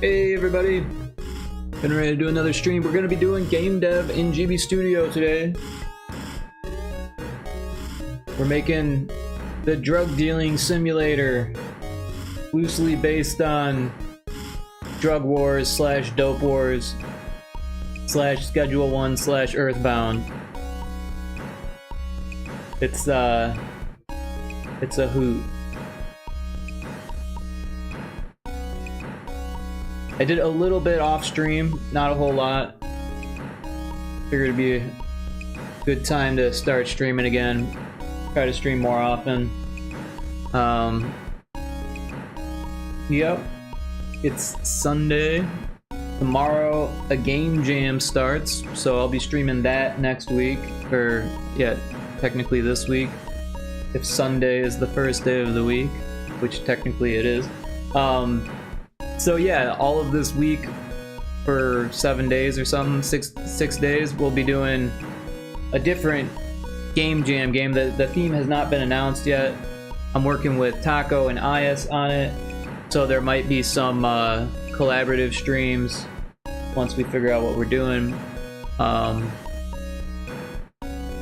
Hey everybody, getting ready to do another stream. We're going to be doing game dev in GB Studio today. We're making the drug dealing simulator, loosely based on Drug Wars slash Dope Wars slash Schedule 1 slash Earthbound. It's a hoot. I did a little bit off stream, not a whole lot. Figured it'd be a good time to start streaming again. Try to stream more often. Yep. It's Sunday. Tomorrow a game jam starts, so I'll be streaming that next week. Or, yeah, technically this week. If Sunday is the first day of the week, which technically it is. So yeah, all of this week for 7 days or something, six days, we'll be doing a different game jam game. The theme has not been announced yet. I'm working with Taco and IS on it, so there might be some collaborative streams once we figure out what we're doing.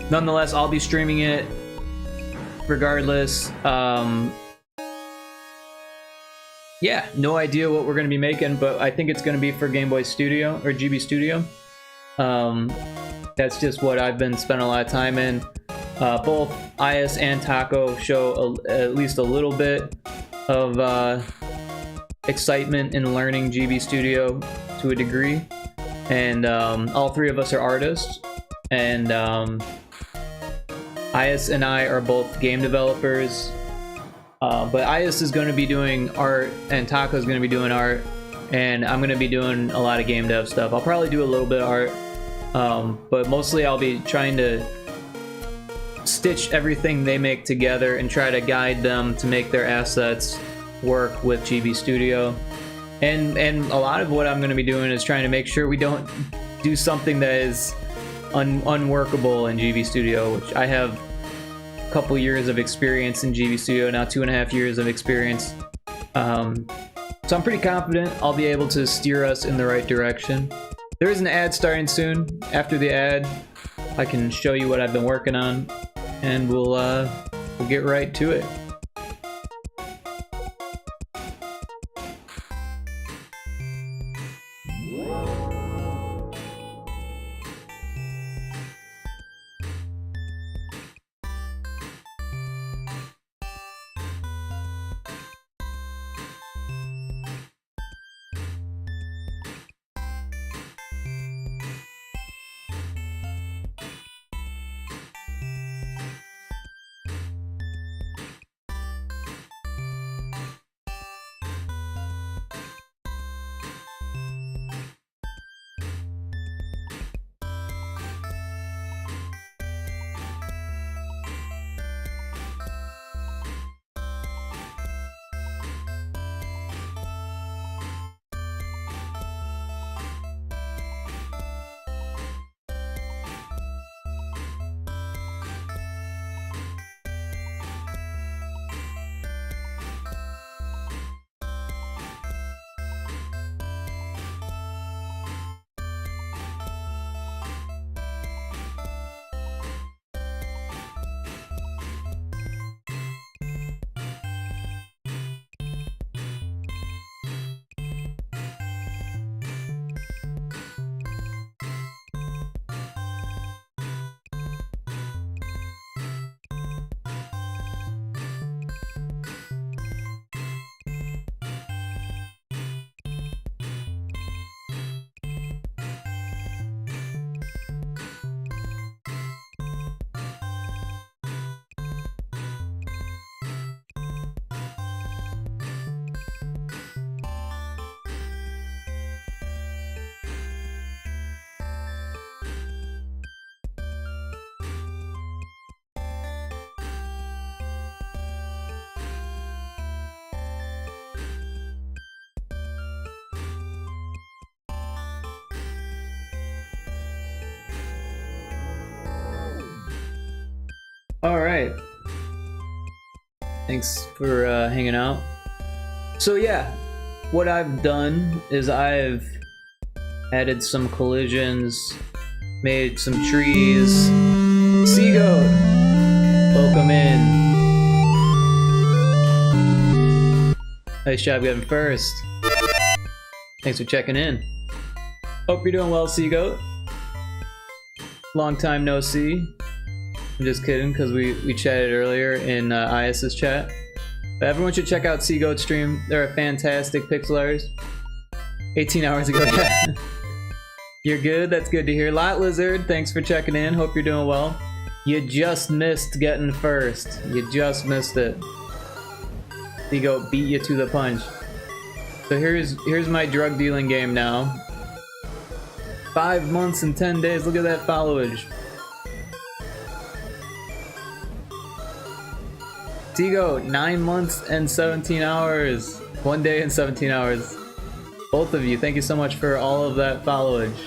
Nonetheless, I'll be streaming it regardless. Yeah, no idea what we're going to be making, but I think it's going to be for Game Boy Studio or GB Studio. That's just what I've been spending a lot of time in. Both IS and Taco show at least a little bit of excitement in learning GB Studio to a degree. And all three of us are artists. And IS and I are both game developers. But IS is going to be doing art, and Taco is going to be doing art, and I'm going to be doing a lot of game dev stuff. I'll probably do a little bit of art, but mostly I'll be trying to stitch everything they make together and try to guide them to make their assets work with GB Studio. And a lot of what I'm going to be doing is trying to make sure we don't do something that is unworkable in GB Studio, which I have couple years of experience in GB Studio, now 2.5 years of experience. So I'm pretty confident I'll be able to steer us in the right direction. There is an ad starting soon. After the ad, I can show you what I've been working on, and we'll get right to it. All right. Thanks for hanging out. So yeah, what I've done is I've added some collisions, made some trees. Seagoat, welcome in. Nice job getting first. Thanks for checking in. Hope you're doing well, Seagoat. Long time no see. I'm just kidding, because we chatted earlier in IS's chat. But everyone should check out Seagoat's stream. They're a fantastic pixel artist. 18 hours ago. You're good? That's good to hear. Lot Lizard, thanks for checking in. Hope you're doing well. You just missed getting first. You just missed it. Seagoat beat you to the punch. So here's my drug dealing game now. 5 months and 10 days. Look at that followage. Seagoat, 9 months and 17 hours. 1 day and 17 hours. Both of you, thank you so much for all of that followage.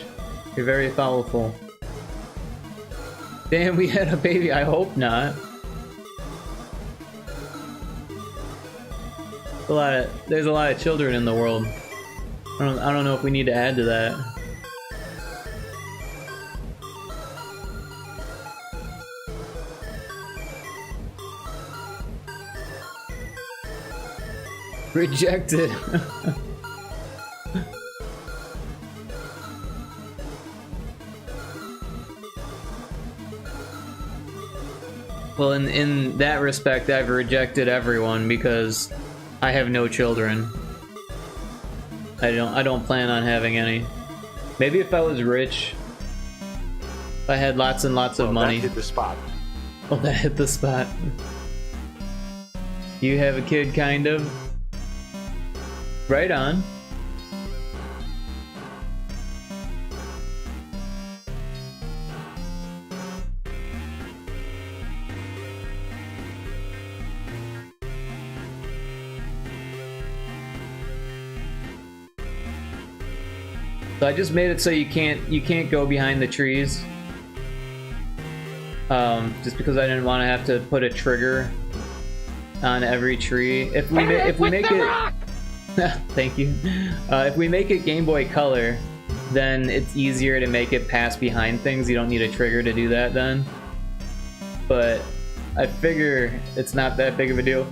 You're very powerful. Damn, we had a baby. I hope not. There's a lot of children in the world. I don't know if we need to add to that. Rejected. Well, in that respect, I've rejected everyone because I have no children. I don't plan on having any. Maybe if I was rich, if I had lots and lots of money. That hit the spot. Well, that hit the spot. You have a kid, kind of. Right on. So I just made it so you can't go behind the trees. Just because I didn't want to have to put a trigger on every tree. If we make it, thank you. If we make it Game Boy Color, then it's easier to make it pass behind things. You don't need a trigger to do that then. But I figure it's not that big of a deal.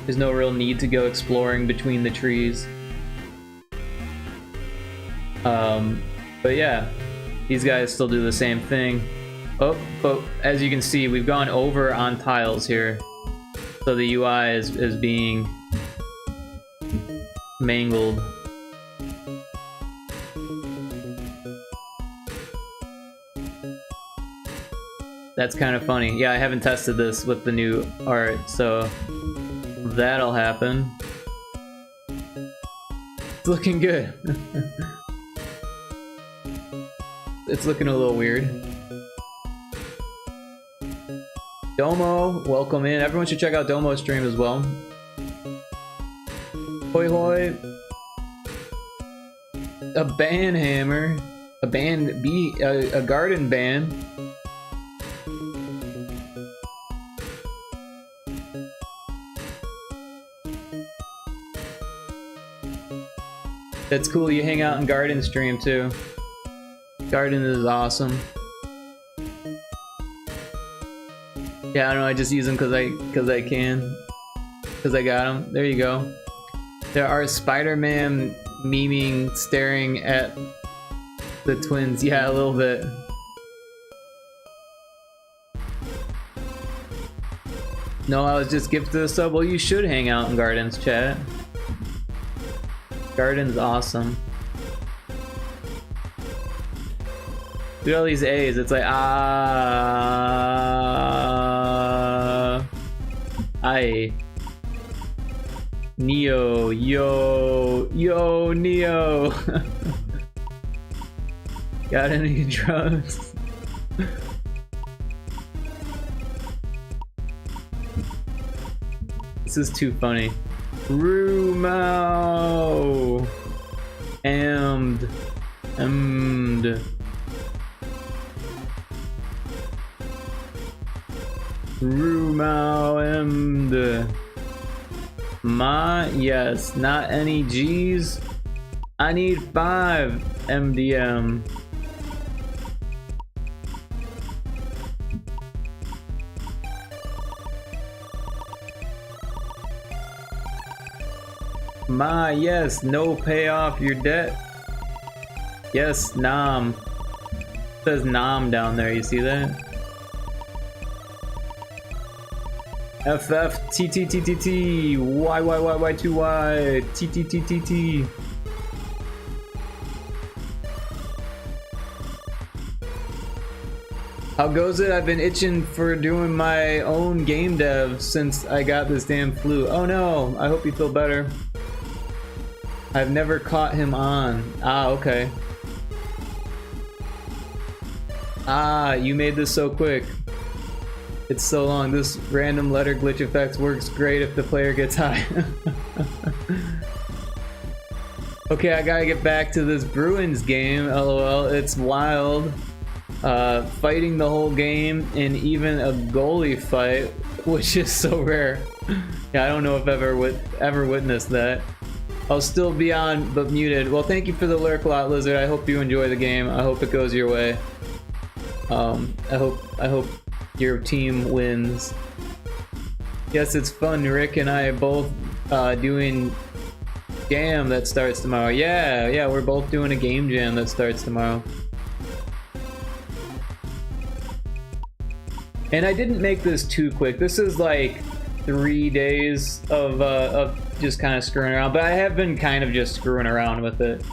There's no real need to go exploring between the trees. But yeah, these guys still do the same thing. Oh, but as you can see, we've gone over on tiles here. So the UI is being mangled. That's kind of funny. Yeah, I haven't tested this with the new art, so that'll happen. It's looking good. It's looking a little weird. Domo, welcome in. Everyone should check out Domo's stream as well. Hoi hoi. A band hammer. A garden band. That's cool, you hang out in Garden stream too. Garden is awesome. Yeah, I don't know, I just use them because I can. Because I got them. There you go. There are Spider-Man memeing, staring at the twins. Yeah, a little bit. No, I was just gifted a sub. Well, you should hang out in Gardens, chat. Garden's awesome. Look at all these A's. It's like I Neo, yo Neo. Got any drugs? This is too funny. Rumo. Amd. Rumau MD. Ma, yes, not any G's. I need 5 MDM. Ma, yes, no pay off your debt. Yes, Nam. It says Nam down there, you see that? FF TTTTT YYYY2Y TTTTT. How goes it? I've been itching for doing my own game dev since I got this damn flu. Oh no, I hope you feel better. I've never caught him on. Ah, okay. Ah, you made this so quick. It's so long. This random letter glitch effect works great if the player gets high. Okay, I gotta get back to this Bruins game, lol. It's wild. Fighting the whole game in even a goalie fight, which is so rare. Yeah, I don't know if I've ever witnessed that. I'll still be on, but muted. Well, thank you for the lurk lot, Lizard. I hope you enjoy the game. I hope it goes your way. I hope your team wins. Yes, it's fun. Rick and I are both doing jam that starts tomorrow. Yeah, we're both doing a game jam that starts tomorrow. And I didn't make this too quick. This is like 3 days of just kind of screwing around, but I have been kind of just screwing around with it.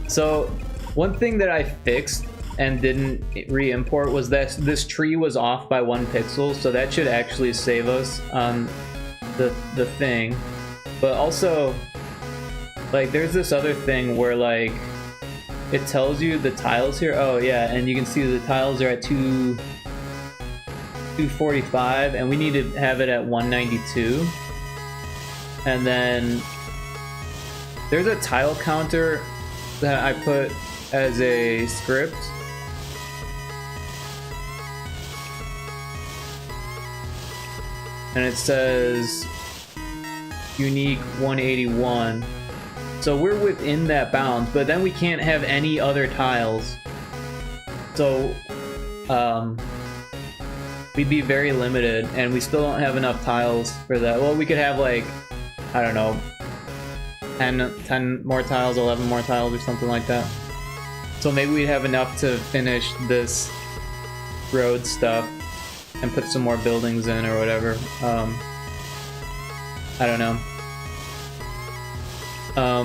So one thing that I fixed and didn't re-import was that this tree was off by 1 pixel, so that should actually save us on the thing. But also, like, there's this other thing where, like, it tells you the tiles here. Oh yeah, and you can see the tiles are at 245, and we need to have it at 192. And then there's a tile counter that I put as a script. And it says unique 181. So we're within that bounds, but then we can't have any other tiles. So we'd be very limited, and we still don't have enough tiles for that. Well, we could have, like, I don't know, 10 more tiles, 11 more tiles or something like that. So maybe we'd have enough to finish this road stuff and put some more buildings in or whatever. I don't know.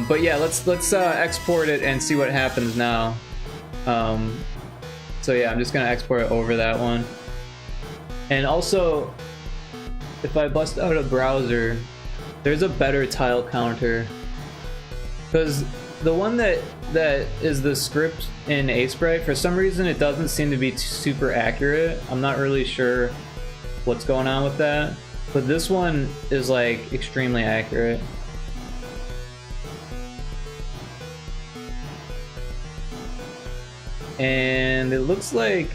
But yeah, let's export it and see what happens now. So yeah, I'm just gonna export it over that one. And also, if I bust out a browser, there's a better tile counter. Because the one that is the script in Aspray, for some reason it doesn't seem to be super accurate. I'm not really sure what's going on with that. But this one is, like, extremely accurate. And it looks like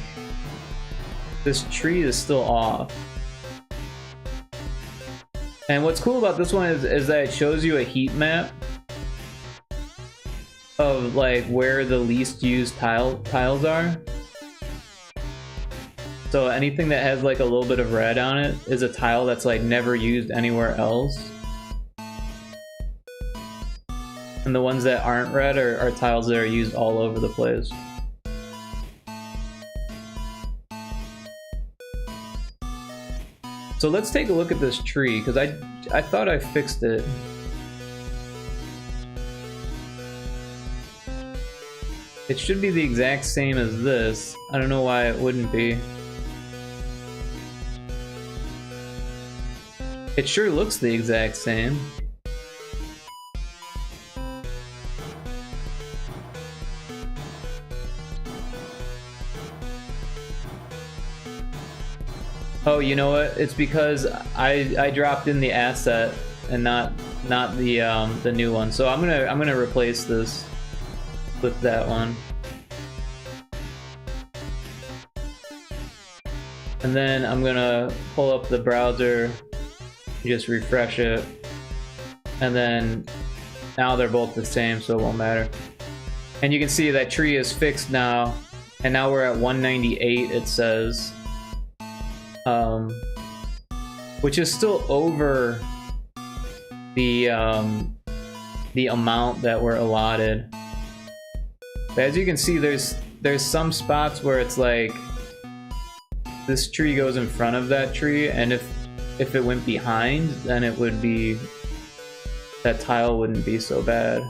this tree is still off. And what's cool about this one is that it shows you a heat map of, like, where the least used tiles are. So anything that has, like, a little bit of red on it is a tile that's, like, never used anywhere else. And the ones that aren't red are tiles that are used all over the place. So let's take a look at this tree, because I thought I fixed it. It should be the exact same as this. I don't know why it wouldn't be. It sure looks the exact same. Oh, you know what? It's because I dropped in the asset and not the new one. So I'm gonna replace this with that one. And then I'm gonna pull up the browser, just refresh it, and then now they're both the same, so it won't matter. And you can see that tree is fixed now, and now we're at 198, it says. Which is still over the amount that were allotted. But as you can see, there's some spots where it's like this tree goes in front of that tree, and if it went behind, then it would be, that tile wouldn't be so bad.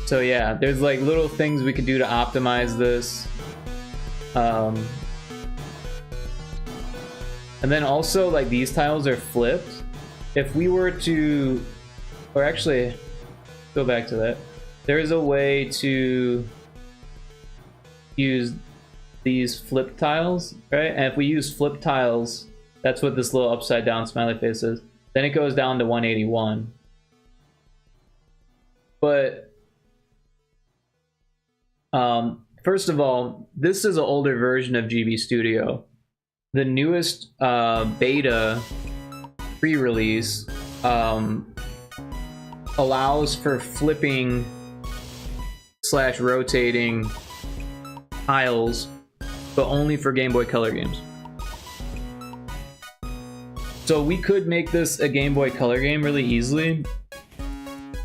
So yeah, there's like little things we could do to optimize this. And then also, like, these tiles are flipped. If we were to, or actually, go back to that. There is a way to use these flip tiles, right? And if we use flip tiles, that's what this little upside down smiley face is. Then it goes down to 181. But first of all, this is an older version of GB Studio. The newest beta pre-release allows for flipping / rotating tiles, but only for Game Boy Color games. So we could make this a Game Boy Color game really easily,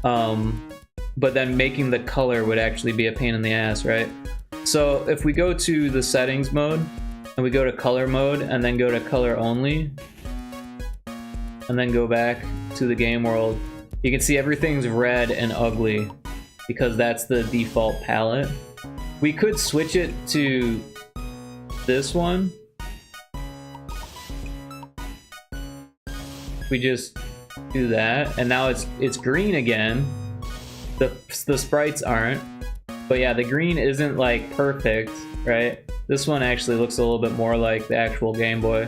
but then making the color would actually be a pain in the ass, right? So if we go to the settings mode, and we go to color mode, and then go to color only, and then go back to the game world, you can see everything's red and ugly, because that's the default palette. We could switch it to this one. We just do that, and now it's green again. The sprites aren't, but yeah, the green isn't like perfect, right? This one actually looks a little bit more like the actual Game Boy.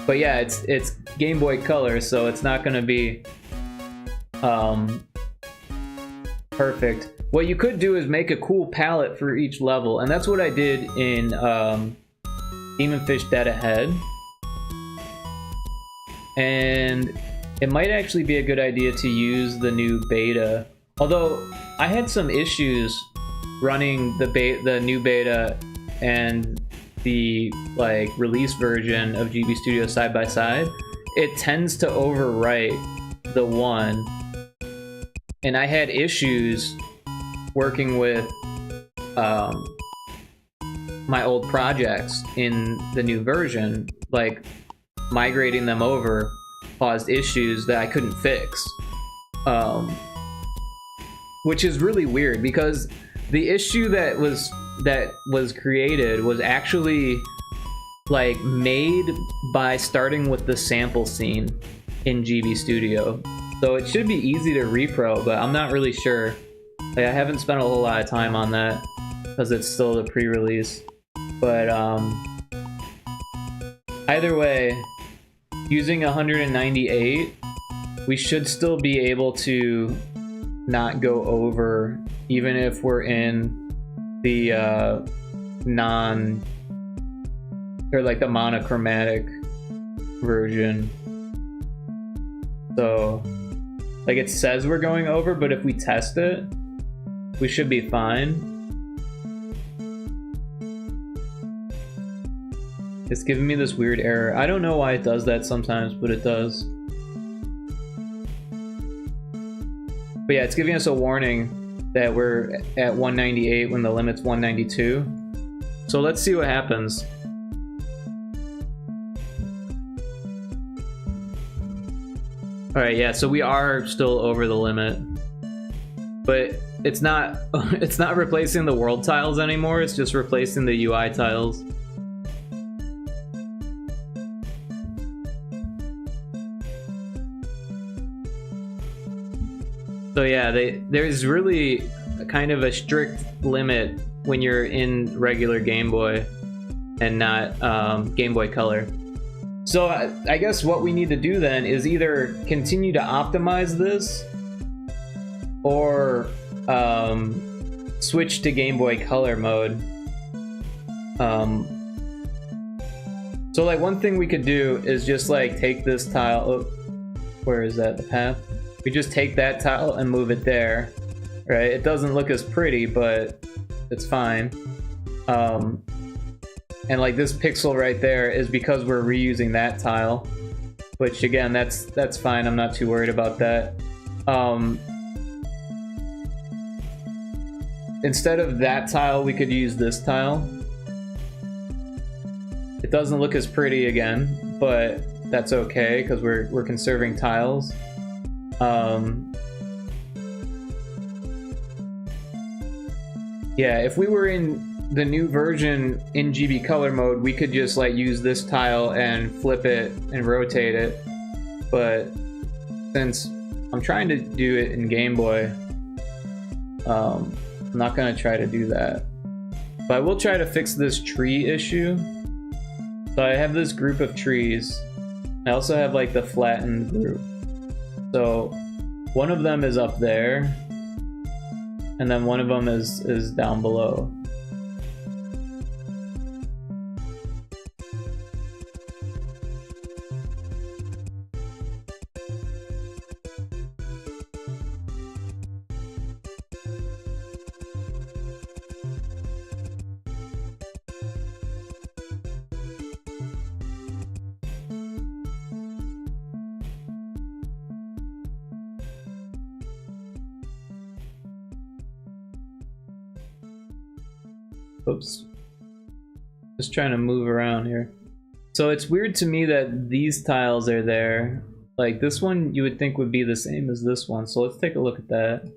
But yeah, it's Game Boy Color, so it's not gonna be perfect. What you could do is make a cool palette for each level, and that's what I did in Demon Fish Dead Ahead. And it might actually be a good idea to use the new beta. Although I had some issues running the new beta and the like release version of GB Studio side by side. It tends to overwrite the one, and I had issues working with my old projects in the new version, like migrating them over caused issues that I couldn't fix, which is really weird because the issue that was created was actually like made by starting with the sample scene in GB Studio, so it should be easy to repro, but I'm not really sure. Like, I haven't spent a whole lot of time on that because it's still the pre-release, but either way, using 198, we should still be able to not go over, even if we're in the the monochromatic version. So like it says we're going over, but if we test it, we should be fine. It's giving me this weird error. I don't know why it does that sometimes, but it does. But yeah, it's giving us a warning that we're at 198 when the limit's 192. So let's see what happens. Alright, yeah, so we are still over the limit. But it's not replacing the world tiles anymore, it's just replacing the UI tiles. So yeah, there's really kind of a strict limit when you're in regular Game Boy and not Game Boy Color. So I guess what we need to do then is either continue to optimize this or switch to Game Boy Color mode. So like one thing we could do is just like take this tile. Oh, where is that? The path? We just take that tile and move it there, right? It doesn't look as pretty, but it's fine. And like this pixel right there is because we're reusing that tile, which again, that's fine. I'm not too worried about that. Instead of that tile, we could use this tile. It doesn't look as pretty again, but that's okay because we're conserving tiles. Yeah, if we were in the new version in GB color mode, we could just like use this tile and flip it and rotate it. But since I'm trying to do it in Game Boy, I'm not gonna try to do that. But I will try to fix this tree issue. So I have this group of trees. I also have like the flattened group. So one of them is up there, and then one of them is down below. Oops. Just trying to move around here. So it's weird to me that these tiles are there. Like this one you would think would be the same as this one. So let's take a look at that.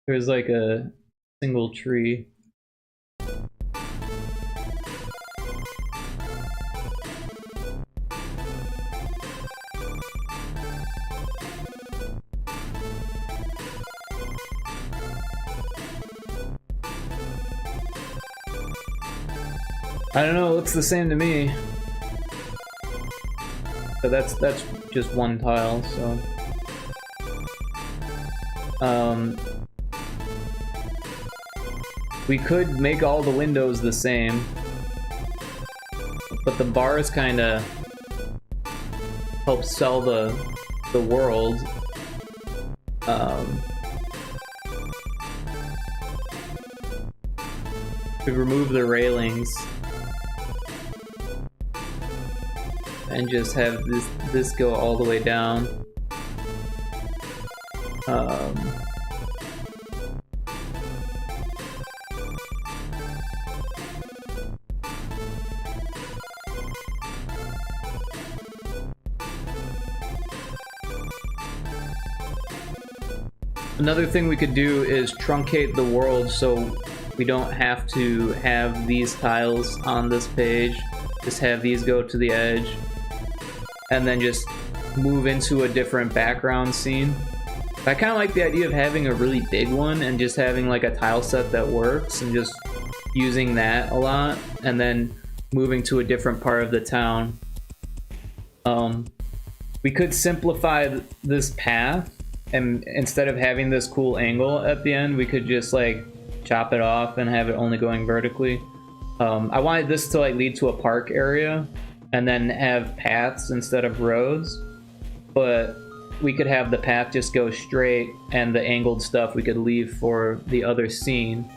There's like a single tree. I don't know, it looks the same to me. So that's just one tile, so. We could make all the windows the same, but the bars kinda help sell the world. We remove the railings and just have this go all the way down. Another thing we could do is truncate the world so we don't have to have these tiles on this page. Just have these go to the edge and then just move into a different background scene. I kind of like the idea of having a really big one and just having like a tile set that works and just using that a lot and then moving to a different part of the town. We could simplify this path, and instead of having this cool angle at the end, we could just like chop it off and have it only going vertically. I wanted this to like lead to a park area and then have paths instead of roads, but we could have the path just go straight and the angled stuff we could leave for the other scene.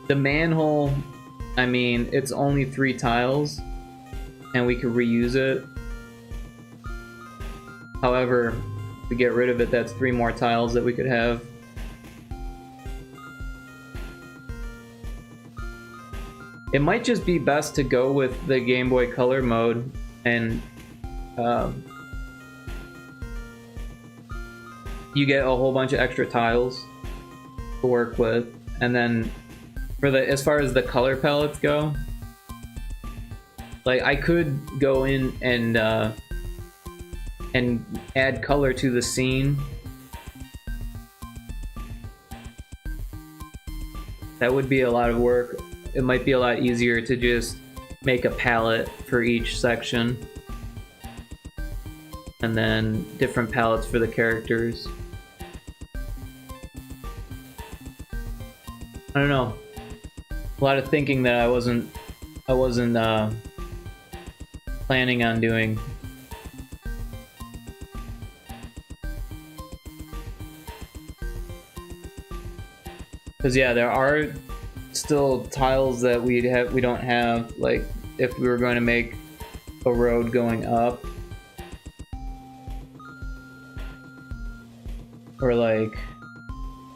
The manhole, I mean, it's only 3 tiles and we could reuse it. However, if we get rid of it, that's 3 more tiles that we could have. It might just be best to go with the Game Boy Color mode and you get a whole bunch of extra tiles to work with, and then for as far as the color palettes go, like I could go in and add color to the scene. That would be a lot of work. It might be a lot easier to just make a palette for each section. And then different palettes for the characters. I don't know. A lot of thinking that I wasn't planning on doing. Because yeah, there are still tiles that we don't have, like if we were going to make a road going up, or like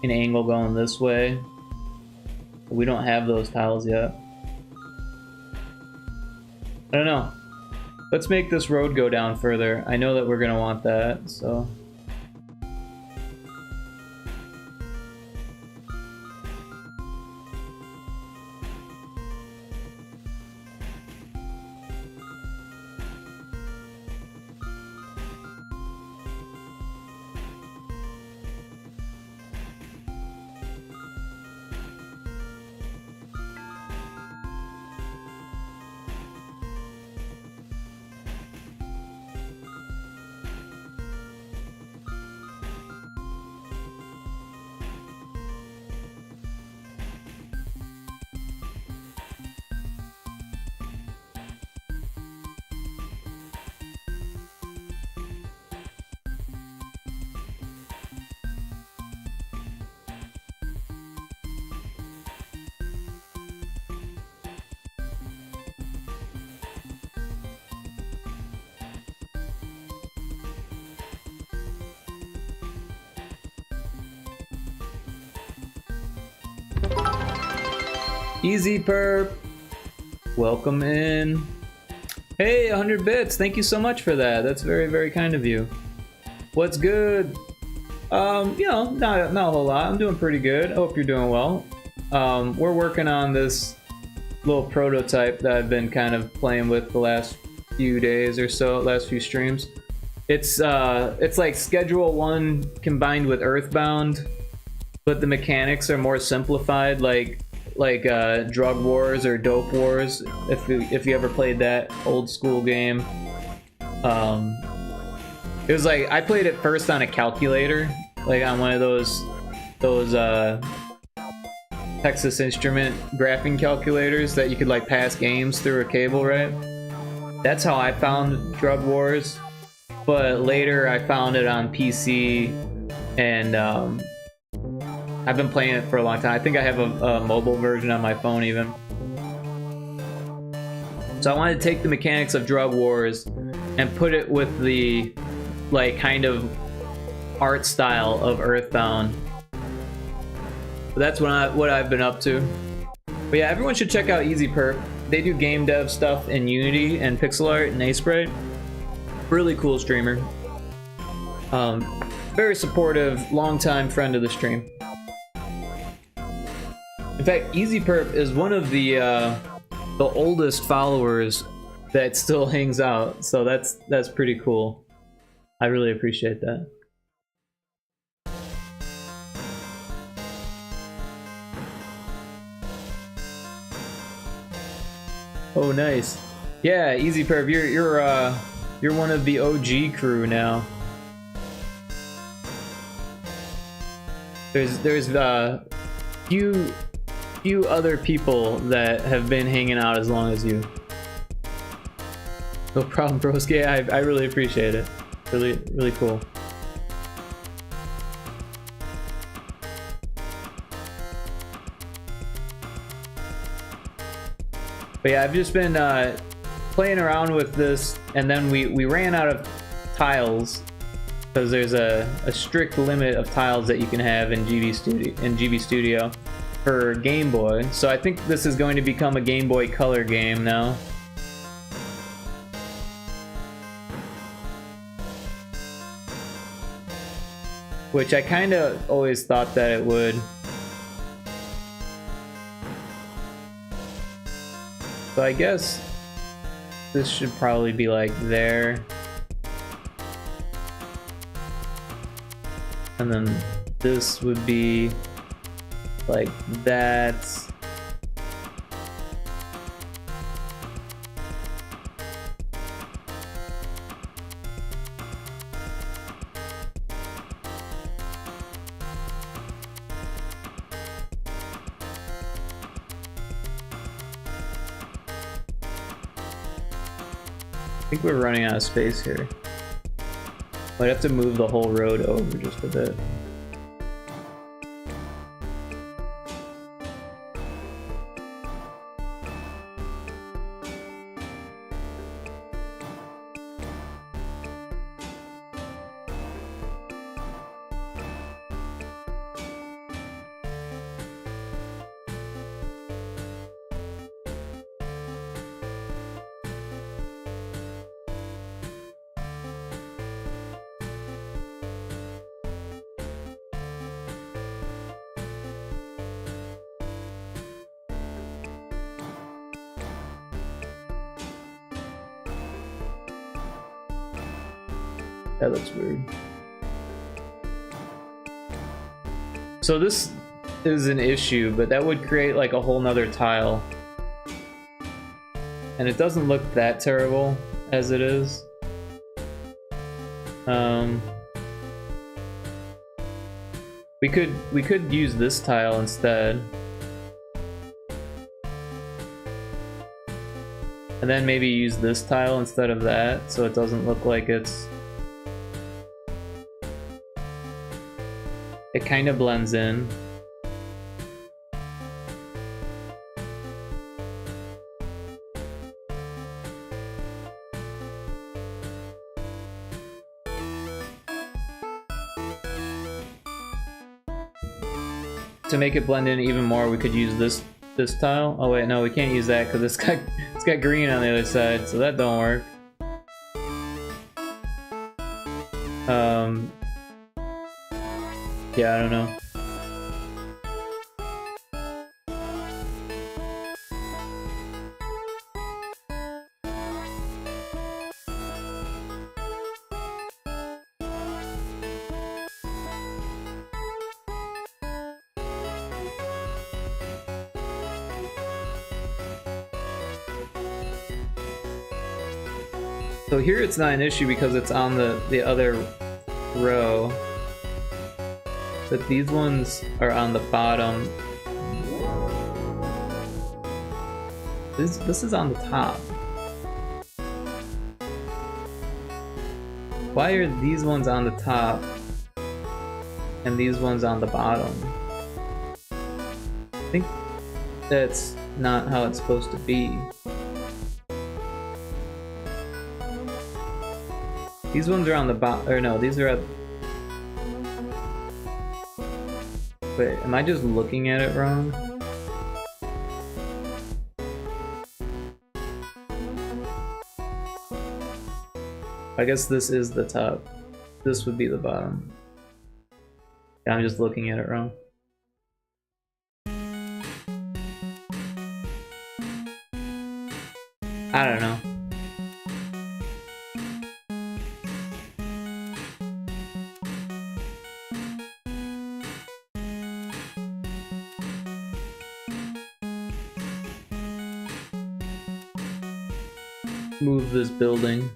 an angle going this way. We don't have those tiles yet. I don't know. Let's make this road go down further. I know that we're gonna want that, so. Easy Perp, welcome in. Hey, 100 bits, thank you so much for that. That's very, very kind of you. What's good? You know, not a whole lot. I'm doing pretty good. I hope you're doing well. We're working on this little prototype that I've been kind of playing with the last few days or so, last few streams. It's like Schedule 1 combined with Earthbound, but the mechanics are more simplified, like Drug Wars or Dope Wars, if you ever played that old school game. It was like, I played it first on a calculator, like on one of those Texas Instrument graphing calculators that you could like pass games through a cable, right? That's how I found Drug Wars, but later I found it on PC, and I've been playing it for a long time. I think I have a mobile version on my phone even. So I wanted to take the mechanics of Drug Wars and put it with the like kind of art style of Earthbound. So that's what I've been up to. But yeah, everyone should check out Easy Perp. They do game dev stuff in Unity and pixel art and Sprite. Really cool streamer. Very supportive, longtime friend of the stream. In fact, Easy Perp is one of the oldest followers that still hangs out, so that's pretty cool. I really appreciate that. Oh, nice. Yeah, Easy Perp, you're one of the OG crew now. There's few other people that have been hanging out as long as you. No problem, broski. I really appreciate it. Really cool. But yeah, I've just been playing around with this, and then we ran out of tiles because there's a strict limit of tiles that you can have in GB Studio for Game Boy. So I think this is going to become a Game Boy Color game now. Which I kind of always thought that it would. So I guess this should probably be like there. And then this would be like that. I think we're running out of space here. Might have to move the whole road over just a bit. That looks weird. So this is an issue, but that would create like a whole nother tile. And it doesn't look that terrible as it is. We could use this tile instead. And then maybe use this tile instead of that, so it doesn't look like it's... It kind of blends in. To make it blend in even more, we could use this tile. Oh wait, no, we can't use that because it's got green on the other side, so that don't work. Yeah, I don't know. So here it's not an issue because it's on the other row. But these ones are on the bottom. This is on the top. Why are these ones on the top and these ones on the bottom? I think that's not how it's supposed to be. These ones are on the bottom, or no, these are at... Wait, am I just looking at it wrong? I guess this is the top. This would be the bottom. Yeah, I'm just looking at it wrong. I don't know. Move this building.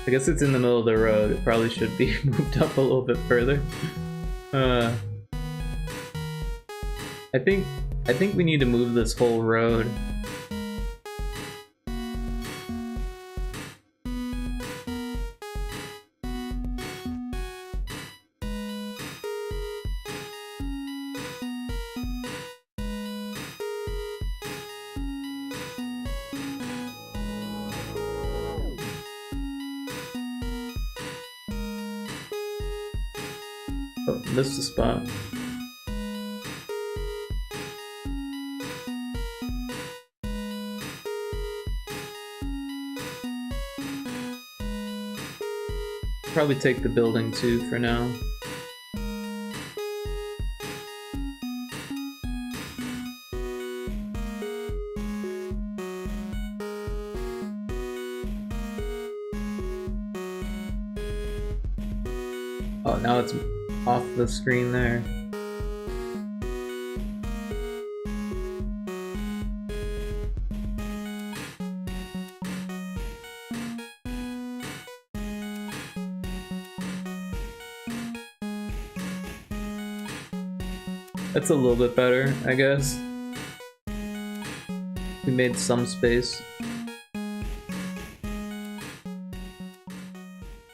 I guess it's in the middle of the road. It probably should be moved up a little bit further. I think we need to move this whole road. Oh, this is the spot. Probably take the building too for now. Oh, now it's off the screen there. That's a little bit better, I guess. We made some space.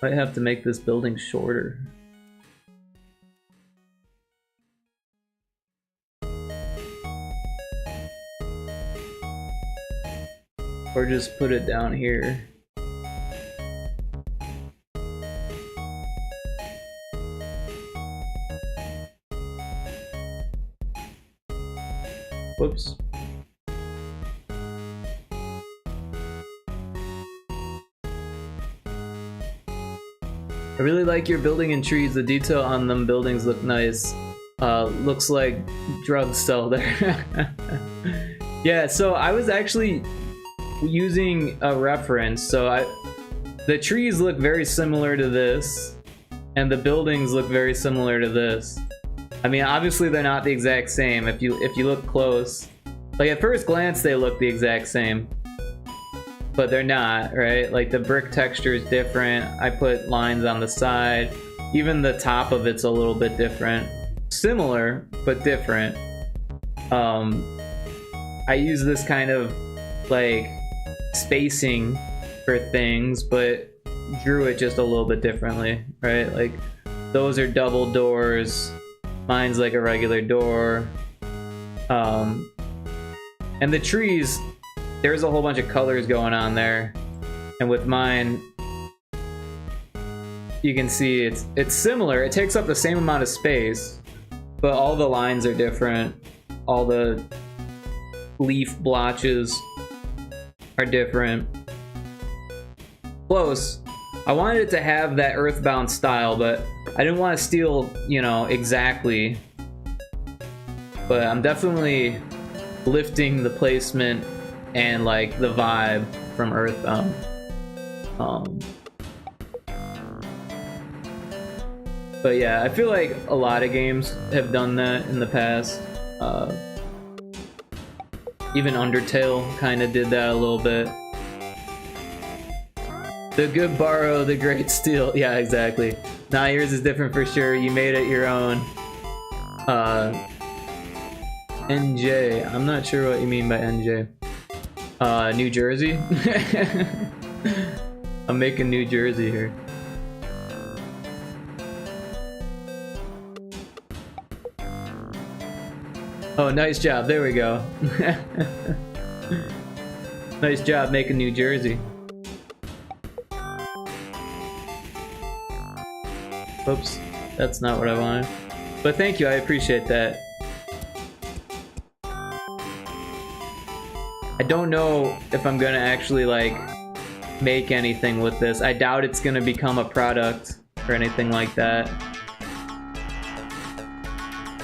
Might have to make this building shorter. Or just put it down here. Whoops. I really like your building and trees. The detail on them buildings look nice. Looks like drugs sell there. Yeah, so I was actually using a reference. So the trees look very similar to this, and the buildings look very similar to this. I mean, obviously they're not the exact same. If you look close, like at first glance they look the exact same, but they're not, right? Like the brick texture is different. I put lines on the side. Even the top of it's a little bit different. Similar, but different. I use this kind of like spacing for things, but drew it just a little bit differently, right? Like those are double doors. Mine's like a regular door. And the trees, there's a whole bunch of colors going on there. And with mine, you can see it's similar. It takes up the same amount of space, but all the lines are different. All the leaf blotches are different. Close. I wanted it to have that Earthbound style, but I didn't want to steal, you know, exactly. But I'm definitely lifting the placement and like the vibe from Earthbound. But yeah, I feel like a lot of games have done that in the past. Even Undertale kind of did that a little bit. The good borrow, the great steal. Yeah, exactly. Nah, yours is different for sure. You made it your own. NJ. I'm not sure what you mean by NJ. New Jersey? I'm making New Jersey here. Oh, nice job. There we go. Nice job making New Jersey. Oops, that's not what I wanted. But thank you, I appreciate that. I don't know if I'm gonna actually like make anything with this. I doubt it's gonna become a product or anything like that.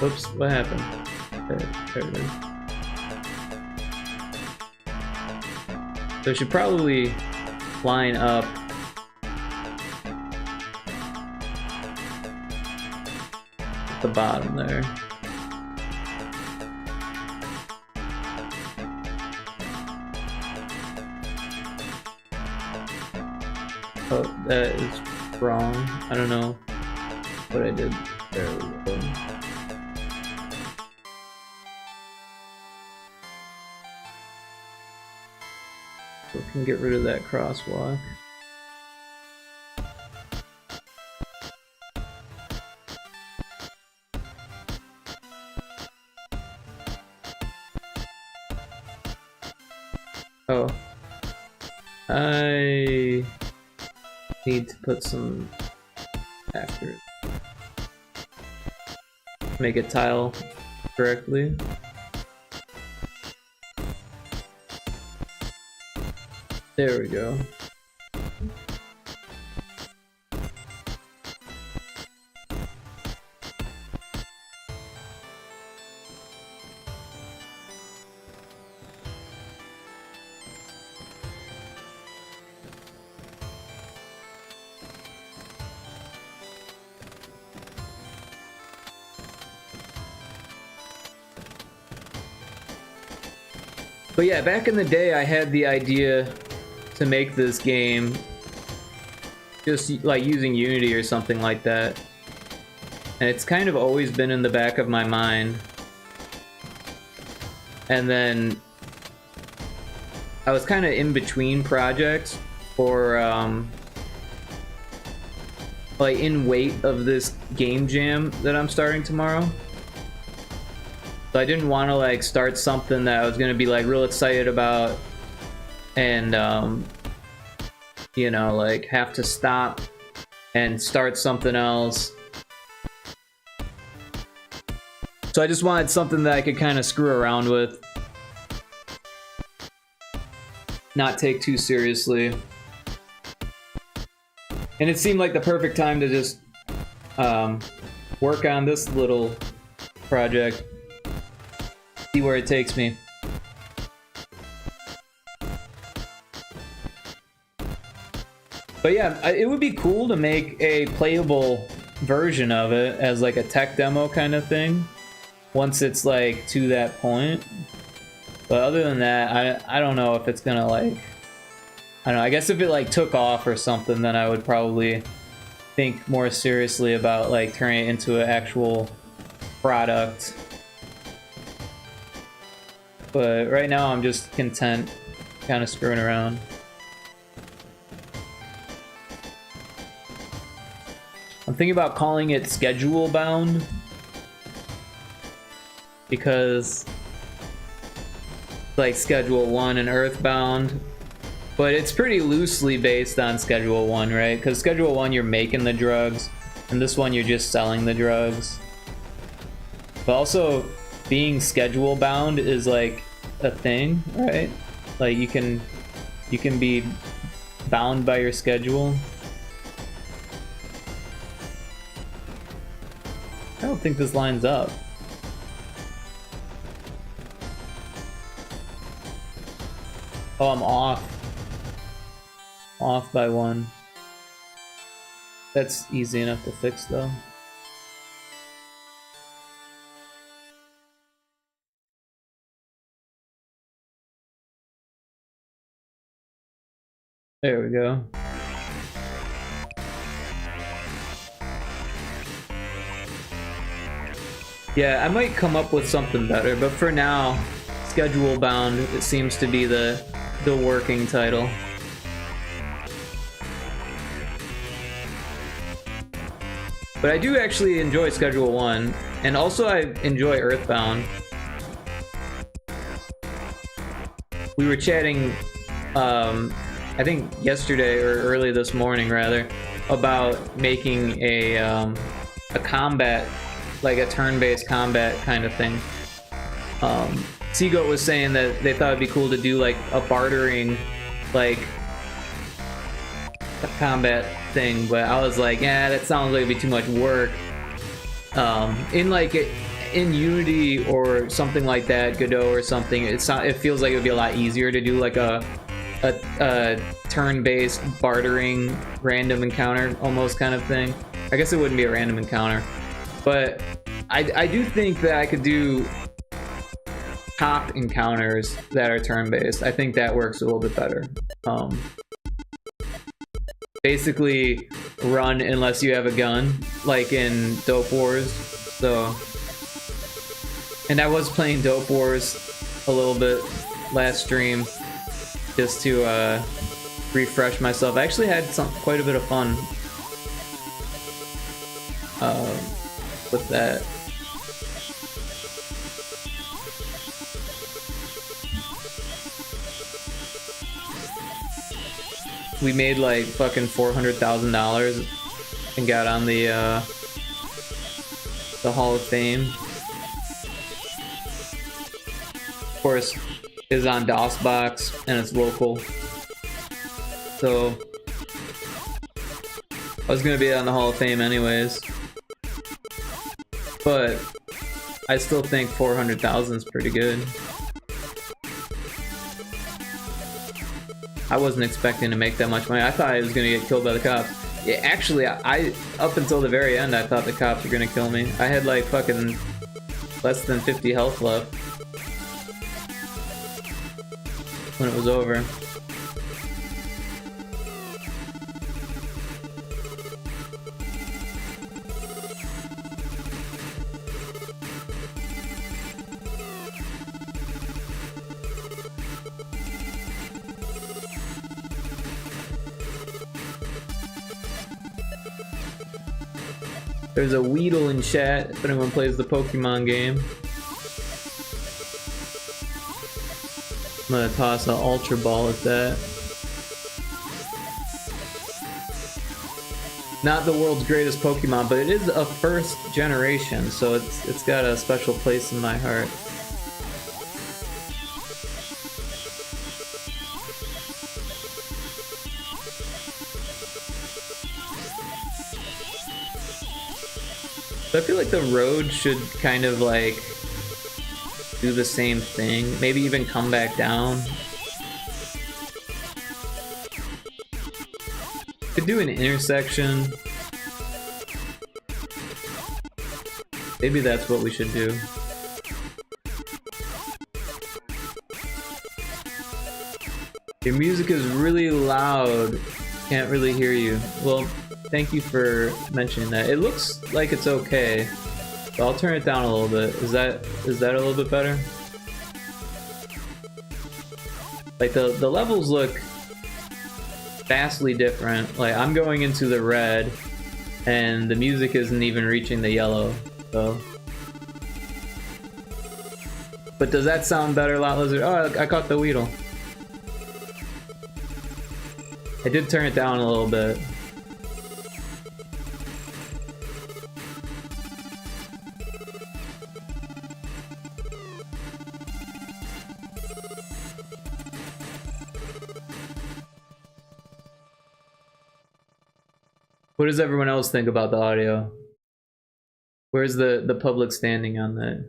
Oops, what happened? There it is. So I should probably line up at the bottom there. Oh, that is wrong. I don't know what I did. There we go. We can get rid of that crosswalk. Oh. I need to put some after it. Make it tile correctly. There we go. But yeah, back in the day, I had the idea to make this game just like using Unity or something like that. And it's kind of always been in the back of my mind. And then I was kind of in between projects for like in wait of this game jam that I'm starting tomorrow. So I didn't want to like start something that I was gonna be like real excited about and you know, like have to stop and start something else. So I just wanted something that I could kind of screw around with, not take too seriously. And it seemed like the perfect time to just work on this little project, see where it takes me. But yeah, it would be cool to make a playable version of it as like a tech demo kind of thing once it's like to that point. But other than that, I don't know if it's gonna like, I don't know, I guess if it like took off or something, then I would probably think more seriously about like turning it into an actual product. But right now I'm just content kind of screwing around. I'm thinking about calling it Schedule Bound because like Schedule 1 and Earthbound, but it's pretty loosely based on Schedule 1, right? Because Schedule 1 you're making the drugs, and this one you're just selling the drugs. But also being schedule bound is like a thing, right? Like you can be bound by your schedule. I don't think this lines up. Oh, I'm off. Off by 1. That's easy enough to fix though. There we go. Yeah, I might come up with something better, but for now, Schedule Bound, it seems to be the working title. But I do actually enjoy Schedule 1, and also I enjoy Earthbound. We were chatting, I think yesterday, or early this morning rather, about making a combat, like a turn-based combat kind of thing. Seagoat was saying that they thought it'd be cool to do like a bartering, like a combat thing, but I was like, yeah, that sounds like it'd be too much work. In Unity or something like that, Godot or something, it feels like it would be a lot easier to do like a turn-based bartering random encounter almost kind of thing. I guess it wouldn't be a random encounter, but I do think that I could do top encounters that are turn-based. I think that works a little bit better. Basically run unless you have a gun, like in Dope Wars. So, and I was playing Dope Wars a little bit last stream just to refresh myself. I actually had quite a bit of fun with that. We made like fucking $400,000 and got on the Hall of Fame. Of course, is on DOSBox and it's local. So I was gonna be on the Hall of Fame anyways, but I still think 400,000 is pretty good. I wasn't expecting to make that much money. I thought I was gonna get killed by the cops. Yeah, actually, I up until the very end, I thought the cops were gonna kill me. I had like fucking less than 50 health left. when it was over. There's a Weedle in chat if anyone plays the Pokemon game. I'm gonna toss an Ultra Ball at that. Not the world's greatest Pokemon, but it is a first generation, so it's got a special place in my heart. So I feel like the road should kind of like do the same thing, maybe even come back down. Could do an intersection. Maybe that's what we should do. Your music is really loud. Can't really hear you. Well, thank you for mentioning that. It looks like it's okay. So I'll turn it down a little bit. Is that a little bit better? Like the levels look vastly different. Like I'm going into the red and the music isn't even reaching the yellow. So but does that sound better, Lot Lizard? Oh, I caught the Weedle. I did turn it down a little bit. What does everyone else think about the audio? Where's the public standing on that?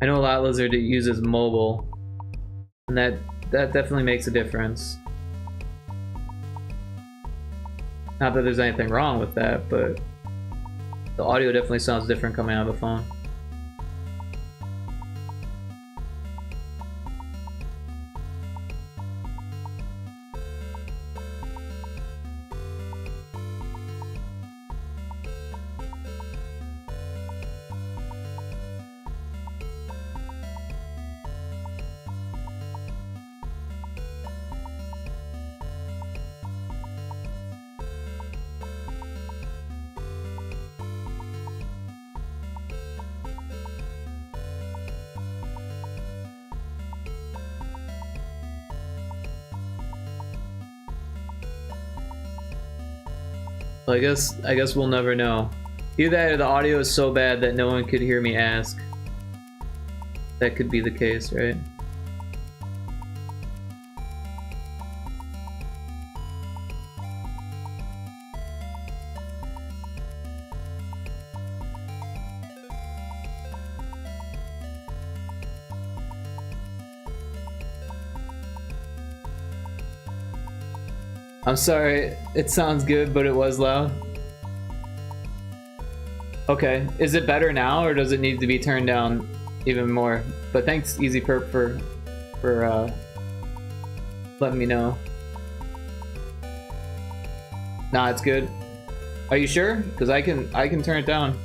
I know a lot Lizard uses mobile, and that definitely makes a difference. Not that there's anything wrong with that, but the audio definitely sounds different coming out of the phone. Well, I guess we'll never know. Either that or the audio is so bad that no one could hear me ask. That could be the case, right? I'm sorry, it sounds good, but it was loud. Okay, is it better now, or does it need to be turned down even more? But thanks, Easy Perp, for letting me know. Nah, it's good. Are you sure? Because I can turn it down.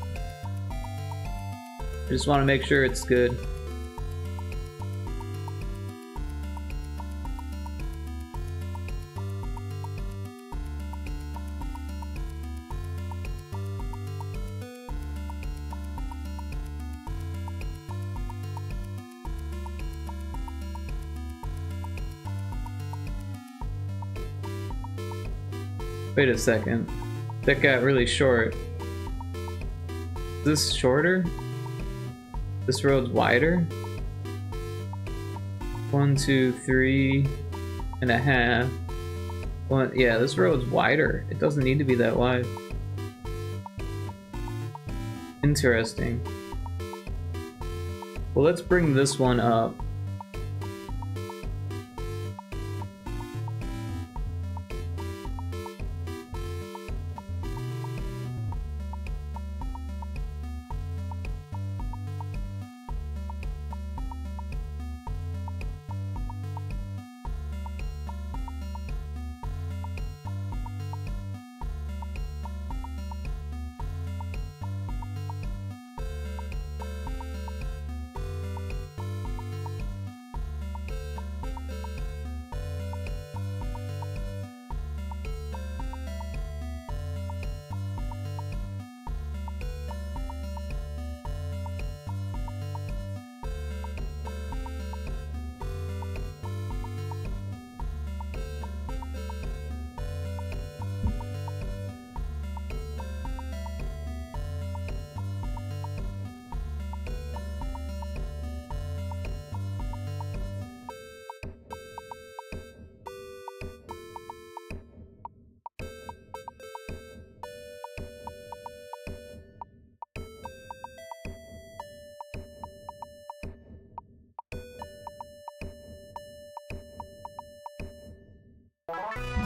I just want to make sure it's good. Wait a second. That got really short. Is this shorter? This road's wider? 1, 2, 3.5. One, yeah, this road's wider. It doesn't need to be that wide. Interesting. Well, let's bring this one up.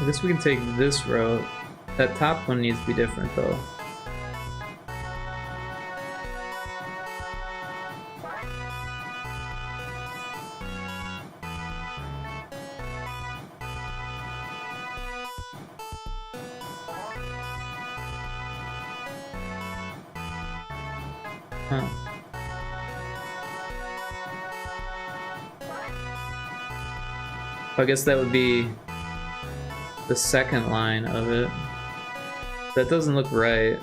I guess we can take this route. That top one needs to be different though. Huh. I guess that would be the second line of it. That doesn't look right.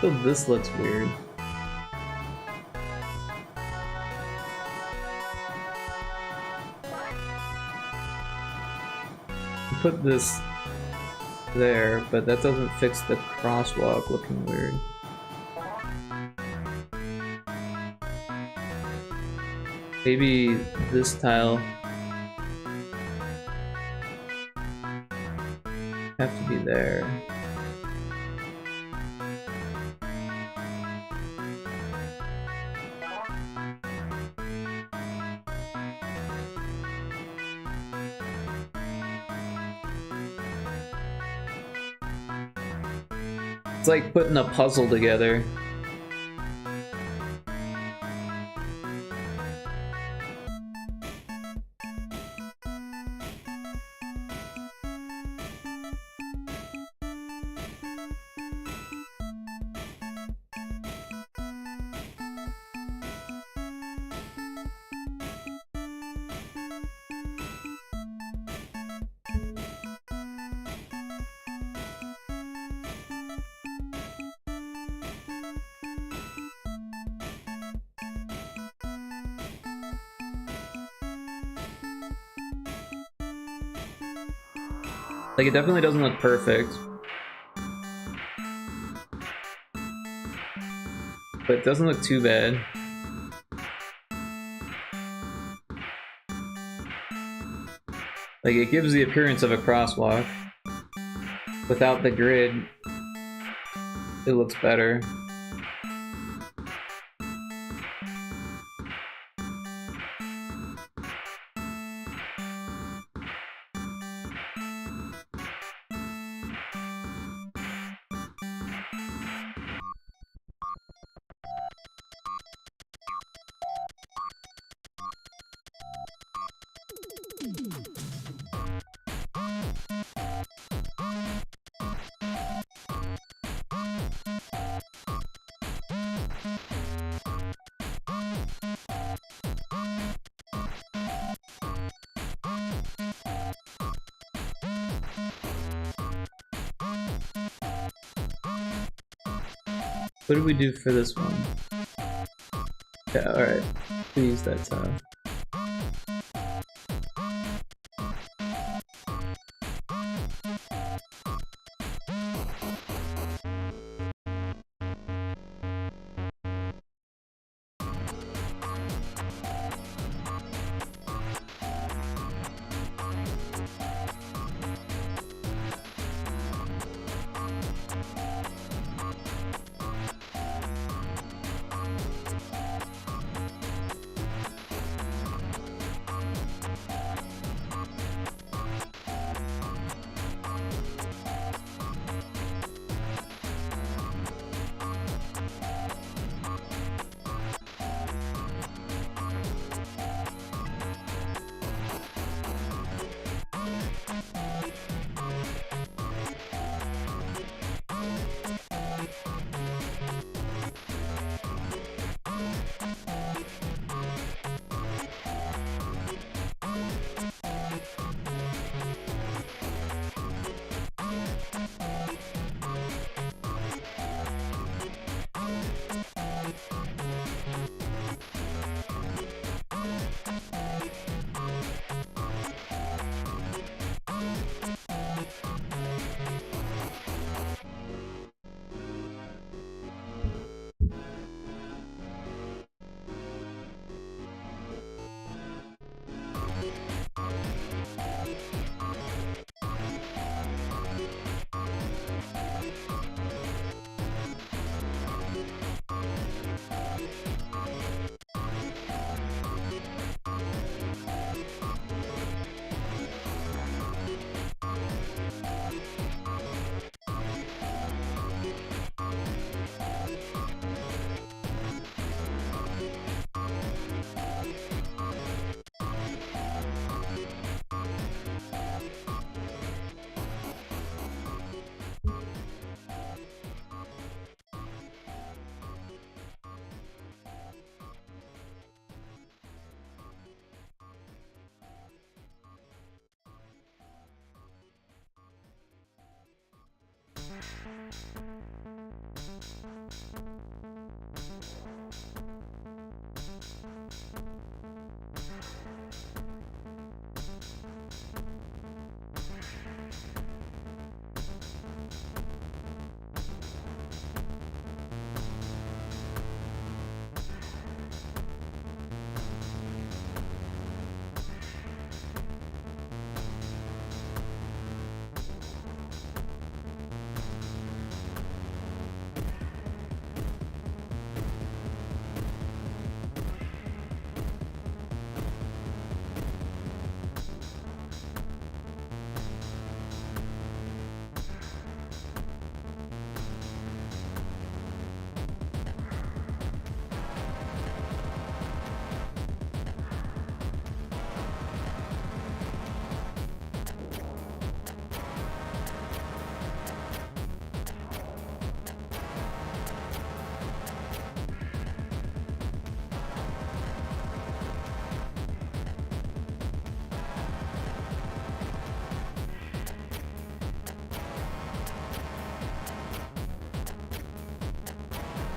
So this looks weird. Put this there, but that doesn't fix the crosswalk looking weird. Maybe this tile have to be there. It's like putting a puzzle together. Like, it definitely doesn't look perfect. But it doesn't look too bad. Like, it gives the appearance of a crosswalk. Without the grid, it looks better. What did we do for this one? Yeah, alright. We use that tile.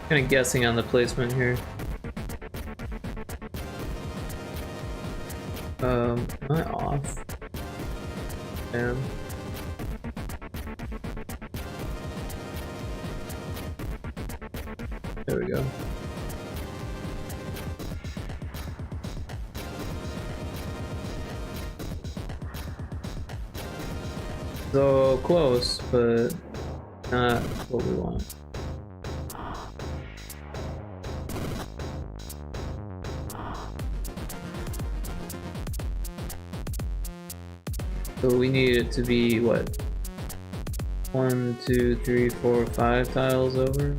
Kind of guessing on the placement here. Am I off? Damn. There we go. So close, but not what we want. So we need it to be what? 1, 2, 3, 4, 5 tiles over.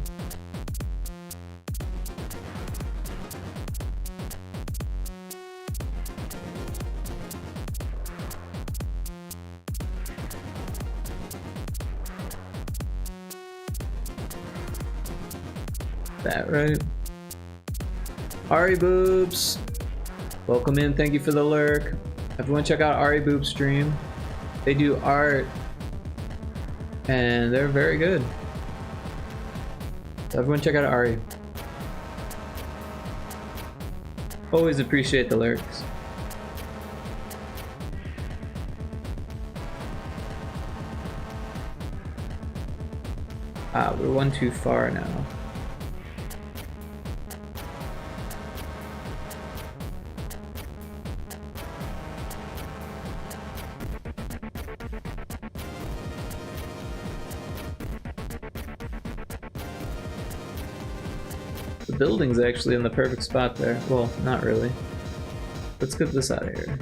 That right? Ari Boobs, welcome in. Thank you for the lurk. Everyone, check out Ari Boob's stream. They do art, and they're very good. So everyone, check out Ari. Always appreciate the lurks. Ah, we're one too far now. The building's actually in the perfect spot there. Well, not really. Let's get this out of here.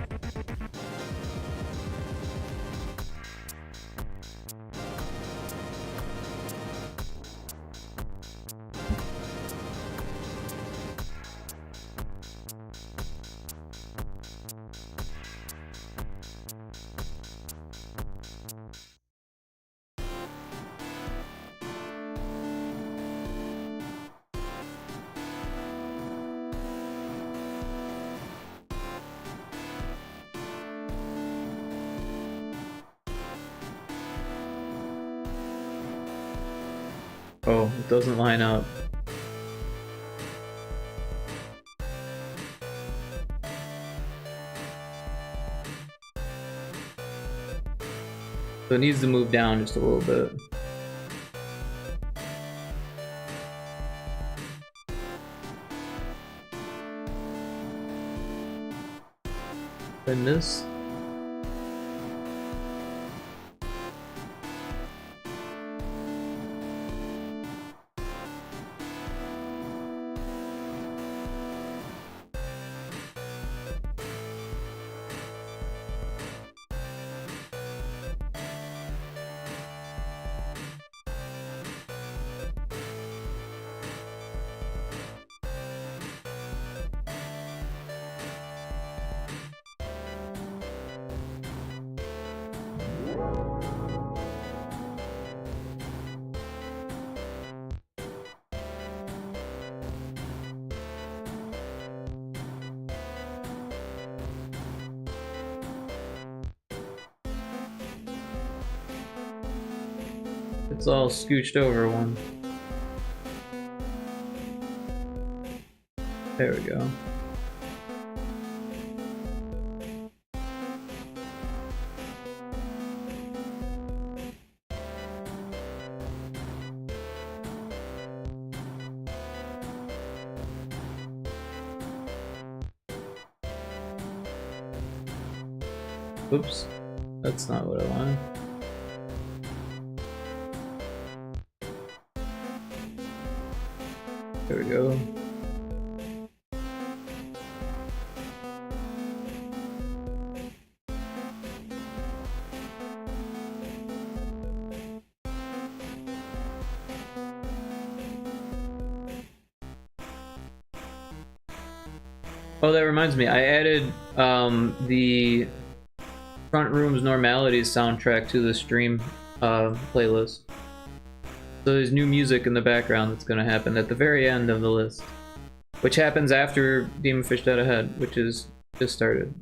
Oh, it doesn't line up. So it needs to move down just a little bit. Did I miss? It's all scooched over one. There we go. Oops, that's not what I wanted. There we go. Oh, that reminds me, I added the Front Room's Normalities soundtrack to the stream playlist. So there's new music in the background that's going to happen at the very end of the list, which happens after Demon Fish Dead Ahead, which is just started.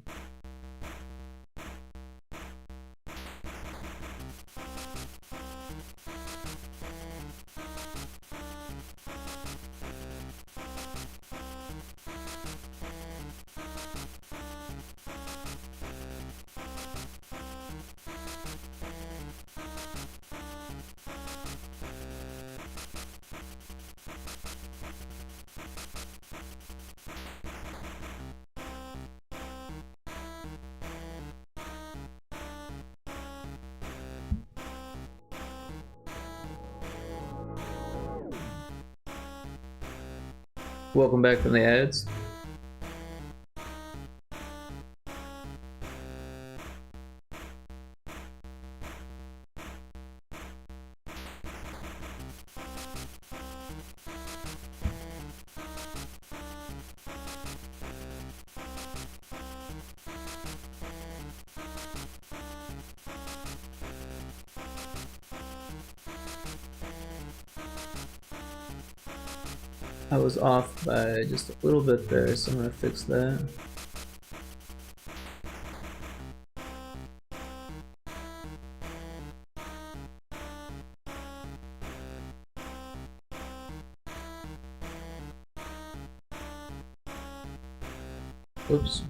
Welcome back from the ads. I was off by just a little bit there, so I'm gonna fix that. Oops.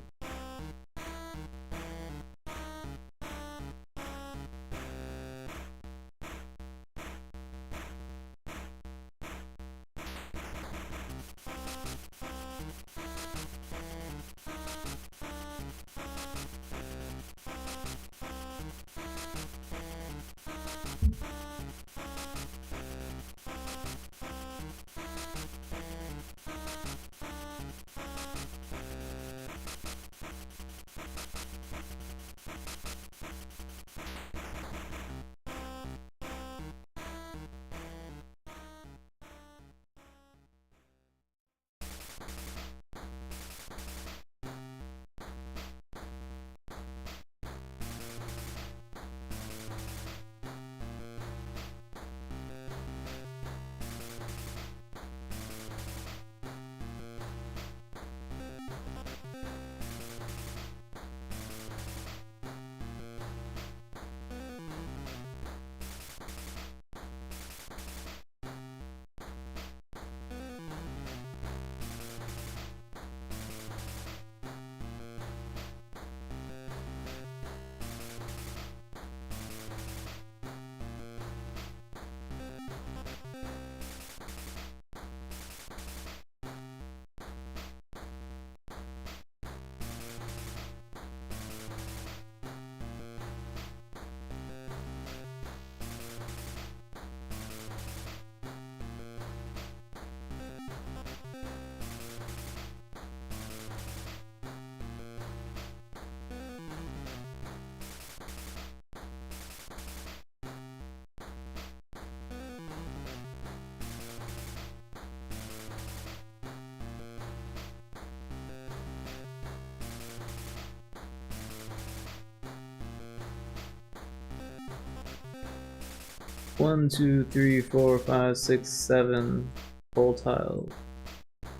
One, two, three, four, five, six, 7 full tile.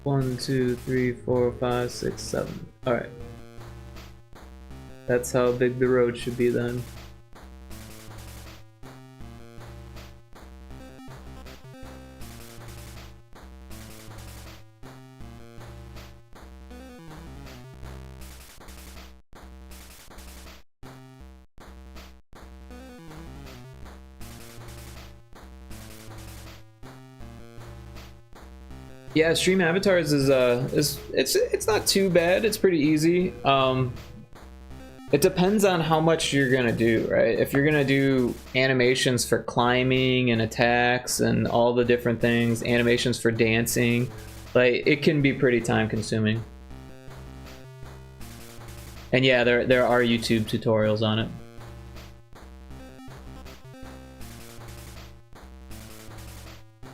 1, 2, 3, 4, 5, 6, 7. Alright. That's how big the road should be then. Yeah, stream avatars is it's not too bad. It's pretty easy. It depends on how much you're gonna do, right? If you're gonna do animations for climbing and attacks and all the different things, animations for dancing, like it can be pretty time consuming. And yeah, there are YouTube tutorials on it.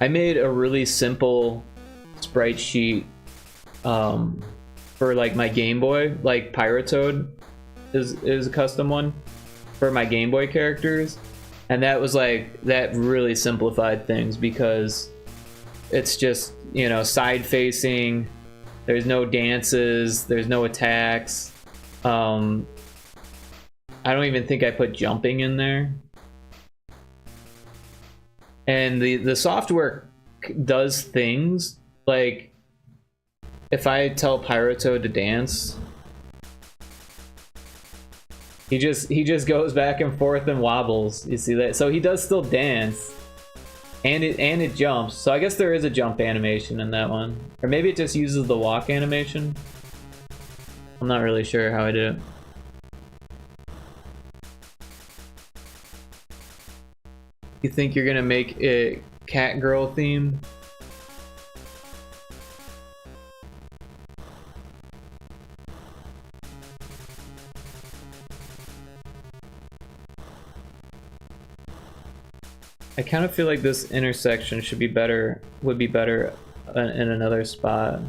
I made a really simple sprite sheet for like my Game Boy, like Pyratoad is a custom one for my Game Boy characters, and that was like, that really simplified things because it's just, you know, side facing, there's no dances, there's no attacks. I don't even think I put jumping in there, and the software does things like if I tell Pyratoad to dance, he just goes back and forth and wobbles. You see that? So he does still dance, and it jumps. So I guess there is a jump animation in that one, or maybe it just uses the walk animation. I'm not really sure how I did it. You think you're gonna make it cat girl themed? I kind of feel like this intersection should be better, would be better in another spot.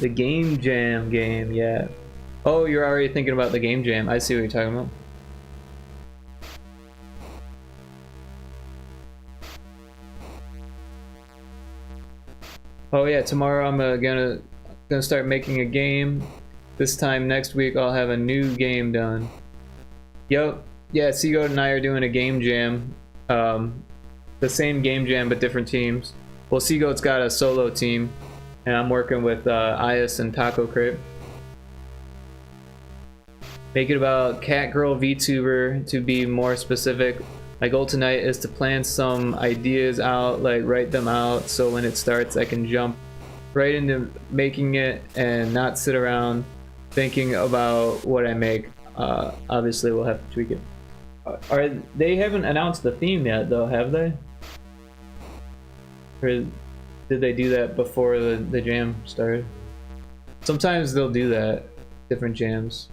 The Game Jam game, yeah. Oh, you're already thinking about the Game Jam. I see what you're talking about. Oh yeah, tomorrow I'm gonna start making a game. This time next week I'll have a new game done. Yup. Yeah, Seagoat and I are doing a game jam. The same game jam but different teams. Well, Seagoat's got a solo team, and I'm working with Ias and Taco Crate. Make it about Cat Girl VTuber, to be more specific. My goal tonight is to plan some ideas out, like write them out, so when it starts I can jump right into making it and not sit around thinking about what I make. Obviously we'll have to tweak it. They haven't announced the theme yet though, have they? Or did they do that before the jam started? Sometimes they'll do that, different jams.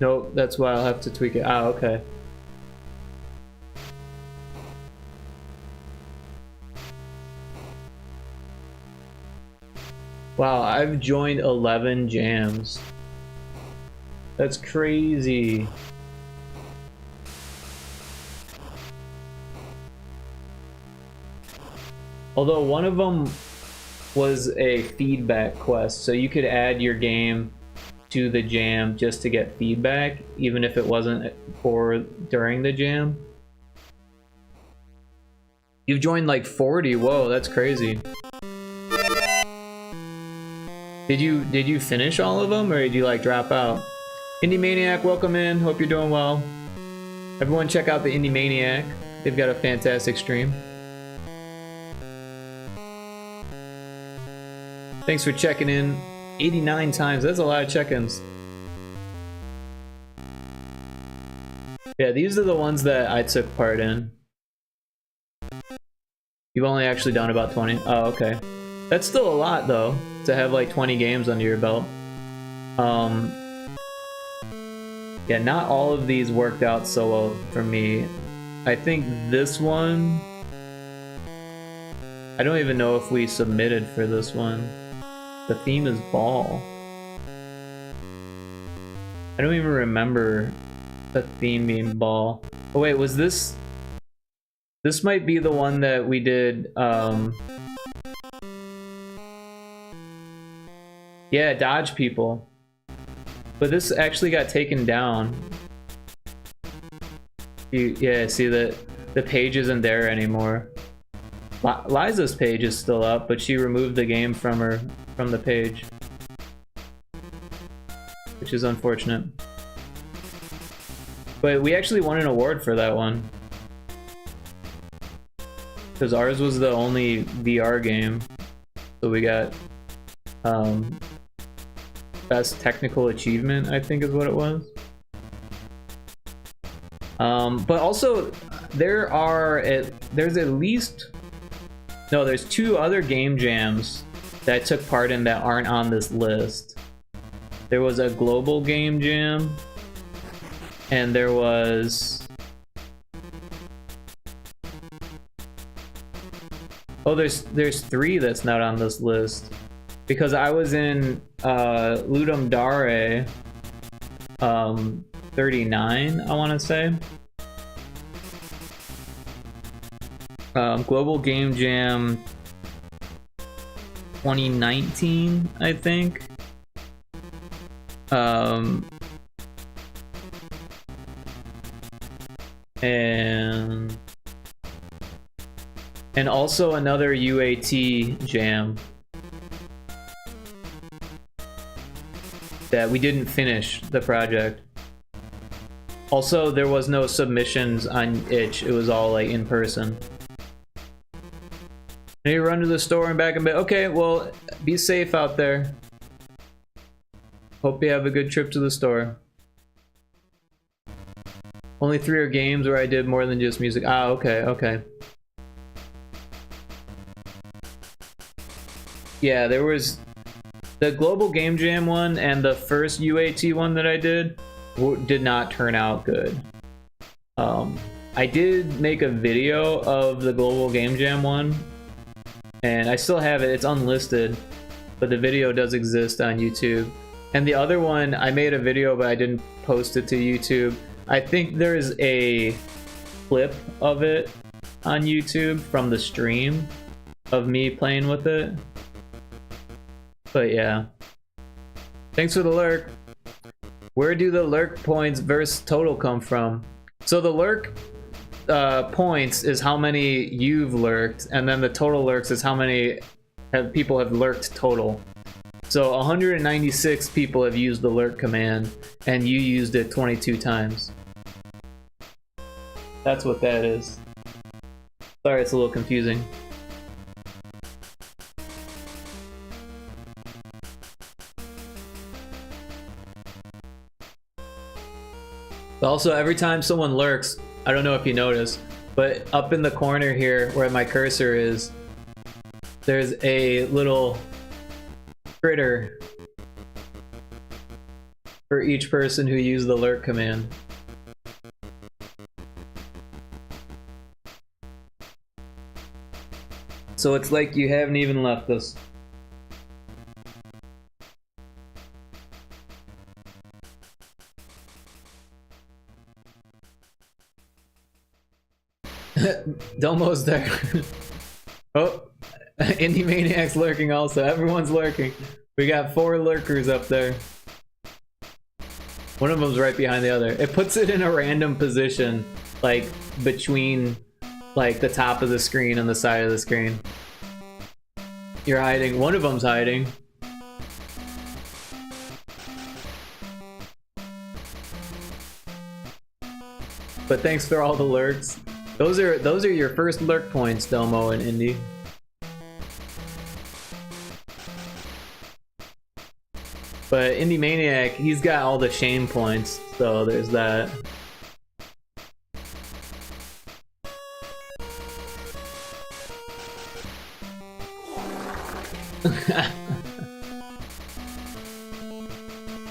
Nope, that's why I'll have to tweak it. Ah, okay. Wow, I've joined 11 jams. That's crazy. Although one of them was a feedback quest, so you could add your game to the jam just to get feedback, even if it wasn't for during the jam. You've joined like 40. Whoa, that's crazy. Did you finish all of them, or did you like drop out? Indie Maniac, welcome in. Hope you're doing well. Everyone check out the Indie Maniac. They've got a fantastic stream. Thanks for checking in 89 times. That's a lot of check-ins. Yeah, these are the ones that I took part in. You've only actually done about 20. Oh, okay. That's still a lot, though, to have like 20 games under your belt. Yeah, not all of these worked out so well for me. I think this one... I don't even know if we submitted for this one. The theme is ball. I don't even remember the theme being ball. Oh wait, was this... This might be the one that we did, yeah, dodge people. But this actually got taken down. Yeah, see that the page isn't there anymore. Liza's page is still up, but she removed the game from the page, which is unfortunate. But we actually won an award for that one, because ours was the only VR game, so we got best technical achievement, I think is what it was. But also there's at least there's 2 other game jams that I took part in that aren't on this list. There was a global game jam, and there was... Oh, there's 3 that's not on this list. Because I was in Ludum Dare 39, I want to say. Global Game Jam 2019, I think. And also another UAT jam that we didn't finish the project. Also, there was no submissions on itch. It was all like in person. I need to run to the store and back in bed. Okay, well, be safe out there. Hope you have a good trip to the store. Only 3 are games where I did more than just music. Ah, okay, okay. Yeah, there was the Global Game Jam one and the first UAT one that I did not turn out good. I did make a video of the Global Game Jam one, and I still have it. It's unlisted, but the video does exist on YouTube. And the other one, I made a video, but I didn't post it to YouTube. I think there's a clip of it on YouTube from the stream of me playing with it. But yeah. Thanks for the lurk. Where do the lurk points versus total come from? So the lurk points is how many you've lurked, and then the total lurks is how many people have lurked total. So 196 people have used the lurk command, and you used it 22 times. That's what that is. Sorry, it's a little confusing. Also, every time someone lurks, I don't know if you notice, but up in the corner here where my cursor is, there's a little critter for each person who used the lurk command. So it's like you haven't even left us. Domo's there. Oh, Indie Maniac's lurking also. Everyone's lurking. We got 4 lurkers up there. One of them's right behind the other. It puts it in a random position, like between like the top of the screen and the side of the screen. You're hiding. One of them's hiding. But thanks for all the lurks. Those are your first lurk points, Domo and Indy. But Indie Maniac, he's got all the shame points, so there's that.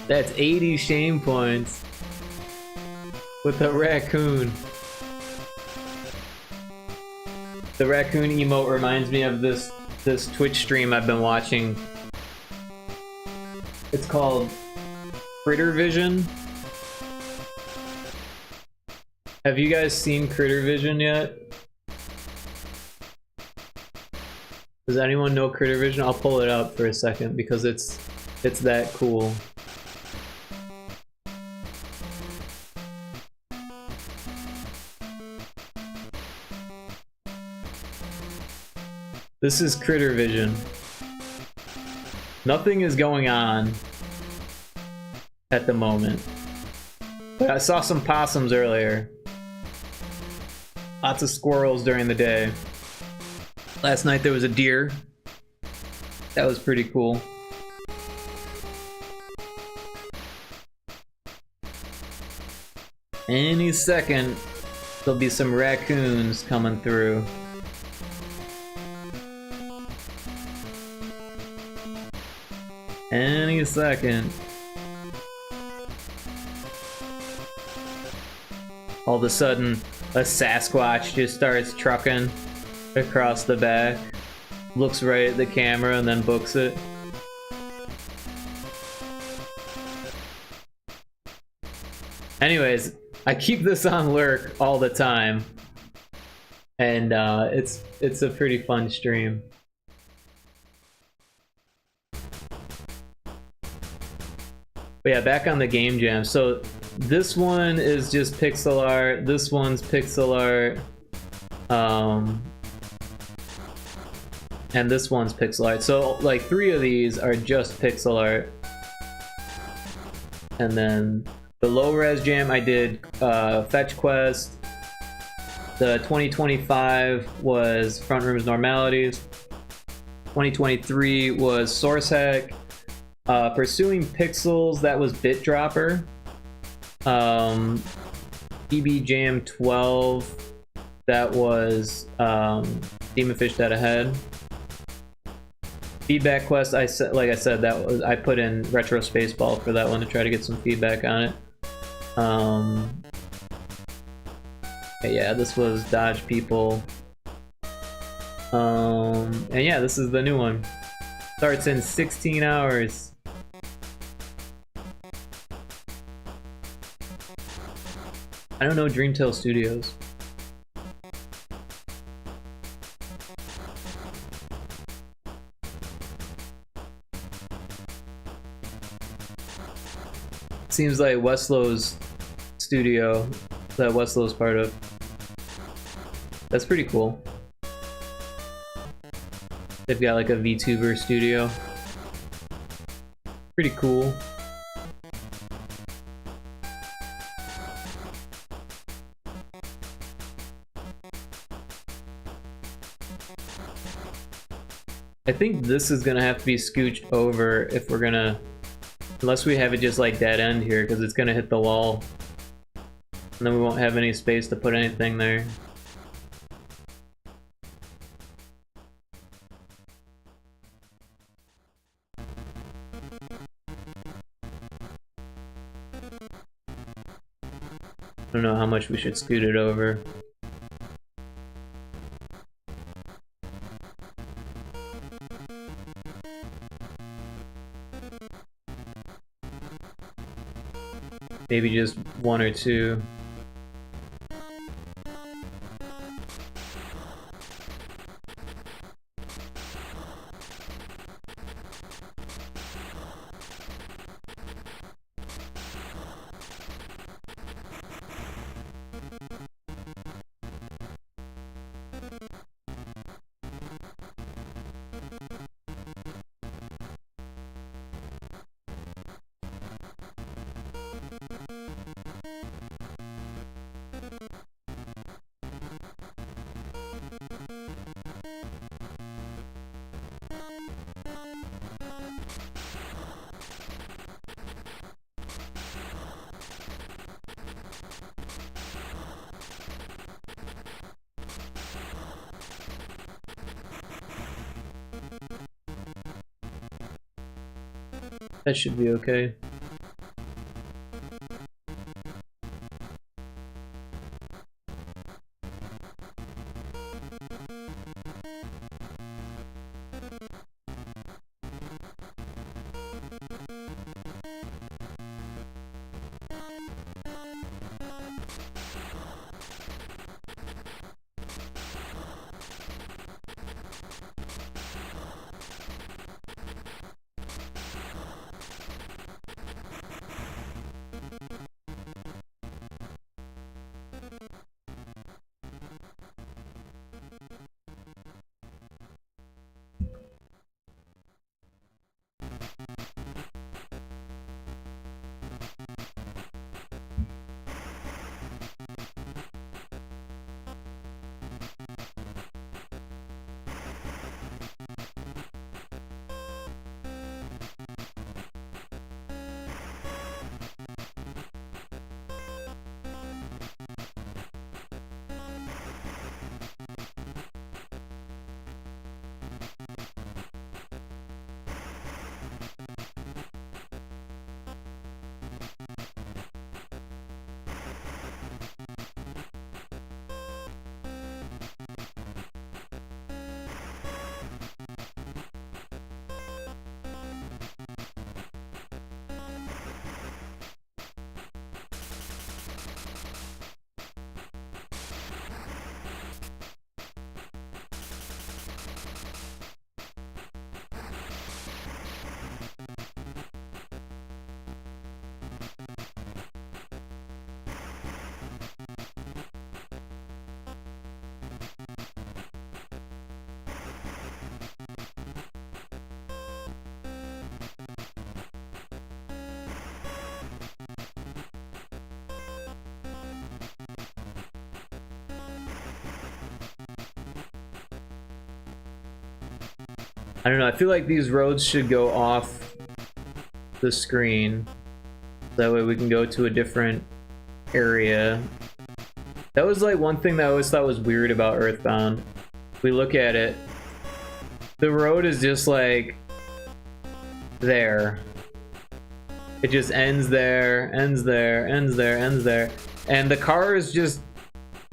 That's 80 shame points with the raccoon. The raccoon emote reminds me of this Twitch stream I've been watching. It's called Critter Vision. Have you guys seen Critter Vision yet? Does anyone know Critter Vision? I'll pull it up for a second because it's that cool. This is Critter Vision. Nothing is going on at the moment. But I saw some possums earlier. Lots of squirrels during the day. Last night there was a deer. That was pretty cool. Any second, there'll be some raccoons coming through. Any second. All of a sudden, a Sasquatch just starts trucking across the back, looks right at the camera and then books it. Anyways, I keep this on lurk all the time, and it's a pretty fun stream. But yeah, back on the game jam. So this one is just pixel art. This one's pixel art. And this one's pixel art. So like 3 of these are just pixel art. And then the low res jam I did Fetch Quest. The 2025 was Front Room's Normalities. 2023 was Source Hack. Pursuing Pixels, that was Bit Dropper. EB Jam 12, that was Demon Fish Dead Ahead. Feedback Quest, like I said, that was, I put in Retro Spaceball for that one to try to get some feedback on it. Yeah, this was Dodge People. And yeah, this is the new one. Starts in 16 hours. I don't know Dreamtale Studios. Seems like Westlow's studio that Westlow's part of. That's pretty cool. They've got like a VTuber studio. Pretty cool. I think this is gonna have to be scooched over if we're gonna, unless we have it just like dead end here, because it's gonna hit the wall and then we won't have any space to put anything there. I don't know how much we should scoot it over. Maybe just 1 or 2. That should be okay. I don't know, I feel like these roads should go off the screen. That way we can go to a different area. That was like one thing that I always thought was weird about Earthbound. We look at it, the road is just like there. It just ends there, ends there, ends there, ends there. And the cars just,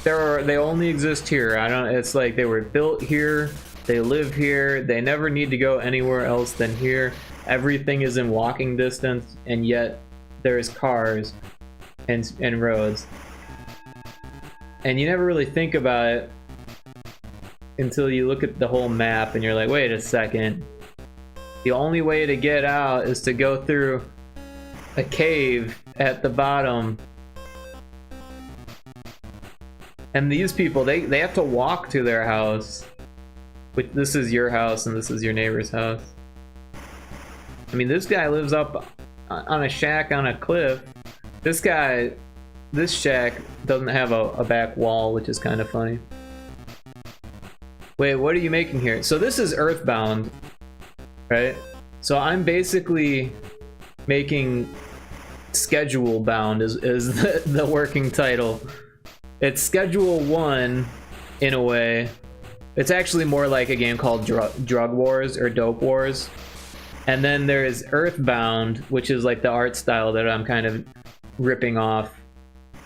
they only exist here. It's like they were built here, they live here, they never need to go anywhere else than here. Everything is in walking distance, and yet there's cars and roads. And you never really think about it until you look at the whole map and you're like, wait a second. The only way to get out is to go through a cave at the bottom. And these people, they have to walk to their house. Which, this is your house and this is your neighbor's house. I mean, this guy lives up on a shack on a cliff. This shack doesn't have a back wall, which is kind of funny. Wait, what are you making here? So this is Earthbound, right? So I'm basically making Schedule Bound is the working title. It's Schedule 1 in a way. It's actually more like a game called Drug Wars or Dope Wars. And then there is Earthbound, which is like the art style that I'm kind of ripping off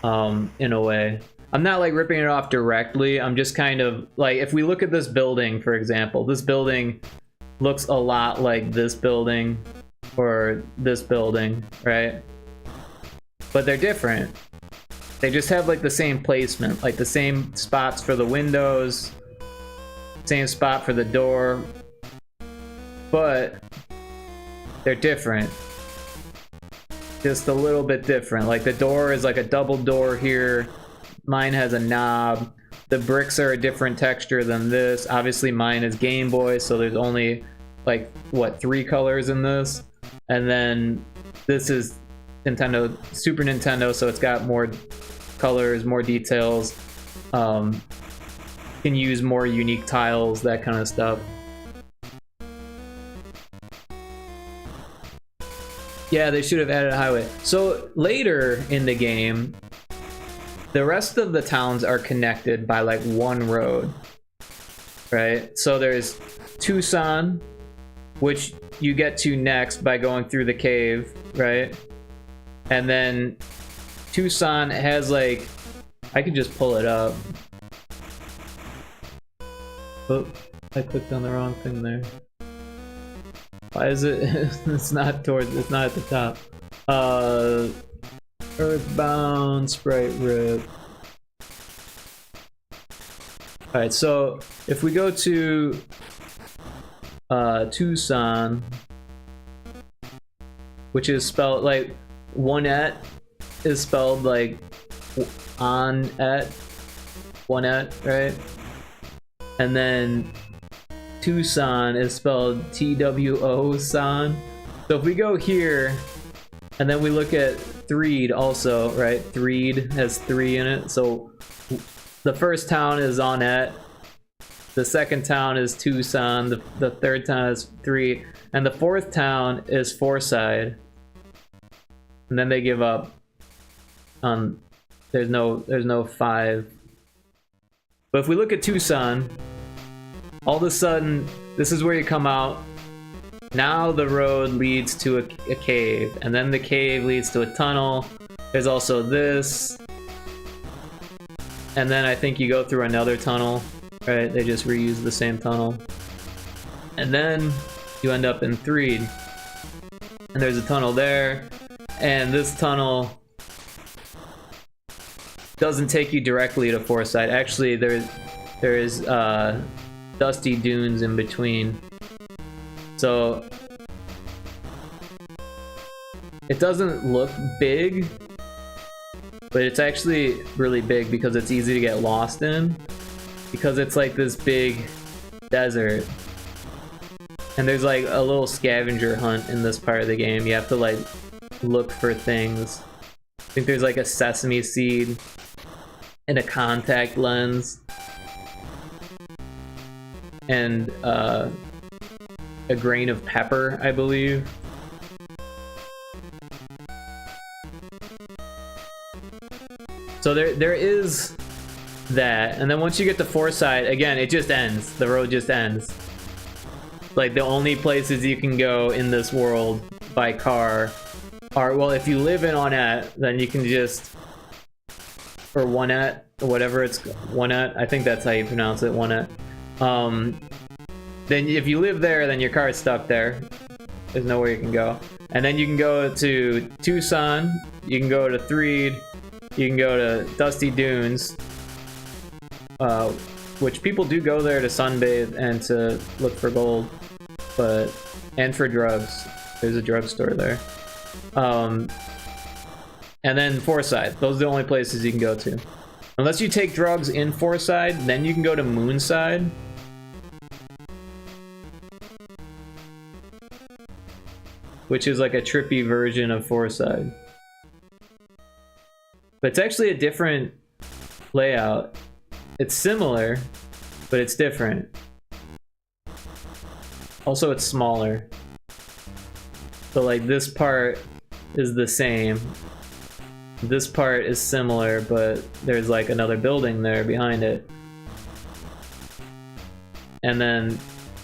in a way. I'm not like ripping it off directly. I'm just kind of like, if we look at this building, for example, this building looks a lot like this building or this building, right? But they're different. They just have like the same placement, like the same spots for the windows, same spot for the door, but they're different. Just a little bit different. Like the door is like a double door here. Mine has a knob. The bricks are a different texture than this. Obviously mine is Game Boy, so there's only like, what, 3 colors in this? And then this is Super Nintendo, so it's got more colors, more details. Can use more unique tiles, that kind of stuff. Yeah, they should have added a highway. So later in the game, the rest of the towns are connected by like one road, right? So there's Tucson, which you get to next by going through the cave, right? And then Tucson has like, I could just pull it up. Oh, I clicked on the wrong thing there. Why is it? It's not at the top. Earthbound sprite rip. Alright, so if we go to Tucson, which is spelled like one-et is spelled like on-et, one-et, right? And then Tucson is spelled T-W-O-Son. So if we go here, and then we look at Threed also, right? Threed has 3 in it. So the first town is on-et. The second town is Tucson. The third town is Threed. And the fourth town is Fourside. And then they give up on... There's no 5. But if we look at Tucson, all of a sudden, this is where you come out. Now the road leads to a cave, and then the cave leads to a tunnel. There's also this. And then I think you go through another tunnel, right? They just reuse the same tunnel. And then you end up in Threed. And there's a tunnel there. And this tunnel doesn't take you directly to Fourside. Actually, there's dusty dunes in between. So it doesn't look big, but it's actually really big because it's easy to get lost in, because it's like this big desert. And there's like a little scavenger hunt in this part of the game. You have to like look for things. I think there's like a sesame seed and a contact lens and a grain of pepper, I believe. So there is that, and then once you get to Fourside, again, it just ends. The road just ends. Like, the only places you can go in this world by car are, well, if you live in on-et, then you can just, or one-et, or whatever it's, one-et, I think that's how you pronounce it, one-et. Then if you live there, then your car is stuck there. There's nowhere you can go. And then you can go to Tucson, you can go to Threed, you can go to Dusty Dunes, which people do go there to sunbathe and to look for gold, and for drugs. There's a drugstore there. And then Fourside. Those are the only places you can go to. Unless you take drugs in Fourside, then you can go to Moonside. Which is like a trippy version of Fourside. But it's actually a different layout. It's similar, but it's different. Also, it's smaller. So like this part is the same. This part is similar, but there's like another building there behind it. And then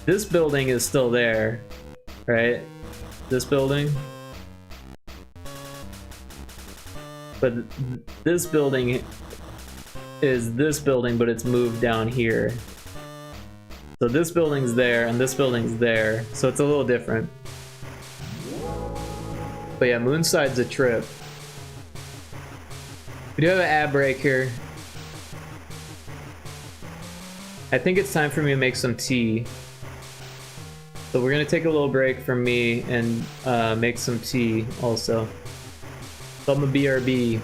this building is still there, right? This building. But this building is this building, but it's moved down here. So this building's there, and this building's there. So it's a little different. But yeah, Moonside's a trip. We do have an ad break here. I think it's time for me to make some tea. So we're gonna take a little break from me and make some tea also. So I'm a BRB.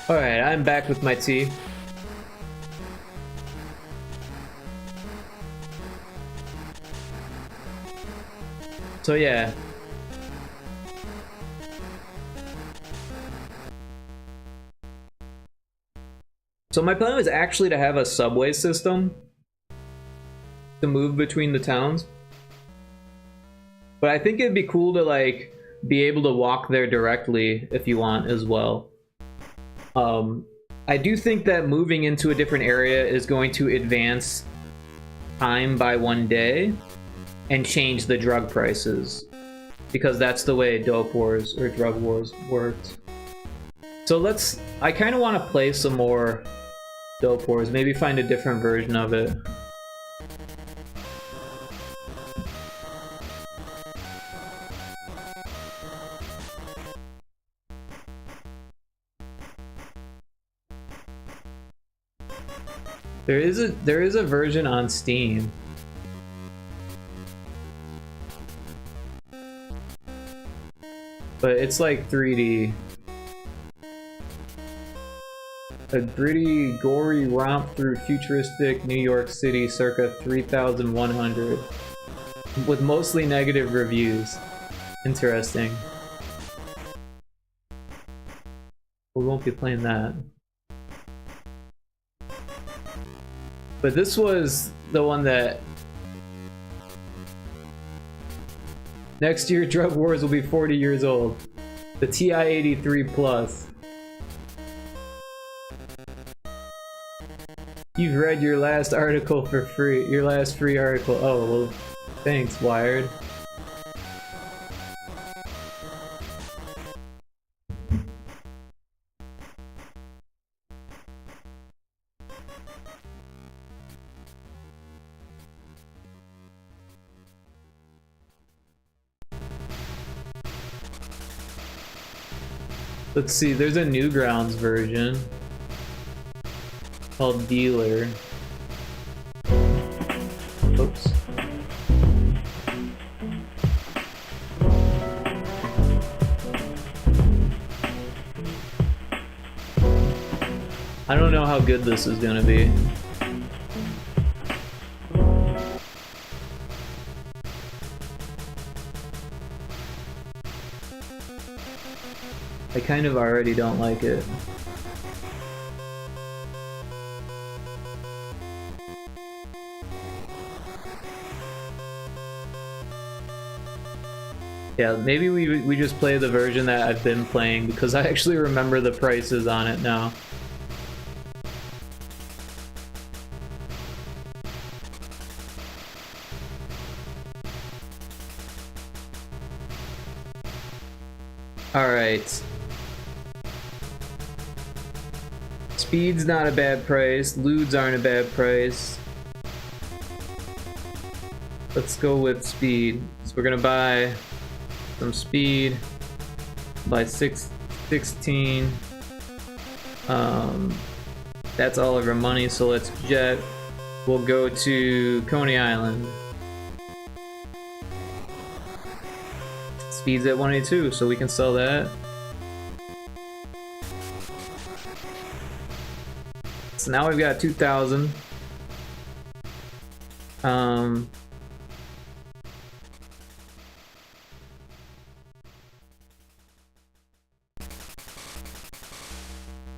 Alright, I'm back with my tea. So yeah. So my plan was actually to have a subway system to move between the towns. But I think it'd be cool to like be able to walk there directly if you want as well. I do think that moving into a different area is going to advance time by 1 day and change the drug prices, because that's the way dope wars or drug wars worked. So I kind of want to play some more dope wars, maybe find a different version of it. There is a version on Steam. But it's like 3D. A gritty, gory romp through futuristic New York City circa 3100. With mostly negative reviews. Interesting. We won't be playing that. But this was the one that... Next year, Drug Wars will be 40 years old. The TI-83 Plus. You've read your last article for free. Your last free article. Oh, well, thanks, Wired. Let's see, there's a Newgrounds version called Dealer. Oops. I don't know how good this is gonna be. I kind of already don't like it. Yeah, maybe we just play the version that I've been playing, because I actually remember the prices on it now. Alright. Speed's not a bad price. Lewds aren't a bad price. Let's go with speed. So we're gonna buy some speed. Buy 16. That's all of our money, so let's jet. We'll go to Coney Island. Speed's at 182, so we can sell that. So now we've got 2,000.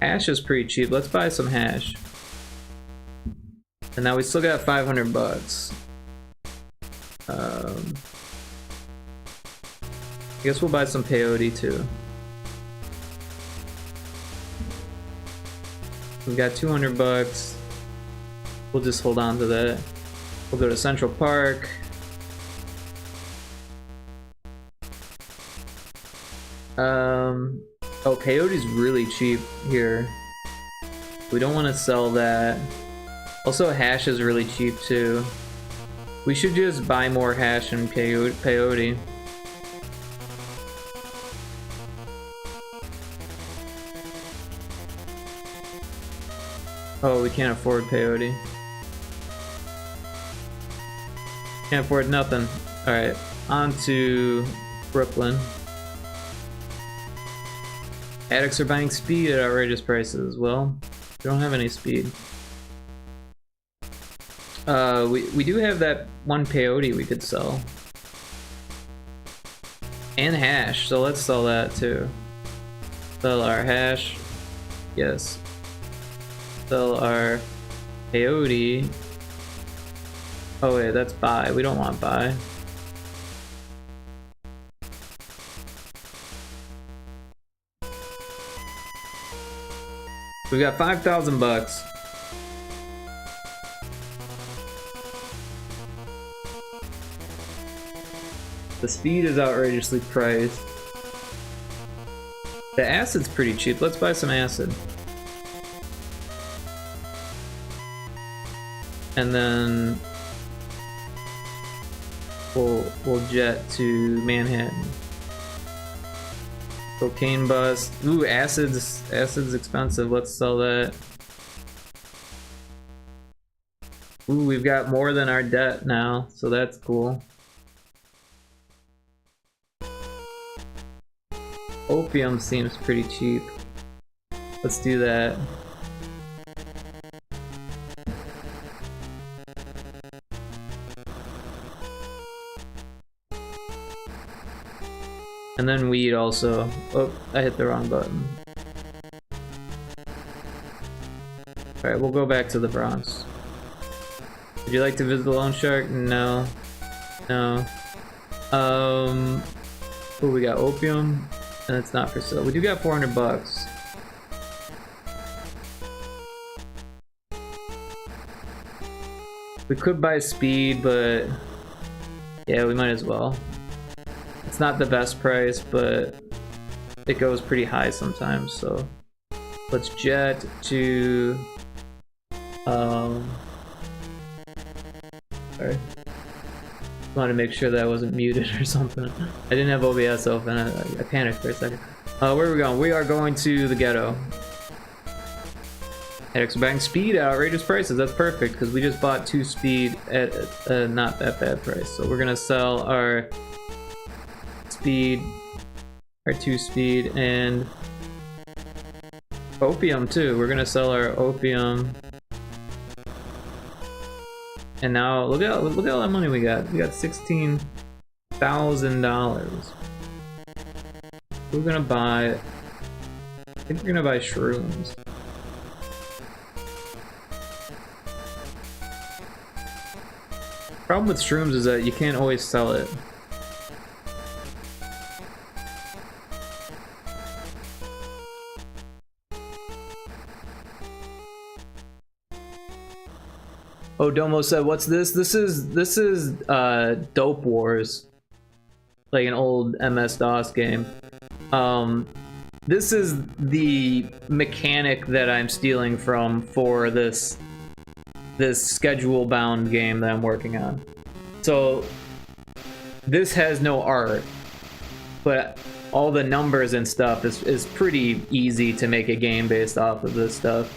Hash is pretty cheap. Let's buy some hash. And now we still got 500 bucks. I guess we'll buy some peyote too. We got 200 bucks. We'll just hold on to that. We'll go to Central Park. Oh, peyote's really cheap here. We don't want to sell that. Also, hash is really cheap too. We should just buy more hash and peyote. Oh, we can't afford peyote. Can't afford nothing. Alright, on to Brooklyn. Addicts are buying speed at outrageous prices. Well, we don't have any speed. We do have that one peyote we could sell. And hash, so let's sell that too. Sell our hash. Yes. Sell our peyote. Oh wait, that's buy. We don't want buy. We got 5,000 bucks. The speed is outrageously priced. The acid's pretty cheap. Let's buy some acid. And then we'll jet to Manhattan. Cocaine bust. Ooh, acid's expensive. Let's sell that. Ooh, we've got more than our debt now, so that's cool. Opium seems pretty cheap. Let's do that. And then weed also. Oh, I hit the wrong button. Alright, we'll go back to the Bronx. Would you like to visit the loan shark? No. No. Oh, we got opium, and it's not for sale. We do got 400 bucks. We could buy speed, but yeah, we might as well. It's not the best price, but it goes pretty high sometimes, so let's jet to sorry. Want to make sure that I wasn't muted or something. I didn't have OBS open. I panicked for a second. Where are we going? We are going to the ghetto. Addicts are buying speed at outrageous prices. That's perfect because we just bought 2 speed at not that bad price. So we're gonna sell our speed, our 2 speed, and opium too. We're gonna sell our opium. And now look at all that money we got. We got $16,000. We're gonna buy. I think we're gonna buy shrooms. Problem with shrooms is that you can't always sell it. Oh, Domo said, "What's this?" This is Dope Wars, like an old MS-DOS game. This is the mechanic that I'm stealing from for this schedule-bound game that I'm working on. So this has no art, but all the numbers and stuff is pretty easy to make a game based off of this stuff.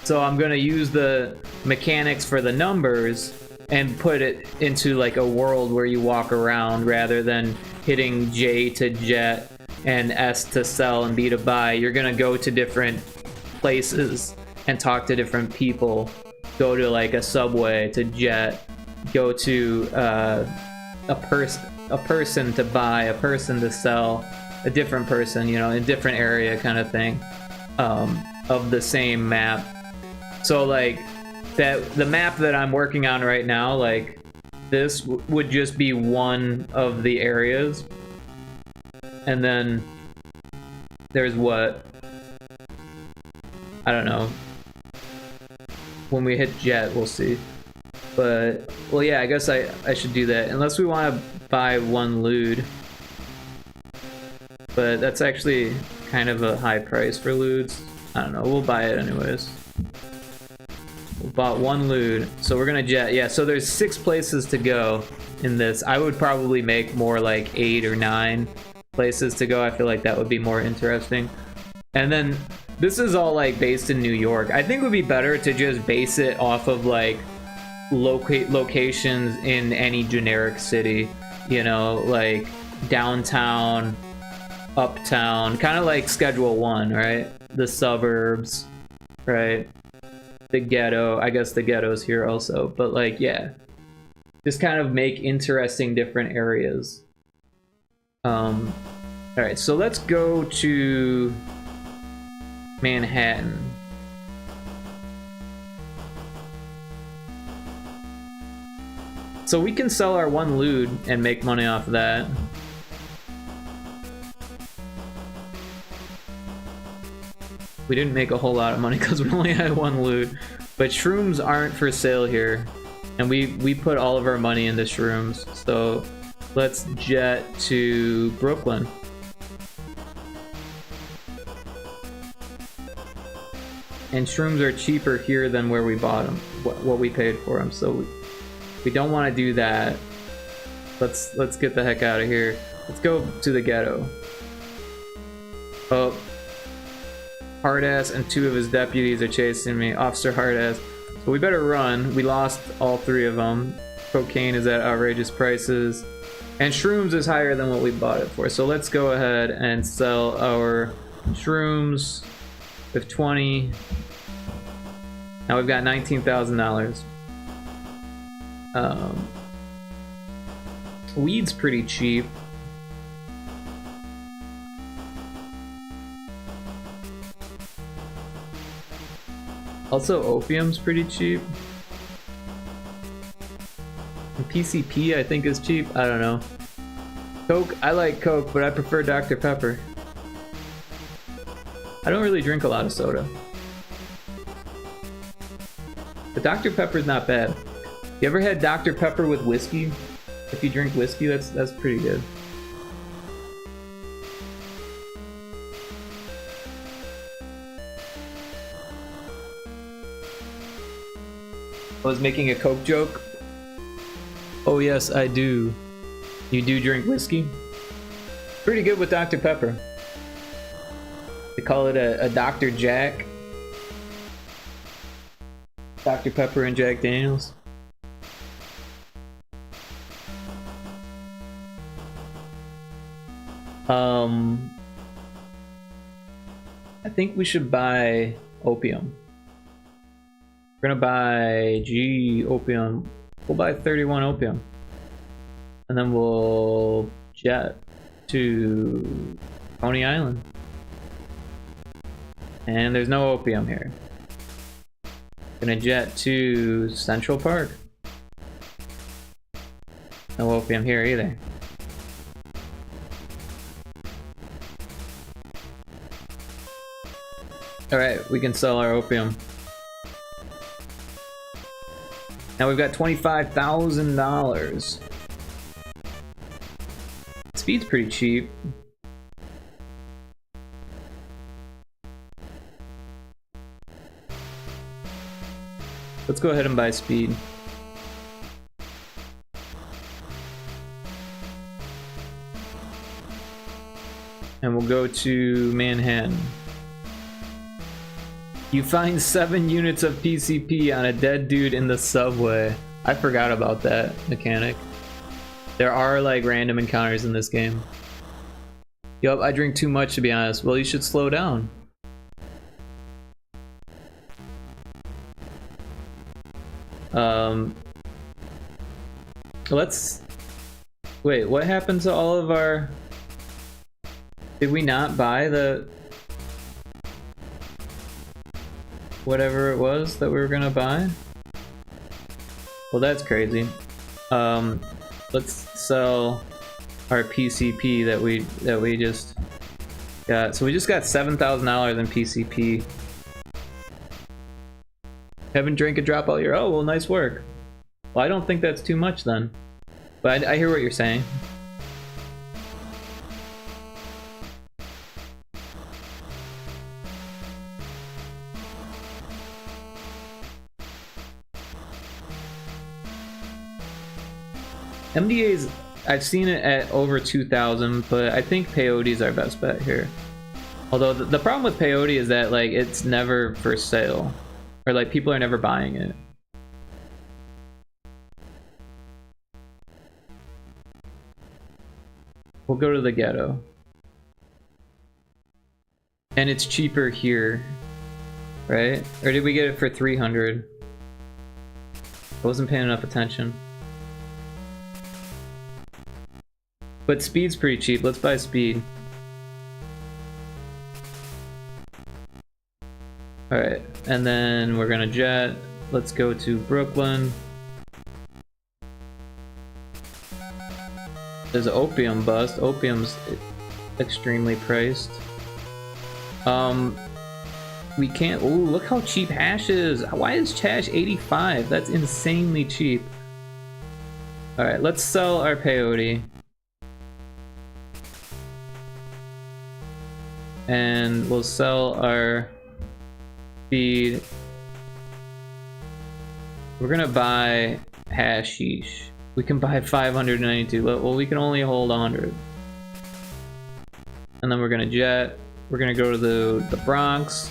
So I'm gonna use the mechanics for the numbers and put it into like a world where you walk around rather than hitting J to jet and S to sell and B to buy. You're gonna go to different places and talk to different people. Go to like a subway to jet. Go to a person to buy, a person to sell, a different person, you know, in a different area kind of thing, of the same map. So like the map that I'm working on right now, like this would just be one of the areas, and then there's what, I don't know, when we hit jet we'll see. But well, yeah, I guess I should do that unless we want to buy 1 lewd, but that's actually kind of a high price for lewds. I don't know, we'll buy it anyways. We bought 1 lewd, so we're gonna jet. Yeah, so there's 6 places to go in this. I would probably make more like 8 or 9 places to go. I feel like that would be more interesting. And then this is all like based in New York. I think it would be better to just base it off of like locations in any generic city, you know, like downtown, uptown, kind of like Schedule 1, right? The suburbs, right? The ghetto. I guess the ghetto's here also, but like, yeah. Just kind of make interesting different areas. All right, so let's go to Manhattan. So we can sell our one loot and make money off of that. We didn't make a whole lot of money because we only had one loot. But shrooms aren't for sale here. And we put all of our money into shrooms. So let's jet to Brooklyn. And shrooms are cheaper here than where we bought them, what we paid for them. So we don't want to do that. Let's get the heck out of here. Let's go to the ghetto. Oh, Hardass and 2 of his deputies are chasing me. Officer Hardass. So we better run. We lost all 3 of them. Cocaine is at outrageous prices. And shrooms is higher than what we bought it for. So let's go ahead and sell our shrooms with 20. Now we've got $19,000. Weed's pretty cheap. Also, opium's pretty cheap. And PCP, I think, is cheap. I don't know. Coke, I like Coke, but I prefer Dr. Pepper. I don't really drink a lot of soda. But Dr. Pepper's not bad. You ever had Dr. Pepper with whiskey? If you drink whiskey, that's pretty good. I was making a Coke joke. Oh yes, I do. You do drink whiskey? Pretty good with Dr. Pepper. They call it a Dr. Jack. Dr. Pepper and Jack Daniels. I think we should buy opium. We're gonna buy opium. We'll buy 31 opium. And then we'll jet to Coney Island. And there's no opium here. Gonna jet to Central Park. No opium here either. Alright, we can sell our opium. Now we've got $25,000. Speed's pretty cheap. Let's go ahead and buy speed. And we'll go to Manhattan. You find 7 units of PCP on a dead dude in the subway. I forgot about that mechanic. There are like random encounters in this game. Yup, I drink too much to be honest. Well, you should slow down. Let's... Wait, what happened to all of our... Did we not buy the... whatever it was that we were gonna buy? Well, that's crazy. Let's sell our PCP that we just got. So we just got $7,000 in PCP. Haven't drank a drop all year. Oh, well, nice work. Well, I don't think that's too much then. But I hear what you're saying. MDA's, I've seen it at over 2,000, but I think peyote's our best bet here. Although the problem with peyote is that like it's never for sale, or like people are never buying it. We'll go to the ghetto. And it's cheaper here, right? Or did we get it for 300? I wasn't paying enough attention. But speed's pretty cheap. Let's buy speed. Alright, and then we're gonna jet. Let's go to Brooklyn. There's an opium bust. Opium's extremely priced. We can't. Ooh, look how cheap hash is. Why is hash 85? That's insanely cheap. Alright, let's sell our peyote. And we'll sell our speed. We're gonna buy hashish. We can buy 592. Well, we can only hold 100. And then we're gonna jet. We're gonna go to the Bronx.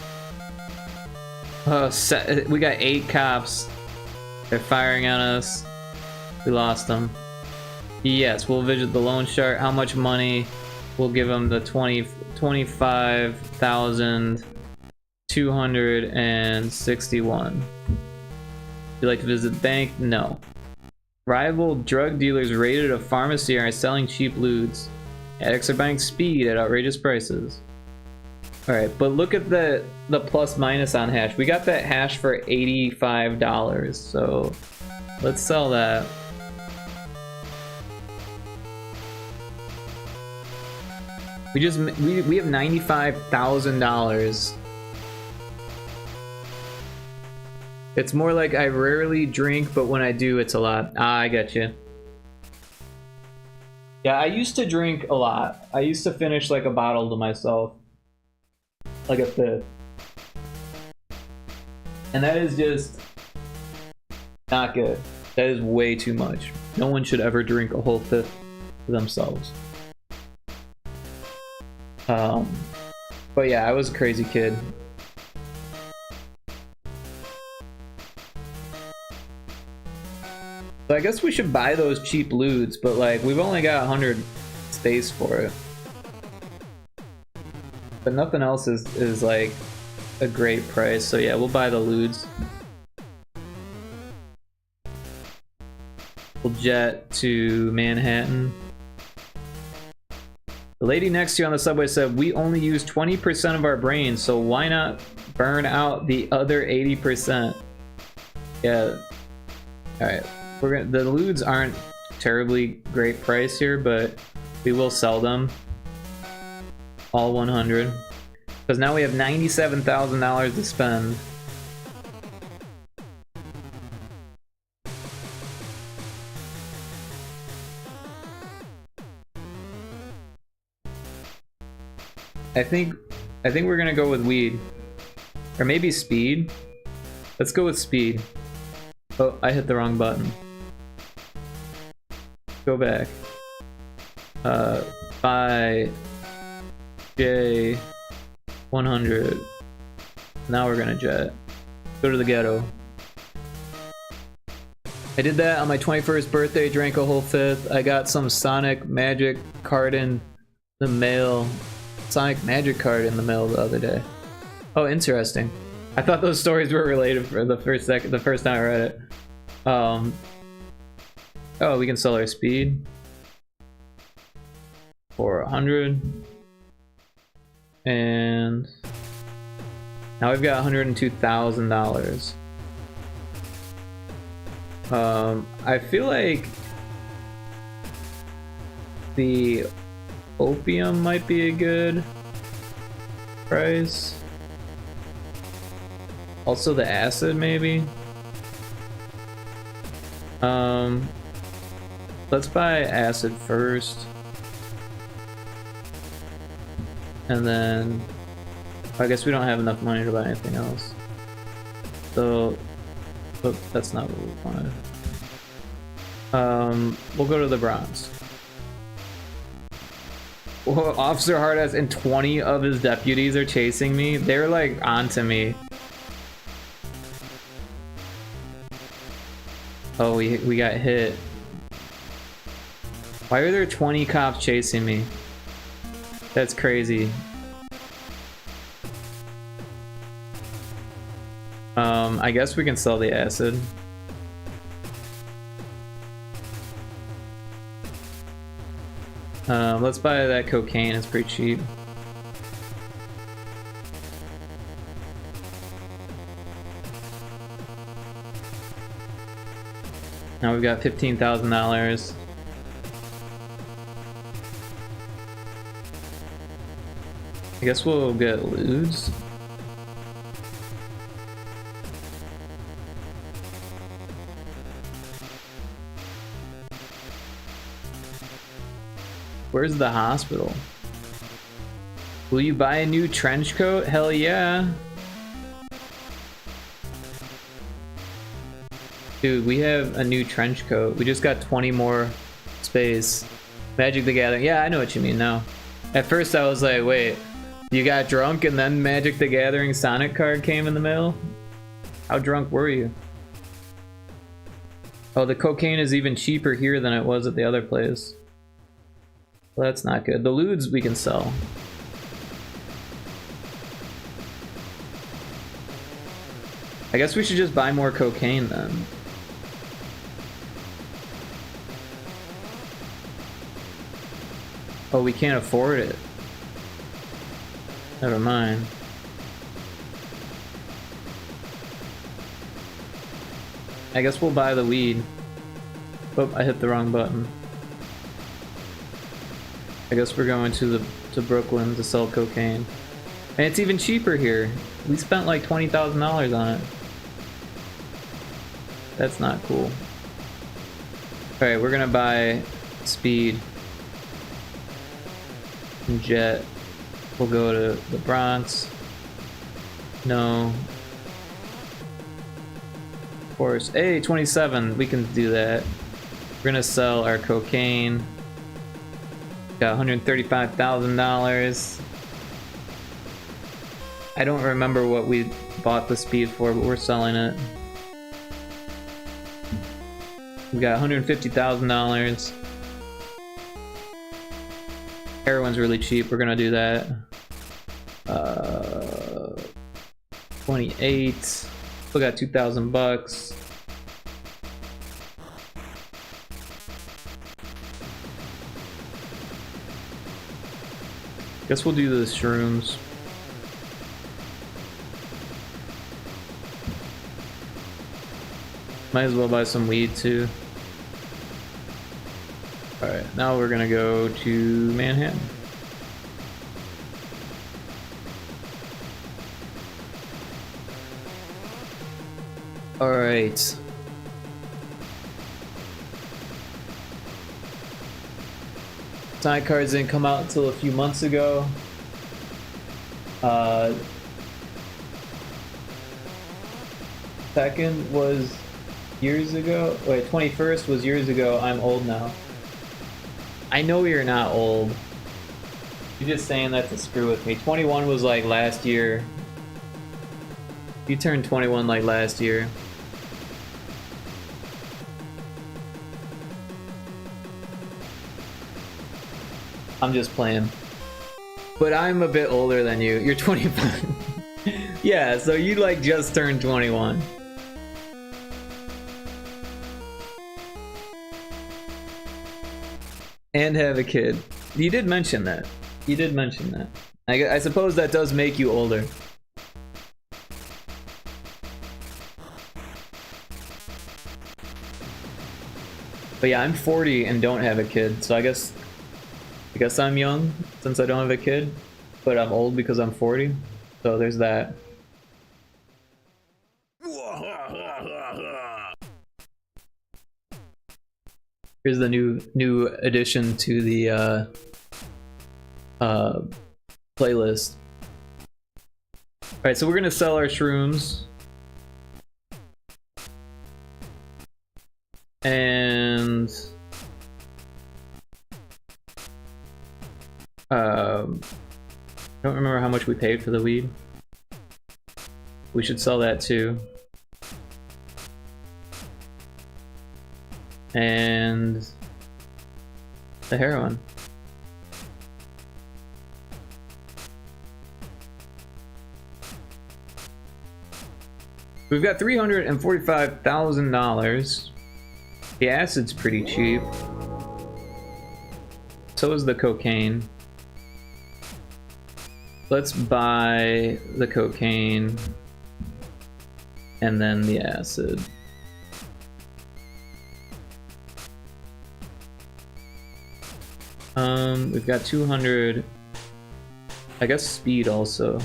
We got 8 cops. They're firing on us. We lost them. Yes, we'll visit the loan shark. How much money? We'll give them the 25,261. Would you like to visit the bank? No. Rival drug dealers raided a pharmacy and are selling cheap loots. Addicts are buying speed at outrageous prices. Alright, but look at the plus minus on hash. We got that hash for $85, so let's sell that. We have $95,000. It's more like I rarely drink, but when I do, it's a lot. Ah, I get you. Yeah, I used to drink a lot. I used to finish like a bottle to myself. Like a fifth. And that is just not good. That is way too much. No one should ever drink a whole fifth to themselves. But yeah, I was a crazy kid. So I guess we should buy those cheap loots, but like we've only got 100 space for it. But nothing else is like a great price, so yeah, we'll buy the loots. We'll jet to Manhattan. The lady next to you on the subway said, we only use 20% of our brains, so why not burn out the other 80%? Yeah. Alright. The loots aren't terribly great price here, but we will sell them. All 100. Because now we have $97,000 to spend. I think we're gonna go with weed. Or maybe speed. Let's go with speed. Oh, I hit the wrong button. Go back. Buy J 100. Now we're gonna jet. Go to the ghetto. I did that on my 21st birthday, drank a whole fifth. I got some Sonic Magic card in the mail. Sonic Magic card in the mail the other day. Oh, interesting. I thought those stories were related for the first time I read it. Oh, we can sell our speed for 100. And now we've got $102,000. I feel like the opium might be a good price. Also the acid, maybe. Let's buy acid first. And then I guess we don't have enough money to buy anything else. So but that's not what we wanted. We'll go to the Bronx. Well, Officer Hardass and 20 of his deputies are chasing me. They're like onto me. Oh, we got hit. Why are there 20 cops chasing me? That's crazy. I guess we can sell the acid. Let's buy that cocaine, it's pretty cheap. Now we've got $15,000. I guess we'll get lewds. Where's the hospital? Will you buy a new trench coat? Hell yeah. Dude, we have a new trench coat. We just got 20 more space. Magic the Gathering. Yeah, I know what you mean now. At first I was like, wait, you got drunk and then Magic the Gathering Sonic card came in the mail? How drunk were you? Oh, the cocaine is even cheaper here than it was at the other place. Well, that's not good. The lewds we can sell. I guess we should just buy more cocaine then. Oh, we can't afford it. Never mind. I guess we'll buy the weed. Oh, I hit the wrong button. I guess we're going to Brooklyn to sell cocaine. And it's even cheaper here. We spent like $20,000 on it. That's not cool. Alright, we're gonna buy speed. And jet. We'll go to the Bronx. No. Of course. Hey, 27. We can do that. We're gonna sell our cocaine. Got $135,000. I don't remember what we bought the speed for, but we're selling it. We got $150,000. Heroin's really cheap. We're gonna do that. 28. Still got 2,000 bucks. Guess we'll do the shrooms. Might as well buy some weed too. Alright, now we're gonna go to Manhattan. Alright. Sonic cards didn't come out until a few months ago. Second was years ago. Wait, 21st was years ago. I'm old now. I know you're not old. You're just saying that to screw with me. 21 was like last year. You turned 21 like last year. I'm just playing. But I'm a bit older than you. You're 25. Yeah, so you like just turned 21. And have a kid. You did mention that. You did mention that. I suppose that does make you older. But yeah, I'm 40 and don't have a kid, so I guess I'm young since I don't have a kid, but I'm old because I'm 40. So there's that. Here's the new addition to the playlist. Alright, so we're gonna sell our shrooms. And I don't remember how much we paid for the weed. We should sell that too. And the heroin. We've got $345,000. The acid's pretty cheap. So is the cocaine. Let's buy the cocaine and then the acid. We've got 200. I guess speed also.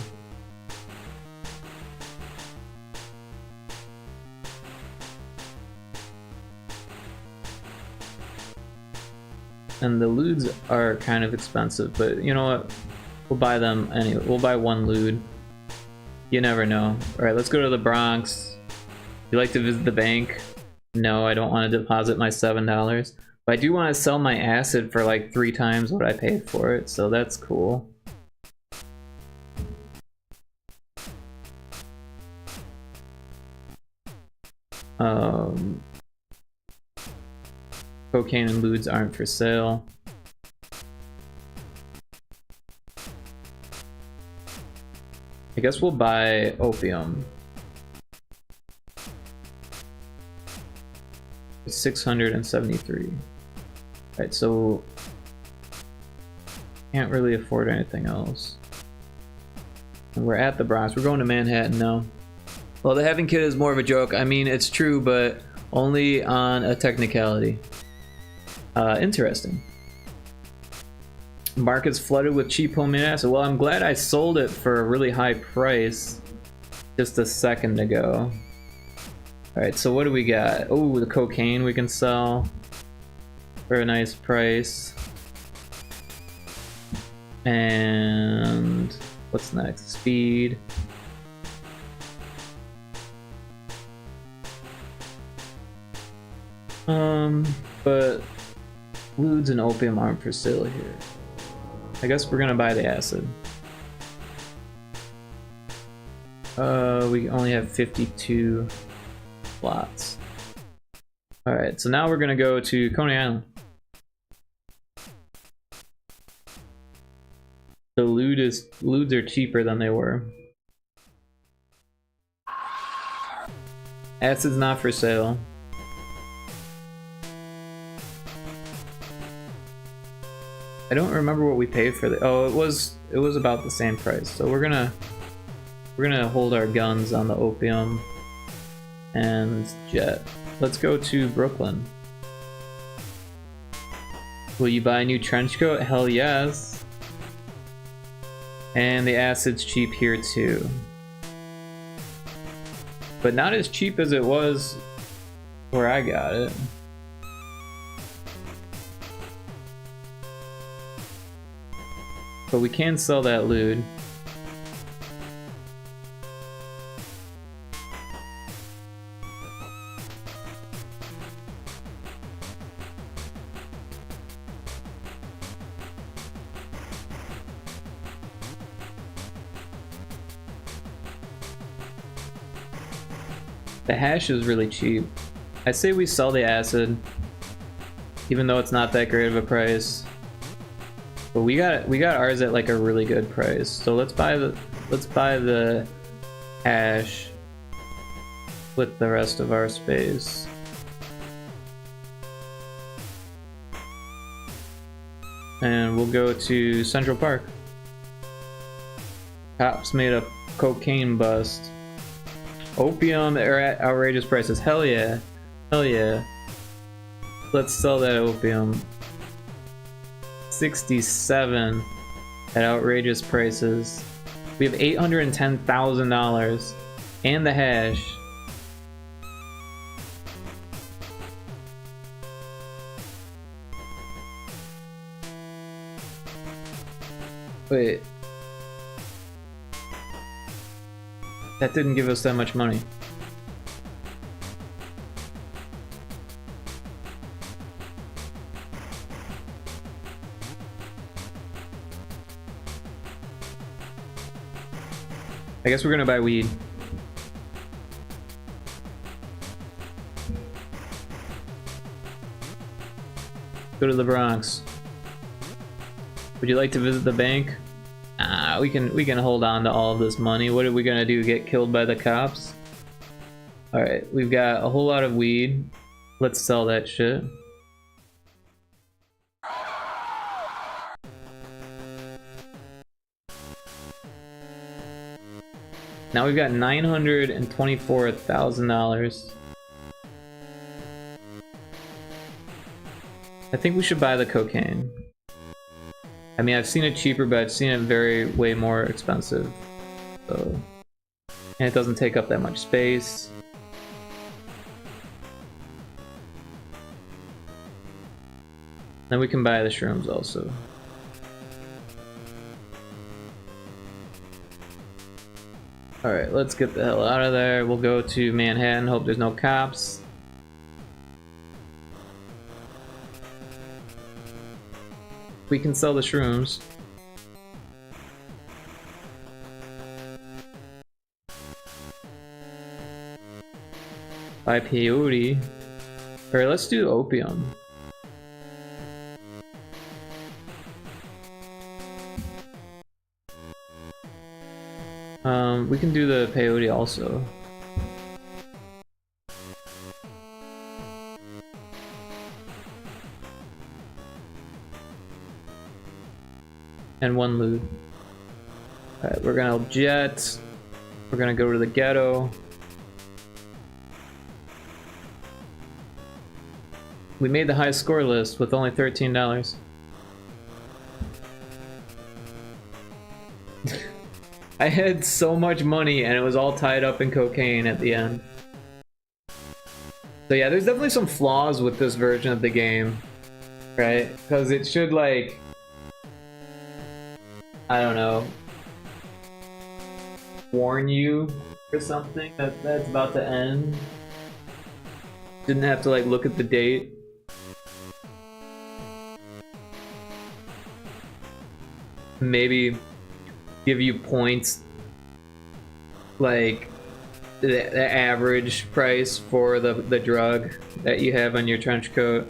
And the lewds are kind of expensive, but you know what? We'll buy them anyway. We'll buy one lewd. You never know. Alright, let's go to the Bronx. You like to visit the bank? No, I don't want to deposit my $7. But I do want to sell my acid for like 3 times what I paid for it, so that's cool. Cocaine and lewds aren't for sale. I guess we'll buy opium. It's 673. Right, so can't really afford anything else. And we're at the Bronx. We're going to Manhattan now. Well, the having kid is more of a joke. I mean, it's true, but only on a technicality. Interesting. Market's flooded with cheap homemade acid. Well, I'm glad I sold it for a really high price just a second ago. Alright, so what do we got? Oh, the cocaine we can sell for a nice price. And what's next? Speed. But lewds and opium aren't for sale here. I guess we're gonna buy the acid. We only have 52 slots. Alright, so now we're gonna go to Coney Island. The lewds are cheaper than they were. Acid's not for sale. I don't remember what we paid for the. Oh, it was about the same price. So we're gonna hold our guns on the opium and jet. Let's go to Brooklyn. Will you buy a new trench coat? Hell yes. And the acid's cheap here too. But not as cheap as it was where I got it. But we can sell that lewd. The hash is really cheap. I say we sell the acid, even though it's not that great of a price. But we got ours at like a really good price. So let's buy the hash with the rest of our space. And we'll go to Central Park. Cops made a cocaine bust. Opium are at outrageous prices. Hell yeah. Hell yeah. Let's sell that opium. 67 at outrageous prices. We have $810,000 and the hash. Wait. That didn't give us that much money. I guess we're gonna buy weed. Go to the Bronx. Would you like to visit the bank? We can hold on to all of this money. What are we gonna do? Get killed by the cops? Alright, we've got a whole lot of weed. Let's sell that shit. Now we've got $924,000. I think we should buy the cocaine. I mean, I've seen it cheaper, but I've seen it way more expensive. So, and it doesn't take up that much space. Then we can buy the shrooms also. Alright, let's get the hell out of there. We'll go to Manhattan, hope there's no cops. We can sell the shrooms. Buy peyote. Alright, let's do opium. We can do the peyote also. And one loot. Alright, we're gonna jet. We're gonna go to the ghetto. We made the high score list with only $13. I had so much money and it was all tied up in cocaine at the end. So yeah, there's definitely some flaws with this version of the game, right? Because it should, like, I don't know, warn you or something that's about to end. Didn't have to, like, look at the date. Maybe give you points, like the average price for the drug that you have on your trench coat.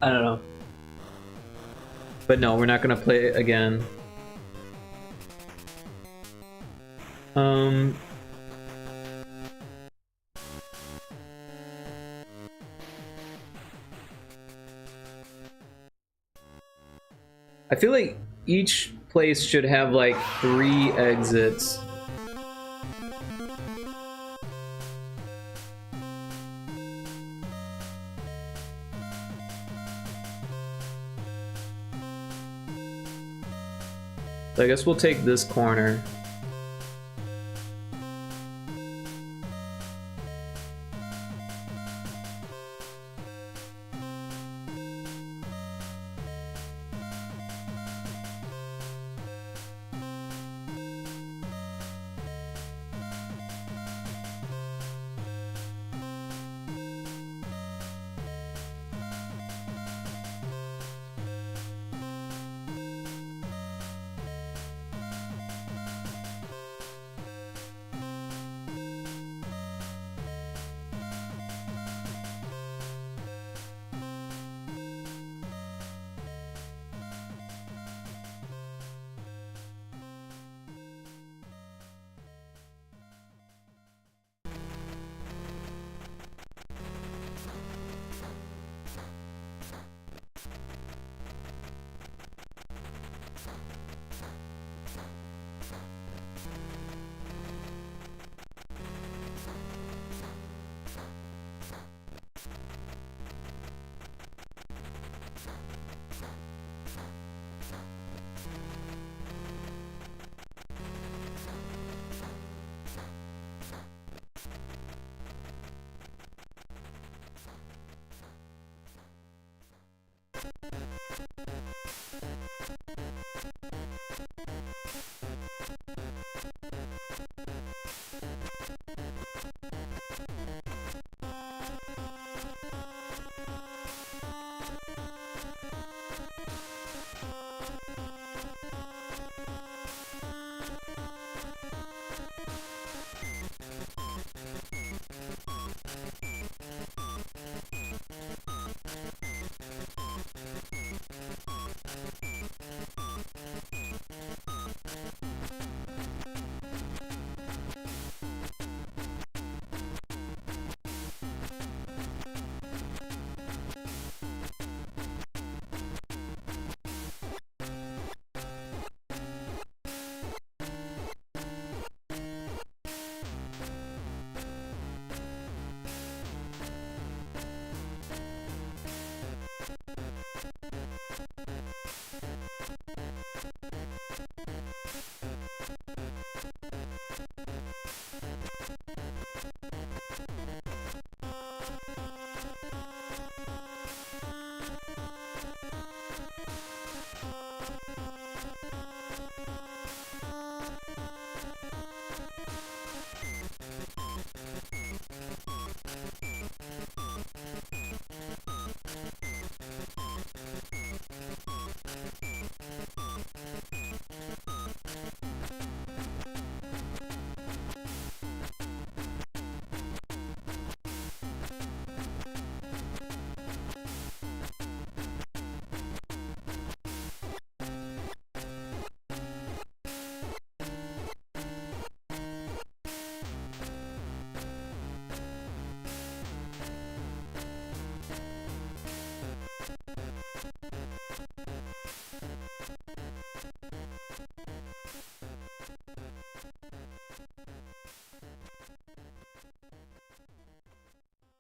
I don't know. But no, we're not gonna play it again. I feel like each place should have like 3 exits. So I guess we'll take this corner.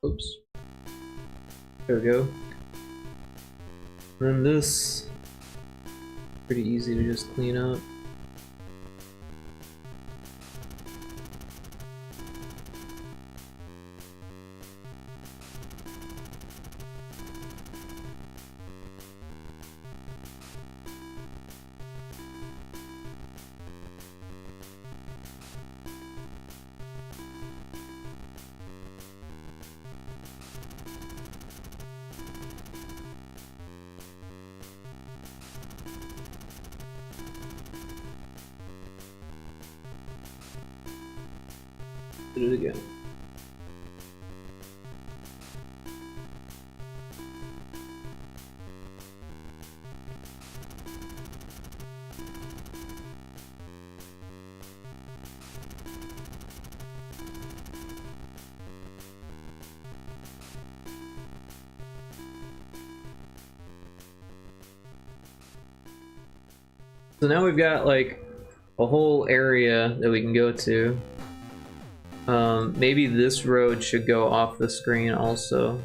Oops. There we go. And then this, pretty easy to just clean up. Did it again. So now we've got like a whole area that we can go to. Maybe this road should go off the screen also.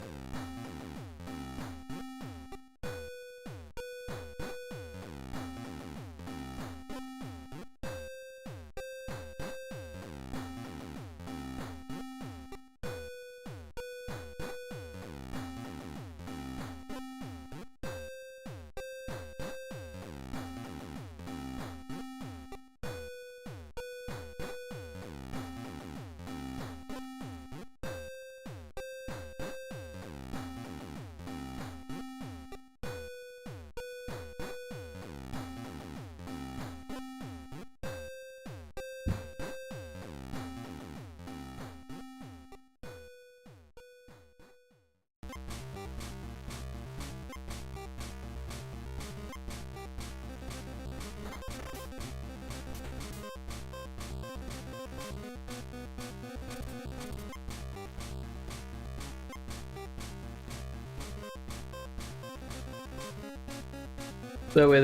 That way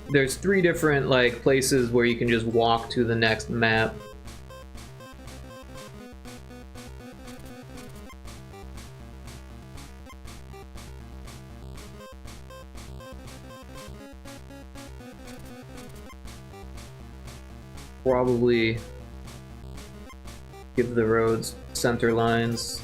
there's 3 different like places where you can just walk to the next map. Probably give the roads center lines.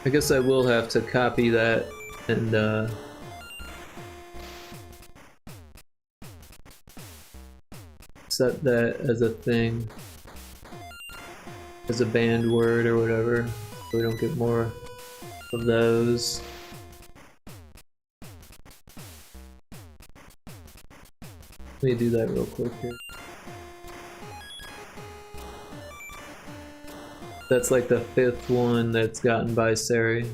I guess I will have to copy that and set that as a thing, as a banned word or whatever, so we don't get more of those. Let me do that real quick here. That's like the 5th one that's gotten by Sari.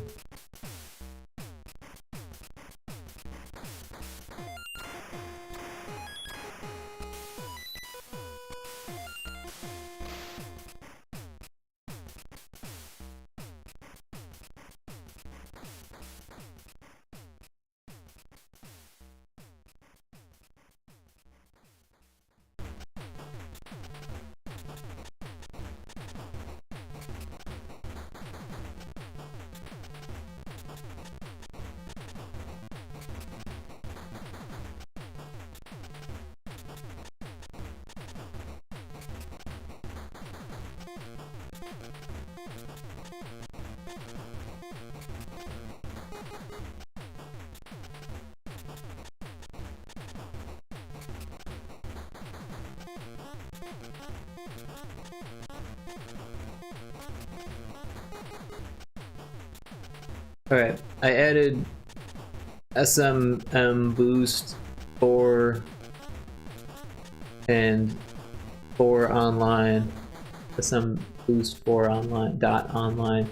Alright, I added SMM boost 4 and 4 online, SM boost 4 online, dot online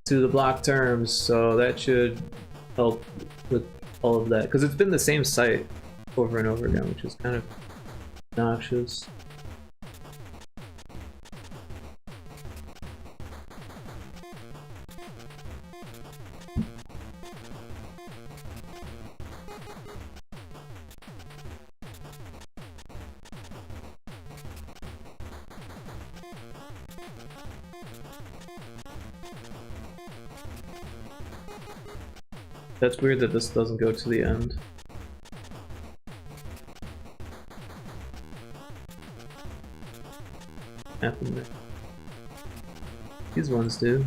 to the block terms, so that should help with all of that, because it's been the same site over and over again, which is kind of obnoxious. That's weird that this doesn't go to the end. Happened there. These ones do.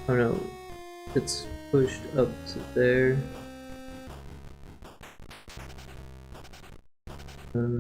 Oh no, it's pushed up to there. There.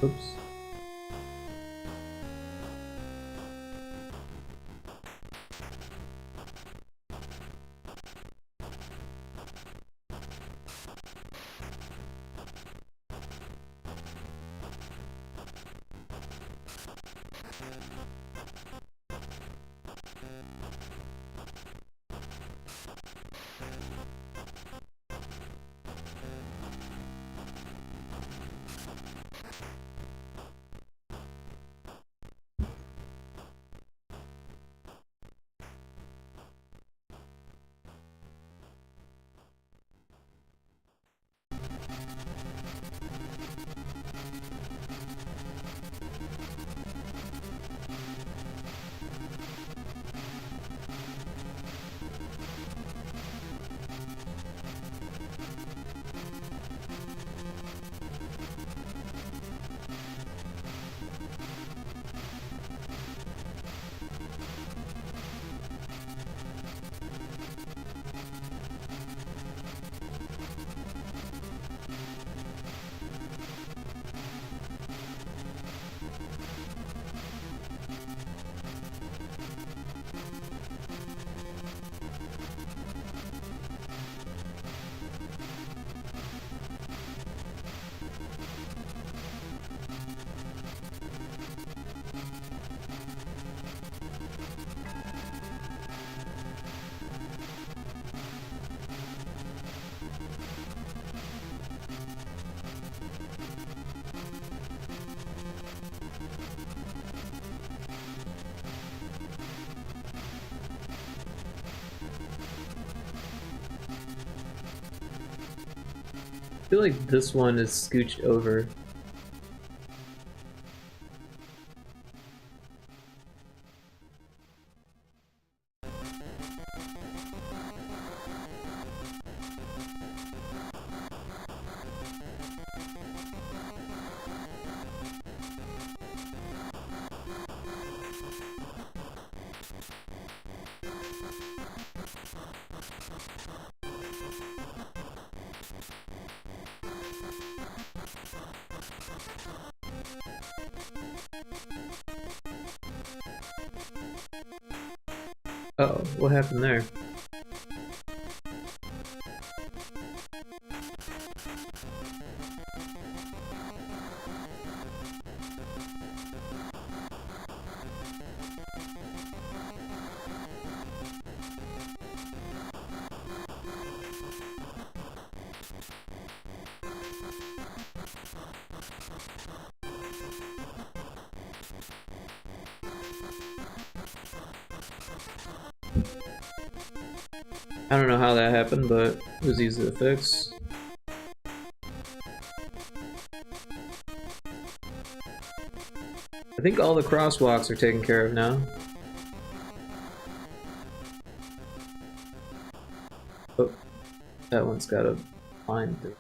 Oops. I feel like this one is scooched over. Uh-oh, what happened there? I don't know how that happened, but it was easy to fix. I think all the crosswalks are taken care of now. Oh, that one's got a line through.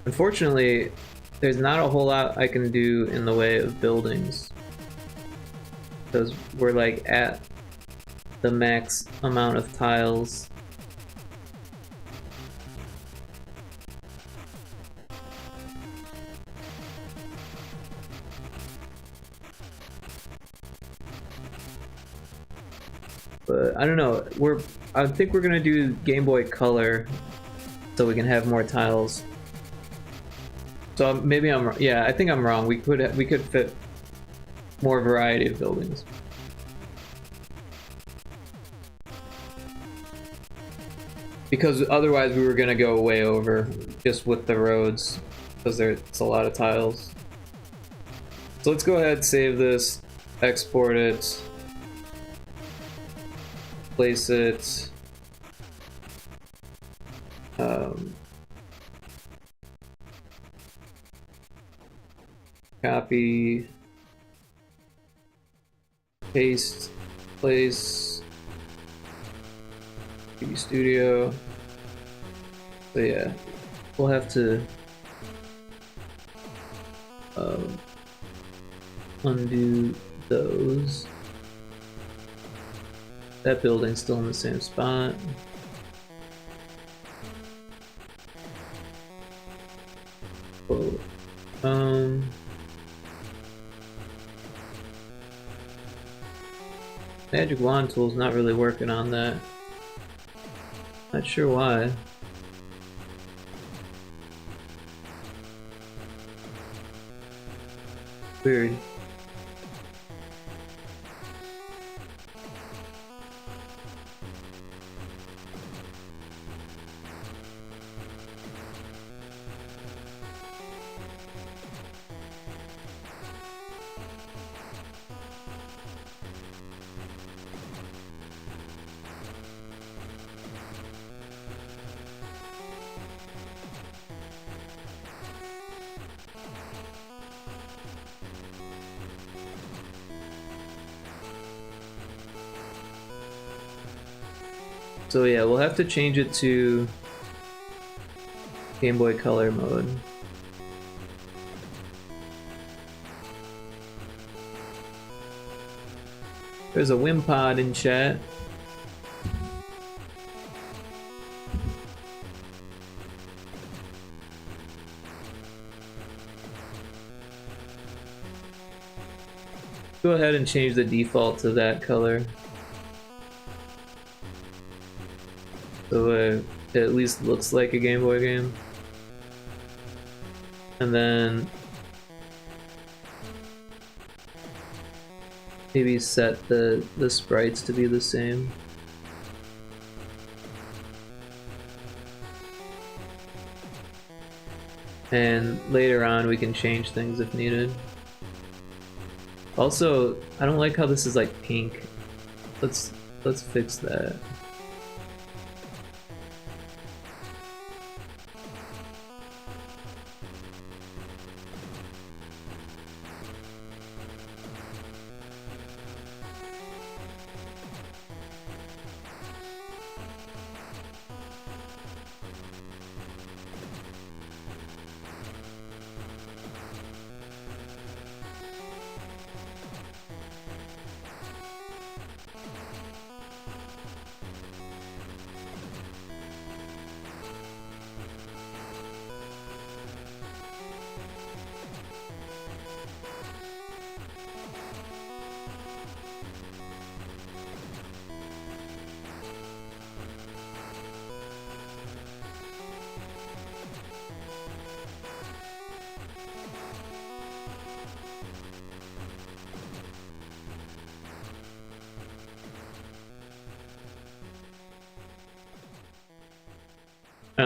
Unfortunately, there's not a whole lot I can do in the way of buildings, because we're like at the max amount of tiles. But I don't know, I think we're gonna do Game Boy Color so we can have more tiles. So maybe I'm, yeah, I think I'm wrong. We could fit more variety of buildings. Because otherwise we were gonna go way over just with the roads, because there's a lot of tiles. So let's go ahead, save this, export it, place it. Copy, paste, place, TV Studio. So yeah, we'll have to undo those. That building's still in the same spot. Oh, Magic Wand Tool's not really working on that. Not sure why. Weird. So yeah, we'll have to change it to Game Boy Color mode. There's a Wimpod in chat. Go ahead and change the default to that color. So it at least looks like a Game Boy game. And then maybe set the sprites to be the same. and later on we can change things if needed. Also, I don't like how this is like pink. Let's fix that.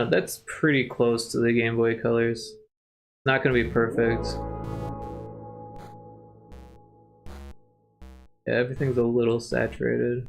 That's pretty close to the Game Boy colors. Not gonna be perfect. Yeah, everything's a little saturated.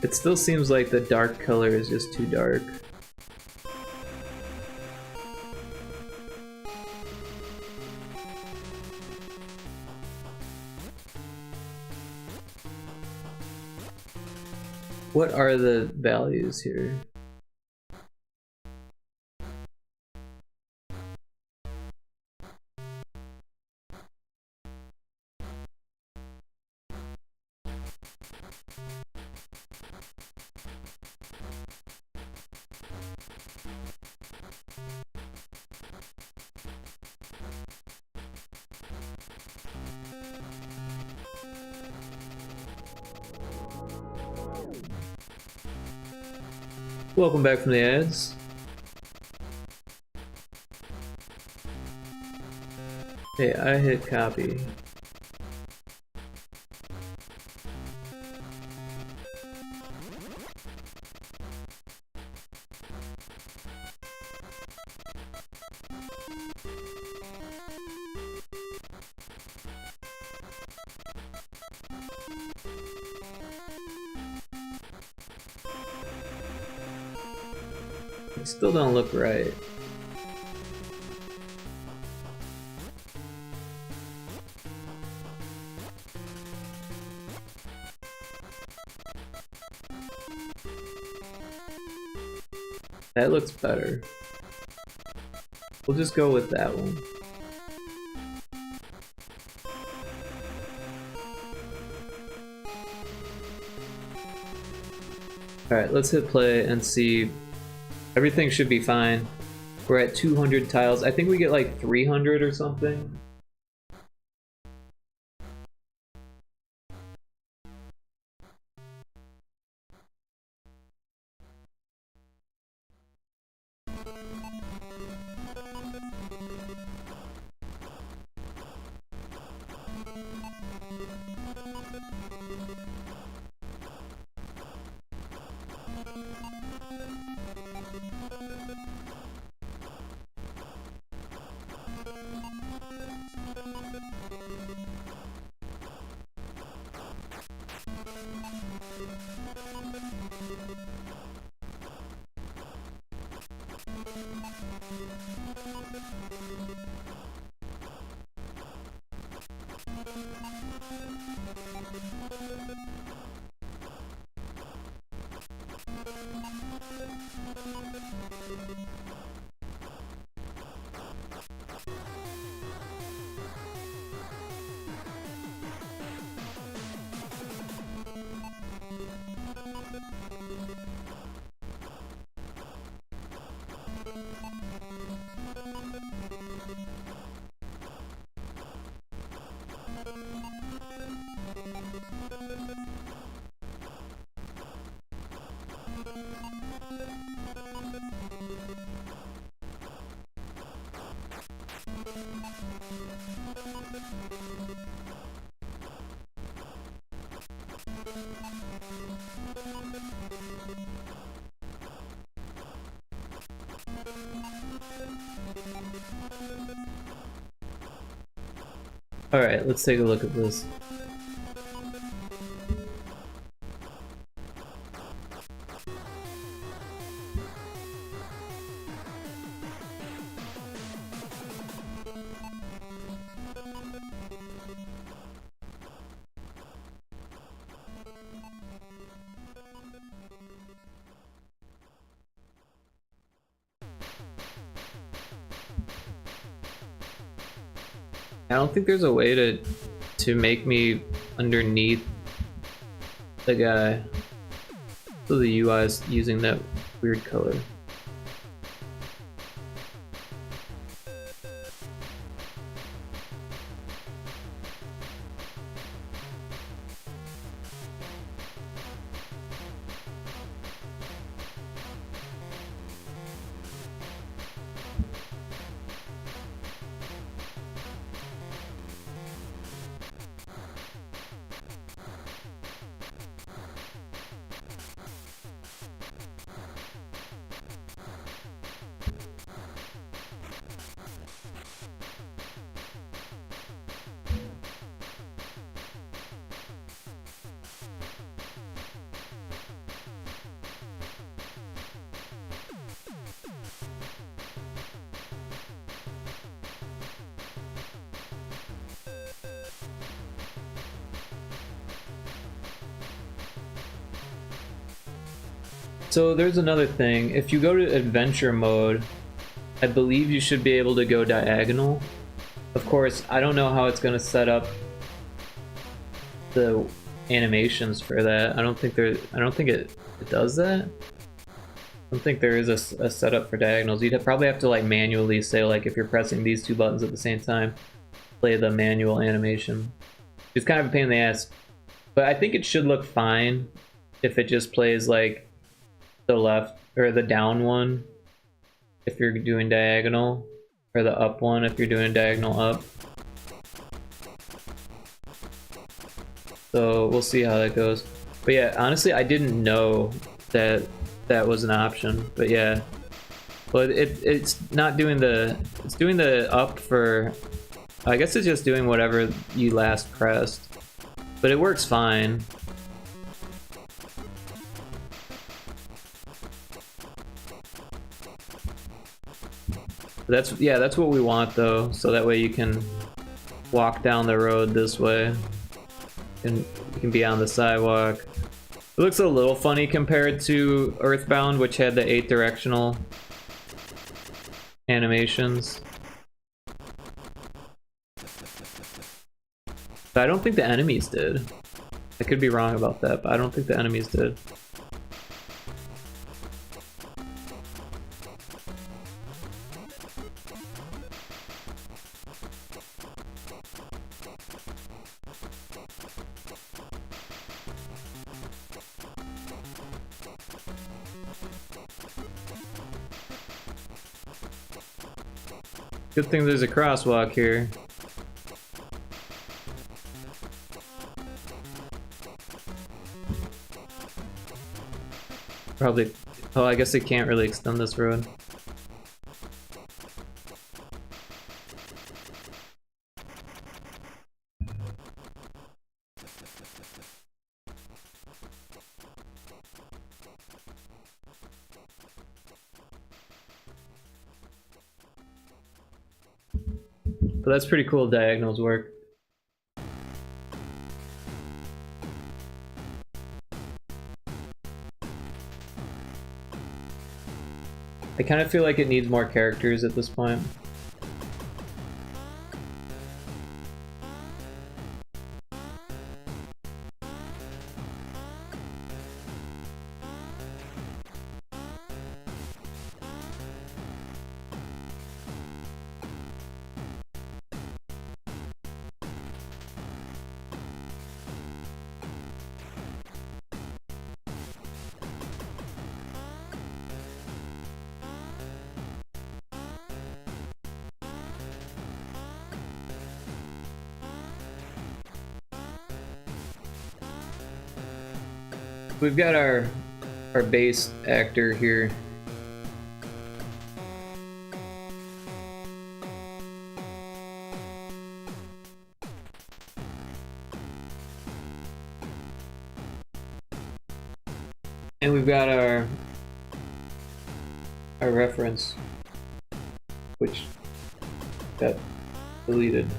It still seems like the dark color is just too dark. What are the values here? Welcome back from the ads. Hey, I hit copy. It still don't look right. That looks better. We'll just go with that one. Alright, let's hit play and see. Everything should be fine. We're at 200 tiles. I think we get like 300 or something. Alright, let's take a look at this. I don't think there's a way to make me underneath the guy, so the UI is using that weird color. So there's another thing. If you go to adventure mode, I believe you should be able to go diagonal. Of course, I don't know how it's going to set up the animations for that. I don't think it does that. I don't think there is a setup for diagonals. You'd probably have to like manually say, like, if you're pressing these two buttons at the same time, play the manual animation. It's kind of a pain in the ass. But I think it should look fine if it just plays like the left or the down one if you're doing diagonal, or the up one if you're doing diagonal up. So we'll see how that goes. But yeah, honestly, I didn't know that that was an option. But yeah, well, it's not doing the, it's doing the up for, I guess it's just doing whatever you last pressed, but it works fine. That's, yeah, that's what we want though, so that way you can walk down the road this way and you can be on the sidewalk. It looks a little funny compared to Earthbound, which had the 8 directional animations. But I don't think the enemies did. I could be wrong about that, but I don't think the enemies did. Good thing there's a crosswalk here. Probably, oh, I guess it can't really extend this road. But that's pretty cool, diagonals work. I kind of feel like it needs more characters at this point. We've got our base actor here. And we've got our reference, which got deleted.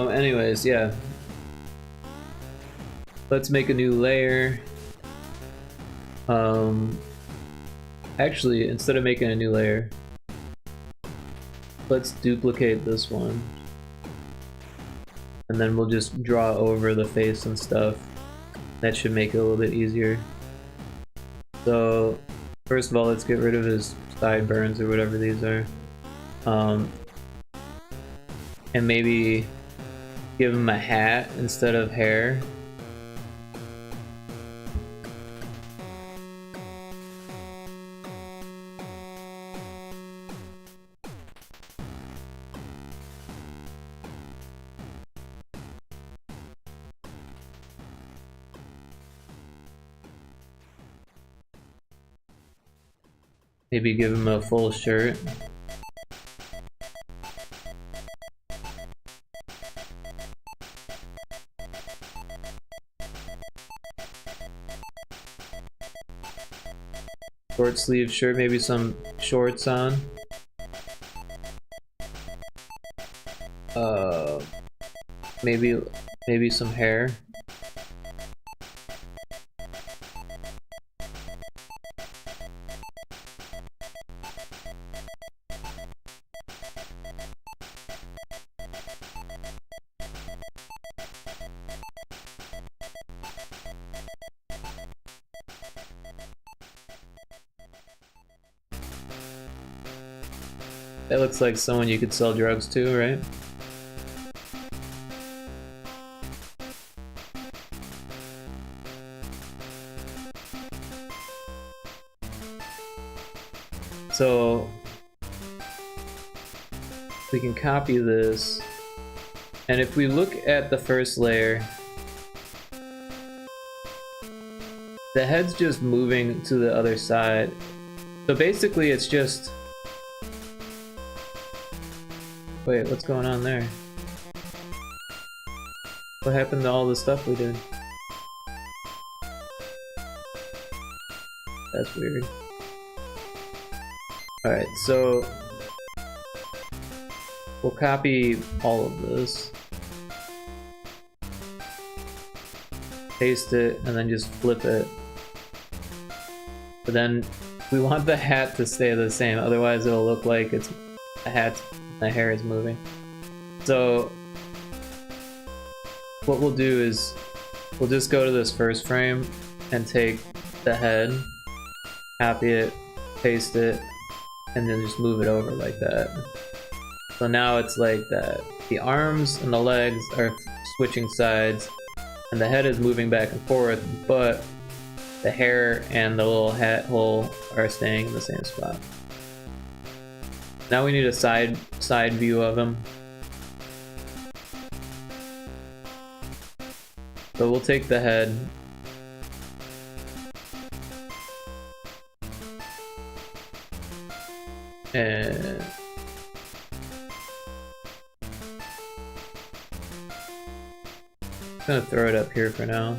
Anyways, yeah. Let's make a new layer. Actually, instead of making a new layer, let's duplicate this one. And then we'll just draw over the face and stuff. That should make it a little bit easier. So, first of all, let's get rid of his sideburns or whatever these are. And maybe give him a hat instead of hair. Maybe give him a full shirt. Short sleeve shirt, maybe some shorts on. Maybe some hair. That looks like someone you could sell drugs to, right? So we can copy this, and if we look at the first layer, the head's just moving to the other side. So basically it's just... Wait, what's going on there? What happened to all the stuff we did? That's weird. Alright, so we'll copy all of this, paste it, and then just flip it. But then we want the hat to stay the same, otherwise it'll look like it's a hat, the hair is moving. So what we'll do is we'll just go to this first frame and take the head, copy it, paste it, and then just move it over like that. So now it's like that. The arms and the legs are switching sides, and the head is moving back and forth, but the hair and the little hat hole are staying in the same spot. Now we need a side view of him. So we'll take the head, and I'm gonna throw it up here for now.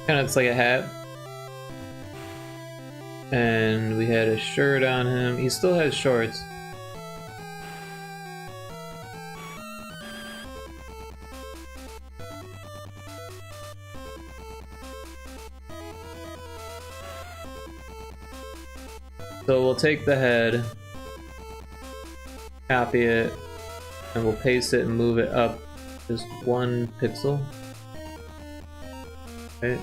Kind of, it's like a hat. And we had a shirt on him. He still has shorts. So we'll take the head, copy it, and we'll paste it and move it up just 1 pixel. Right?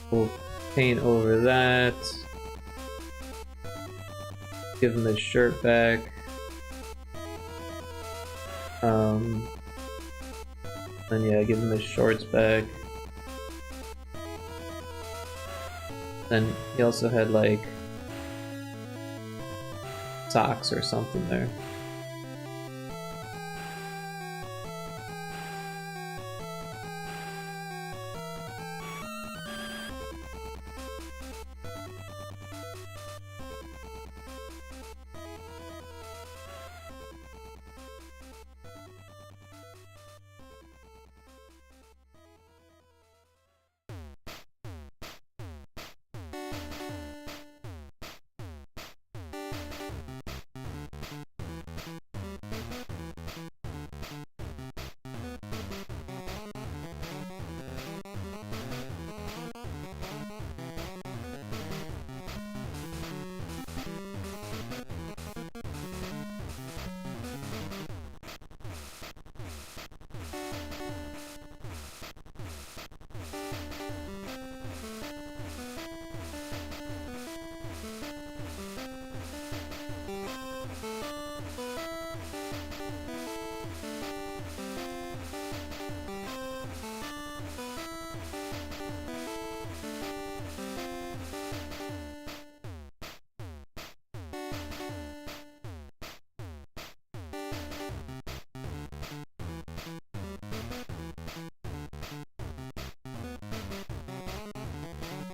We'll paint over that. Give him his shirt back. Then yeah, give him his shorts back. Then he also had like socks or something there.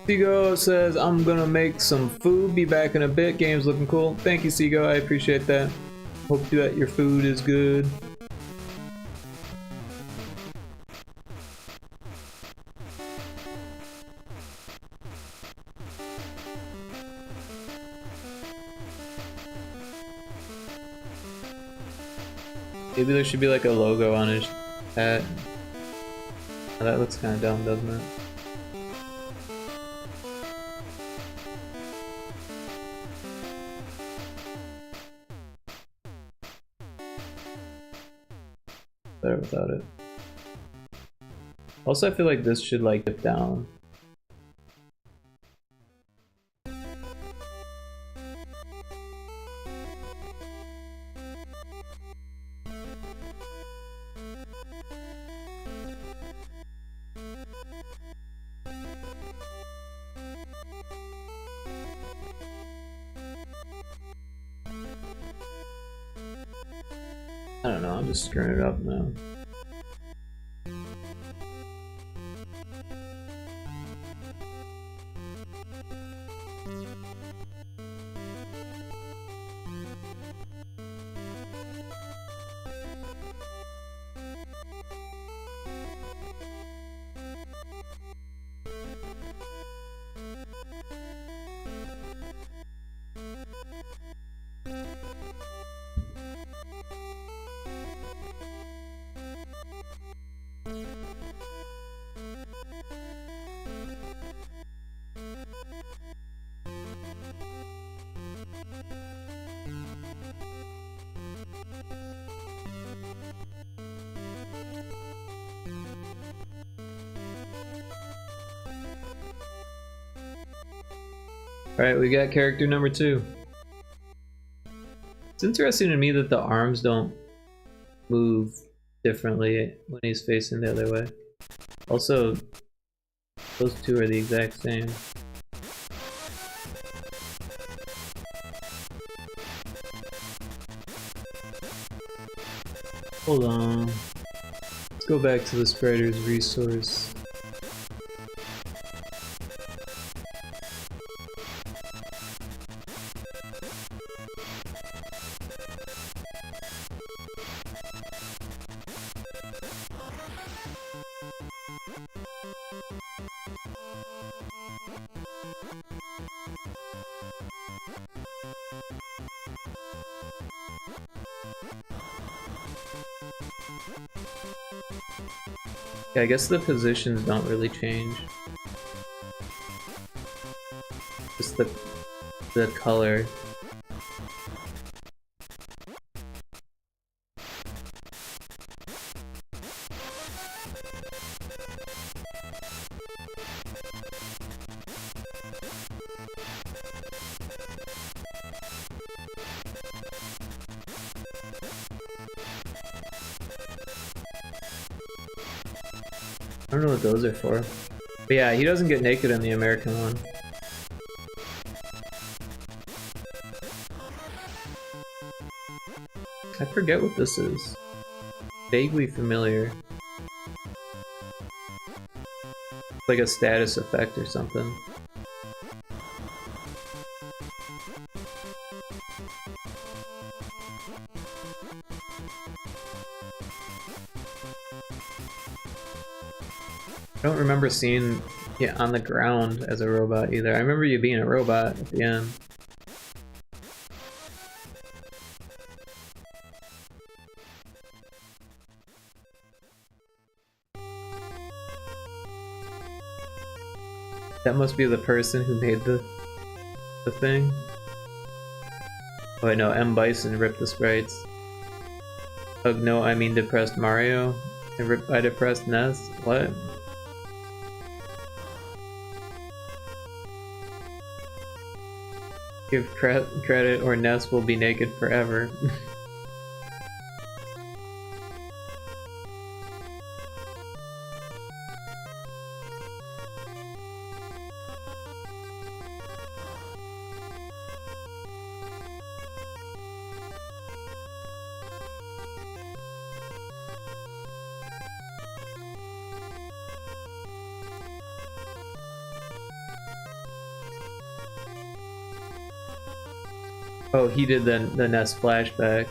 Seago says, I'm gonna make some food, be back in a bit, game's looking cool. Thank you, Seago, I appreciate that. Hope that your food is good. Maybe there should be like a logo on his hat. Oh, that looks kind of dumb, doesn't it? Better without it. Also, I feel like this should like dip down. I don't know, I'm just screwing it up now. Alright, we got character number 2. It's interesting to me that the arms don't move differently when he's facing the other way. Also, those two are the exact same. Hold on. Let's go back to the sprider's resource. Yeah, I guess the positions don't really change. Just the color. I don't know what those are for. But yeah, he doesn't get naked in the American one. I forget what this is. Vaguely familiar. It's like a status effect or something. I don't remember seeing you on the ground as a robot either. I remember you being a robot at the end. That must be the person who made the thing. Oh wait, no, M. Bison ripped the sprites. Oh no, I mean depressed Mario. And ripped by depressed Ness? What? Give credit or Ness will be naked forever. Oh, he did the Ness flashback.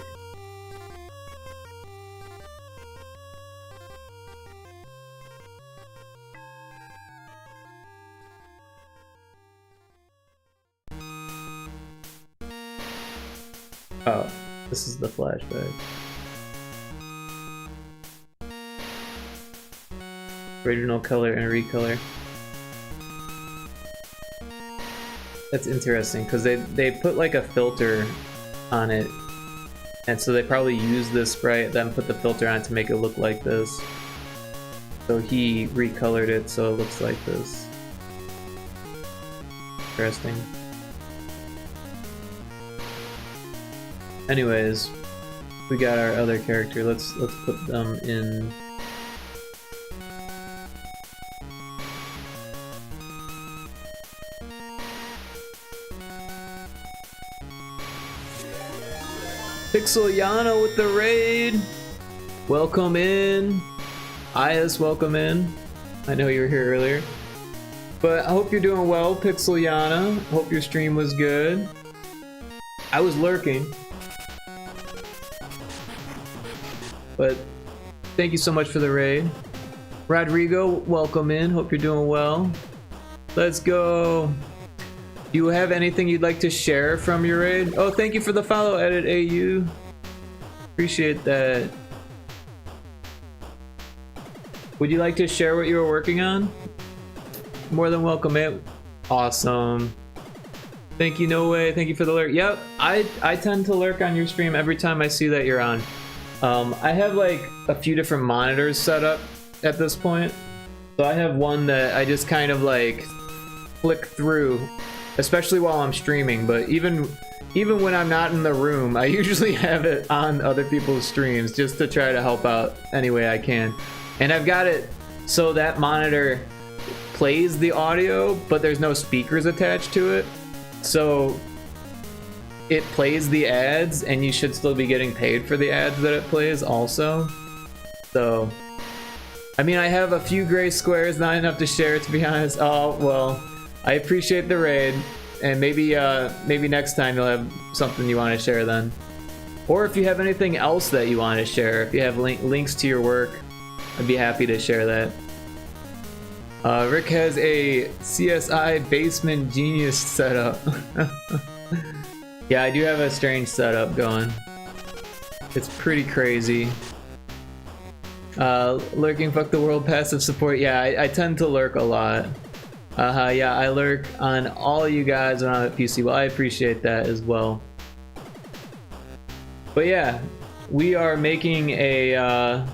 Oh, this is the flashback. Original color and recolor. That's interesting because they put like a filter on it, and so they probably used this sprite, then put the filter on it to make it look like this. So he recolored it so it looks like this. Interesting. Anyways, we got our other character. Let's put them in. Pixelyana with the raid. Welcome in. Ias, welcome in. I know you were here earlier. But I hope you're doing well, Pixelyana. Hope your stream was good. I was lurking. But thank you so much for the raid. Rodrigo, welcome in. Hope you're doing well. Let's go. Do you have anything you'd like to share from your raid? Oh, thank you for the follow, Edit AU. Appreciate that. Would you like to share what you were working on? More than welcome, it. Awesome. Thank you, No Way. Thank you for the lurk. Yep, I tend to lurk on your stream every time I see that you're on. I have like a few different monitors set up at this point. So I have one that I just kind of like flick through, especially while I'm streaming, but even when I'm not in the room, I usually have it on other people's streams just to try to help out any way I can. And I've got it so that monitor plays the audio, but there's no speakers attached to it. So it plays the ads, and you should still be getting paid for the ads that it plays also. So, I mean, I have a few gray squares, not enough to share, to be honest. Oh, well, I appreciate the raid, and maybe next time you'll have something you want to share then. Or if you have anything else that you want to share, if you have links to your work, I'd be happy to share that. Rick has a CSI basement genius setup. Yeah, I do have a strange setup going. It's pretty crazy. Lurking fuck the world passive support. Yeah, I tend to lurk a lot. Yeah, I lurk on all you guys when I'm at PC. Well, I appreciate that as well. But yeah, we are making a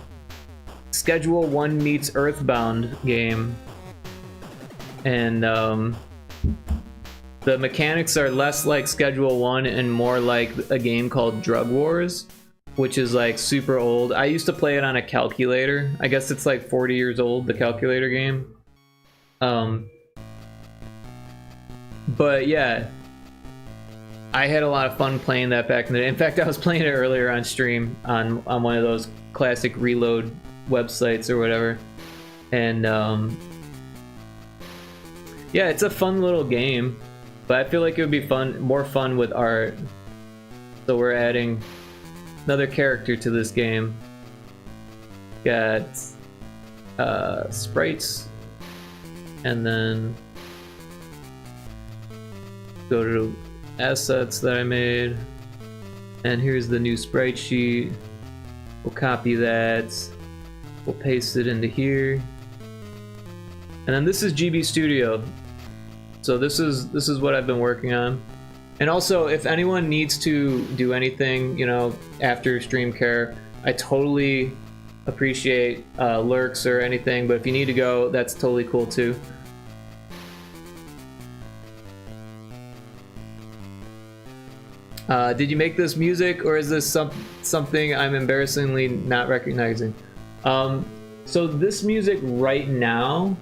Schedule 1 meets Earthbound game. And the mechanics are less like Schedule 1 and more like a game called Drug Wars, which is like super old. I used to play it on a calculator. I guess it's like 40 years old, the calculator game. But yeah, I had a lot of fun playing that back in the day. In fact, I was playing it earlier on stream on one of those classic reload websites or whatever. And yeah, it's a fun little game, but I feel like it would be more fun with art. So we're adding another character to this game. Got sprites, and then go to assets that I made, and here's the new sprite sheet. We'll copy that, we'll paste it into here, and then this is GB Studio. So this is what I've been working on. And also, if anyone needs to do anything, you know, after stream care, I totally appreciate lurks or anything, but if you need to go, that's totally cool too. Did you make this music, or is this something I'm embarrassingly not recognizing? So this music right now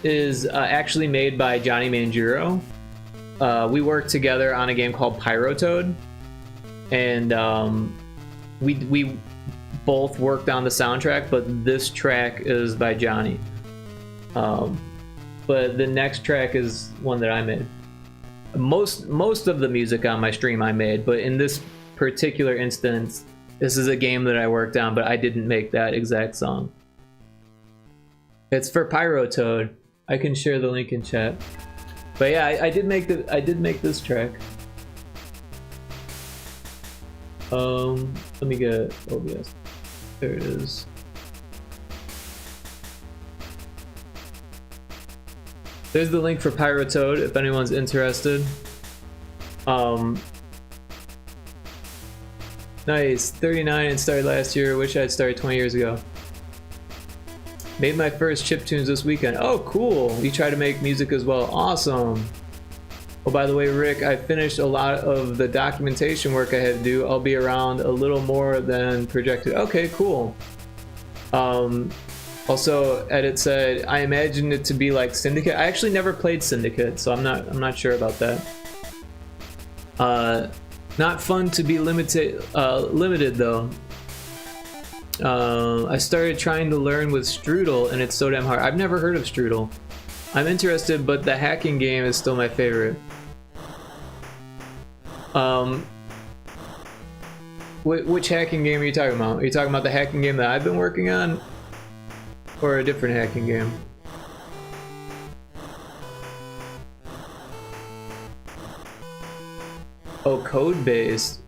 is actually made by Johnny Manjuro. We worked together on a game called Pyrotoad, and we both worked on the soundtrack, but this track is by Johnny. But the next track is one that I made. Most of the music on my stream I made, but in this particular instance, this is a game that I worked on, but I didn't make that exact song. It's for Pyrotoad. I can share the link in chat. But yeah, I did make this track. Let me get OBS. There it is. There's the link for Pyrotoad if anyone's interested. Nice, 39 and started last year. Wish I'd started 20 years ago. Made my first chiptunes this weekend. Oh, cool. You try to make music as well. Awesome. Oh, by the way, Rick, I finished a lot of the documentation work I had to do. I'll be around a little more than projected. Okay, cool. Also, Edit said, I imagined it to be like Syndicate. I actually never played Syndicate, so I'm not sure about that. Not fun to be limited though. I started trying to learn with Strudel, and it's so damn hard. I've never heard of Strudel. I'm interested, but the hacking game is still my favorite. Which hacking game are you talking about? Are you talking about the hacking game that I've been working on? Or a different hacking game? Oh, code-based.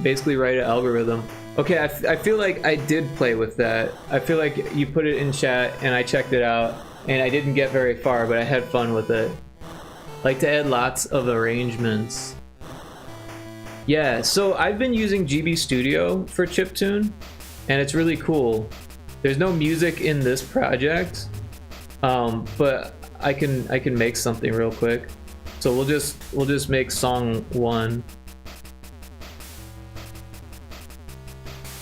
Basically write an algorithm. Okay, I feel like I did play with that. I feel like you put it in chat and I checked it out, and I didn't get very far, but I had fun with it. Like to add lots of arrangements. Yeah, so I've been using GB Studio for chiptune, and it's really cool. There's no music in this project, but I can make something real quick. So we'll just make song 1.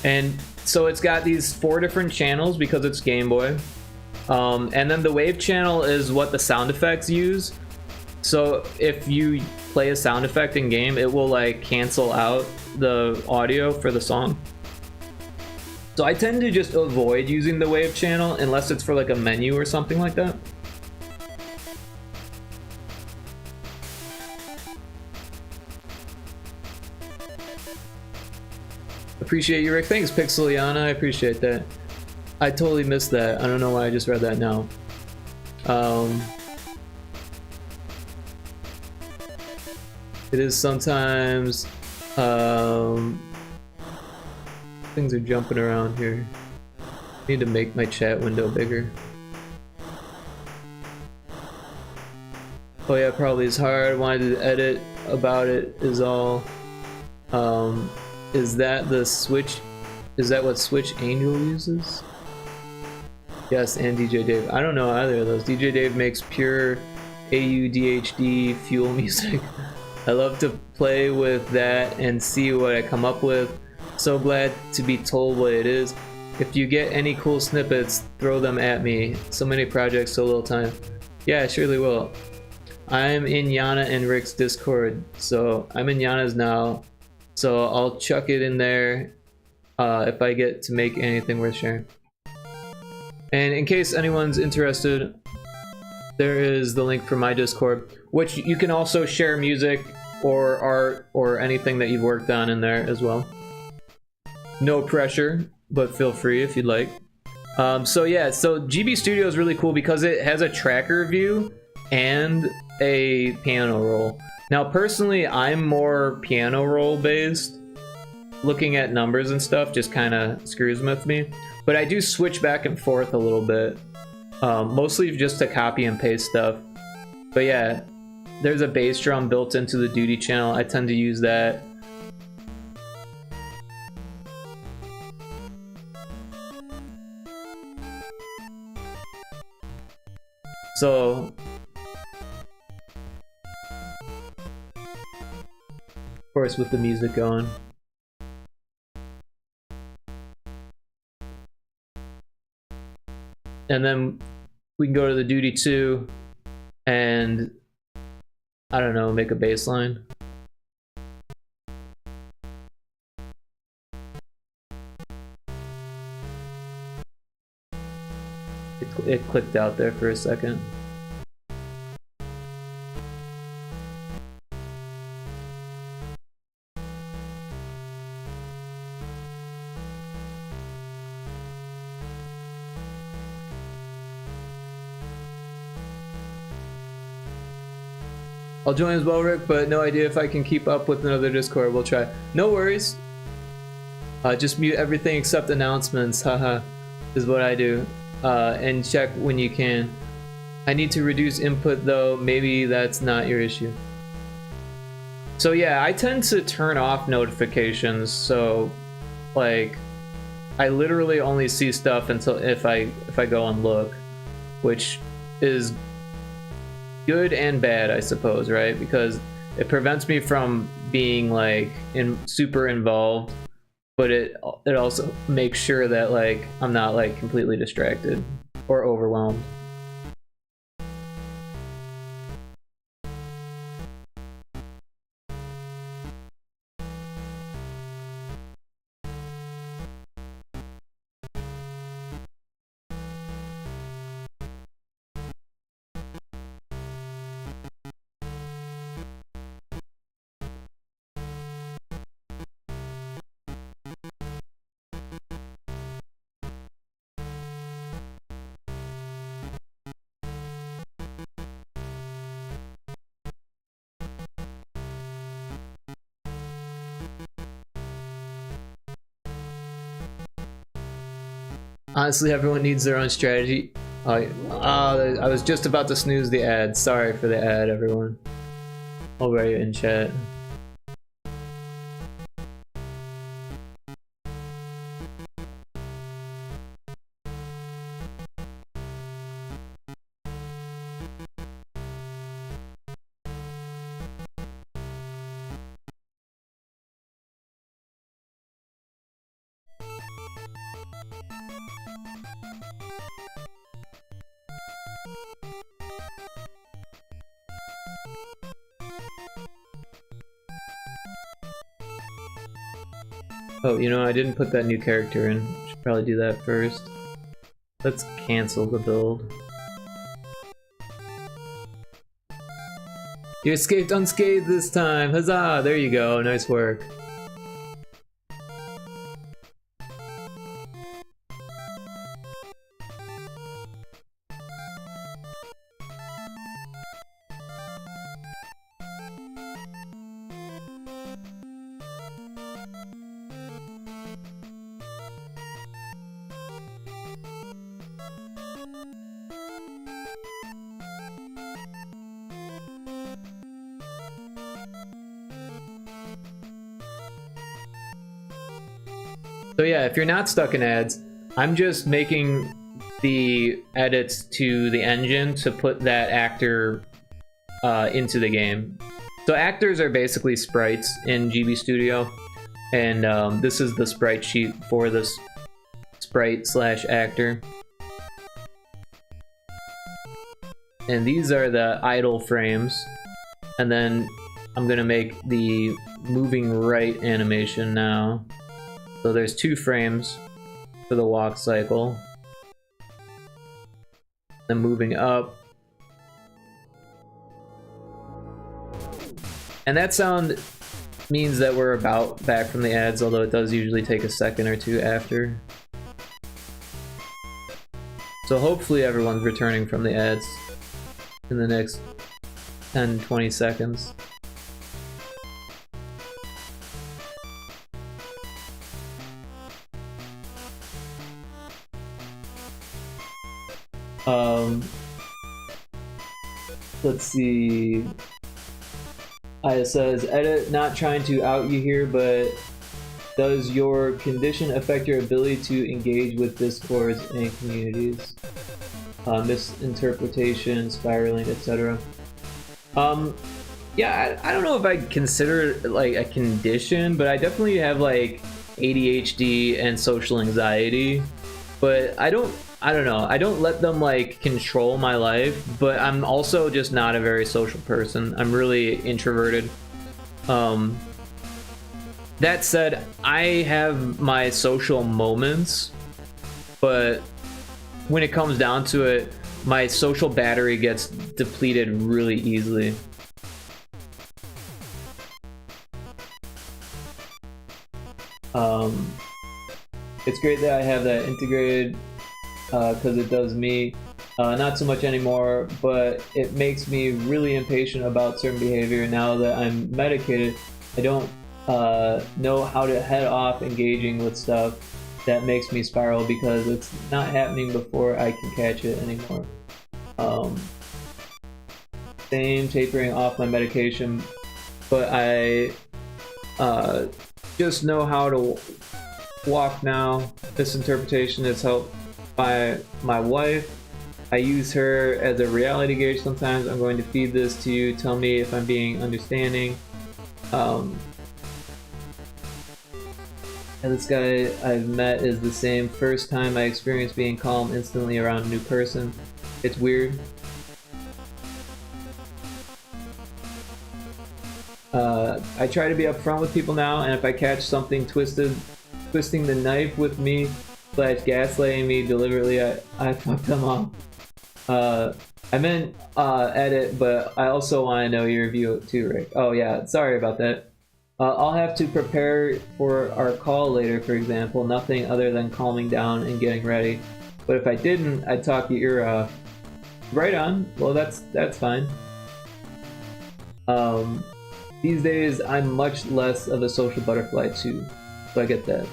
And so it's got these 4 different channels because it's Game Boy. And then the wave channel is what the sound effects use. So if you play a sound effect in game, it will like cancel out the audio for the song. So I tend to just avoid using the wave channel unless it's for like a menu or something like that. Appreciate you, Rick. Thanks, Pixeliana. I appreciate that. I totally missed that. I don't know why I just read that now. It is sometimes... things are jumping around here. Need to make my chat window bigger. Oh yeah, probably is hard. Wanted to edit about it is all. Is that the Switch? Is that what Switch Angel uses? Yes, and DJ Dave. I don't know either of those. DJ Dave makes pure AUDHD fuel music. I love to play with that and see what I come up with. So glad to be told what it is. If you get any cool snippets, throw them at me. So many projects, so little time. Yeah, I surely will. I'm in Yana and Rick's Discord, so I'm in Yana's now. So I'll chuck it in there if I get to make anything worth sharing. And in case anyone's interested, there is the link for my Discord, which you can also share music or art or anything that you've worked on in there as well. No pressure, but feel free if you'd like. So yeah, so GB Studio is really cool because it has a tracker view and a piano roll. Now personally, I'm more piano roll based. Looking at numbers and stuff just kind of screws with me. But I do switch back and forth a little bit. Mostly just to copy and paste stuff. But yeah, there's a bass drum built into the Duty channel. I tend to use that. So of course with the music going. And then we can go to the Duty 2 and I don't know, make a bass line. It clicked out there for a second. I'll join as well, Rick, but no idea if I can keep up with another Discord. We'll try. No worries. Just mute everything except announcements, haha, is what I do. And check when you can. I need to reduce input though, maybe that's not your issue. So yeah, I tend to turn off notifications, so like I literally only see stuff until if I go and look, which is good and bad, I suppose, right? Because it prevents me from being like super involved, but it also makes sure that like I'm not like completely distracted or overwhelmed. Honestly, everyone needs their own strategy. I was just about to snooze the ad. Sorry for the ad, everyone. I'll write it in chat. Oh, you know, I didn't put that new character in. Should probably do that first. Let's cancel the build. You escaped unscathed this time! Huzzah! There you go, nice work. So yeah, if you're not stuck in ads, I'm just making the edits to the engine to put that actor into the game. So actors are basically sprites in GB Studio, and this is the sprite sheet for this sprite slash actor. And these are the idle frames, and then I'm gonna make the moving right animation now. So there's 2 frames for the walk cycle. Then moving up. And that sound means that we're about back from the ads, although it does usually take a second or 2 after. So hopefully everyone's returning from the ads in the next 10-20 seconds. Let's see. Aya says, edit, not trying to out you here, but does your condition affect your ability to engage with discords and communities? Misinterpretation, spiraling, etc. Yeah, I don't know if I consider it like a condition, but I definitely have like ADHD and social anxiety, but I don't know, I don't let them like control my life, but I'm also just not a very social person. I'm really introverted. That said, I have my social moments, but when it comes down to it, my social battery gets depleted really easily. It's great that I have that integrated, because it does me. Not so much anymore, but it makes me really impatient about certain behavior. Now that I'm medicated, I don't know how to head off engaging with stuff that makes me spiral, because it's not happening before I can catch it anymore. Same, tapering off my medication, but I just know how to walk now. This interpretation is helped by my wife. I use her as a reality gauge sometimes. I'm going to feed this to you. Tell me if I'm being understanding. And this guy I've met is the same. First time I experienced being calm instantly around a new person. It's weird. I try to be upfront with people now, and if I catch something twisting the knife with me / gaslighting me deliberately, I fuck them off. I meant edit, but I also want to know your view too, Rick. Oh yeah, sorry about that. I'll have to prepare for our call later, for example. Nothing other than calming down and getting ready. But if I didn't, I'd talk your ear off. Right on. Well, that's fine. These days, I'm much less of a social butterfly too, so I get that.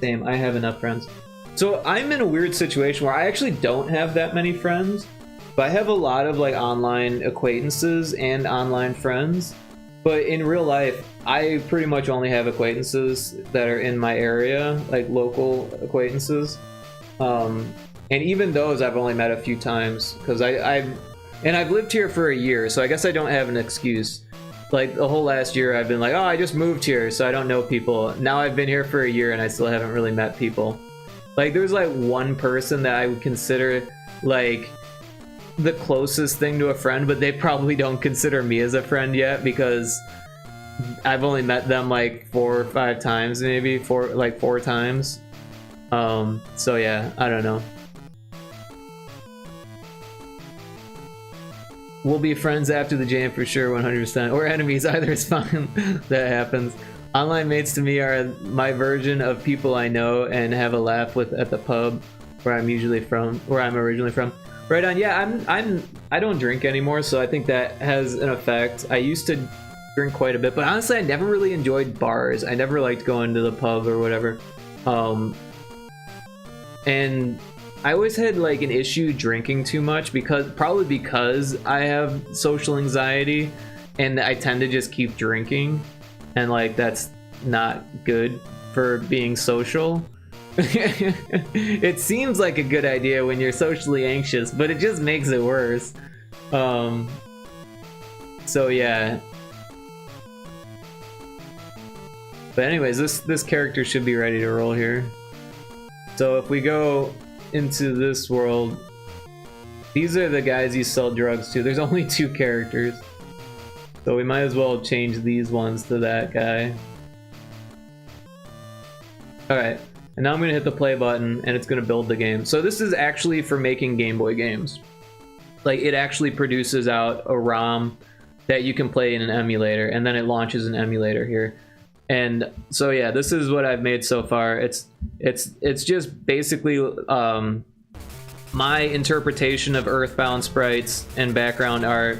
Same, I have enough friends. So I'm in a weird situation where I actually don't have that many friends, but I have a lot of like online acquaintances and online friends. But in real life, I pretty much only have acquaintances that are in my area, like local acquaintances. And even those I've only met a few times, because I've lived here for a year, so I guess I don't have an excuse. Like the whole last year I've been like, oh, I just moved here, so I don't know people. Now I've been here for a year and I still haven't really met people. Like there's like one person that I would consider like the closest thing to a friend, but they probably don't consider me as a friend yet, because I've only met them like 4 or 5 times, maybe 4 times. So yeah, I don't know. We'll be friends after the jam for sure, 100%. Or enemies, either is fine. That happens. Online mates to me are my version of people I know and have a laugh with at the pub where I'm originally from. Right on. Yeah, I don't drink anymore, so I think that has an effect. I used to drink quite a bit, but honestly I never really enjoyed bars. I never liked going to the pub or whatever. And I always had like an issue drinking too much, probably because I have social anxiety and I tend to just keep drinking, and like that's not good for being social. It seems like a good idea when you're socially anxious, but it just makes it worse. So yeah. But anyways, this character should be ready to roll here. So if we go into this world, these are the guys you sell drugs to. There's only 2 characters. So we might as well change these ones to that guy. Alright, and now I'm going to hit the play button and it's going to build the game. So this is actually for making Game Boy games. Like, it actually produces out a ROM that you can play in an emulator, and then it launches an emulator here. And so yeah, this is what I've made so far. It's just basically my interpretation of Earthbound sprites and background art.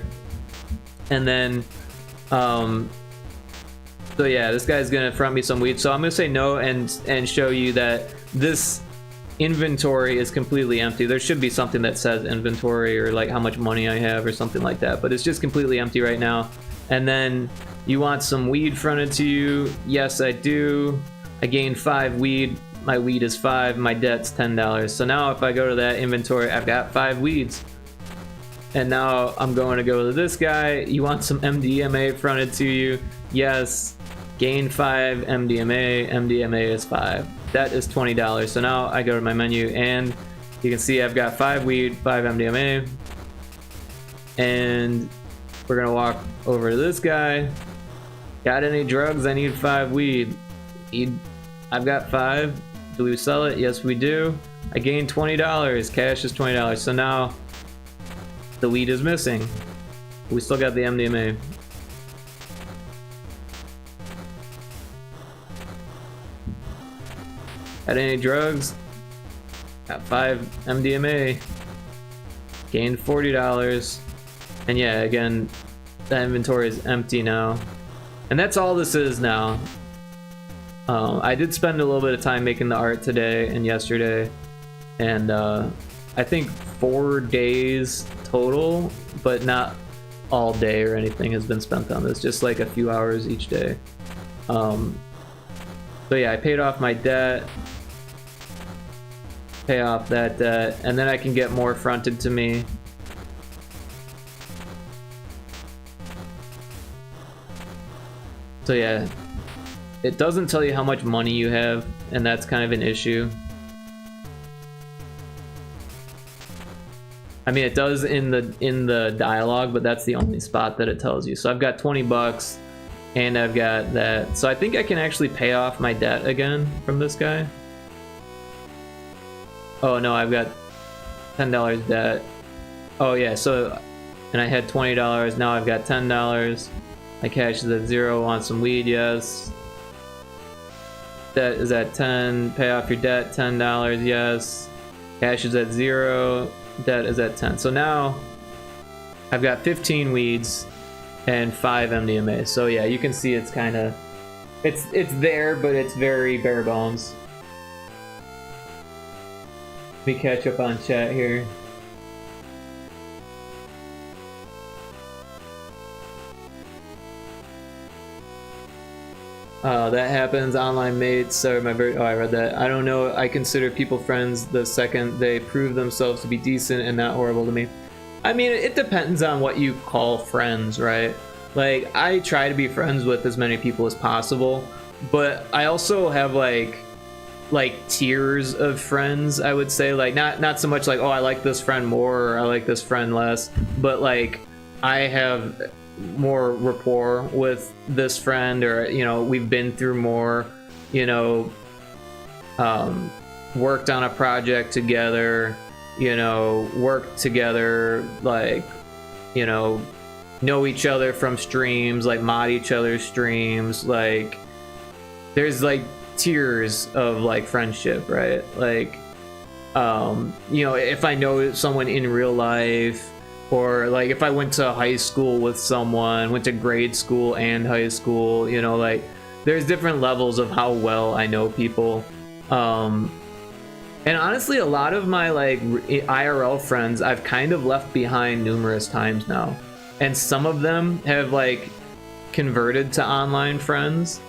And then so yeah, this guy's gonna front me some weed, so I'm gonna say no and show you that this inventory is completely empty. There should be something that says inventory or like how much money I have or something like that, but it's just completely empty right now. And then you want some weed fronted to you. Yes, I do. I gained 5 weed. My weed is 5. My debt's $10. So now if I go to that inventory, I've got 5 weeds. And now I'm going to go to this guy. You want some MDMA fronted to you? Yes. Gain 5 MDMA. MDMA is 5. That is $20. So now I go to my menu and you can see I've got 5 weed, 5 MDMA. And we're gonna walk over to this guy. Got any drugs? I need 5 weed. I've got 5. Do we sell it? Yes, we do. I gained $20. Cash is $20. So now the weed is missing. We still got the MDMA. Got any drugs? Got 5 MDMA. Gained $40. And yeah, again, the inventory is empty now. And that's all this is now. I did spend a little bit of time making the art today and yesterday. And I think 4 days total, but not all day or anything has been spent on this. Just like a few hours each day. So yeah, I paid off my debt. Pay off that debt. And then I can get more fronted to me. So yeah, it doesn't tell you how much money you have, and that's kind of an issue. I mean, it does in the dialogue, but that's the only spot that it tells you. So I've got 20 bucks, and I've got that. So I think I can actually pay off my debt again from this guy. Oh no, I've got $10 debt. Oh yeah, so, and I had $20, now I've got $10. My cash is at 0, want some weed, yes. Debt is at 10, pay off your debt, $10, yes. Cash is at 0, debt is at 10. So now I've got 15 weeds and 5 MDMA. So yeah, you can see it's kind of, it's there, but it's very bare bones. Let me catch up on chat here. That happens, online mates, sorry, oh, I read that. I don't know, I consider people friends the second they prove themselves to be decent and not horrible to me. I mean, it depends on what you call friends, right? Like, I try to be friends with as many people as possible, but I also have like tiers of friends, I would say. Like, not so much like, oh, I like this friend more or I like this friend less, but like, I have more rapport with this friend, or you know, we've been through more, you know, worked on a project together, you know, worked together, like, you know each other from streams, like mod each other's streams. Like, there's like tiers of like friendship, right? Like, you know, if I know someone in real life, or like if I went to high school with someone, went to grade school and high school, you know, like there's different levels of how well I know people. And honestly, a lot of my like IRL friends I've kind of left behind numerous times now, and some of them have like converted to online friends.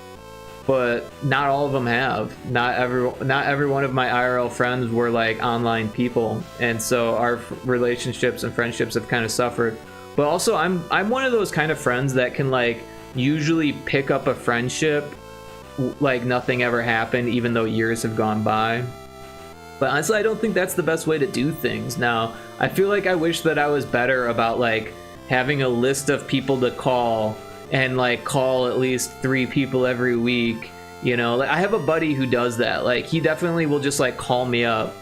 but not all of them have. Not every one of my IRL friends were like online people, and so our relationships and friendships have kind of suffered. But also, I'm one of those kind of friends that can like usually pick up a friendship like nothing ever happened, even though years have gone by. But honestly, I don't think that's the best way to do things. Now, I feel like I wish that I was better about like having a list of people to call and like call at least 3 people every week. You know, like I have a buddy who does that. Like he definitely will just like call me up.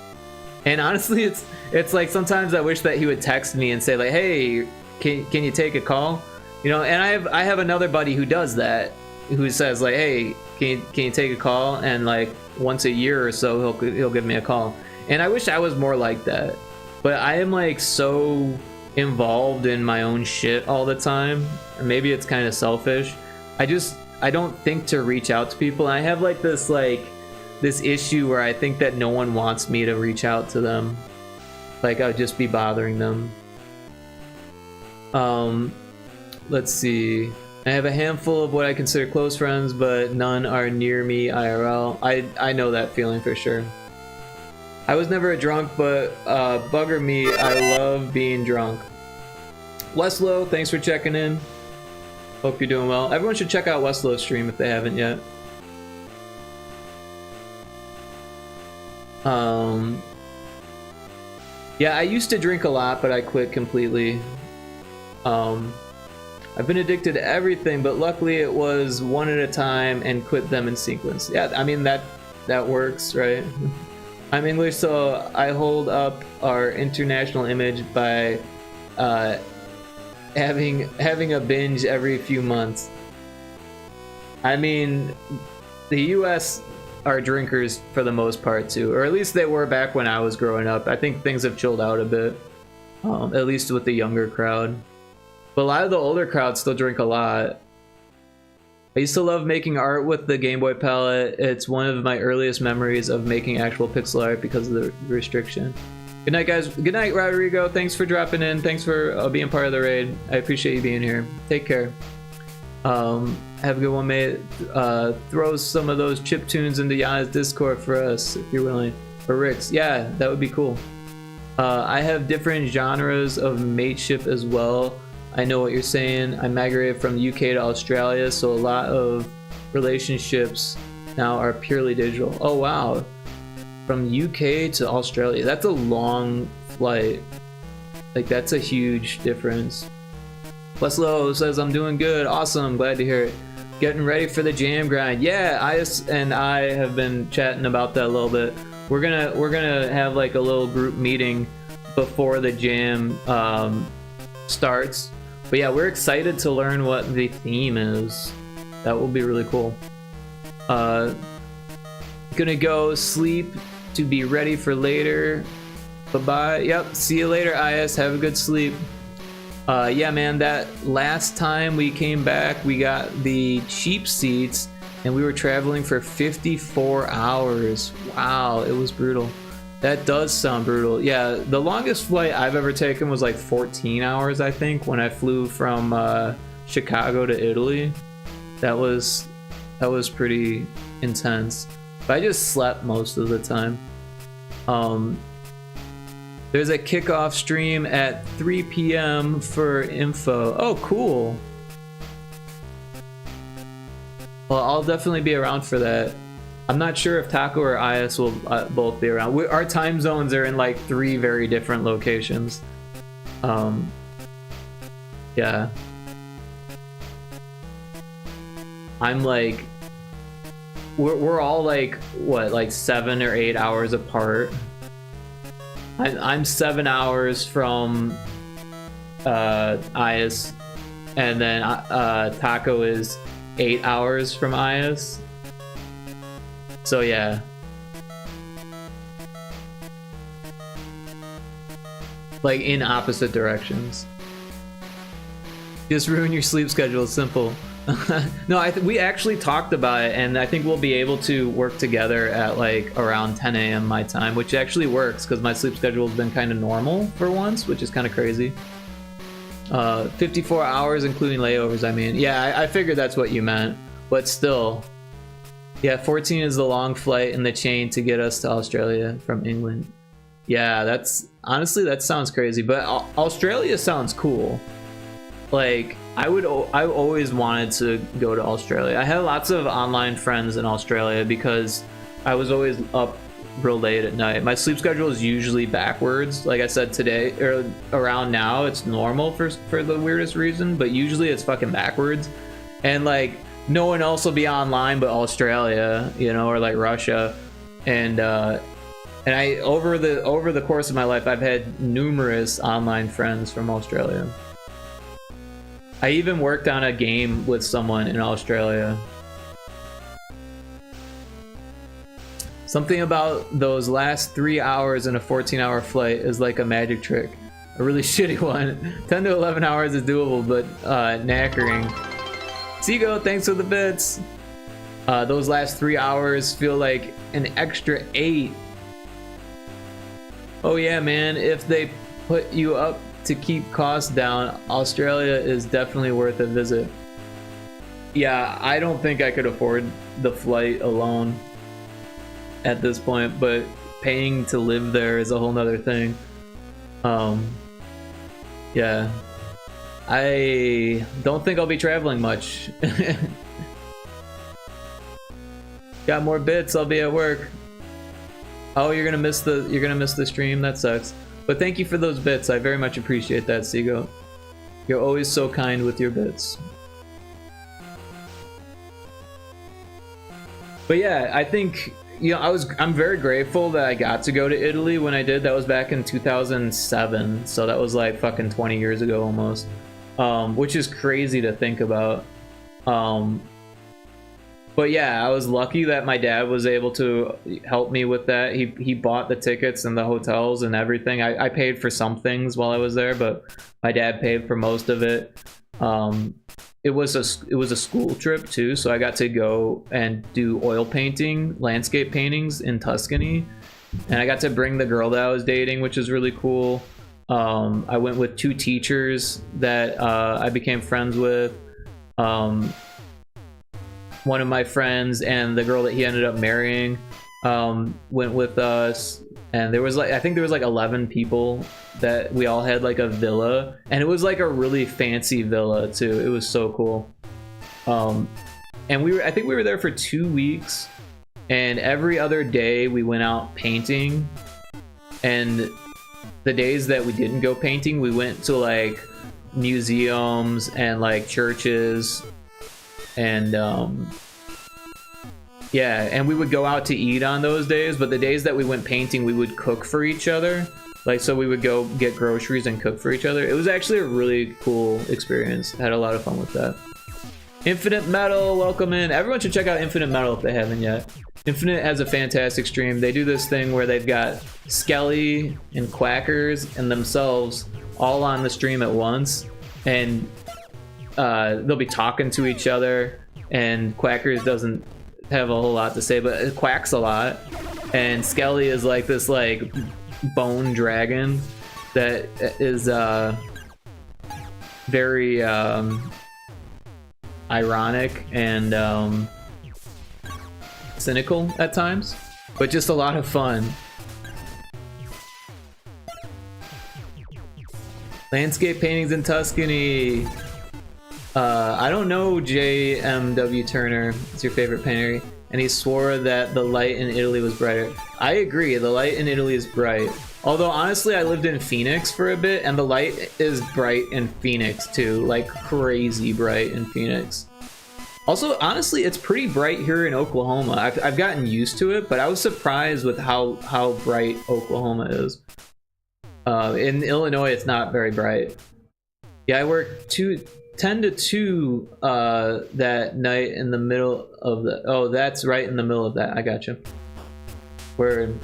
And honestly, it's like sometimes I wish that he would text me and say like, "Hey, can you take a call?" You know, and I have another buddy who does that, who says like, "Hey, can you take a call?" And like once a year or so he'll give me a call. And I wish I was more like that, but I am like so involved in my own shit all the time. Or maybe it's kind of selfish. I don't think to reach out to people. I have like this issue where I think that no one wants me to reach out to them. Like I would just be bothering them. Let's see. I have a handful of what I consider close friends, but none are near me IRL. I know that feeling for sure. I was never a drunk, but bugger me, I love being drunk. Westlow, thanks for checking in. Hope you're doing well. Everyone should check out Westlow's stream if they haven't yet. Yeah, I used to drink a lot, but I quit completely. I've been addicted to everything, but luckily it was one at a time and quit them in sequence. Yeah, I mean that works, right? I'm English, so I hold up our international image by having a binge every few months. I mean, the US are drinkers for the most part too, or at least they were back when I was growing up. I think things have chilled out a bit, at least with the younger crowd. But a lot of the older crowd still drink a lot. I used to love making art with the Game Boy palette. It's one of my earliest memories of making actual pixel art because of the restriction. Good night, guys. Good night, Rodrigo. Thanks for dropping in. Thanks for being part of the raid. I appreciate you being here. Take care. Have a good one, mate. Throw some of those chip tunes into Yana's Discord for us if you're willing. Or Rick's. Yeah, that would be cool. I have different genres of mateship as well. I know what you're saying. I migrated from the UK to Australia, so a lot of relationships now are purely digital. Oh wow, from UK to Australia, that's a long flight. Like that's a huge difference. Westlow says I'm doing good. Awesome, glad to hear it. Getting ready for the jam grind. Yeah, Is and I have been chatting about that a little bit. We're gonna have like a little group meeting before the jam starts. But yeah, we're excited to learn what the theme is. That will be really cool. Gonna go sleep to be ready for later. Bye-bye. Yep, see you later, Is. Have a good sleep. Yeah, man, that last time we came back, we got the cheap seats, and we were traveling for 54 hours. Wow, it was brutal. That does sound brutal. Yeah, the longest flight I've ever taken was like 14 hours, I think, when I flew from Chicago to Italy. That was pretty intense. But I just slept most of the time. There's a kickoff stream at 3 p.m. for info. Oh, cool. Well, I'll definitely be around for that. I'm not sure if Taco or Is will both be around. Our time zones are in like 3 very different locations. Yeah. I'm like, we're all like, what, like 7 or 8 hours apart. I'm 7 hours from Is, and then Taco is 8 hours from Is. So yeah. Like in opposite directions. Just ruin your sleep schedule, it's simple. No, we actually talked about it, and I think we'll be able to work together at like around 10 a.m. my time, which actually works because my sleep schedule has been kind of normal for once, which is kind of crazy. 54 hours including layovers, I mean. Yeah, I figured that's what you meant, but still. Yeah, 14 is the long flight in the chain to get us to Australia from England. Yeah, that's honestly, that sounds crazy, but Australia sounds cool. Like I've always wanted to go to Australia. I had lots of online friends in Australia because I was always up real late at night. My sleep schedule is usually backwards. Like I said today, or around now, it's normal for the weirdest reason, but usually it's fucking backwards. And like no one else will be online but Australia, you know, or like Russia. And I over the course of my life, I've had numerous online friends from Australia. I even worked on a game with someone in Australia. Something about those last 3 hours in a 14-hour flight is like a magic trick. A really shitty one. 10 to 11 hours is doable, but knackering. Seago, thanks for the bits. Those last 3 hours feel like an extra 8. Oh yeah, man, if they put you up to keep costs down, Australia is definitely worth a visit. Yeah, I don't think I could afford the flight alone at this point, but paying to live there is a whole nother thing. Yeah, I don't think I'll be traveling much. Got more bits, I'll be at work. Oh, you're gonna miss the stream. That sucks. But thank you for those bits. I very much appreciate that, Seago. You're always so kind with your bits. But yeah, I think, you know, I'm very grateful that I got to go to Italy when I did. That was back in 2007, so that was like fucking 20 years ago almost, which is crazy to think about. But yeah, I was lucky that my dad was able to help me with that. He bought the tickets and the hotels and everything. I paid for some things while I was there, but my dad paid for most of it. It was a school trip too, so I got to go and do oil painting, landscape paintings in Tuscany, and I got to bring the girl that I was dating, which is really cool. I went with 2 teachers that I became friends with. One of my friends and the girl that he ended up marrying went with us, and there was like, I think there was like 11 people that we all had like a villa, and it was like a really fancy villa too. It was so cool. And I think we were there for 2 weeks, and every other day we went out painting, and the days that we didn't go painting, we went to like museums and like churches. And yeah, and we would go out to eat on those days, but the days that we went painting, we would cook for each other. Like, so we would go get groceries and cook for each other. It was actually a really cool experience. I had a lot of fun with that. Infinite Metal, welcome in. Everyone should check out Infinite Metal if they haven't yet. Infinite has a fantastic stream. They do this thing where they've got Skelly and Quackers and themselves all on the stream at once, and they'll be talking to each other, and Quackers doesn't have a whole lot to say, but it quacks a lot. And Skelly is like this like bone dragon that is very ironic and cynical at times, but just a lot of fun. Landscape paintings in Tuscany. I don't know JMW Turner. It's your favorite painter. And he swore that the light in Italy was brighter. I agree, the light in Italy is bright. Although honestly, I lived in Phoenix for a bit, and the light is bright in Phoenix too. Like crazy bright in Phoenix. Also, honestly, it's pretty bright here in Oklahoma. I've gotten used to it, but I was surprised with how bright Oklahoma is. In Illinois, it's not very bright. Yeah, I worked 10 to 2 that night in the middle of the... Oh, that's right in the middle of that. I gotcha. Word.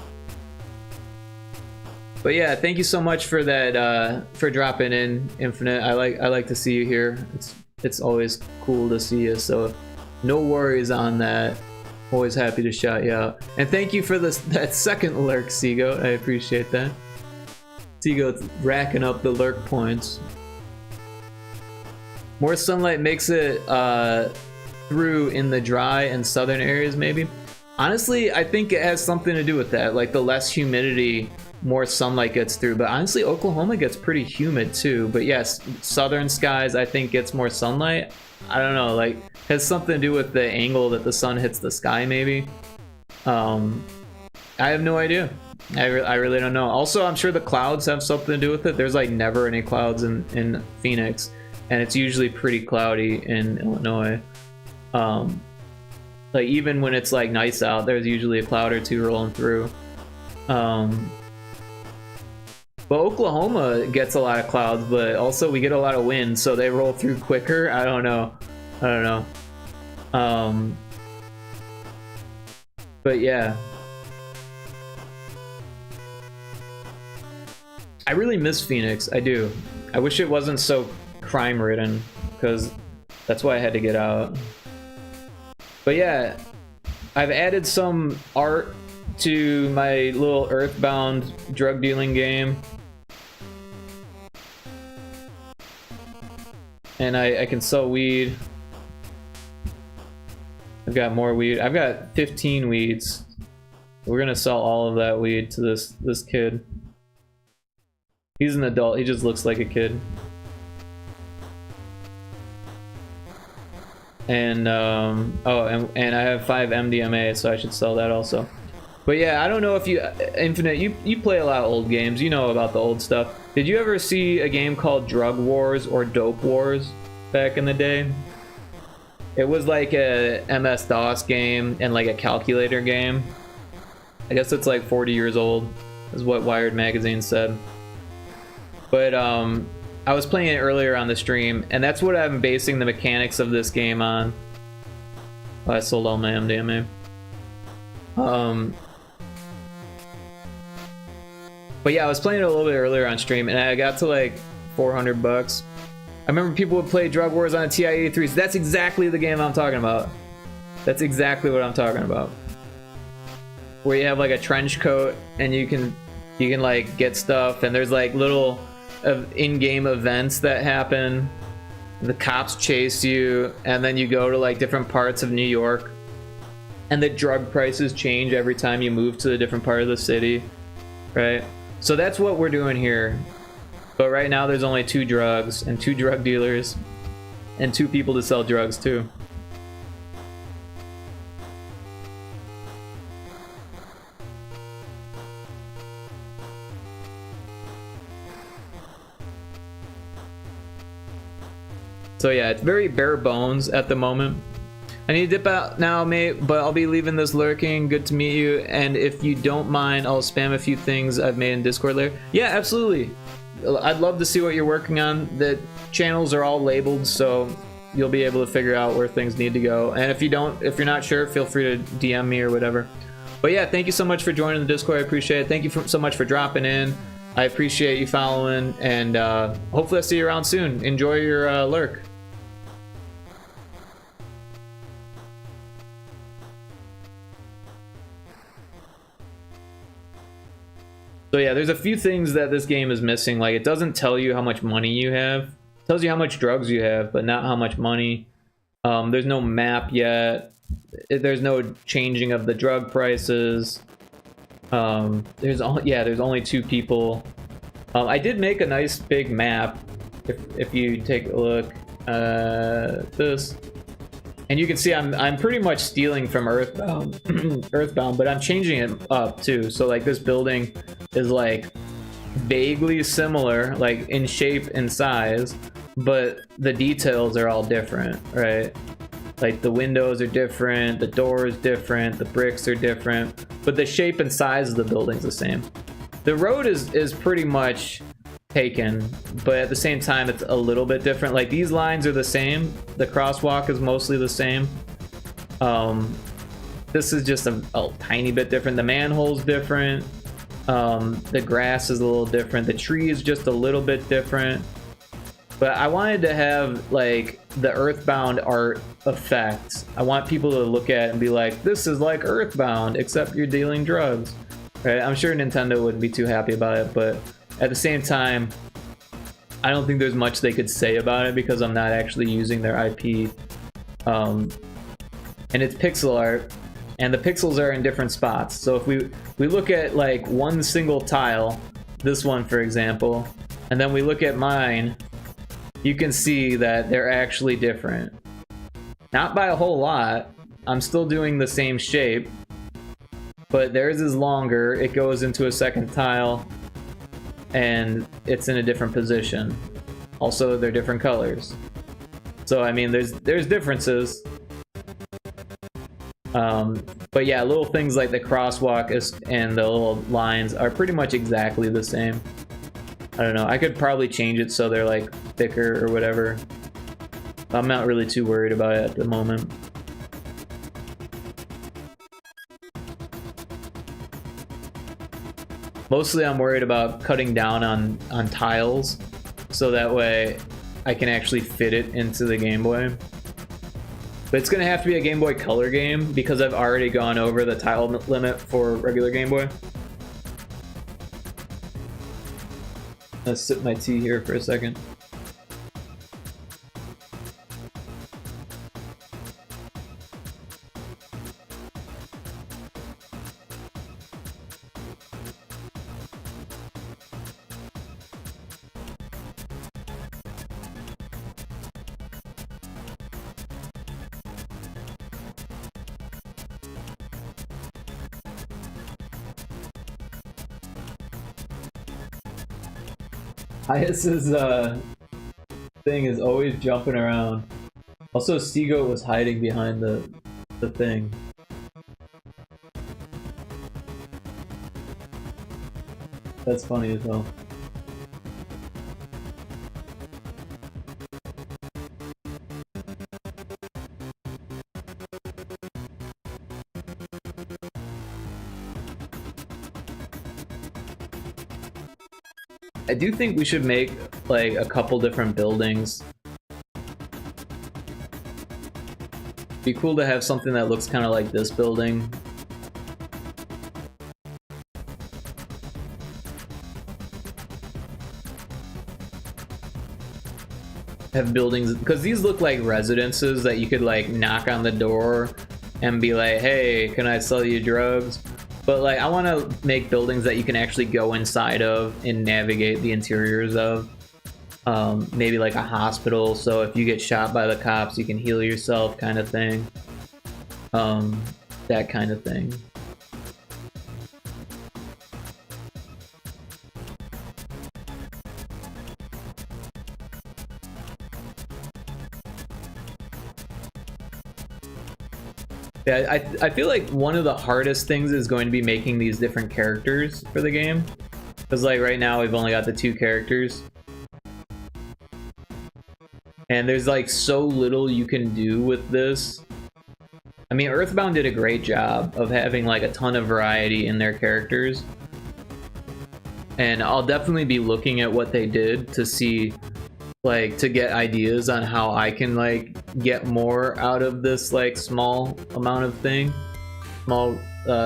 But yeah, thank you so much for that, for dropping in, Infinite. I like to see you here. It's always cool to see you, so no worries on that. Always happy to shout you out. And thank you for that second lurk, Seago. I appreciate that. Seago racking up the lurk points. More sunlight makes it through in the dry and southern areas, maybe. Honestly, I think it has something to do with that. Like the less humidity, more sunlight gets through. But honestly, Oklahoma gets pretty humid too. But yes, southern skies I think gets more sunlight. I don't know, like has something to do with the angle that the sun hits the sky, maybe. I have no idea. I really don't know. Also, I'm sure the clouds have something to do with it. There's like never any clouds in Phoenix, and it's usually pretty cloudy in Illinois. Like even when it's like nice out, there's usually a cloud or two rolling through. But Oklahoma gets a lot of clouds, but also we get a lot of wind, so they roll through quicker. I don't know. But yeah. I really miss Phoenix, I do. I wish it wasn't so crime-ridden, because that's why I had to get out. But yeah, I've added some art to my little Earthbound drug dealing game. And I can sell weed. I've got more weed. I've got 15 weeds. We're gonna sell all of that weed to this kid. He's an adult, he just looks like a kid. And and I have 5 MDMA, so I should sell that also. But yeah, I don't know if you Infinite, you play a lot of old games, you know about the old stuff. Did you ever see a game called Drug Wars or Dope Wars back in the day? It was like a MS-DOS game and like a calculator game. I guess it's like 40 years old, is what Wired magazine said. But I was playing it earlier on the stream, and that's what I'm basing the mechanics of this game on. Oh, I sold all my MDMA. But yeah, I was playing it a little bit earlier on stream, and I got to like $400. I remember people would play Drug Wars on a TI-83s. That's exactly the game I'm talking about. That's exactly what I'm talking about. Where you have like a trench coat, and you can like get stuff, and there's like little in-game events that happen. The cops chase you, and then you go to like different parts of New York, and the drug prices change every time you move to a different part of the city, right? So that's what we're doing here. But right now there's only 2 drugs and 2 drug dealers and 2 people to sell drugs to. So yeah, it's very bare bones at the moment. I need to dip out now, mate, but I'll be leaving this lurking. Good to meet you, and if you don't mind, I'll spam a few things I've made in Discord later. Yeah, absolutely. I'd love to see what you're working on. The channels are all labeled, so you'll be able to figure out where things need to go. And if you're not sure, feel free to DM me or whatever. But yeah, thank you so much for joining the Discord. I appreciate it. Thank you so much for dropping in. I appreciate you following, and hopefully I'll see you around soon. Enjoy your lurk. So yeah, there's a few things that this game is missing. Like, it doesn't tell you how much money you have. It tells you how much drugs you have, but not how much money. There's no map yet. There's no changing of the drug prices. There's only 2 people. I did make a nice big map. If you take a look at this. And you can see I'm pretty much stealing from Earthbound, but I'm changing it up too. So like this building is like vaguely similar, like in shape and size, but the details are all different, right? Like the windows are different, the door is different, the bricks are different, but the shape and size of the building's the same. The road is pretty much taken, but at the same time it's a little bit different. Like these lines are the same, the crosswalk is mostly the same. This is just a tiny bit different. The manhole's different. The grass is a little different. The tree is just a little bit different. But I wanted to have like the Earthbound art effect. I want people to look at it and be like, this is like Earthbound, except you're dealing drugs, right? I'm sure Nintendo wouldn't be too happy about it, but at the same time, I don't think there's much they could say about it because I'm not actually using their IP. and it's pixel art, and the pixels are in different spots. So if we look at like one single tile, this one for example, and then we look at mine, you can see that they're actually different. Not by a whole lot. I'm still doing the same shape, but theirs is longer, it goes into a second tile, and it's in a different position. Also, they're different colors. So I mean, there's differences. But yeah, little things like the crosswalk and the little lines are pretty much exactly the same. I don't know, I could probably change it so they're like thicker or whatever. I'm not really too worried about it at the moment. Mostly I'm worried about cutting down on tiles, so that way I can actually fit it into the Game Boy. But it's gonna have to be a Game Boy Color game because I've already gone over the tile limit for regular Game Boy. Let's sip my tea here for a second. Hyas's thing is always jumping around. Also, Seagoat was hiding behind the thing. That's funny as well. I do think we should make like a couple different buildings. Be cool to have something that looks kind of like this building. Have buildings, because these look like residences that you could like knock on the door and be like, hey, can I sell you drugs? But like, I want to make buildings that you can actually go inside of and navigate the interiors of. Maybe like a hospital, so if you get shot by the cops, you can heal yourself, kind of thing. That kind of thing. Yeah, I feel like one of the hardest things is going to be making these different characters for the game. Because like right now we've only got the 2 characters. And there's like so little you can do with this. I mean, Earthbound did a great job of having like a ton of variety in their characters. And I'll definitely be looking at what they did to see, like, to get ideas on how I can like get more out of this like small amount of thing, small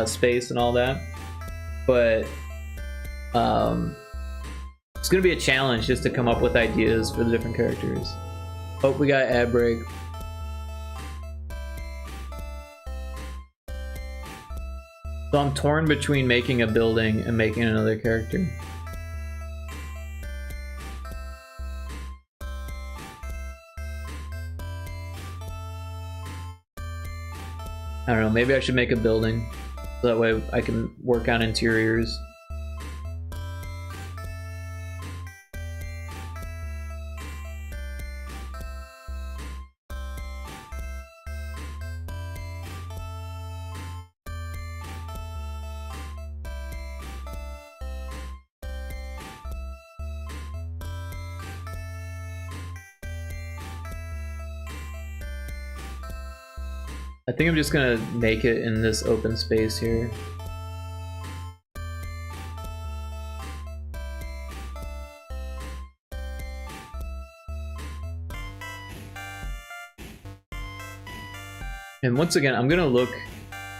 space and all that. But it's gonna be a challenge just to come up with ideas for the different characters. Oh, we got ad break. So I'm torn between making a building and making another character. I don't know, maybe I should make a building, so that way I can work on interiors. I think I'm just gonna make it in this open space here. And once again, I'm gonna look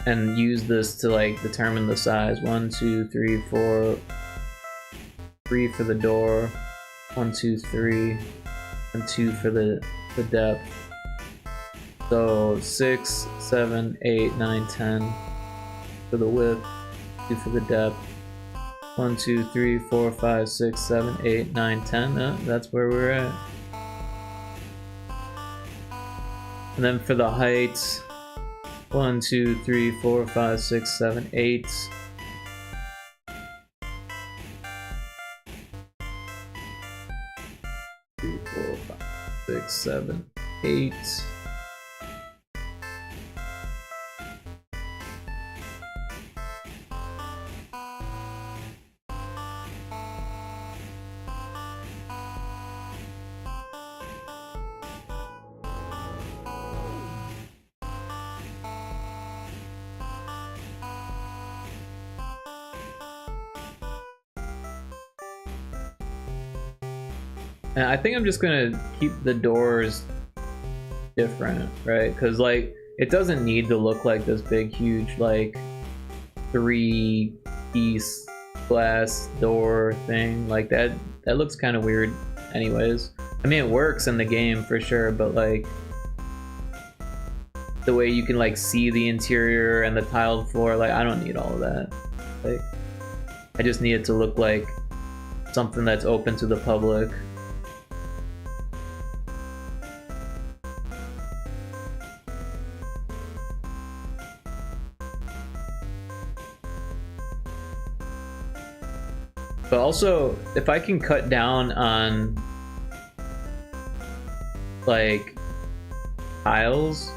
and use this to like determine the size. 1, 2, 3, 4, 3 for the door. 1, 2, 3, and 2 for the depth. So 6, 7, 8, 9, 10 for the width, 2 for the depth. 1, 2, 3, 4, 5, 6, 7, 8, 9, 10. That's where we're at. And then for the height, 1, 2, 3, 4, 5, 6, 7, 8. 3, 4, 5, 6, 7, 8. And I think I'm just gonna keep the doors different, right? Because like it doesn't need to look like this big, huge, like 3-piece glass door thing like that. That looks kind of weird, anyways. I mean, it works in the game for sure, but like the way you can like see the interior and the tiled floor, like I don't need all of that. Like I just need it to look like something that's open to the public. But also, if I can cut down on like tiles,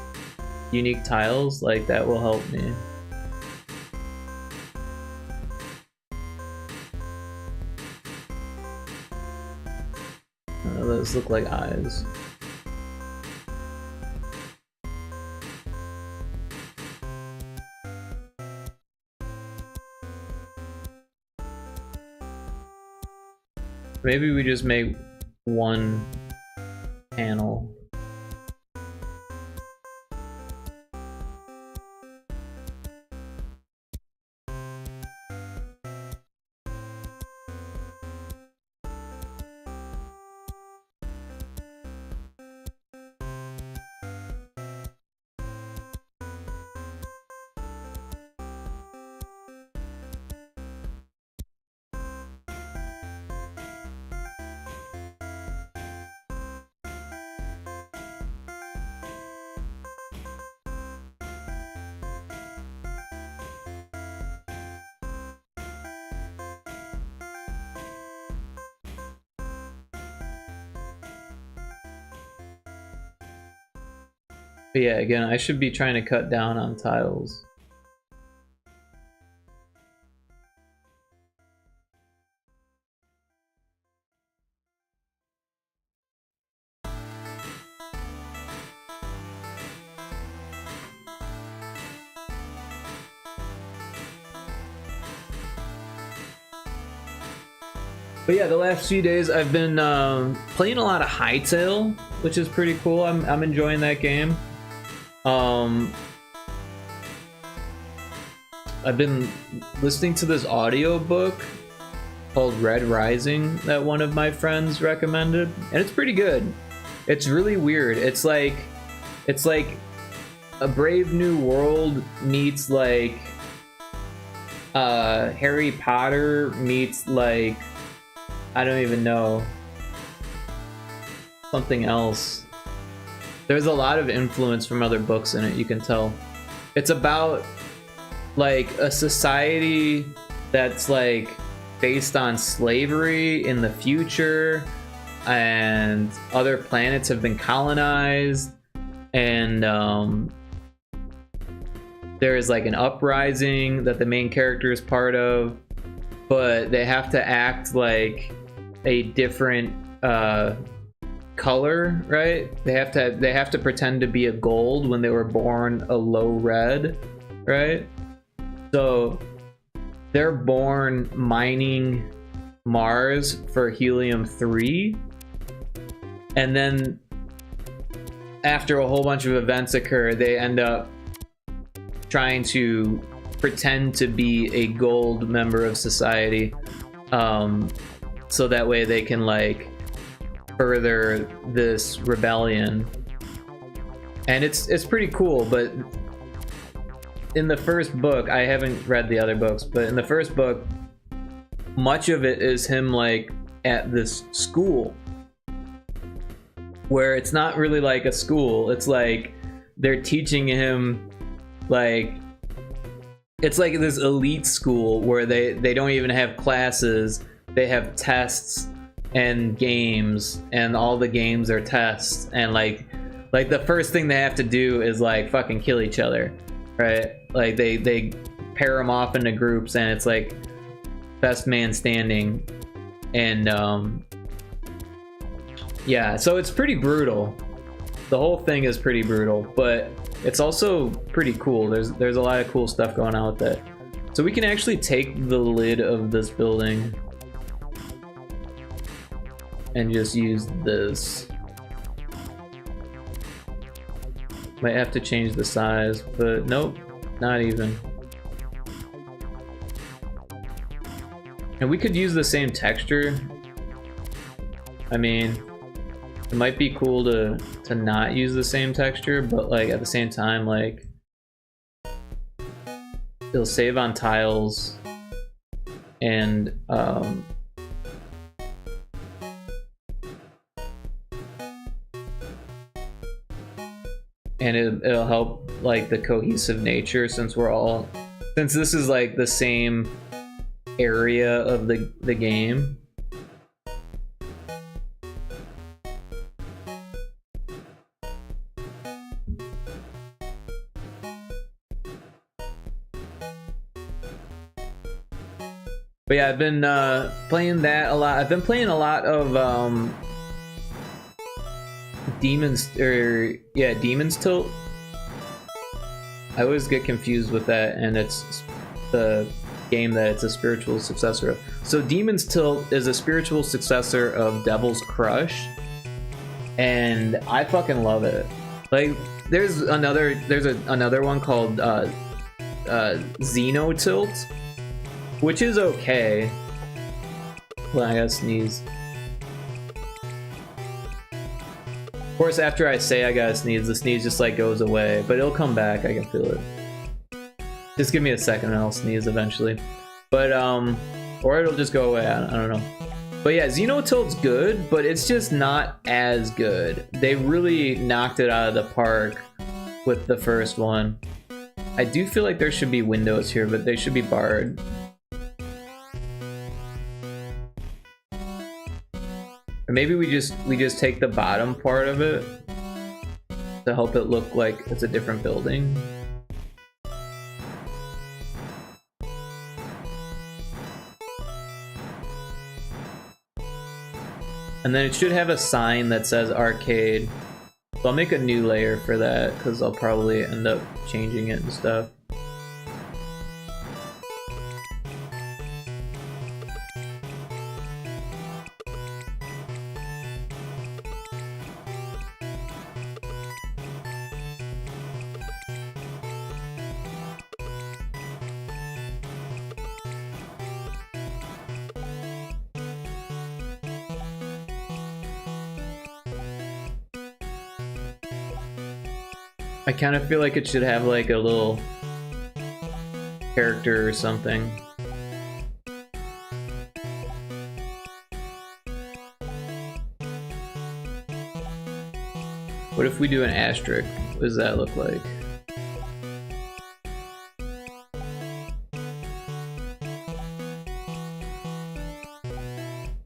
unique tiles, like that will help me. Those look like eyes. Maybe we just make one panel. But yeah, again, I should be trying to cut down on tiles. But yeah, the last few days I've been playing a lot of Hytale, which is pretty cool. I'm enjoying that game. I've been listening to this audiobook called Red Rising that one of my friends recommended, and it's pretty good. It's really weird. It's like a Brave New World meets like Harry Potter meets like, I don't even know, something else. There's a lot of influence from other books in it, you can tell. It's about like a society that's like based on slavery in the future, and other planets have been colonized, and there is like an uprising that the main character is part of, but they have to act like a different color, right? They have to pretend to be a gold when they were born a low red, right? So they're born mining Mars for helium-3, and then after a whole bunch of events occur, they end up trying to pretend to be a gold member of society, so that way they can like further this rebellion. And it's pretty cool, but in the first book, I haven't read the other books, but in the first book, much of it is him like at this school where it's not really like a school. It's like they're teaching him, like it's like this elite school where they don't even have classes. They have tests and games, and all the games are tests, and like the first thing they have to do is like fucking kill each other, right? Like they pair them off into groups, and it's like best man standing. And yeah, so it's pretty brutal. The whole thing is pretty brutal, but it's also pretty cool. There's a lot of cool stuff going on with that. So we can actually take the lid of this building and just use this. Might have to change the size, but nope, not even. And we could use the same texture. I mean, it might be cool to not use the same texture, but like at the same time, like it'll save on tiles, and it'll help like the cohesive nature, since this is like the same area of the game. But yeah, I've been playing that a lot. I've been playing a lot of Demon's Tilt. I always get confused with that, and it's the game that it's a spiritual successor of. So Demon's Tilt is a spiritual successor of Devil's Crush, and I fucking love it. Like there's another one called Xeno Tilt, which is okay. Well, I gotta sneeze. Of course, after I say I gotta sneeze, the sneeze just like goes away, but it'll come back. I can feel it. Just give me a second and I'll sneeze eventually. But or it'll just go away. I don't know. But yeah, Xenotilt's good, but it's just not as good. They really knocked it out of the park with the first one. I do feel like there should be windows here, but they should be barred. Or maybe we just take the bottom part of it to help it look like it's a different building. And then it should have a sign that says arcade. So I'll make a new layer for that, because I'll probably end up changing it and stuff. I kind of feel like it should have like a little character or something. What if we do an asterisk? What does that look like?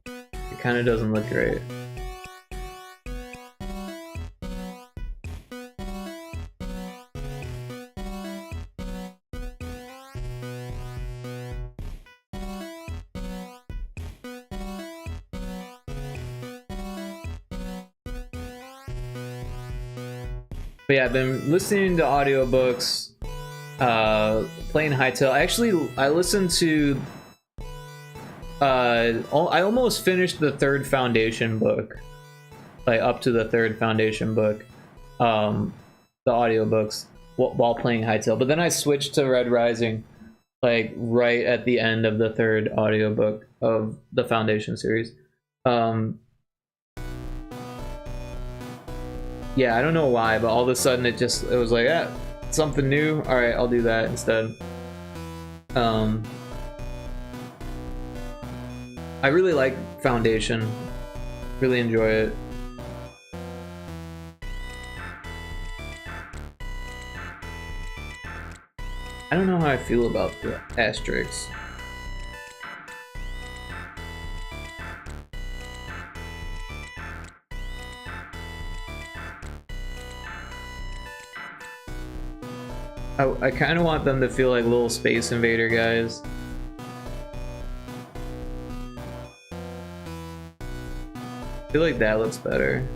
It kind of doesn't look great. But yeah, I've been listening to audiobooks, playing Hytale. I listened to I almost finished the third Foundation book, like up to the third Foundation book, the audiobooks while playing Hytale. But then I switched to Red Rising, like right at the end of the third audiobook of the Foundation series. yeah, I don't know why, but all of a sudden it was like, something new. All right, I'll do that instead. I really like Foundation. Really enjoy it. I don't know how I feel about the asterisks. I kind of want them to feel like little Space Invader guys. I feel like that looks better.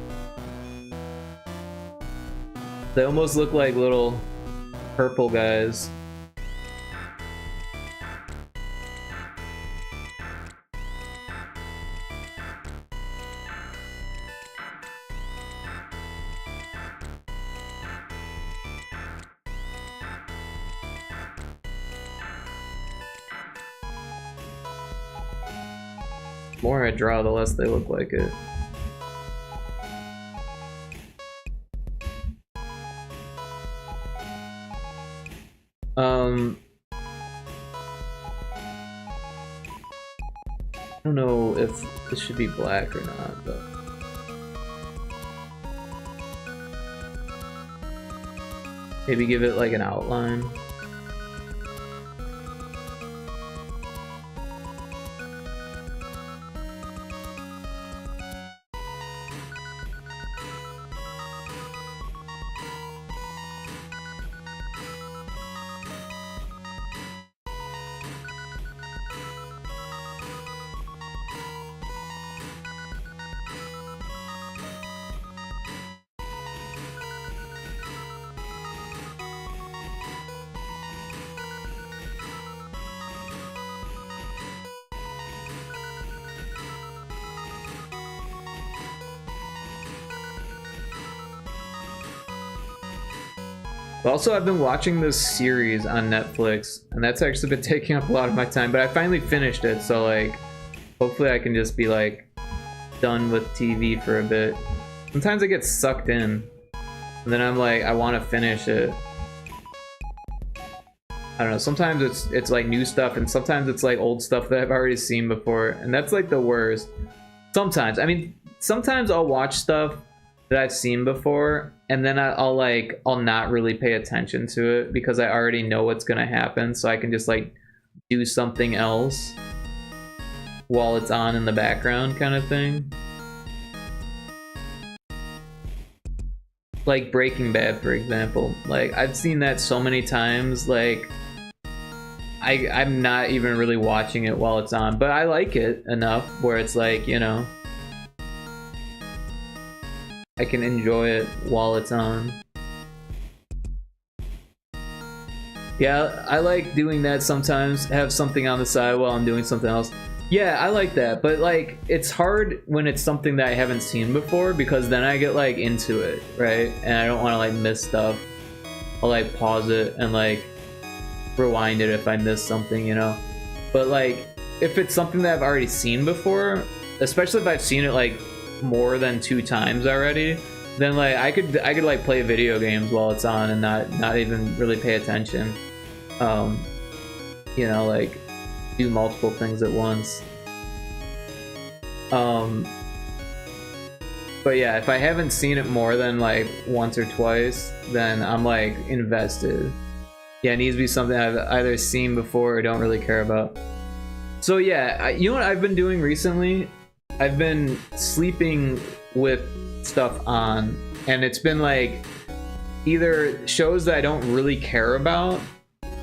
They almost look like little purple guys. The more I draw, the less they look like it. I don't know if this should be black or not, but maybe give it like an outline. Also, I've been watching this series on Netflix, and that's actually been taking up a lot of my time, but I finally finished it, so like, hopefully I can just be like, done with TV for a bit. Sometimes I get sucked in, and then I'm like, I want to finish it. I don't know, sometimes it's like new stuff, and sometimes it's like old stuff that I've already seen before, and that's like the worst. Sometimes, I mean, sometimes I'll watch stuff that I've seen before, and then I'll not really pay attention to it because I already know what's gonna happen, so I can just like do something else while it's on in the background kind of thing. Like Breaking Bad, for example. Like, I've seen that so many times, like I'm not even really watching it while it's on, but I like it enough where it's like, you know, I can enjoy it while it's on. Yeah, I like doing that sometimes, have something on the side while I'm doing something else. Yeah, I like that, but like, it's hard when it's something that I haven't seen before, because then I get like into it, right? And I don't want to like miss stuff. I'll like pause it and like rewind it if I miss something, you know? But like, if it's something that I've already seen before, especially if I've seen it like more than 2 times already, then like I could like play video games while it's on and not even really pay attention. You know, like do multiple things at once. But yeah, if I haven't seen it more than like once or twice, then I'm like invested. Yeah, it needs to be something I've either seen before or don't really care about. So yeah, you know what I've been doing recently? I've been sleeping with stuff on, and it's been like either shows that I don't really care about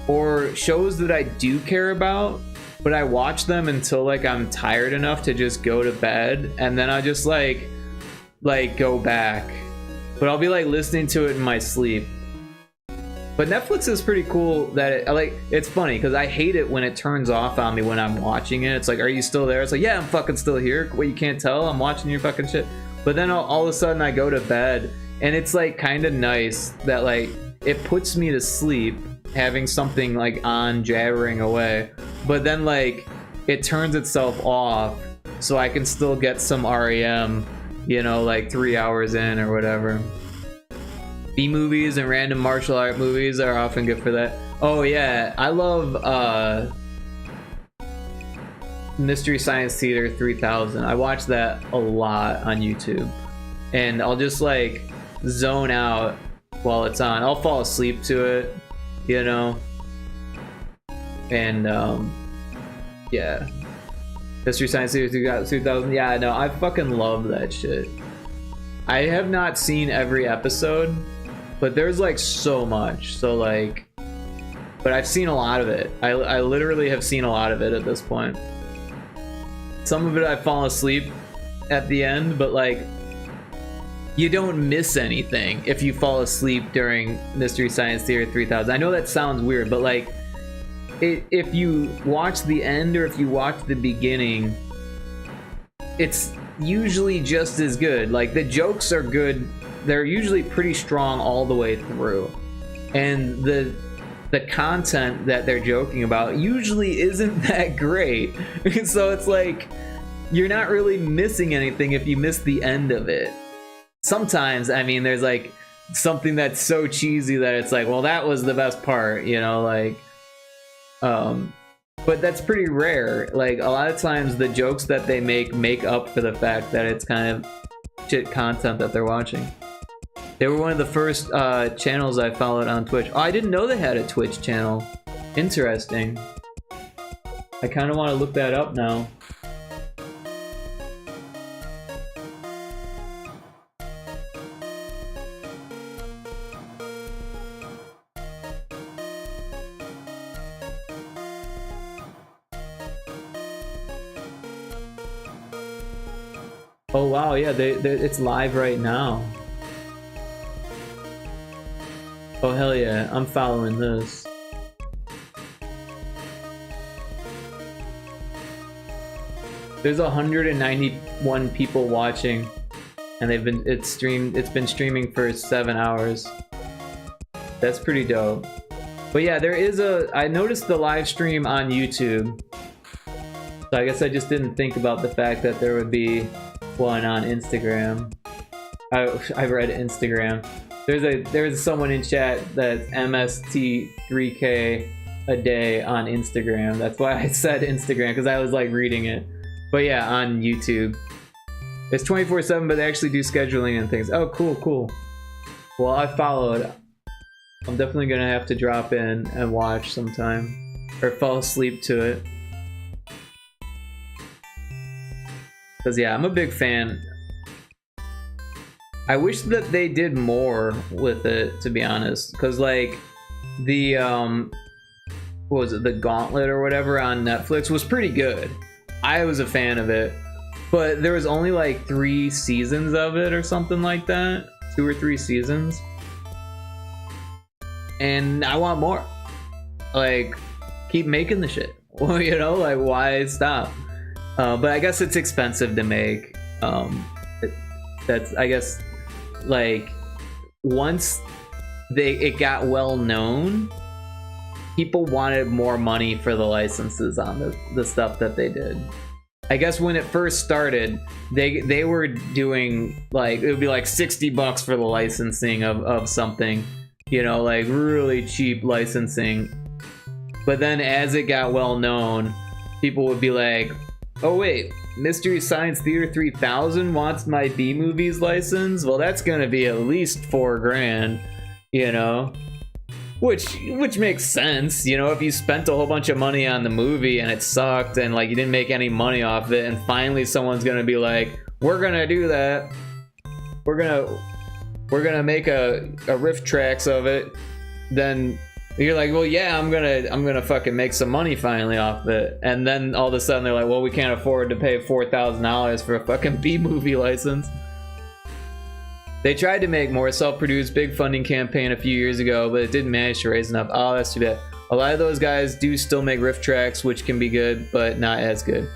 or shows that I do care about, but I watch them until like I'm tired enough to just go to bed, and then I just like go back. But I'll be like listening to it in my sleep. But Netflix is pretty cool that it's funny because I hate it when it turns off on me when I'm watching it. It's like, are you still there? It's like, yeah, I'm fucking still here. What, you can't tell? I'm watching your fucking shit. But then all of a sudden I go to bed, and it's like kind of nice that like it puts me to sleep having something like on jabbering away, but then like it turns itself off so I can still get some REM, you know, like 3 hours in or whatever. B movies and random martial art movies are often good for that. Oh yeah, I love Mystery Science Theater 3000. I watch that a lot on YouTube, and I'll just like zone out while it's on. I'll fall asleep to it, you know. And yeah, Mystery Science Theater 3000. Yeah, no, I fucking love that shit. I have not seen every episode, but there's like so much. So like, but I've seen a lot of it. I literally have seen a lot of it at this point. Some of it I've fallen asleep at the end, but like, you don't miss anything if you fall asleep during Mystery Science Theater 3000. I know that sounds weird, but like, if you watch the end or if you watch the beginning, it's usually just as good. Like, the jokes are good. They're usually pretty strong all the way through. And the content that they're joking about usually isn't that great. So it's like, you're not really missing anything if you miss the end of it. Sometimes, I mean, there's like something that's so cheesy that it's like, well, that was the best part, you know, like, but that's pretty rare. Like, a lot of times the jokes that they make up for the fact that it's kind of shit content that they're watching. They were one of the first channels I followed on Twitch. Oh, I didn't know they had a Twitch channel. Interesting. I kind of want to look that up now. Oh wow, yeah, it's live right now. Oh hell yeah, I'm following this. There's 191 people watching, and it's been streaming for 7 hours. That's pretty dope. But yeah, I noticed the live stream on YouTube. So I guess I just didn't think about the fact that there would be one on Instagram. I read Instagram. There's someone in chat that's MST3K a day on Instagram. That's why I said Instagram, because I was like reading it. But yeah, on YouTube. It's 24/7, but they actually do scheduling and things. Oh, cool. Well, I followed. I'm definitely gonna have to drop in and watch sometime, or fall asleep to it. Because yeah, I'm a big fan. I wish that they did more with it, to be honest. Because like the what was it, the Gauntlet or whatever on Netflix was pretty good. I was a fan of it, but there was only like 3 seasons of it or something like that. 2 or 3 seasons, and I want more. Like, keep making the shit. Well, you know, like, why stop? But I guess it's expensive to make. That's, I guess, like, once it got well known, people wanted more money for the licenses on the stuff that they did. I guess when it first started, they were doing, like, it would be like $60 for the licensing of something, you know, like really cheap licensing. But then as it got well known, people would be like, oh wait, Mystery Science Theater 3000 wants my B movies license? Well, that's gonna be at least $4 grand, you know? Which makes sense, you know, if you spent a whole bunch of money on the movie and it sucked and like you didn't make any money off it, and finally someone's gonna be like, we're gonna do that. We're gonna make a riff tracks of it. Then you're like, well, yeah, I'm gonna fucking make some money finally off it. And then all of a sudden they're like, well, we can't afford to pay $4,000 for a fucking B movie license. They tried to make more self-produced big funding campaign a few years ago, but it didn't manage to raise enough. Oh, that's too bad. A lot of those guys do still make riff tracks, which can be good, but not as good.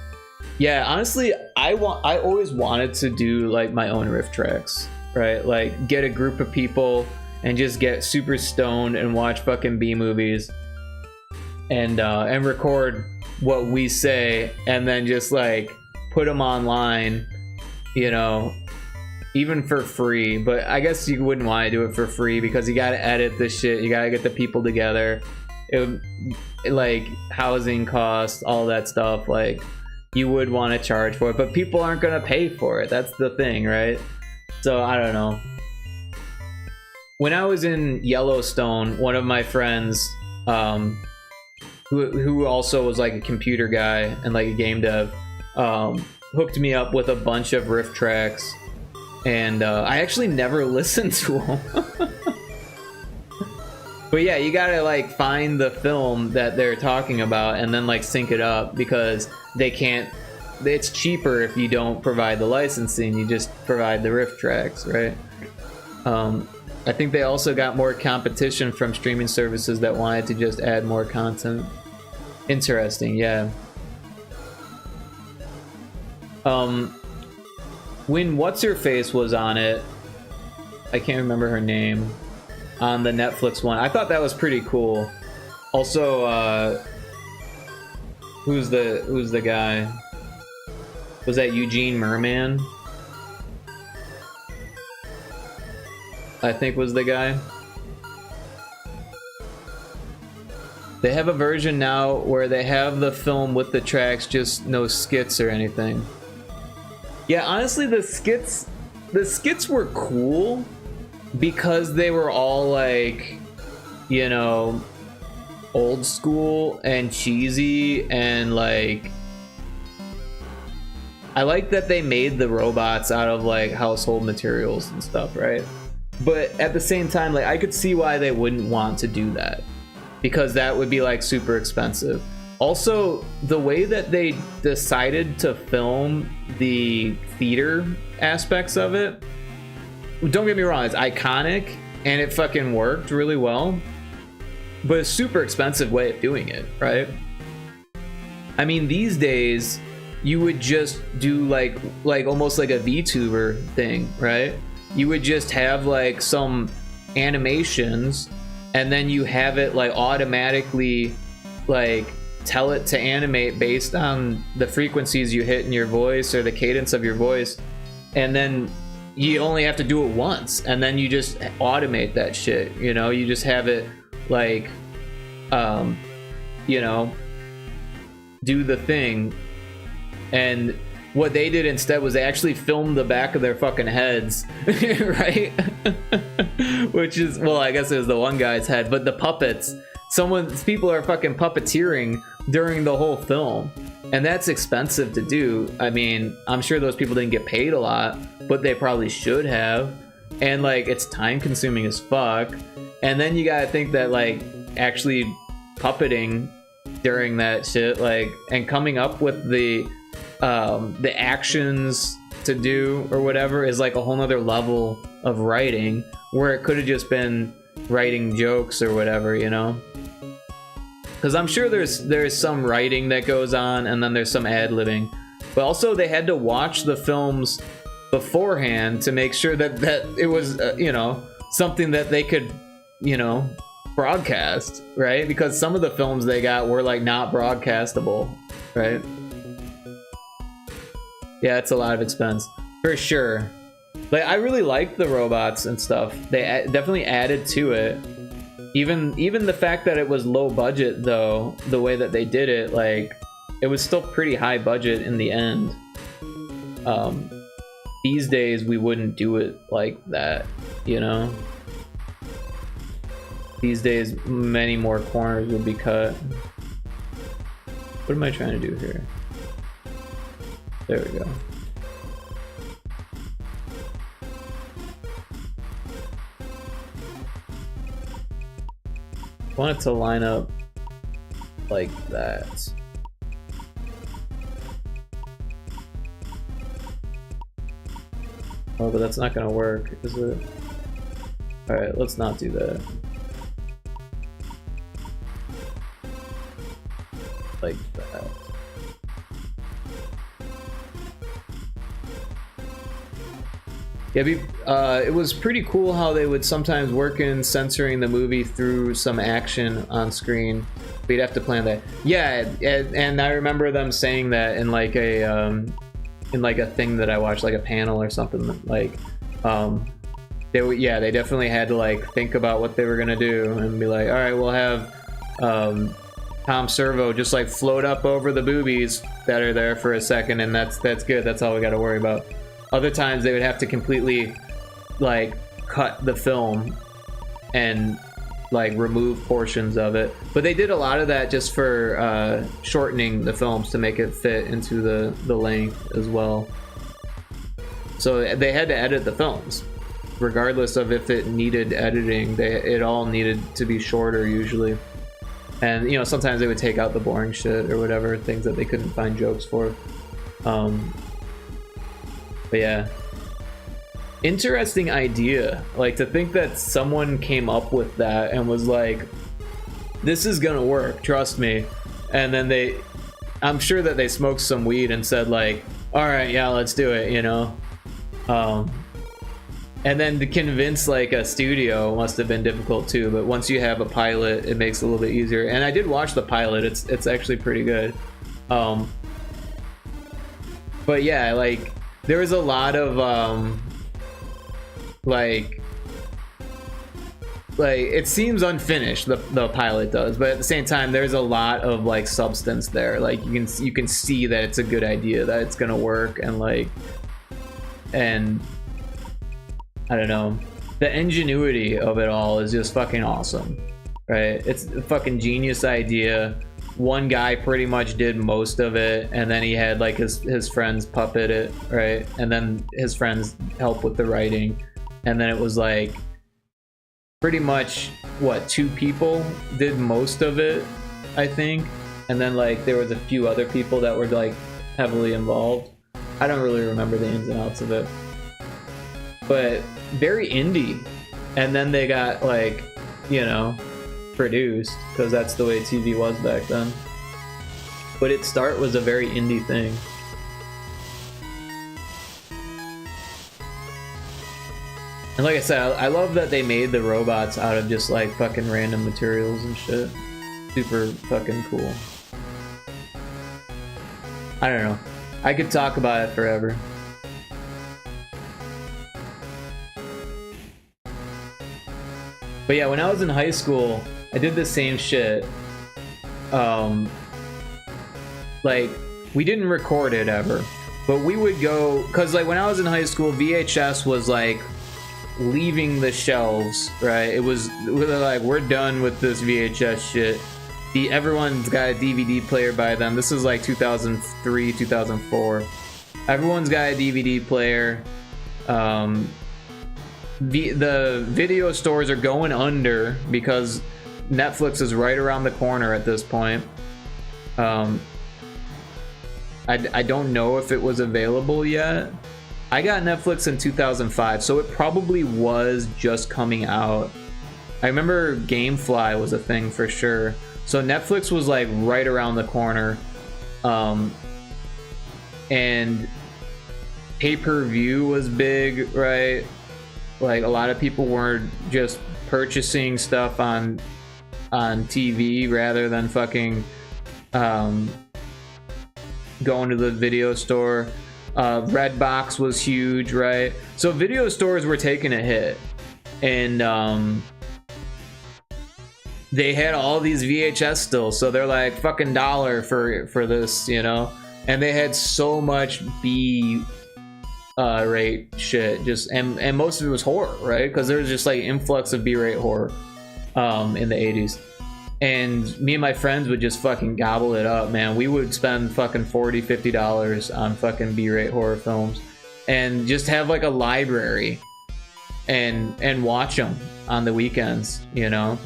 Yeah, honestly, I always wanted to do like my own riff tracks, right? Like, get a group of people and just get super stoned and watch fucking B movies and record what we say, and then just like put them online, you know, even for free. But I guess you wouldn't want to do it for free because you got to edit this shit. You got to get the people together. Like housing costs, all that stuff. Like you would want to charge for it, but people aren't going to pay for it. That's the thing, right? So I don't know. When I was in Yellowstone, one of my friends, who also was like a computer guy and like a game dev, hooked me up with a bunch of riff tracks, and I actually never listened to them. But yeah, you gotta like find the film that they're talking about and then like sync it up, because they can't, it's cheaper if you don't provide the licensing, you just provide the riff tracks, right? I think they also got more competition from streaming services that wanted to just add more content. Interesting, yeah. When What's-Her-Face was on it, I can't remember her name, on the Netflix one, I thought that was pretty cool. Also, who's the guy? Was that Eugene Merman? I think was the guy. They have a version now where they have the film with the tracks, just no skits or anything. Yeah, honestly, the skits were cool because they were all like, you know, old school and cheesy, and like I like that they made the robots out of like household materials and stuff, right? But at the same time, like I could see why they wouldn't want to do that, because that would be like super expensive. Also, the way that they decided to film the theater aspects of it, don't get me wrong, it's iconic and it fucking worked really well, but it's a super expensive way of doing it, right? I mean, these days you would just do like almost like a VTuber thing, right? You would just have like some animations, and then you have it like automatically like tell it to animate based on the frequencies you hit in your voice or the cadence of your voice, and then you only have to do it once, and then you just automate that shit, you know? You just have it like you know, do the thing. And what they did instead was they actually filmed the back of their fucking heads, right? Which is, well, I guess it was the one guy's head, but the puppets, people are fucking puppeteering during the whole film, and that's expensive to do. I mean, I'm sure those people didn't get paid a lot, but they probably should have, and like it's time consuming as fuck. And then you gotta think that like actually puppeting during that shit, like, and coming up with the actions to do or whatever is like a whole nother level of writing, where it could have just been writing jokes or whatever, you know? Because I'm sure there's some writing that goes on, and then there's some ad-libbing, but also they had to watch the films beforehand to make sure that it was you know, something that they could, you know, broadcast, right? Because some of the films they got were like not broadcastable, right? Yeah, it's a lot of expense for sure. Like, I really liked the robots and stuff. They definitely added to it. Even the fact that it was low budget, though, the way that they did it, like, it was still pretty high budget in the end. These days we wouldn't do it like that, you know? These days many more corners would be cut. What am I trying to do here? There we go. I want it to line up like that. Oh, but that's not gonna work, is it? Alright, let's not do that. Like that. Yeah, it was pretty cool how they would sometimes work in censoring the movie through some action on screen. We'd have to plan that. Yeah, and I remember them saying that in like a thing that I watched, like a panel or something. Like They definitely had to like think about what they were gonna do and be like, all right, we'll have Tom Servo just like float up over the boobies that are there for a second, and that's good. That's all we got to worry about. Other times they would have to completely like cut the film and like remove portions of it, but they did a lot of that just for shortening the films to make it fit into the length as well. So they had to edit the films regardless of if it needed editing. It all needed to be shorter usually, and you know, sometimes they would take out the boring shit or whatever, things that they couldn't find jokes for. But yeah, interesting idea. Like, to think that someone came up with that and was like, this is gonna work, trust me. And then I'm sure that they smoked some weed and said like, all right, yeah, let's do it, you know. And then to convince like a studio must have been difficult too, but once you have a pilot, it makes it a little bit easier. And I did watch the pilot. It's actually pretty good. But yeah, like there was a lot of like it seems unfinished, the pilot does, but at the same time there's a lot of like substance there. Like you can see that it's a good idea, that it's gonna work, and like, and I don't know, the ingenuity of it all is just fucking awesome, right? It's a fucking genius idea. One guy pretty much did most of it, and then he had like his friends puppet it, right? And then his friends help with the writing, and then it was like pretty much what, 2 people did most of it, I think, and then like there was a few other people that were like heavily involved. I don't really remember the ins and outs of it, but very indie. And then they got like, you know, produced, because that's the way TV was back then. But its start was a very indie thing. And like I said, I love that they made the robots out of just like fucking random materials and shit. Super fucking cool. I don't know, I could talk about it forever. But yeah, when I was in high school, I did the same shit. Like, we didn't record it ever, but we would go, cause like when I was in high school, VHS was like leaving the shelves, right? We were like, we're done with this VHS shit. Everyone's got a DVD player by then. This is like 2003, 2004. Everyone's got a DVD player. The video stores are going under because Netflix is right around the corner at this point. I don't know if it was available yet. I got Netflix in 2005, so it probably was just coming out. I remember Gamefly was a thing for sure. So Netflix was like right around the corner. And pay-per-view was big, right? Like a lot of people were just purchasing stuff on TV rather than fucking going to the video store. Redbox was huge, right? So video stores were taking a hit, and they had all these VHS still, so they're like fucking $1 for this, you know. And they had so much B rate shit, just and most of it was horror, right? Because there was just like influx of B-rate horror in the 80s. And me and my friends would just fucking gobble it up, man. We would spend fucking $40-$50 on fucking B-rate horror films and just have like a library and watch them on the weekends, you know.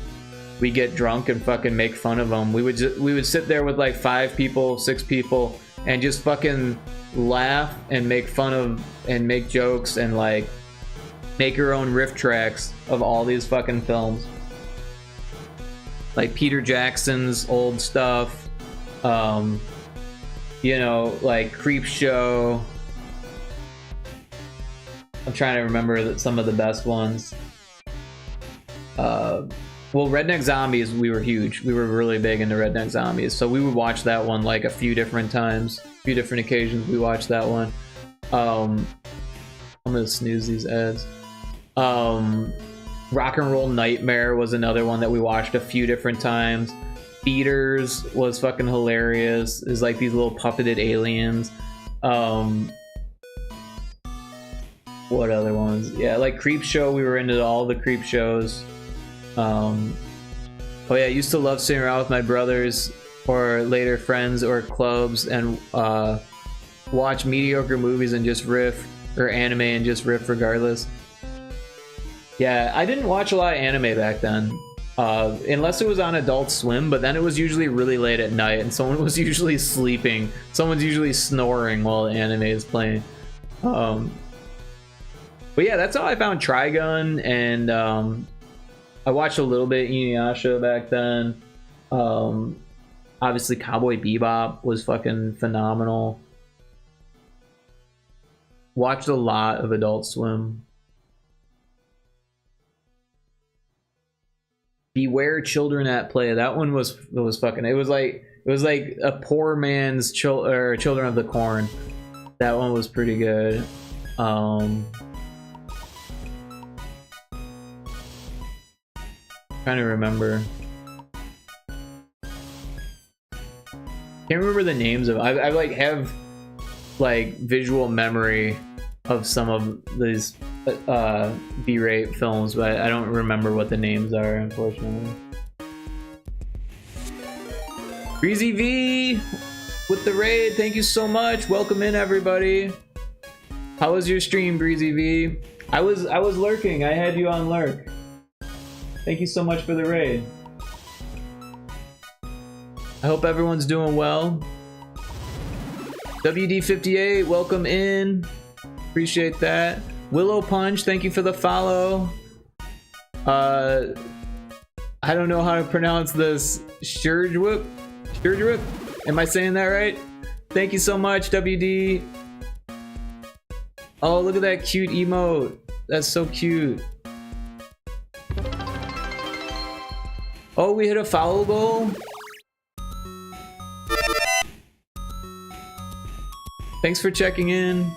We get drunk and fucking make fun of them. We would sit there with like 5 people, 6 people, and just fucking laugh and make fun of and make jokes and like make your own riff tracks of all these fucking films. Like Peter Jackson's old stuff, you know, like Creep Show. I'm trying to remember some of the best ones. Well, Redneck Zombies, we were huge. We were really big into Redneck Zombies, so we would watch that one like a few different times, a few different occasions. We watched that one. I'm I'm gonna snooze these ads. Rock and Roll Nightmare was another one that we watched a few different times. Feeders was fucking hilarious. It's like these little puppeted aliens. What other ones? Yeah, like Creep Show. We were into all the Creep Shows. Oh yeah, I used to love sitting around with my brothers or later friends or clubs and watch mediocre movies and just riff, or anime and just riff regardless. Yeah, I didn't watch a lot of anime back then. Unless it was on Adult Swim, but then it was usually really late at night and someone was usually sleeping. Someone's usually snoring while the anime is playing. But yeah, that's how I found Trigun, and I watched a little bit Inuyasha back then. Obviously Cowboy Bebop was fucking phenomenal. Watched a lot of Adult Swim. Beware Children at Play. That one was fucking. It was like a poor man's Children of the Corn. That one was pretty good. Trying to remember. Can't remember the names of. I like have like visual memory of some of these B-rate films, but I don't remember what the names are, unfortunately. Breezy V with the raid, thank you so much. Welcome in, everybody. How was your stream, Breezy V? I was lurking. I had you on lurk. Thank you so much for the raid. I hope everyone's doing well. WD58, welcome in. Appreciate that. Willow Punch, thank you for the follow. I don't know how to pronounce this. Shurjwip? Am I saying that right? Thank you so much, WD. Oh, look at that cute emote. That's so cute. Oh, we hit a foul goal? Thanks for checking in.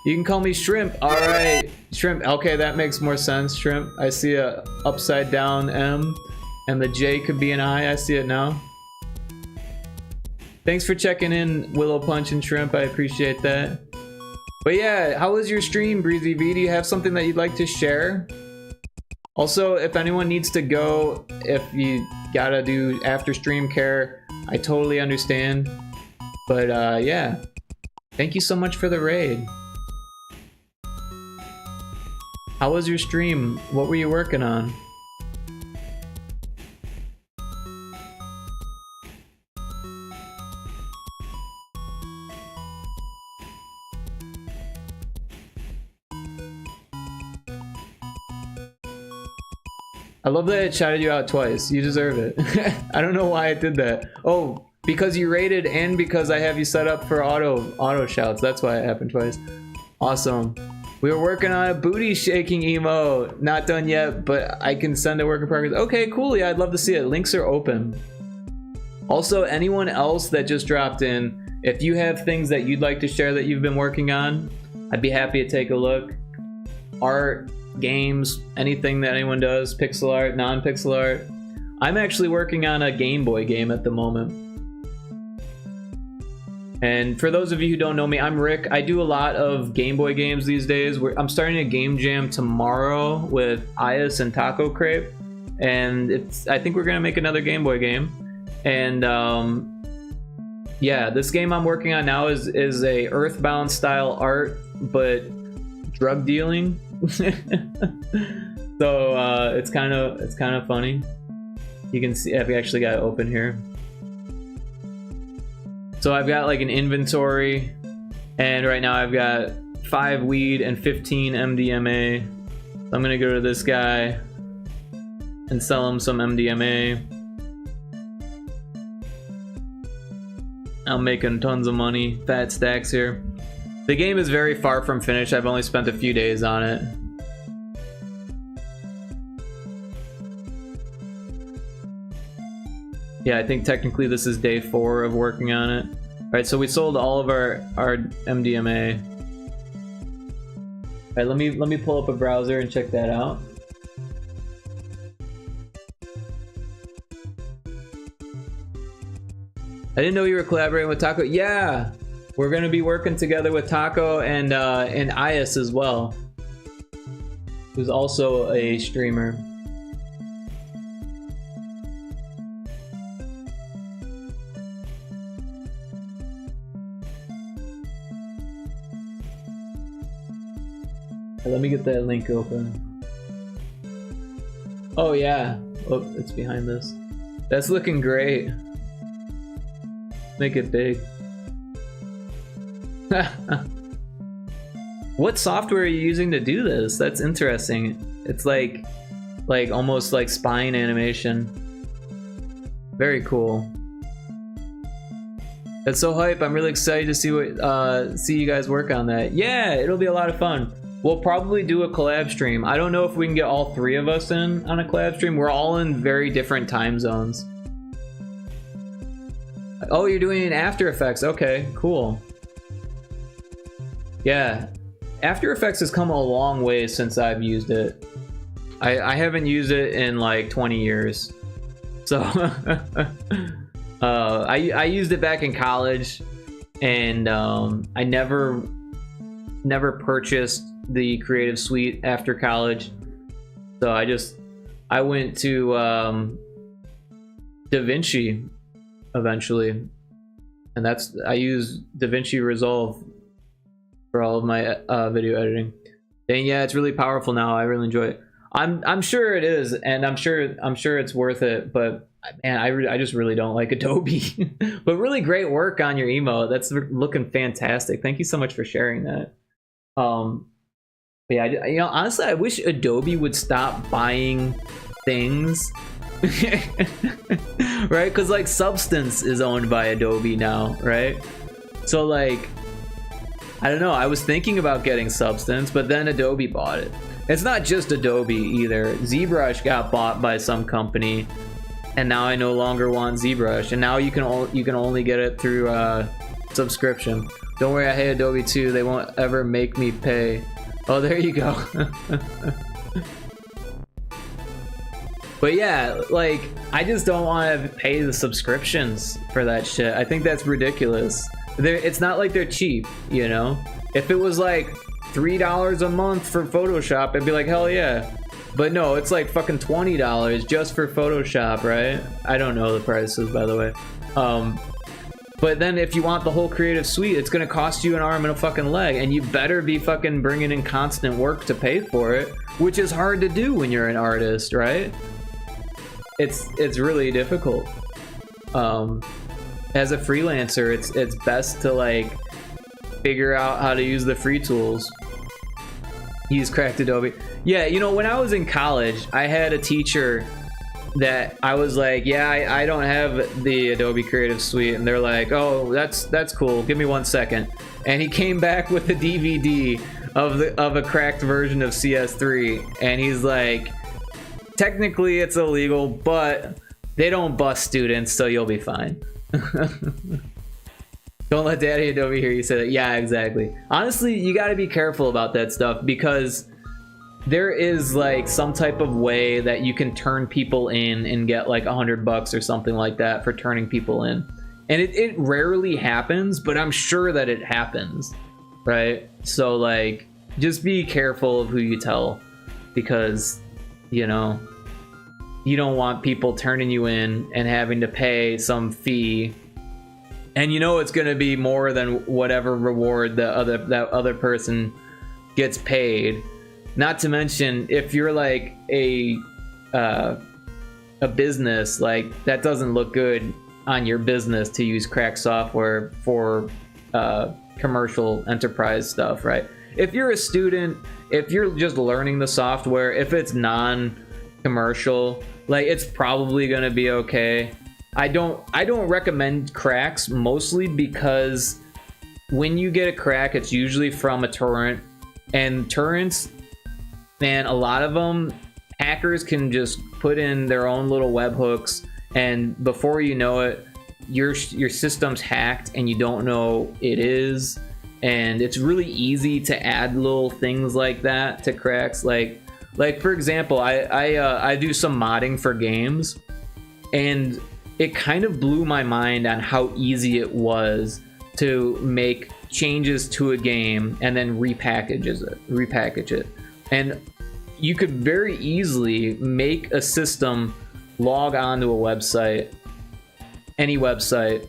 You can call me Shrimp. Alright, Shrimp. Okay, that makes more sense, Shrimp. I see a upside down M, and the J could be an I. I see it now. Thanks for checking in, Willow Punch and Shrimp. I appreciate that. But yeah, how was your stream, Breezy V? Do you have something that you'd like to share? Also, if anyone needs to go, if you gotta do after stream care, I totally understand. But yeah, thank you so much for the raid. How was your stream? What were you working on? I love that it shouted you out twice. You deserve it. I don't know why I did that. Oh, because you rated and because I have you set up for auto shouts. That's why it happened twice. Awesome. We were working on a booty shaking emote. Not done yet, but I can send a work in progress. Okay, cool. Yeah, I'd love to see it. Links are open. Also, anyone else that just dropped in, if you have things that you'd like to share that you've been working on, I'd be happy to take a look. Art, games, anything that anyone does, pixel art, non-pixel art. I'm actually working on a Game Boy game at the moment. And for those of you who don't know me, I'm Rick. I do a lot of Game Boy games these days. I'm starting a game jam tomorrow with Ias and Taco Crepe, and I think we're gonna make another Game Boy game. And yeah, this game I'm working on now is a Earthbound style art, but drug dealing. So it's kind of funny. You can see I've actually got it open here. So I've got like an inventory, and right now I've got 5 weed and 15 MDMA. So I'm gonna go to this guy and sell him some MDMA. I'm making tons of money, fat stacks here. The game is very far from finished. I've only spent a few days on it. Yeah, I think technically this is day 4 of working on it. Alright, so we sold all of our MDMA. right, let me pull up a browser and check that out. I didn't know you were collaborating with Taco. Yeah, we're gonna be working together with Taco and Ias as well, who's also a streamer. Let me get that link open. Oh yeah, oh, it's behind this. That's looking great. Make it big. What software are you using to do this? That's interesting. It's like almost like spine animation. Very cool. That's so hype. I'm really excited to see what see you guys work on that. Yeah, it'll be a lot of fun. We'll probably do a collab stream. I don't know if we can get all three of us in on a collab stream. We're all in very different time zones. Oh, you're doing it in After Effects. Okay, cool. Yeah, After Effects has come a long way since I've used it. I haven't used it in like 20 years. So I used it back in college, and I never purchased the Creative Suite after college. So I went to DaVinci eventually, and I use DaVinci Resolve for all of my video editing. And yeah, it's really powerful now. I really enjoy it. I'm sure it is, and I'm sure it's worth it, but man, I just really don't like Adobe. But really great work on your emote. That's looking fantastic. Thank you so much for sharing that. But yeah, you know, honestly, I wish Adobe would stop buying things. Right? Because like Substance is owned by Adobe now, right? So like, I don't know, I was thinking about getting Substance, but then Adobe bought it. It's not just Adobe either. ZBrush got bought by some company, and now I no longer want ZBrush, and now you can only get it through subscription. Don't worry, I hate Adobe too. They won't ever make me pay. Oh, there you go. But yeah, like, I just don't want to pay the subscriptions for that shit. I think that's ridiculous. It's not like they're cheap, you know? If it was like $3 a month for Photoshop, I'd be like, hell yeah. But no, it's like fucking $20 just for Photoshop, right? I don't know the prices, by the way. But then if you want the whole Creative Suite, it's gonna cost you an arm and a fucking leg, and you better be fucking bringing in constant work to pay for it, which is hard to do when you're an artist, right? It's really difficult. As a freelancer, it's best to like figure out how to use the free tools. Use cracked Adobe. Yeah, you know, when I was in college, I had a teacher that I was like, yeah, I don't have the Adobe Creative Suite, and they're like, oh, that's cool, give me 1 second. And he came back with a DVD of a cracked version of CS3, and he's like, technically it's illegal, but they don't bust students, so you'll be fine. Don't let Daddy Adobe hear you say that. Yeah, exactly. Honestly, you got to be careful about that stuff, because there is like some type of way that you can turn people in and get like $100 or something like that for turning people in. And it rarely happens, but I'm sure that it happens, right? So like, just be careful of who you tell, because, you know, you don't want people turning you in and having to pay some fee, and you know it's going to be more than whatever reward that other person gets paid. Not to mention, if you're like a business, like, that doesn't look good on your business to use cracked software for commercial enterprise stuff, right? If you're a student, if you're just learning the software, if it's non-commercial, like, it's probably gonna be okay. I don't recommend cracks, mostly because when you get a crack, it's usually from a torrent, and torrents, man, a lot of them, hackers can just put in their own little webhooks, and before you know it, your system's hacked and you don't know it is, and it's really easy to add little things like that to cracks. Like for example, I do some modding for games, and it kind of blew my mind on how easy it was to make changes to a game and then repackage it. And you could very easily make a system log onto a website, any website,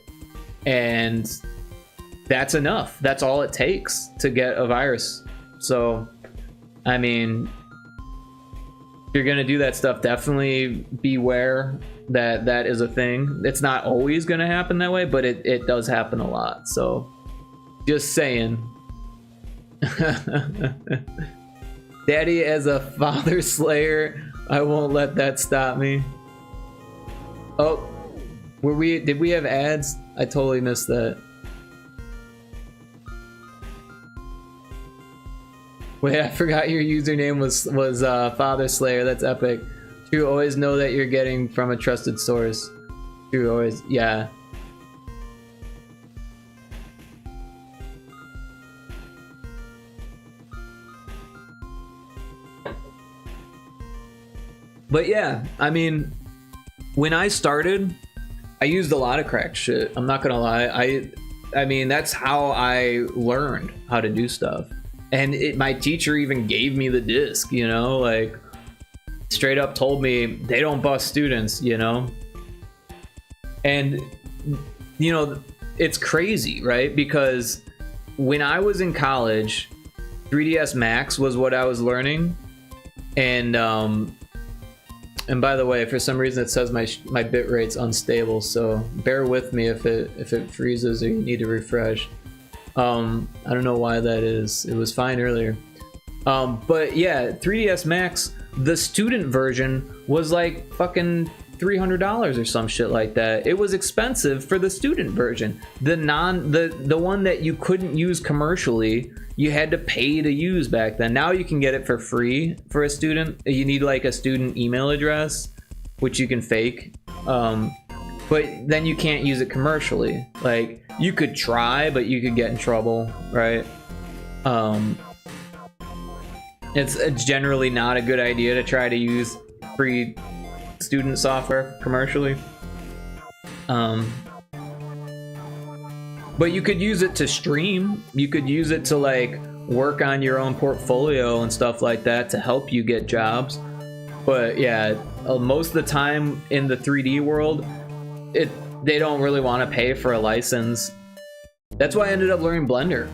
and that's enough. That's all it takes to get a virus. So, I mean, if you're gonna do that stuff, definitely beware that that is a thing. It's not always gonna happen that way, but it does happen a lot. So, just saying. Daddy as a father slayer, I won't let that stop me. Oh, did we have ads? I totally missed that. Wait, I forgot your username was Father Slayer. That's epic. True, always know that you're getting from a trusted source. True, always, yeah. But yeah, I mean, when I started, I used a lot of cracked shit. I'm not gonna lie. I mean, that's how I learned how to do stuff. And my teacher even gave me the disc, you know, like straight up told me they don't bust students, you know. And you know, it's crazy, right? Because when I was in college, 3ds Max was what I was learning, and by the way, for some reason it says my bit rate's unstable, so bear with me if it freezes or you need to refresh. I don't know why that is. It was fine earlier. But yeah, 3ds Max, the student version was like fucking $300 or some shit like that. It was expensive for the student version. The one that you couldn't use commercially, you had to pay to use back then. Now you can get it for free for a student. You need like a student email address, which you can fake. But then you can't use it commercially. Like, you could try, but you could get in trouble, right? It's generally not a good idea to try to use free student software commercially. But you could use it to stream. You could use it to like work on your own portfolio and stuff like that to help you get jobs. But yeah, most of the time in the 3D world, they don't really want to pay for a license. That's why I ended up learning Blender.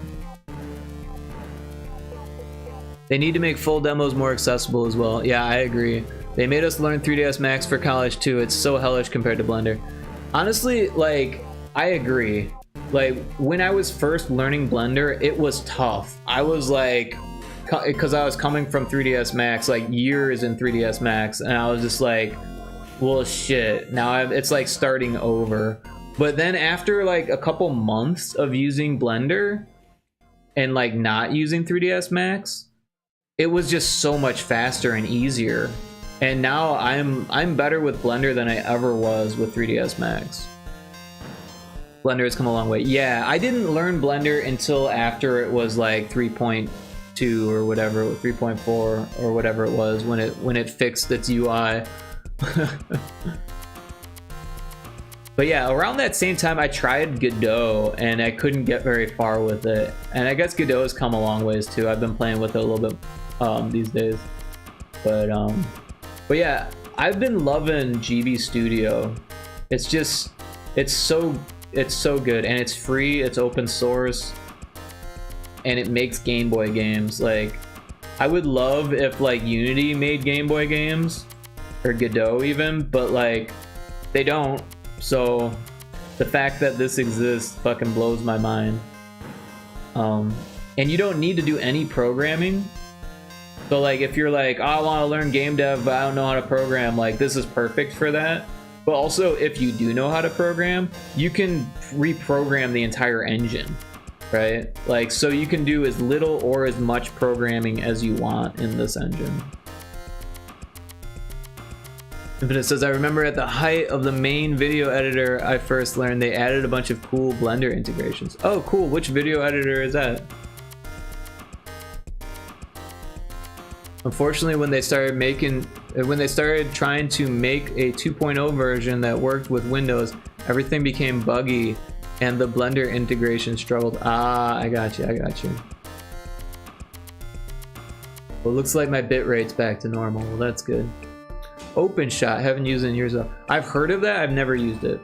They need to make full demos more accessible as well. Yeah, I agree. They made us learn 3ds Max for college too. It's so hellish compared to Blender. Honestly, like, I agree. Like, when I was first learning Blender, it was tough. I was like, because I was coming from 3ds Max, like years in 3ds Max, and I was just like, well, shit, now it's like starting over. But then after like a couple months of using Blender and like not using 3ds Max, it was just so much faster and easier. And now I'm better with Blender than I ever was with 3ds Max. Blender has come a long way. Yeah, I didn't learn Blender until after it was like 3.2 or whatever, 3.4 or whatever it was, when it fixed its UI. But yeah, around that same time I tried Godot and I couldn't get very far with it. And I guess Godot has come a long ways too. I've been playing with it a little bit these days. But yeah, I've been loving GB Studio. It's so good, and it's free, it's open source, and it makes Game Boy games. Like, I would love if like Unity made Game Boy games, or Godot even, but like they don't. So the fact that this exists fucking blows my mind. And you don't need to do any programming. So like if you're like, oh, I want to learn game dev but I don't know how to program, like this is perfect for that. But also, if you do know how to program, you can reprogram the entire engine, right? Like, so you can do as little or as much programming as you want in this engine. Infinite says, I remember at the height of the main video editor I first learned, they added a bunch of cool Blender integrations. Oh, cool. Which video editor is that? Unfortunately, when they started trying to make a 2.0 version that worked with Windows, everything became buggy and the Blender integration struggled. Ah, I got you. Well, it looks like my bitrate's back to normal. Well, that's good. OpenShot, haven't used it in years though. I've heard of that, I've never used it.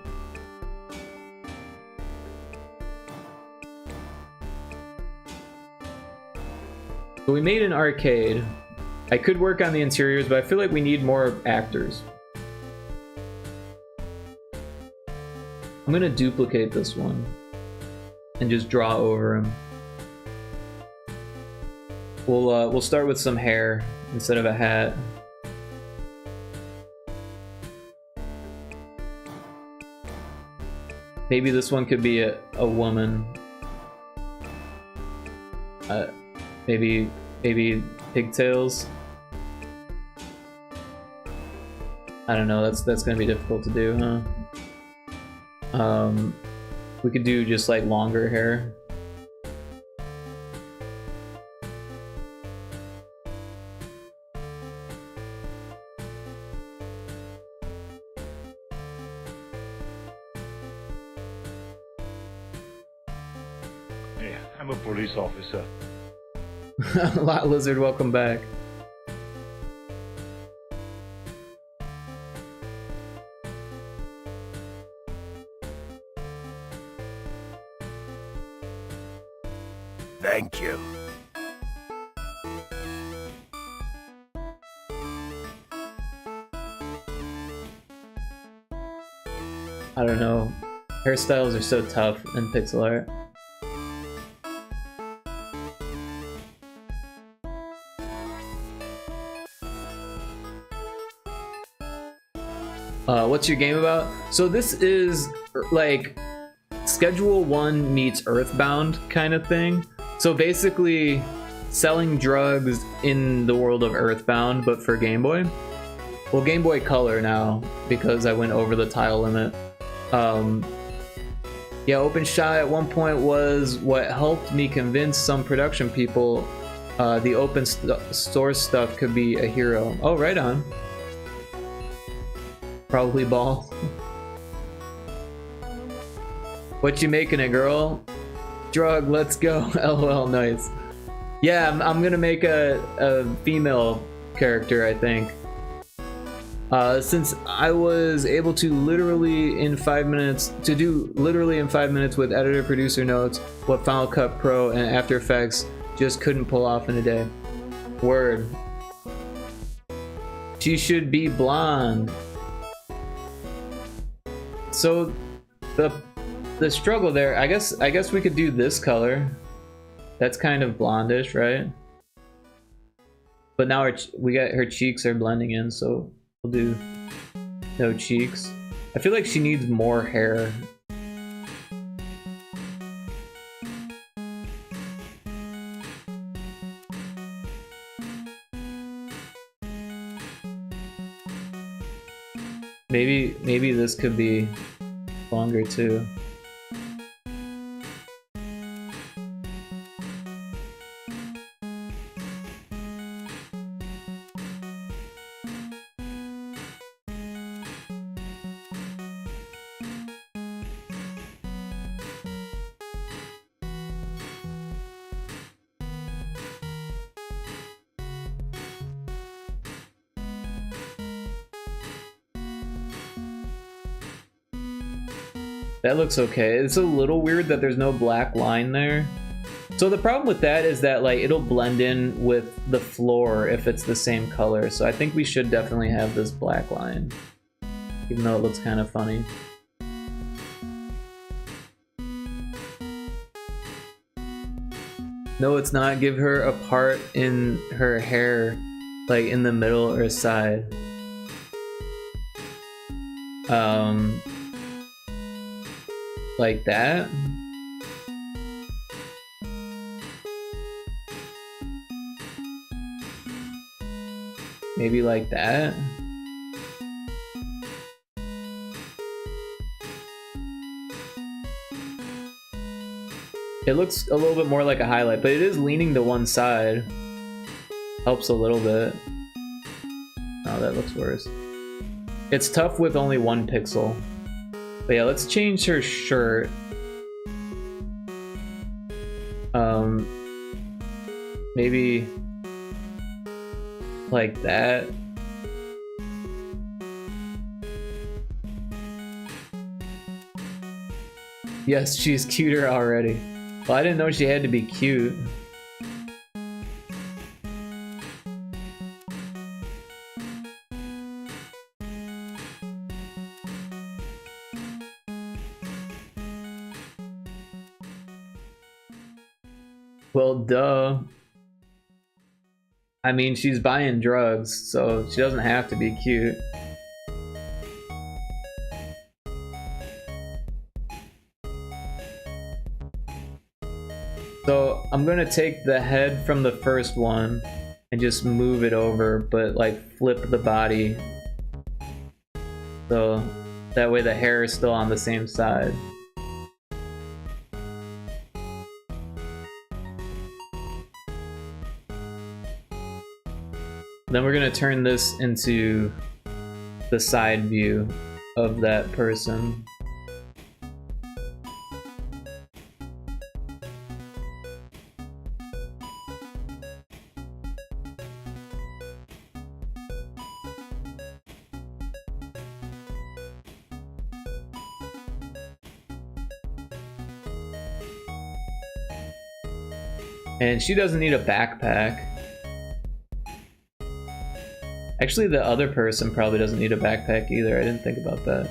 So we made an arcade. I could work on the interiors, but I feel like we need more actors. I'm gonna duplicate this one and just draw over him. We'll start with some hair instead of a hat. Maybe this one could be a woman. Maybe pigtails. I don't know. That's gonna be difficult to do, huh? We could do just like longer hair. Hey, I'm a police officer. Lot Lizard, welcome back. Thank you. I don't know. Hairstyles are so tough in pixel art. What's your game about? So this is like Schedule 1 meets Earthbound kind of thing. So basically selling drugs in the world of Earthbound, but for Game Boy. Well, Game Boy Color now, because I went over the tile limit. Yeah, OpenShot at one point was what helped me convince some production people the open source stuff could be a hero. Oh, right on. Probably ball. What you making it, girl? Drug, let's go. LOL, nice. Yeah, I'm gonna make a female character, I think. Since I was able to literally in 5 minutes with editor producer notes what Final Cut Pro and After Effects just couldn't pull off in a day. Word. She should be blonde. So the struggle there, I guess we could do this color. That's kind of blondish, right? But now we got her cheeks are blending in, so we'll do no cheeks. I feel like she needs more hair. Maybe this could be longer too. That looks okay. It's a little weird that there's no black line there. So the problem with that is that like it'll blend in with the floor if it's the same color. So I think we should definitely have this black line, even though it looks kind of funny. No, it's not. Give her a part in her hair, like in the middle or side. Like that. Maybe like that. It looks a little bit more like a highlight, but it is leaning to one side. Helps a little bit. Oh, that looks worse. It's tough with only 1 pixel. But yeah, let's change her shirt. Maybe like that. Yes, she's cuter already. Well, I didn't know she had to be cute. Well, duh. I mean, she's buying drugs, so she doesn't have to be cute. So I'm gonna take the head from the first one and just move it over, but like flip the body. So that way the hair is still on the same side. Then we're gonna turn this into the side view of that person. And she doesn't need a backpack. Actually, the other person probably doesn't need a backpack either. I didn't think about that.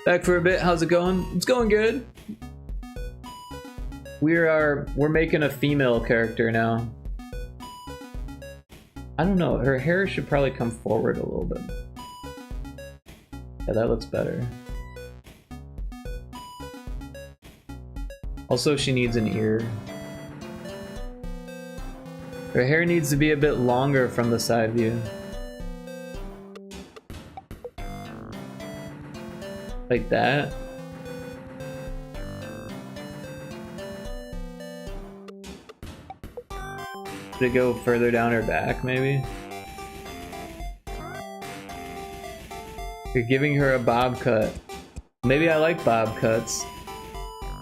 Back for a bit. How's it going? It's going good. We're making a female character now. I don't know. Her hair should probably come forward a little bit. Yeah, that looks better. Also, she needs an ear. Her hair needs to be a bit longer from the side view. Like that. Should it go further down her back, maybe? You're giving her a bob cut. Maybe I like bob cuts.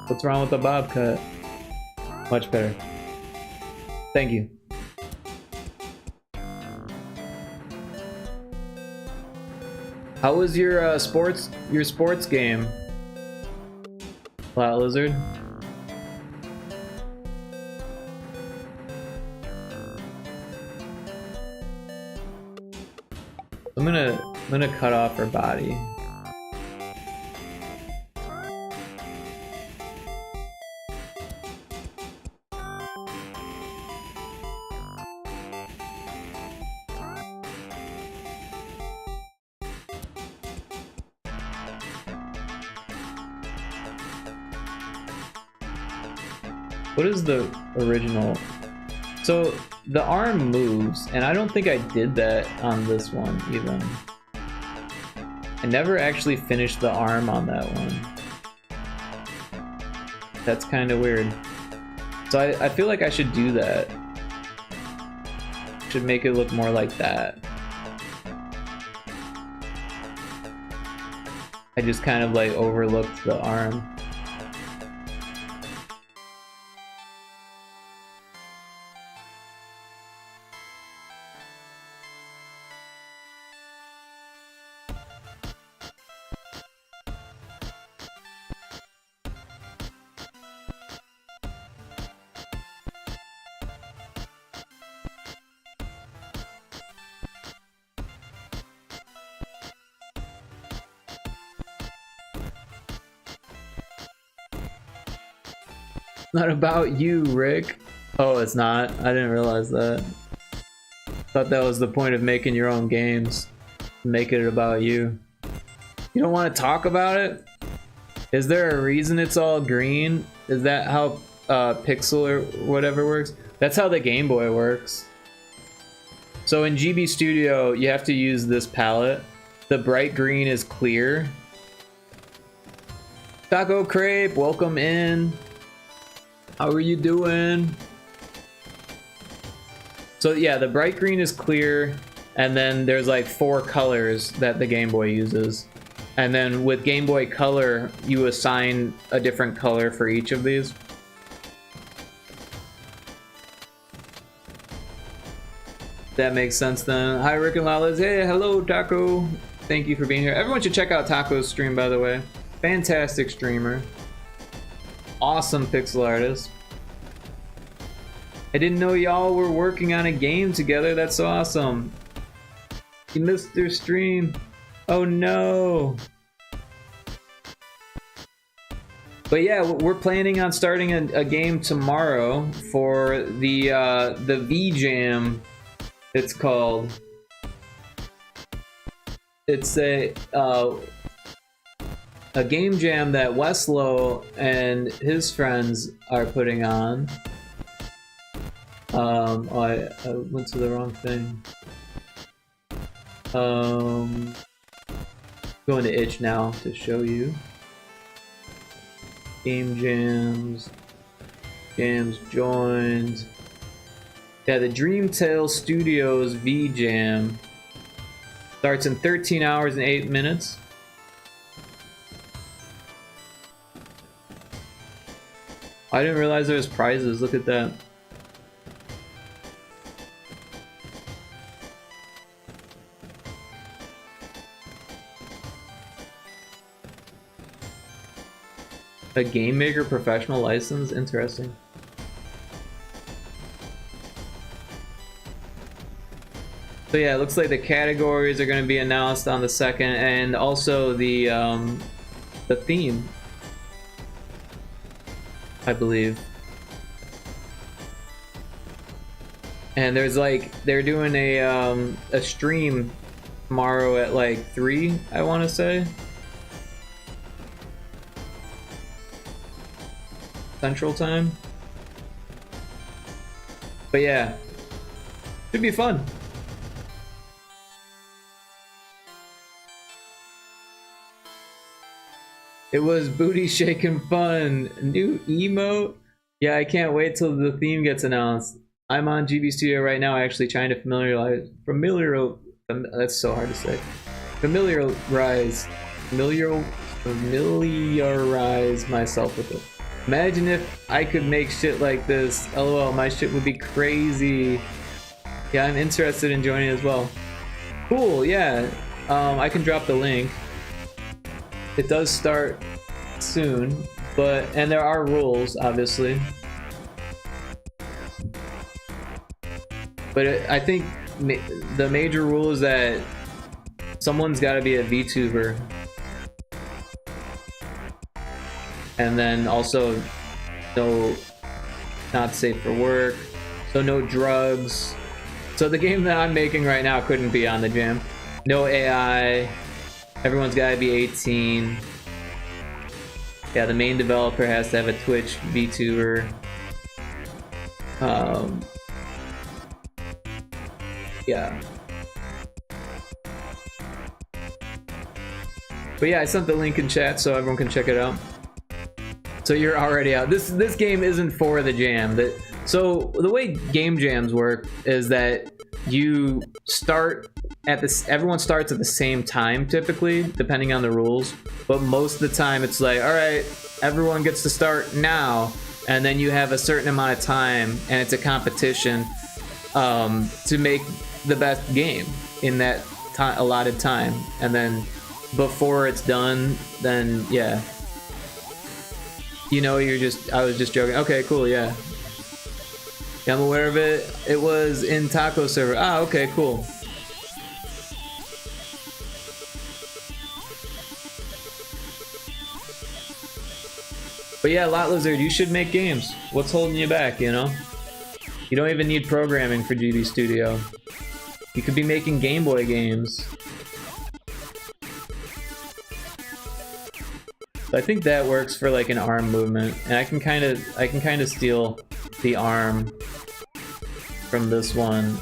What's wrong with a bob cut? Much better. Thank you. How was your sports game, Flat Lizard? I'm gonna cut off her body. What is the original? So the arm moves, and I don't think I did that on this one even. I never actually finished the arm on that one. That's kind of weird. So I feel like I should do that. Should make it look more like that. I just kind of like overlooked the arm. Not about you, Rick. Oh, it's not? I didn't realize that. Thought that was the point of making your own games. Make it about you. You don't want to talk about it? Is there a reason it's all green? Is that how Pixel or whatever works? That's how the Game Boy works. So in GB Studio, you have to use this palette. The bright green is clear. Taco Crepe, welcome in. How are you doing? So yeah, the bright green is clear, and then there's like 4 colors that the Game Boy uses. And then with Game Boy Color, you assign a different color for each of these. That makes sense then. Hi, Rick and Lawless. Hey, hello, Taco. Thank you for being here. Everyone should check out Taco's stream, by the way. Fantastic streamer. Awesome pixel artist. I didn't know y'all were working on a game together. That's so awesome. You missed their stream. Oh no. But yeah, we're planning on starting a game tomorrow for the V-Jam. It's called. It's a game jam that Weslow and his friends are putting on. I went to the wrong thing. Going to itch now to show you. Game jams. Jams joined. Yeah, the Dreamtale Studios V-Jam starts in 13 hours and 8 minutes. I didn't realize there was prizes. Look at that. A Game Maker professional license? Interesting. So yeah, it looks like the categories are going to be announced on the 2nd, and also the theme, I believe. And there's like, they're doing a stream tomorrow at like 3, I want to say. Central Time. But yeah, should be fun. It was booty shaking fun. New emote? Yeah, I can't wait till the theme gets announced. I'm on GB Studio right now, actually trying to familiarize that's so hard to say. Familiarize myself with it. Imagine if I could make shit like this. LOL, my shit would be crazy. Yeah, I'm interested in joining as well. Cool, yeah. I can drop the link. It does start soon, and there are rules, obviously. But I think the major rule is that someone's got to be a VTuber. And then also, not safe for work, so no drugs. So the game that I'm making right now couldn't be on the jam. No AI, everyone's gotta be 18. Yeah, the main developer has to have a Twitch VTuber. Yeah. But yeah, I sent the link in chat so everyone can check it out. So you're already out. This game isn't for the jam. So the way game jams work is that you start at this. Everyone starts at the same time typically, depending on the rules. But most of the time, it's like, all right, everyone gets to start now, and then you have a certain amount of time, and it's a competition to make the best game in that allotted time. And then before it's done, then yeah. I was just joking. Okay, cool, yeah. Yeah, I'm aware of it. It was in Taco server. Ah, okay, cool. But yeah, Lot Lizard, you should make games. What's holding you back, You don't even need programming for GB Studio. You could be making Game Boy games. So I think that works for like an arm movement, and I can kind of steal the arm from this one.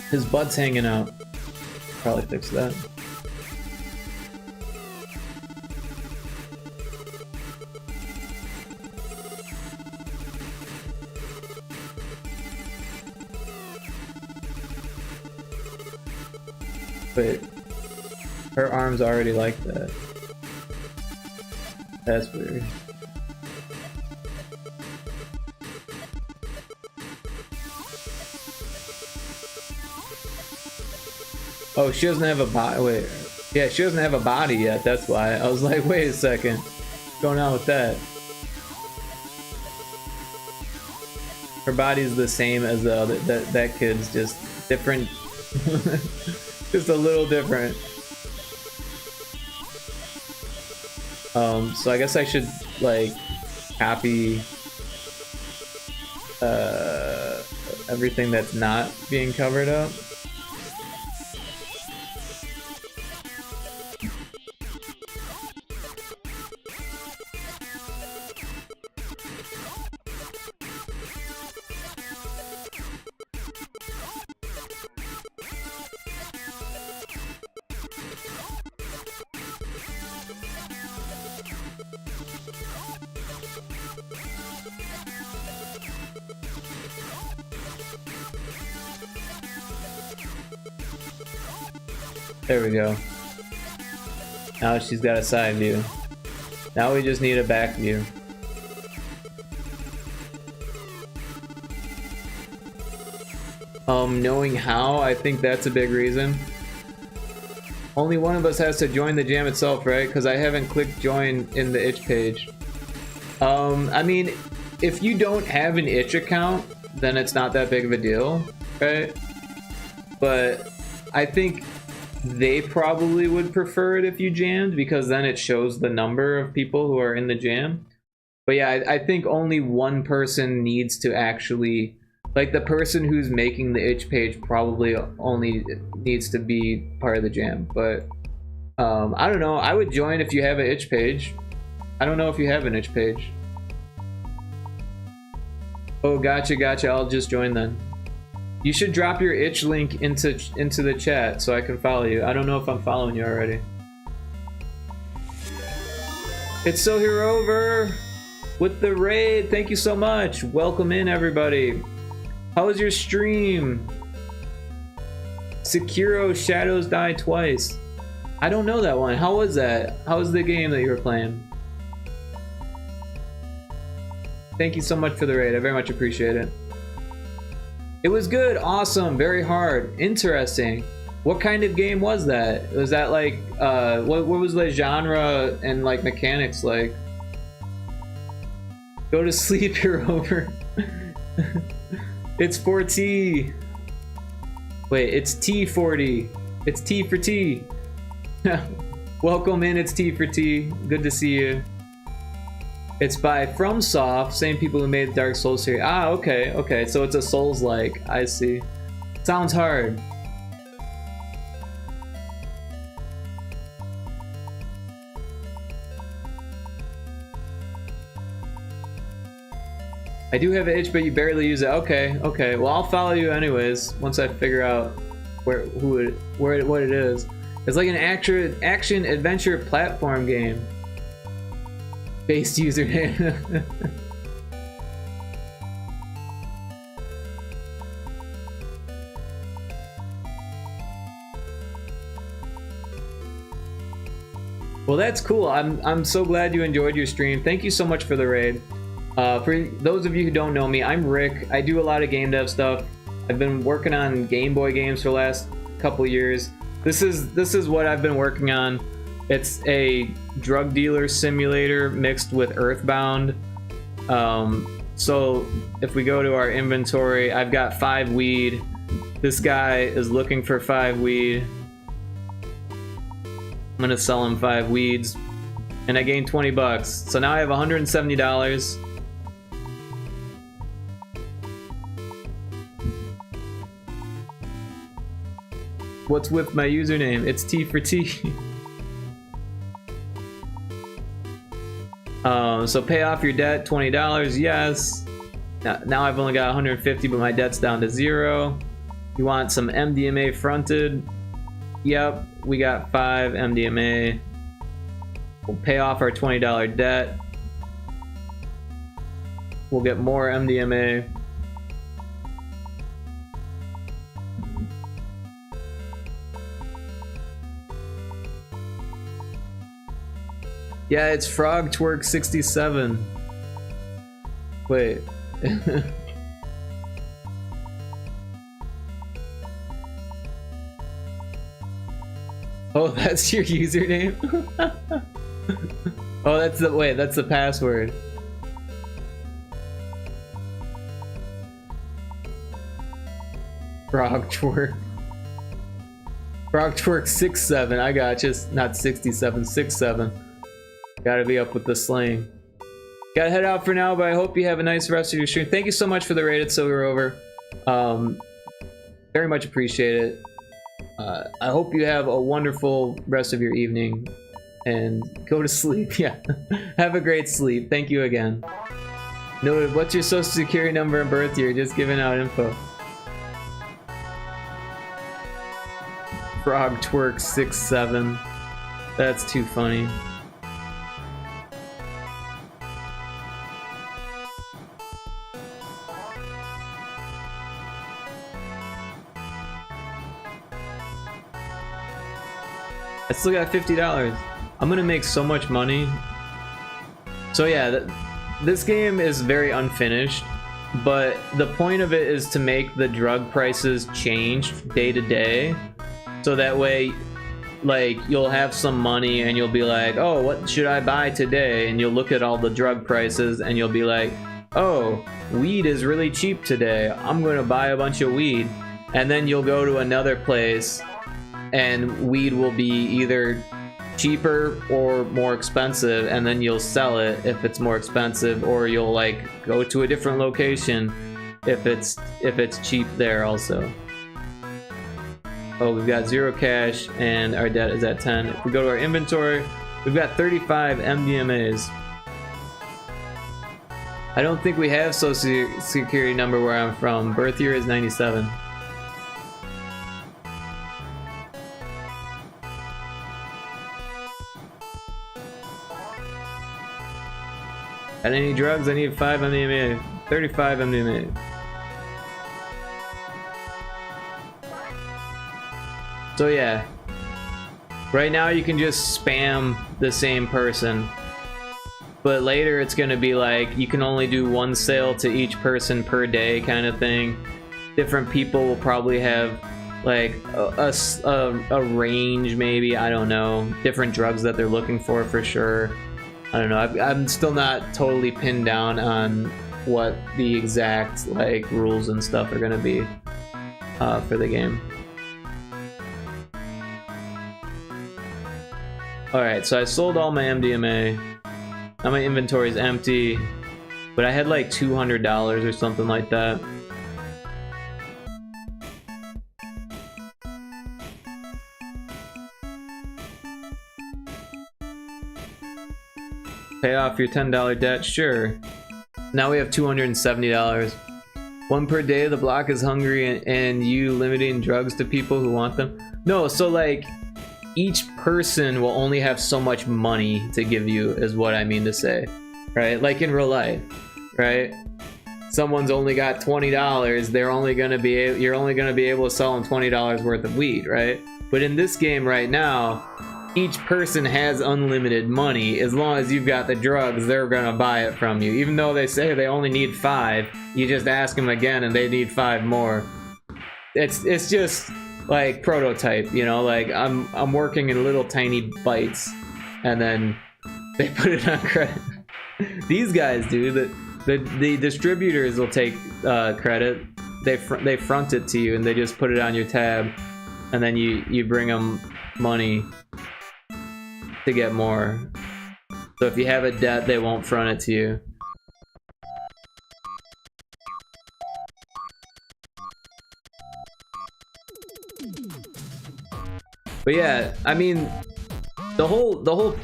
His butt's hanging out. Probably fix that. Wait, her arm's already like that. That's weird. Oh, she doesn't have a body. Wait, yeah, she doesn't have a body yet. That's why I was like, wait a second, what's going on with that? Her body's the same as the other. That kid's just different. Just a little different. So I guess I should like copy everything that's not being covered up. There we go. Now she's got a side view. Now we just need a back view. Knowing how, I think that's a big reason. Only one of us has to join the jam itself, right? Because I haven't clicked join in the itch page. I mean, if you don't have an itch account, then it's not that big of a deal, right? But I think they probably would prefer it if you jammed, because then it shows the number of people who are in the jam. But yeah, I think only one person needs to actually, like, the person who's making the itch page probably only needs to be part of the jam. But I don't know, I would join if you have an itch page. I don't know if you have an itch page. Oh, gotcha, I'll just join then. You should drop your itch link into the chat so I can follow you. I don't know if I'm following you already. It's So Here Over with the raid. Thank you so much. Welcome in, everybody. How was your stream? Sekiro Shadows Die Twice. I don't know that one. How was that? How was the game that you were playing? Thank you so much for the raid. I very much appreciate it. It was good, awesome, very hard, interesting. What kind of game was that? Was that like, what was the genre and like mechanics like? Go to sleep, you're over. It's 4T. Wait, it's T40. It's T for T. Welcome in, it's T for T. Good to see you. It's by FromSoft, same people who made Dark Souls series. Ah, okay, so it's a Souls-like. I see. Sounds hard. I do have an itch, but you barely use it. Okay. Well, I'll follow you anyways once I figure out what it is. It's like an action adventure platform game. Based username. Well, that's cool. I'm so glad you enjoyed your stream. Thank you so much for the raid. For those of you who don't know me, I'm Rick. I do a lot of game dev stuff. I've been working on Game Boy games for the last couple years. This is what I've been working on. It's a drug dealer simulator mixed with Earthbound. So if we go to our inventory, I've got 5 weed. This guy is looking for 5 weed. I'm gonna sell him 5 weeds, and I gained 20 bucks. So now I have $170. What's with my username? It's T for T. So pay off your debt, $20, yes. Now I've only got 150, but my debt's down to 0. You want some MDMA fronted? Yep, we got 5 MDMA. We'll pay off our $20 debt. We'll get more MDMA. Yeah, it's Frog Twerk 67. Wait. Oh, that's your username? Oh, that's the wait, that's the password. Frog Twerk. Frog Twerk 67. I got you. Not 67, 67. Gotta be up with the slang. Gotta head out for now, but I hope you have a nice rest of your stream. Thank you so much for the raid at Silver Over. Very much appreciate it. I hope you have a wonderful rest of your evening and go to sleep. Yeah, have a great sleep. Thank you again. Noted. What's your social security number and birth year? Just giving out info. Frog Twerk 67. That's too funny. I still got $50. I'm gonna make so much money. So yeah, this game is very unfinished, but the point of it is to make the drug prices change day to day, so that way, like, you'll have some money and you'll be like, oh, what should I buy today? And you'll look at all the drug prices and you'll be like, oh, weed is really cheap today. I'm gonna buy a bunch of weed. And then you'll go to another place and weed will be either cheaper or more expensive, and then you'll sell it if it's more expensive, or you'll like go to a different location if it's cheap there also. Oh, we've got 0 cash and our debt is at 10. If we go to our inventory, we've got 35 MDMAs. I don't think we have social security number where I'm from. Birth year is 97. Got any drugs? I need 5 MDMA. 35 MDMA. So yeah. Right now you can just spam the same person. But later it's gonna be like, you can only do 1 sale to each person per day kind of thing. Different people will probably have like a range maybe, I don't know. Different drugs that they're looking for sure. I don't know, I'm still not totally pinned down on what the exact like rules and stuff are gonna be for the game. Alright, so I sold all my MDMA. Now my inventory is empty, but I had like $200 or something like that. Pay off your $10 debt, sure. Now we have $270. 1 per day, the block is hungry, and you limiting drugs to people who want them? No, so like, each person will only have so much money to give you, is what I mean to say, right? Like in real life, right? Someone's only got $20, you're only gonna be able to sell them $20 worth of weed, right? But in this game right now, each person has unlimited money. As long as you've got the drugs, they're gonna buy it from you. Even though they say they only need 5, you just ask them again and they need 5 more. It's just like prototype, you know, like I'm working in little tiny bites and then they put it on credit. These guys do, the distributors will take credit. They front it to you and they just put it on your tab, and then you bring them money to get more. So if you have a debt, they won't front it to you. But yeah, I mean, the whole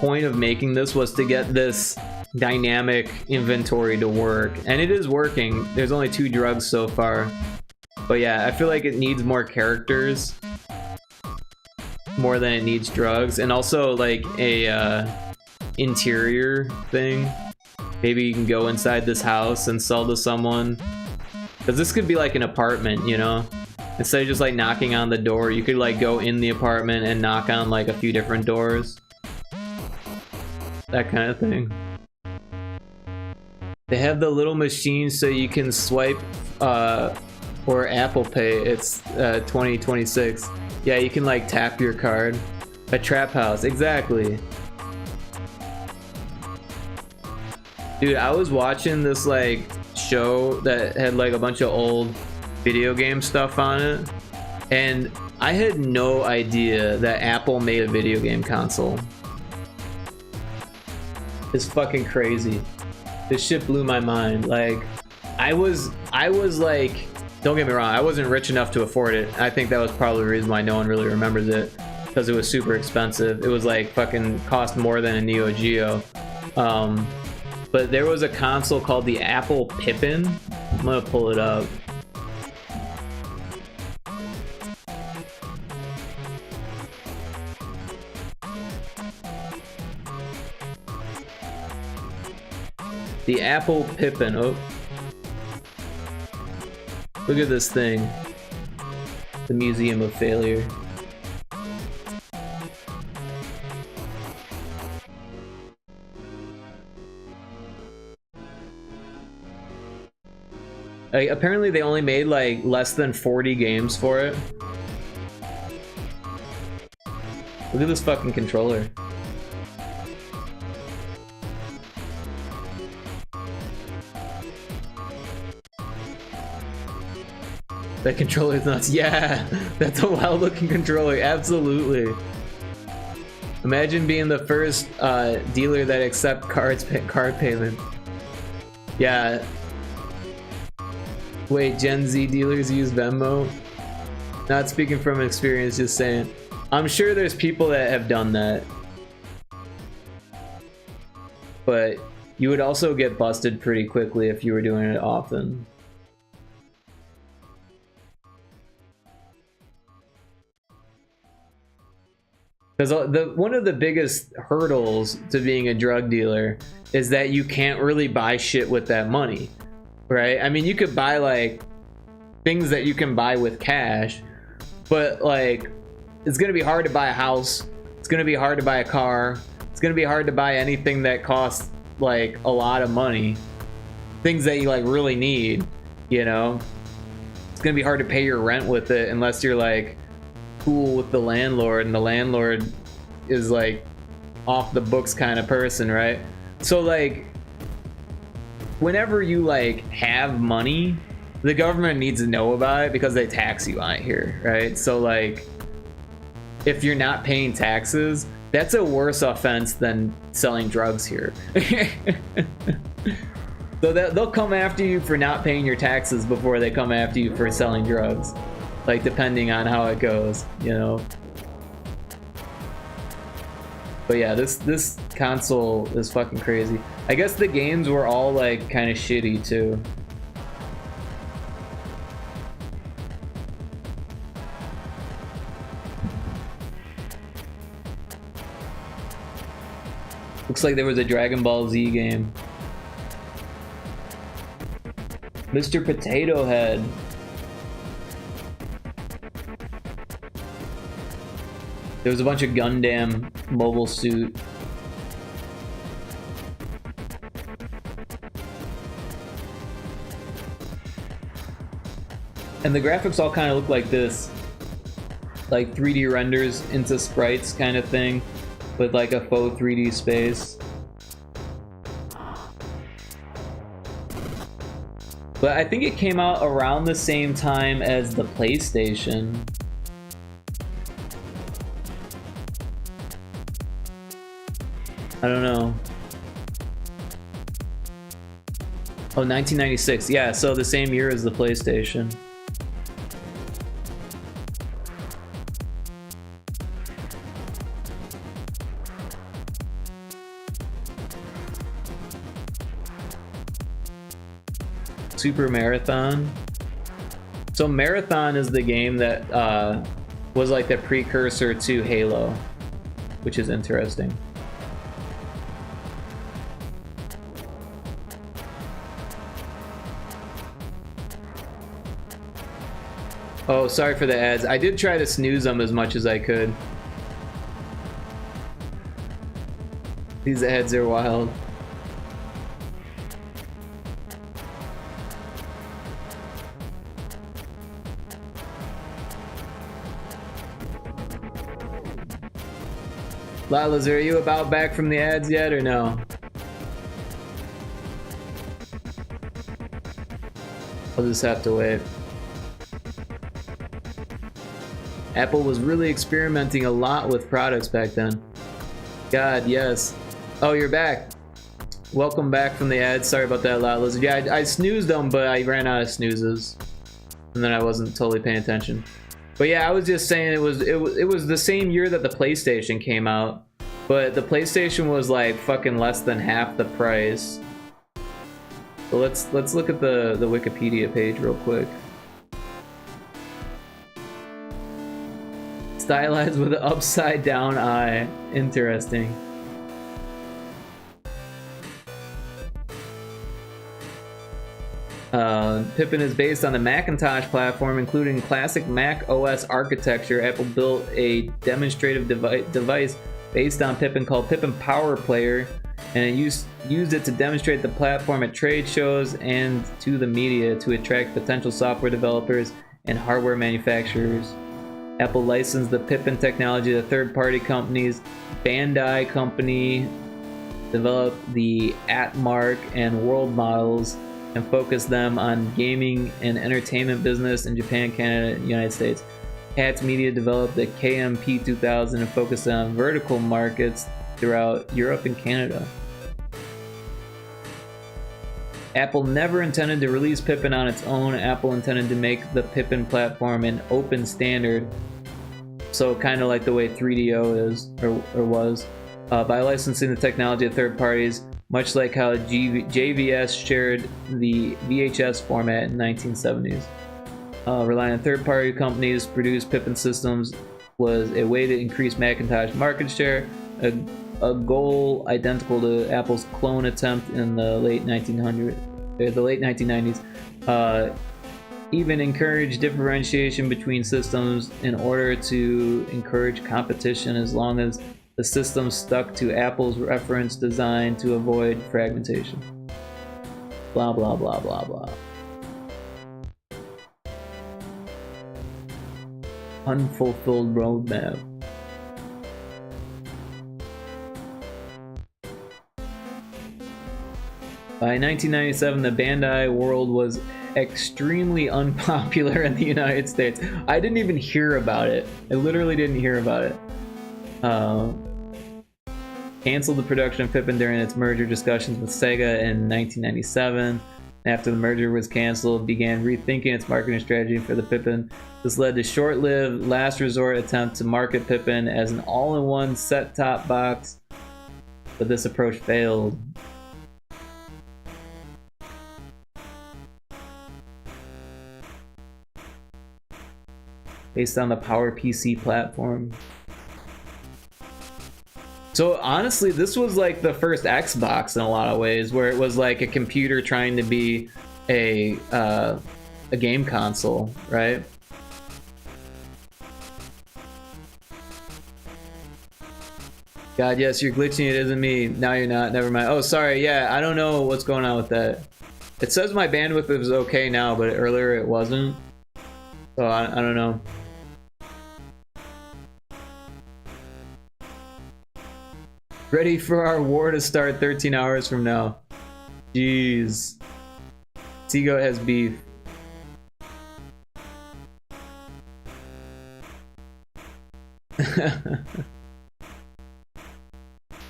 point of making this was to get this dynamic inventory to work, and it is working. There's only 2 drugs so far, but yeah, I feel like it needs more characters more than it needs drugs, and also like a interior thing. Maybe you can go inside this house and sell to someone, because this could be like an apartment, you know? Instead of just like knocking on the door, you could like go in the apartment and knock on like a few different doors, that kind of thing. They have the little machine so you can swipe or Apple Pay. It's 2026. Yeah, you can like tap your card. A trap house, exactly. Dude, I was watching this like show that had like a bunch of old video game stuff on it, and I had no idea that Apple made a video game console. It's fucking crazy. This shit blew my mind. Like, I was like, don't get me wrong, I wasn't rich enough to afford it. I think that was probably the reason why no one really remembers it, because it was super expensive. It was like fucking cost more than a Neo Geo. But there was a console called the Apple Pippin. I'm gonna pull it up. The Apple Pippin. Oh. Look at this thing. The Museum of Failure. Like, apparently they only made like less than 40 games for it. Look at this fucking controller. That controller is nuts. Yeah, that's a wild looking controller. Absolutely. Imagine being the first dealer that accepts card payment. Yeah. Wait, Gen Z dealers use Venmo? Not speaking from experience, just saying. I'm sure there's people that have done that. But you would also get busted pretty quickly if you were doing it often. Because one of the biggest hurdles to being a drug dealer is that you can't really buy shit with that money, right? I mean, you could buy like things that you can buy with cash, but like it's gonna be hard to buy a house. It's gonna be hard to buy a car. It's gonna be hard to buy anything that costs like a lot of money. Things that you like really need, you know? It's gonna be hard to pay your rent with it unless you're like cool with the landlord, and the landlord is like off the books kind of person, right? So like whenever you like have money, the government needs to know about it because they tax you on it here, right? So like if you're not paying taxes, that's a worse offense than selling drugs here. So they'll come after you for not paying your taxes before they come after you for selling drugs. Like, depending on how it goes, you know. But yeah, this console is fucking crazy. I guess the games were all like kind of shitty too. Looks like there was a Dragon Ball Z game. Mr. Potato Head. There was a bunch of Gundam Mobile Suit. And the graphics all kind of look like this. Like 3D renders into sprites kind of thing, with like a faux 3D space. But I think it came out around the same time as the PlayStation. I don't know. Oh, 1996. Yeah, so the same year as the PlayStation. Super Marathon. So Marathon is the game that was like the precursor to Halo, which is interesting. Oh, sorry for the ads. I did try to snooze them as much as I could. These ads are wild. Lilas, are you about back from the ads yet or no? I'll just have to wait. Apple was really experimenting a lot with products back then. God, yes. Oh, you're back. Welcome back from the ads. Sorry about that, Lilas. Yeah, I snoozed them, but I ran out of snoozes. And then I wasn't totally paying attention. But yeah, I was just saying it was the same year that the PlayStation came out, but the PlayStation was like fucking less than half the price. So let's look at the Wikipedia page real quick. Stylized with an upside down eye. Interesting. Pippin is based on the Macintosh platform, including classic Mac OS architecture. Apple built a demonstrative device based on Pippin called Pippin Power Player, and it used it to demonstrate the platform at trade shows and to the media to attract potential software developers and hardware manufacturers. Apple licensed the Pippin technology to third-party companies. Bandai Company developed the Atmark and World models and focused them on gaming and entertainment business in Japan, Canada, and the United States. Hats Media developed the KMP 2000 and focused on vertical markets throughout Europe and Canada. Apple never intended to release Pippin on its own. Apple intended to make the Pippin platform an open standard, so kind of like the way 3DO is or was, by licensing the technology to third parties, much like how JVS shared the VHS format in the 1970s. Relying on third-party companies to produce Pippin systems was a way to increase Macintosh market share, a goal identical to Apple's clone attempt in the late 1990s. Even encourage differentiation between systems in order to encourage competition, as long as the system stuck to Apple's reference design to avoid fragmentation. Blah, blah, blah, blah, blah. Unfulfilled roadmap. By 1997, the Bandai world was extremely unpopular in the United States. I didn't even hear about it. I literally didn't hear about it. Canceled the production of Pippin during its merger discussions with Sega in 1997. After the merger was canceled, began rethinking its marketing strategy for the Pippin. This led to short-lived, last-resort attempt to market Pippin as an all-in-one set-top box, but this approach failed. Based on the PowerPC platform. So honestly, this was like the first Xbox in a lot of ways, where it was like a computer trying to be a game console, right? God, yes, you're glitching. It isn't me. Now you're not. Never mind. Oh, sorry. Yeah, I don't know what's going on with that. It says my bandwidth is okay now, but earlier it wasn't. So I don't know. Ready for our war to start 13 hours from now. Jeez. Seagoat has beef.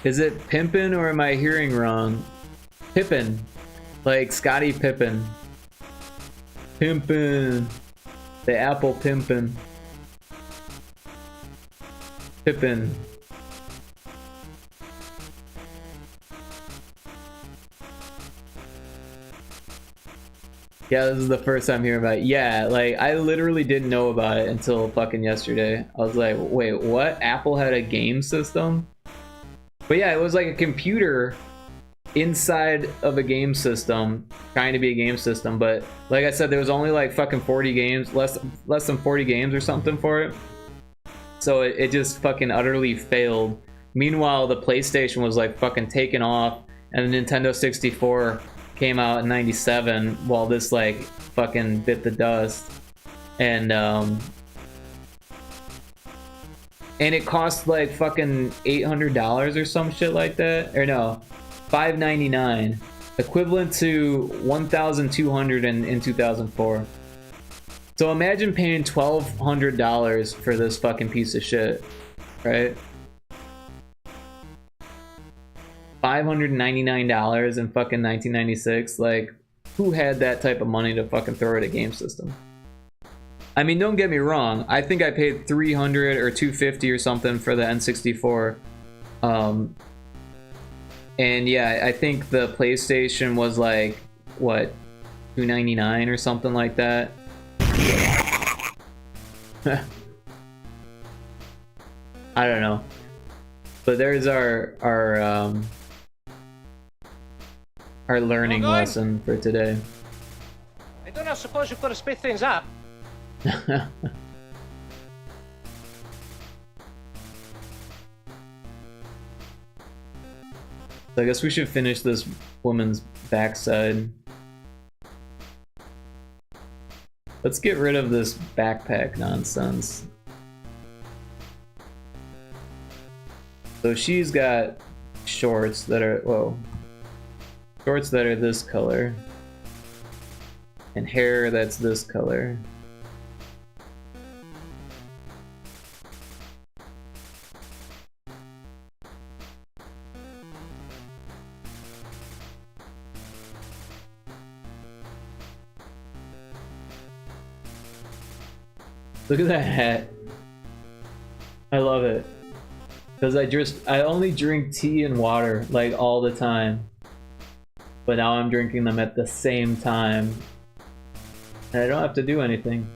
Is it Pimpin' or am I hearing wrong? Pippin. Like Scottie Pippen. Pimpin'. The apple Pimpin'. Pippin'. Yeah, this is the first time hearing about it. Yeah, like I literally didn't know about it until fucking yesterday. I was like, wait, what? Apple had a game system? But yeah, it was like a computer inside of a game system, trying to be a game system. But like I said, there was only like fucking 40 games, less than 40 games or something for it. So it just fucking utterly failed. Meanwhile, the PlayStation was like fucking taken off, and the Nintendo 64 came out in '97 while this like fucking bit the dust. And it cost like fucking $800 or some shit like that. Or no, $599, equivalent to $1,200 in 2004. So imagine paying $1,200 for this fucking piece of shit, right? $599 in fucking 1996. Like, who had that type of money to fucking throw at a game system? I mean, don't get me wrong. I think I paid $300 or $250 or something for the N64. And yeah, I think the PlayStation was like, what, $299 or something like that. I don't know. But there's our learning lesson for today. I don't suppose you could have speed things up. So I guess we should finish this woman's backside. Let's get rid of this backpack nonsense. So she's got shorts that are, whoa. Shorts that are this color. And hair that's this color. Look at that hat. I love it. Because I only drink tea and water like all the time. But now I'm drinking them at the same time. And I don't have to do anything.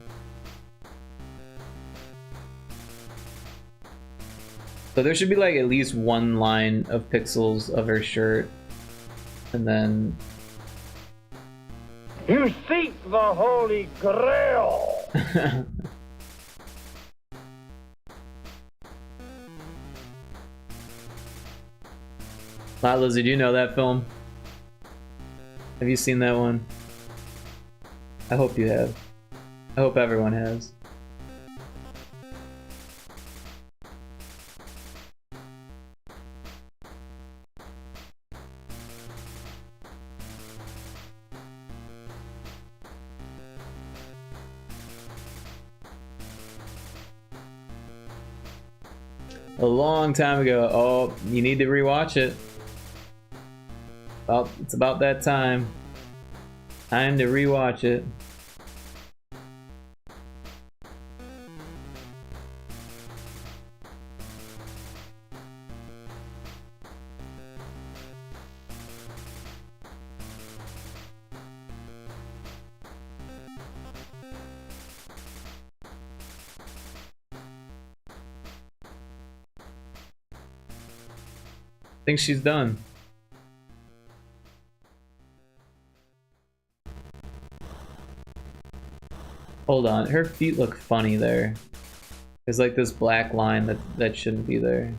So there should be like at least one line of pixels of her shirt. And then... You seek the Holy Grail! Latlas, did you know that film? Have you seen that one? I hope you have. I hope everyone has. A long time ago. Oh, you need to rewatch it. Well, it's about that time. Time to rewatch it. I think she's done. Hold on, her feet look funny there. There's like this black line that shouldn't be there.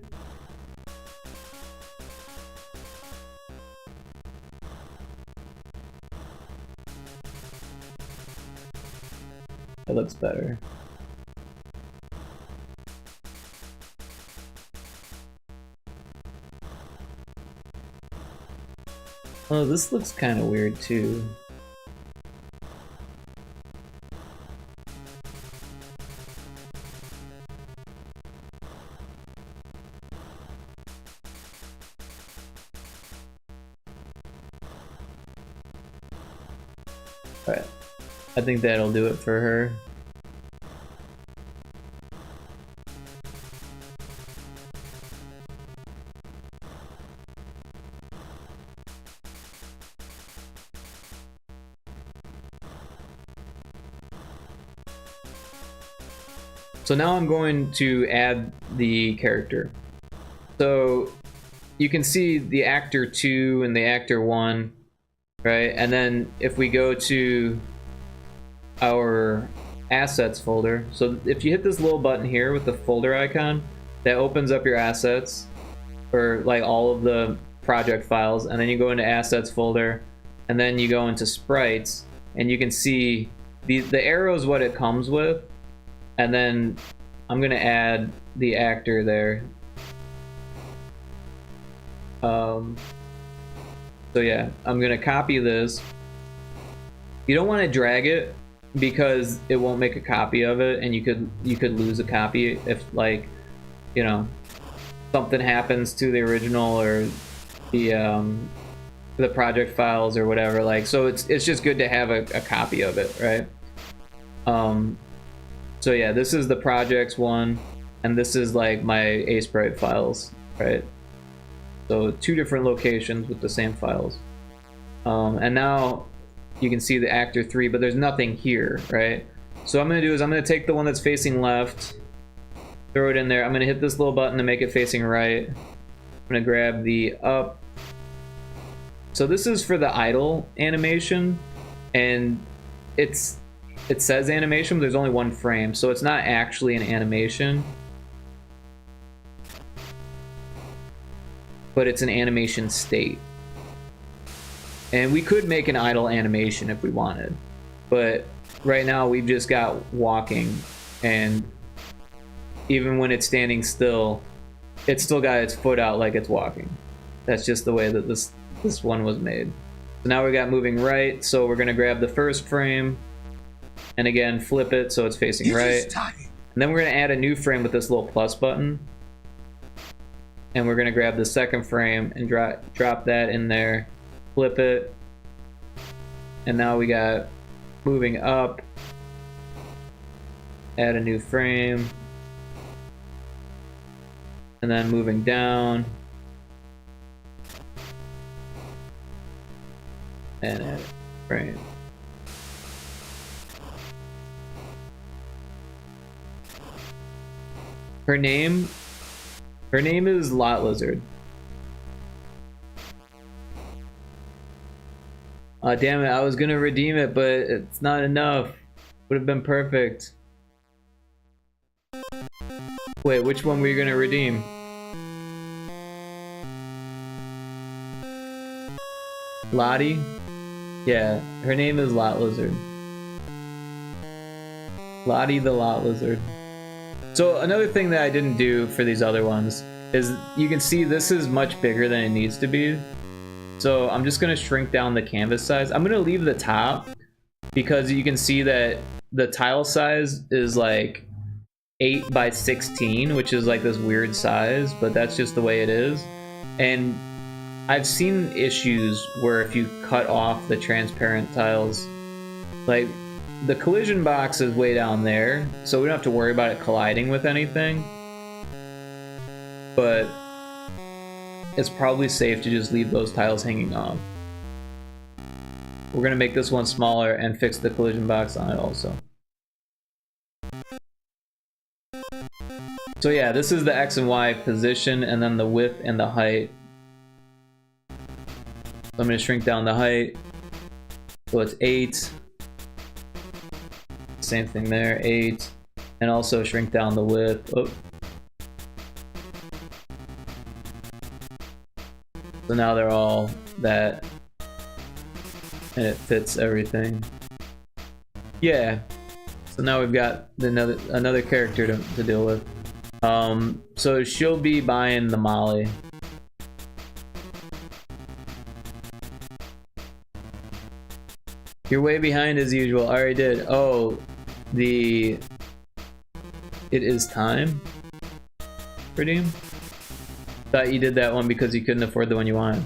That looks better. Oh, this looks kind of weird too. Alright, I think that'll do it for her. So now I'm going to add the character. So you can see the actor 2 and the actor 1, right? And then if we go to our assets folder, so if you hit this little button here with the folder icon, that opens up your assets, or like all of the project files, and then you go into assets folder, and then you go into sprites, and you can see the arrow is what it comes with, and then I'm gonna add the actor there. So yeah, I'm gonna copy this. You don't want to drag it because it won't make a copy of it, and you could lose a copy if, like, you know, something happens to the original or the project files or whatever. Like, so it's just good to have a copy of it, right? So yeah, this is the projects one, and this is like my Sprite files, right? So 2 different locations with the same files. And now you can see the actor 3, but there's nothing here, right? So what I'm gonna do is I'm gonna take the one that's facing left, throw it in there. I'm gonna hit this little button to make it facing right. I'm gonna grab the up. So this is for the idle animation, and it says animation, but there's only 1 frame, so it's not actually an animation, but it's an animation state. And we could make an idle animation if we wanted, but right now we've just got walking, and even when it's standing still, it's still got its foot out like it's walking. That's just the way that this one was made. So now we got moving right, so we're gonna grab the first frame, and again flip it so it's facing right. And then we're gonna add a new frame with this little plus button. And we're gonna grab the second frame and drop that in there, flip it, and now we got moving up, add a new frame, and then moving down, and add a frame. Her name is Lot Lizard. Damn it, I was gonna redeem it, but it's not enough. Would have been perfect. Wait, which one were you gonna redeem? Lottie? Yeah, her name is Lot Lizard. Lottie the Lot Lizard. So another thing that I didn't do for these other ones is you can see this is much bigger than it needs to be. So I'm just gonna shrink down the canvas size. I'm gonna leave the top because you can see that the tile size is like 8 by 16, which is like this weird size, but that's just the way it is. And I've seen issues where if you cut off the transparent tiles, like the collision box is way down there, so we don't have to worry about it colliding with anything. But it's probably safe to just leave those tiles hanging off. We're gonna make this one smaller and fix the collision box on it also. So yeah, this is the X and Y position, and then the width and the height. So I'm gonna shrink down the height, so it's 8. Same thing there, 8, and also shrink down the width. Oh. So now they're all that, and it fits everything. Yeah. So now we've got another character to deal with. So she'll be buying the Molly. You're way behind as usual. I already did. Oh, it is time. Redeem. Thought you did that one because you couldn't afford the one you wanted.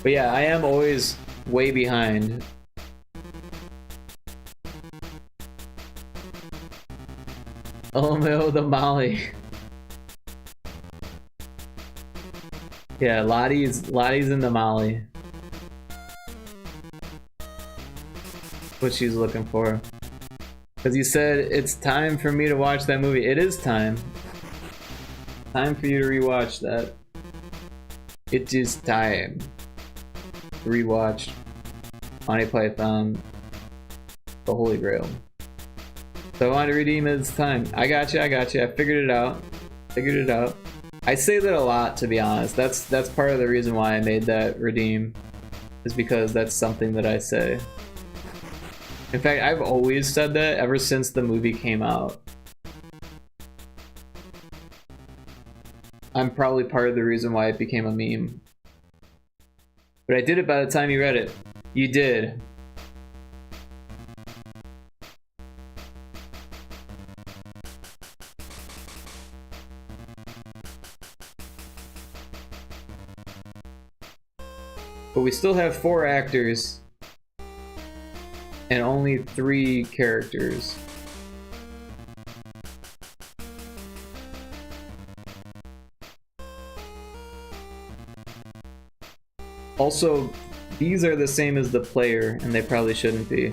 But yeah, I am always way behind. Oh no, the Molly. Yeah, Lottie's in the Molly. What she's looking for. Because you said it's time for me to watch that movie. It is time. Time for you to rewatch that. It is time to rewatch Monty Python, The Holy Grail. So I want to redeem it. It's time. I got you. I figured it out. I say that a lot, to be honest. That's part of the reason why I made that redeem, is because that's something that I say. In fact, I've always said that ever since the movie came out. I'm probably part of the reason why it became a meme. But I did it by the time you read it. You did. But we still have 4 actors and only 3 characters. Also, these are the same as the player, and they probably shouldn't be.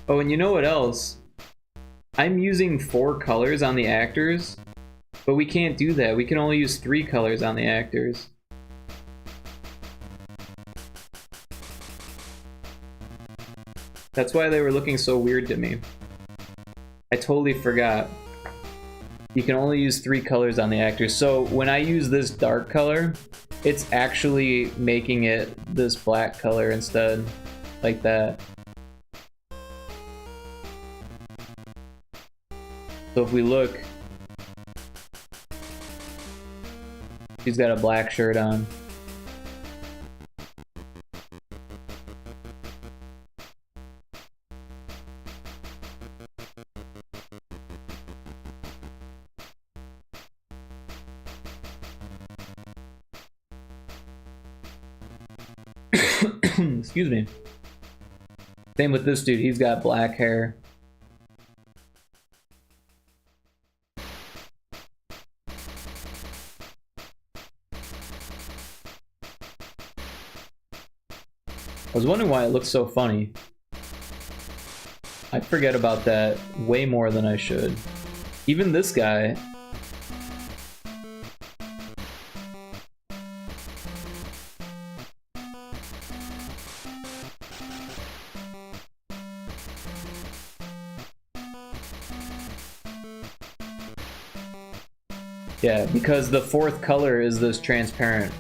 Oh, and you know what else? I'm using 4 colors on the actors, but we can't do that. We can only use 3 colors on the actors. That's why they were looking so weird to me. I totally forgot. You can only use 3 colors on the actors. So when I use this dark color, it's actually making it this black color instead. Like that. So if we look, she's got a black shirt on. Excuse me. Same with this dude, he's got black hair. I was wondering why it looks so funny. I forget about that way more than I should. Even this guy. Yeah, because the 4th color is this transparent.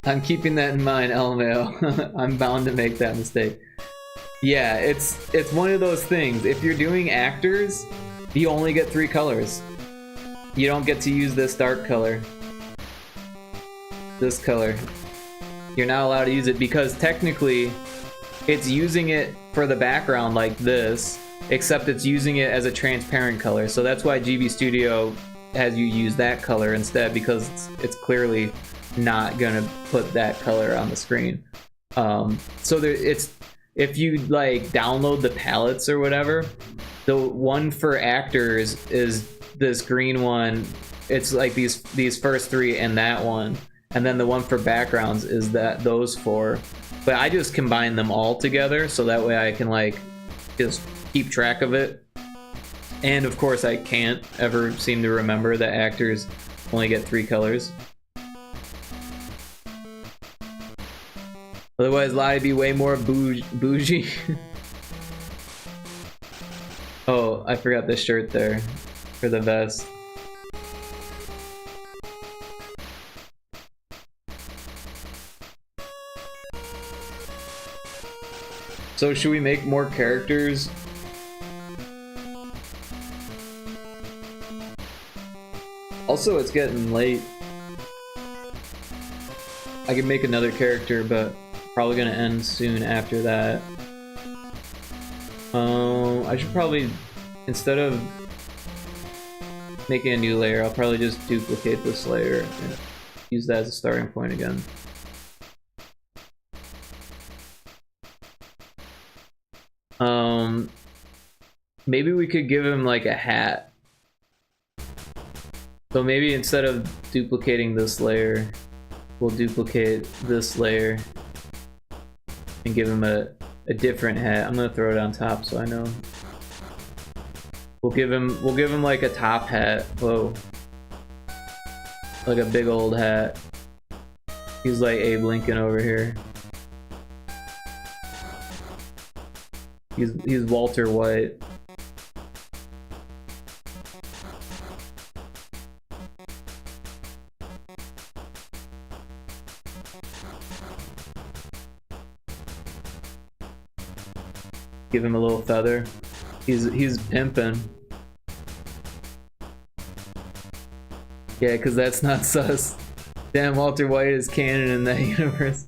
I'm keeping that in mind, LMAO. I'm bound to make that mistake. Yeah, it's one of those things. If you're doing actors, you only get 3 colors. You don't get to use this dark color. This color. You're not allowed to use it because technically it's using it for the background like this, except it's using it as a transparent color. So that's why GB Studio has you use that color instead, because it's clearly not gonna put that color on the screen. So there, if you like download the palettes or whatever, the one for actors is this green one. It's like these first 3 and that one, and then the one for backgrounds is those 4. But I just combine them all together so that way I can like just keep track of it. And of course I can't ever seem to remember that actors only get 3 colors. Otherwise, Lie would be way more bougie. Oh, I forgot the shirt there for the vest. So should we make more characters? Also, it's getting late. I could make another character, but probably gonna end soon after that. I should probably, instead of making a new layer, I'll probably just duplicate this layer and use that as a starting point again. Maybe we could give him like a hat. So maybe instead of duplicating this layer, we'll duplicate this layer and give him a different hat. I'm gonna throw it on top so I know. We'll give him like a top hat. Whoa. Like a big old hat. He's like Abe Lincoln over here. He's Walter White. Give him a little feather. He's pimping. Yeah, cause that's not sus. Damn, Walter White is canon in that universe.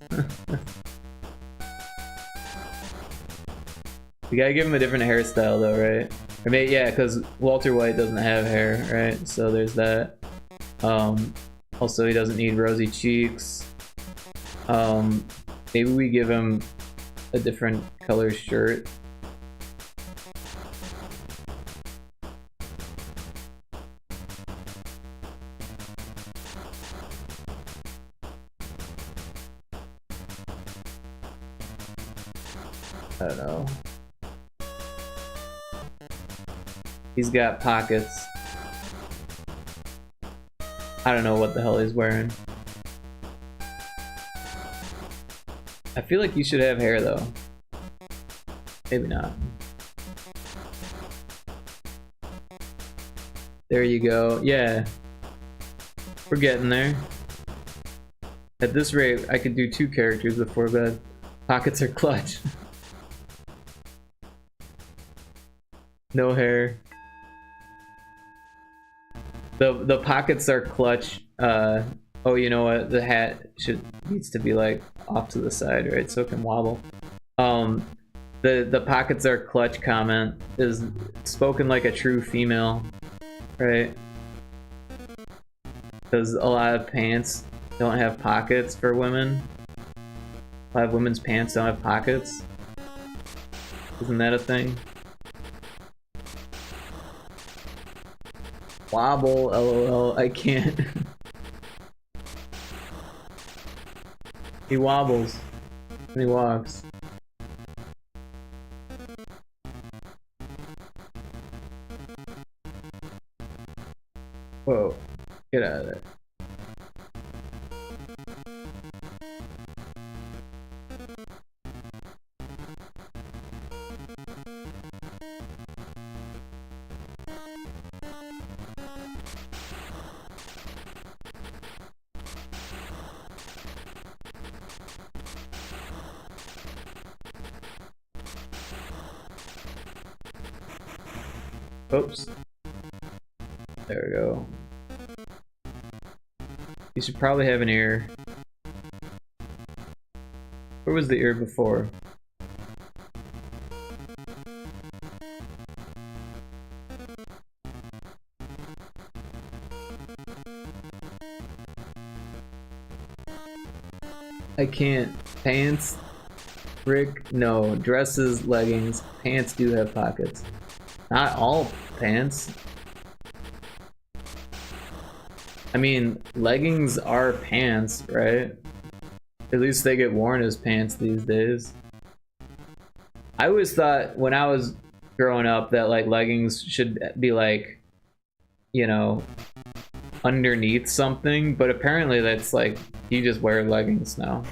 We gotta give him a different hairstyle though, right? Or maybe, yeah, cause Walter White doesn't have hair, right? So there's that. Also he doesn't need rosy cheeks. Maybe we give him a different color shirt. I don't know. He's got pockets. I don't know what the hell he's wearing. I feel like you should have hair though. Maybe not. There you go. Yeah. We're getting there. At this rate, I could do 2 characters before bed. Pockets are clutch. No hair. The pockets are clutch. Oh, you know what? The hat needs to be like off to the side, right? So it can wobble. The pockets are clutch comment is spoken like a true female, right? Because a lot of pants don't have pockets for women. A lot of women's pants don't have pockets. Isn't that a thing? Wobble, lol, I can't. He wobbles and he walks. Whoa, get out of there. Oops. There we go. You should probably have an ear. Where was the ear before? I can't. Pants? Rick? No. Dresses, leggings. Pants do have pockets. Not all pants. I mean, leggings are pants, right? At least they get worn as pants these days. I always thought when I was growing up that like leggings should be like, you know, underneath something, but apparently that's like, you just wear leggings now.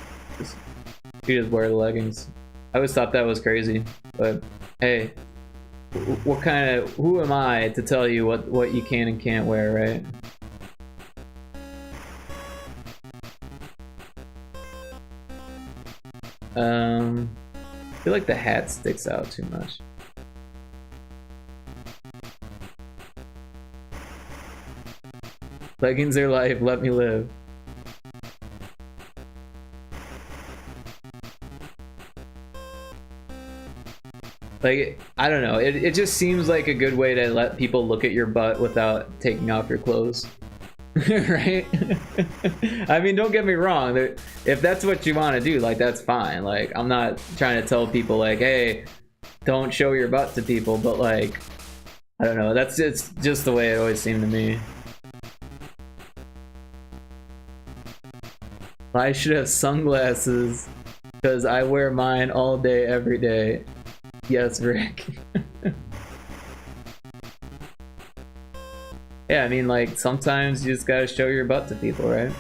You just wear the leggings. I always thought that was crazy, but hey. Who am I to tell you what you can and can't wear, right? I feel like the hat sticks out too much. Leggings are life, let me live. Like, I don't know, it just seems like a good way to let people look at your butt without taking off your clothes. Right? I mean, don't get me wrong, if that's what you want to do, like, that's fine. Like, I'm not trying to tell people, like, hey, don't show your butt to people, but like, I don't know, it's just the way it always seemed to me. I should have sunglasses because I wear mine all day, every day. Yes, Rick. Yeah, I mean, like, sometimes you just gotta show your butt to people, right?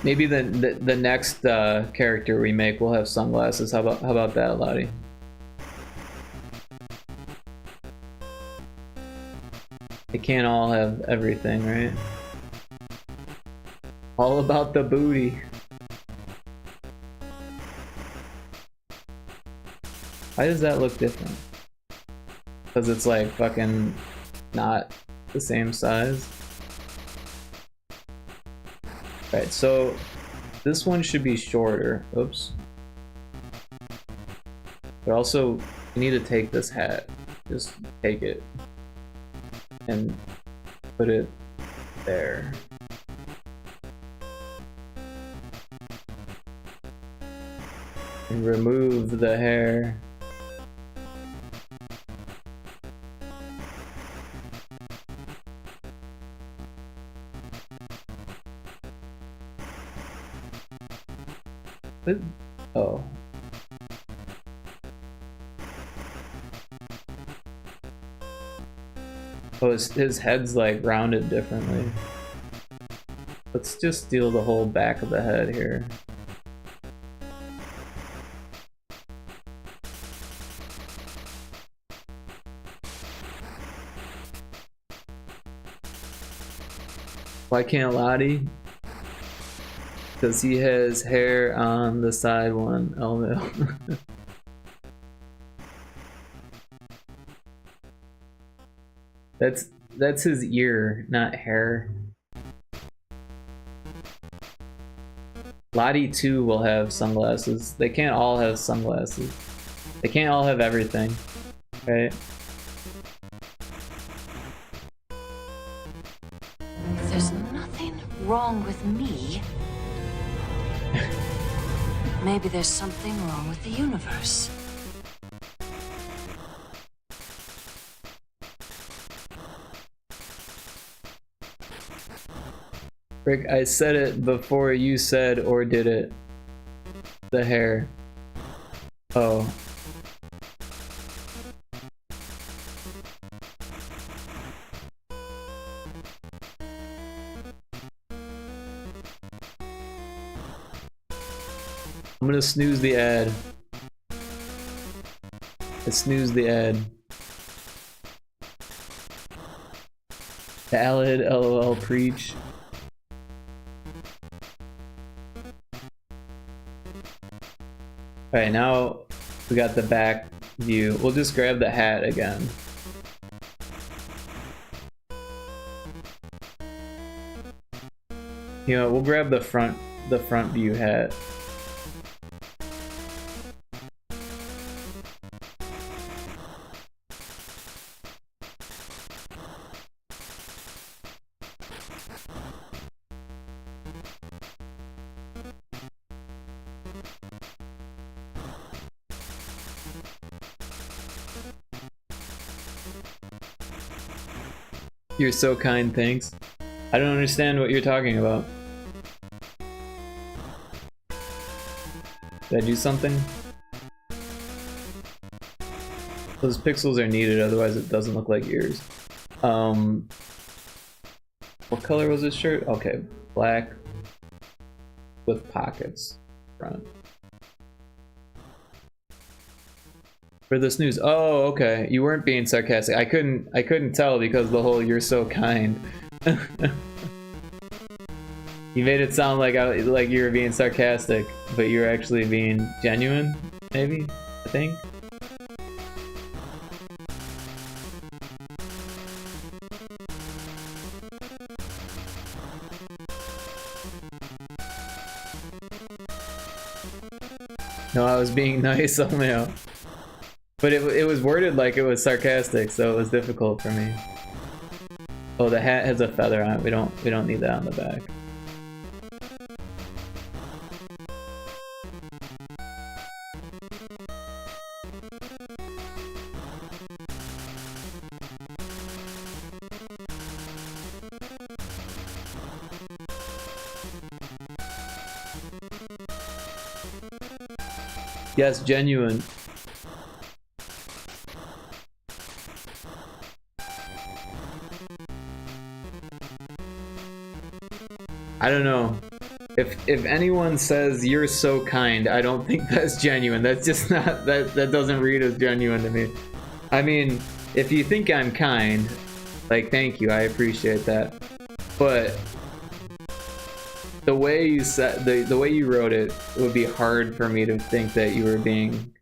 Maybe the next character we make will have sunglasses. How about that, Lottie? They can't all have everything, right? All about the booty. Why does that look different? Because it's like fucking not the same size. Right, so this one should be shorter. Oops. But also, you need to take this hat. Just take it. And put it there. And remove the hair. What? Oh. Oh, his head's like rounded differently. Let's just steal the whole back of the head here. Why can't Lottie? Because he has hair on the side one. Oh no. That's his ear, not hair. Lottie too will have sunglasses. They can't all have sunglasses. They can't all have everything, right? If there's nothing wrong with me, maybe there's something wrong with the universe. Rick, I said it before you said or did it. The hair. Oh. I'm gonna snooze the ad. I snooze the ad. Valid, LOL, preach. Alright, now we got the back view. We'll just grab the hat again. You know, we'll grab the front view hat. You're so kind, thanks. I don't understand what you're talking about. Did I do something? Those pixels are needed, otherwise it doesn't look like ears. What color was this shirt? Okay, black with pockets front. For the snooze. Oh, okay. You weren't being sarcastic. I couldn't tell because the whole "you're so kind." You made it sound like like you were being sarcastic, but you were actually being genuine. Maybe, I think. No, I was being nice. Oh man. But it was worded like it was sarcastic, so it was difficult for me. Oh, the hat has a feather on it. We don't need that on the back. Yes, genuine. I don't know. If anyone says you're so kind, I don't think that's genuine. That's just not that doesn't read as genuine to me. I mean, if you think I'm kind, like thank you, I appreciate that. But the way you said the way you wrote it, it would be hard for me to think that you were being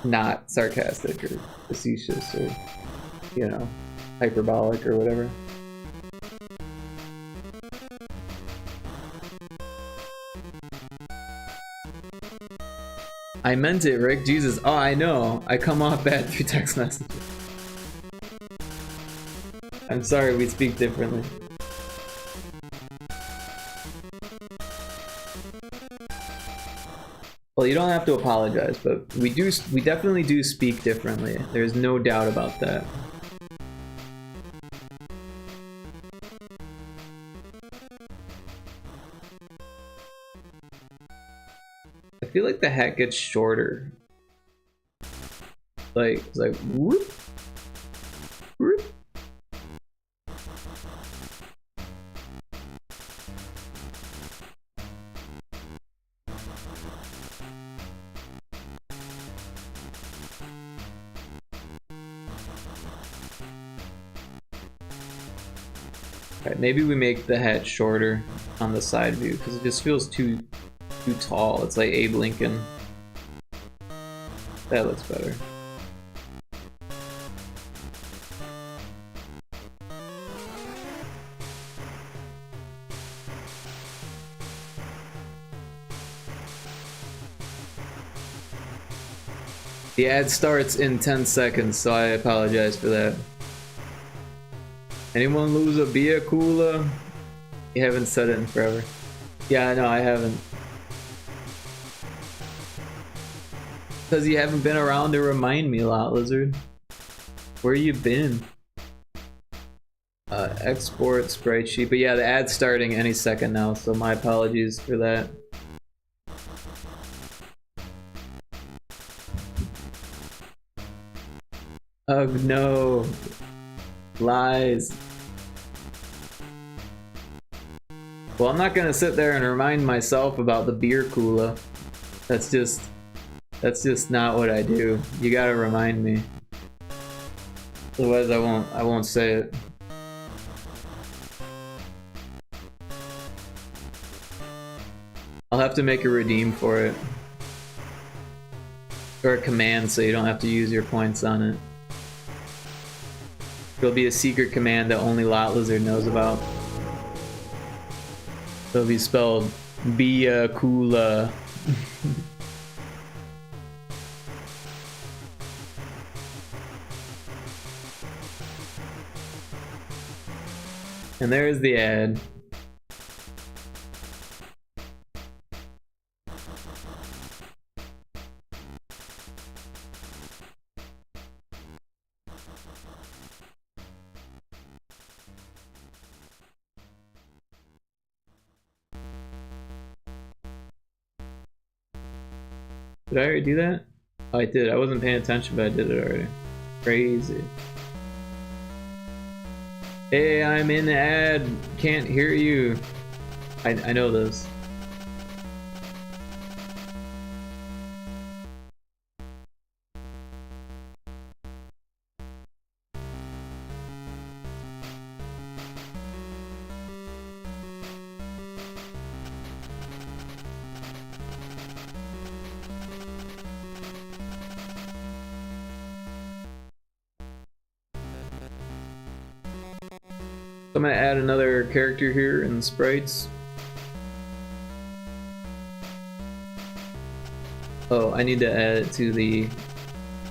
not sarcastic or facetious or, you know, hyperbolic or whatever. I meant it, Rick. Jesus. Oh, I know. I come off bad through text messages. I'm sorry, we speak differently. Well, you don't have to apologize, but we definitely do speak differently. There's no doubt about that. I feel like the hat gets shorter. Like, it's like whoop, whoop. Alright, maybe we make the hat shorter on the side view because it just feels too tall. It's like Abe Lincoln. That looks better. The ad starts in 10 seconds, so I apologize for that. Anyone lose a beer cooler? You haven't said it in forever. Yeah, no, I haven't. Because you haven't been around to remind me a lot, Lizard. Where you been? Export sprite sheet. But yeah, the ad's starting any second now, so my apologies for that. Oh no. Lies. Well, I'm not gonna sit there and remind myself about the beer cooler. That's just not what I do. You gotta remind me. Otherwise I won't say it. I'll have to make a redeem for it. Or a command so you don't have to use your points on it. It'll be a secret command that only Lot Lizard knows about. It'll be spelled Biakula. And there's the ad. Did I already do that? Oh, I did. I wasn't paying attention, but I did it already. Crazy. Hey, I'm in the ad. Can't hear you. I know this. I'm gonna add another character here in the sprites. Oh, I need to add it to the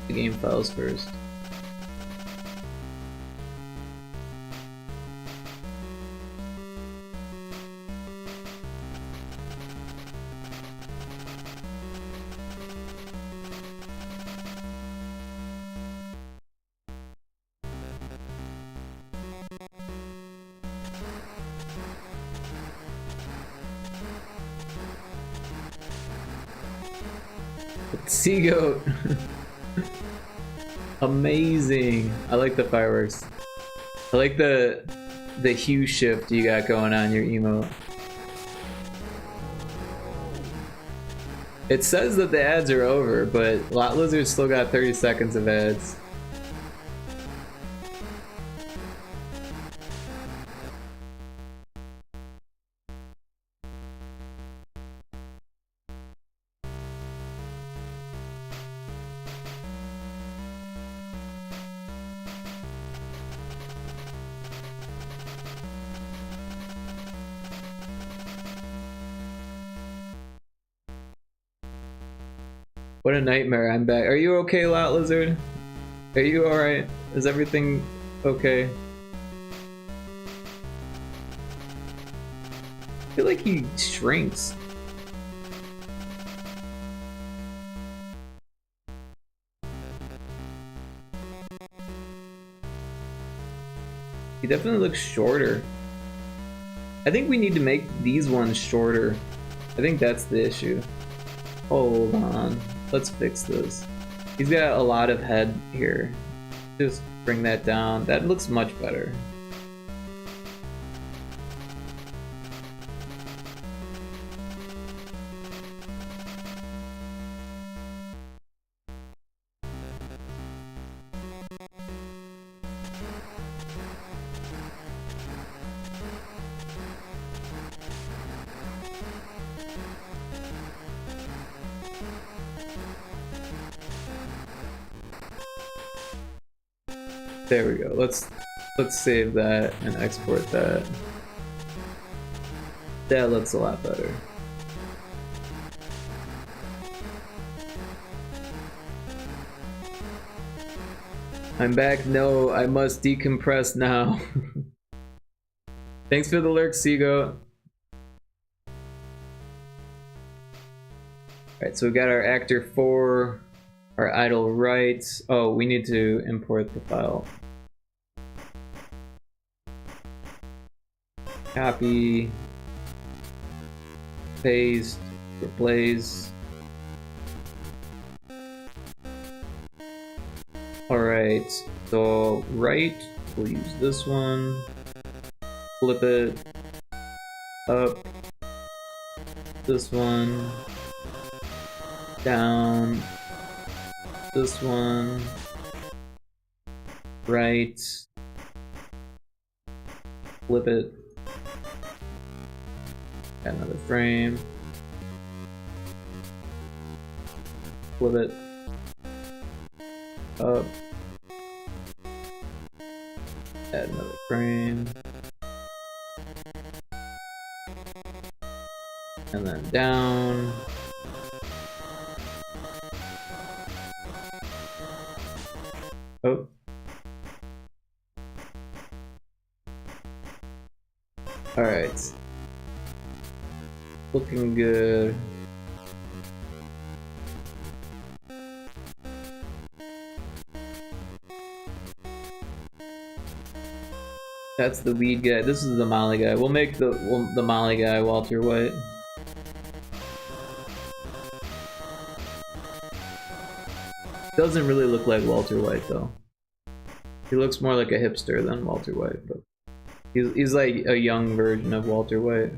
game files first. Sea goat. Amazing. I like the fireworks. I like the hue shift you got going on your emote. It says that the ads are over, but Lot Lizard still got 30 seconds of ads. What a nightmare, I'm back. Are you okay, Lot Lizard? Are you alright? Is everything okay? I feel like he shrinks. He definitely looks shorter. I think we need to make these ones shorter. I think that's the issue. Hold on. Let's fix this. He's got a lot of head here. Just bring that down. That looks much better. There we go. Let's save that and export that. That looks a lot better. I'm back. No, I must decompress now. Thanks for the lurk, Seago. Alright, so we got our actor 4, our idle rights. Oh, we need to import the file. Copy, paste, replace. Alright, so right, we'll use this one, flip it up, this one, down, this one, right, flip it. Got another frame. Flip it. Up. Add another frame. And then down. Oh. Alright. Looking good. That's the weed guy. This is the Molly guy. We'll make the Molly guy Walter White. Doesn't really look like Walter White though. He looks more like a hipster than Walter White, but he's like a young version of Walter White.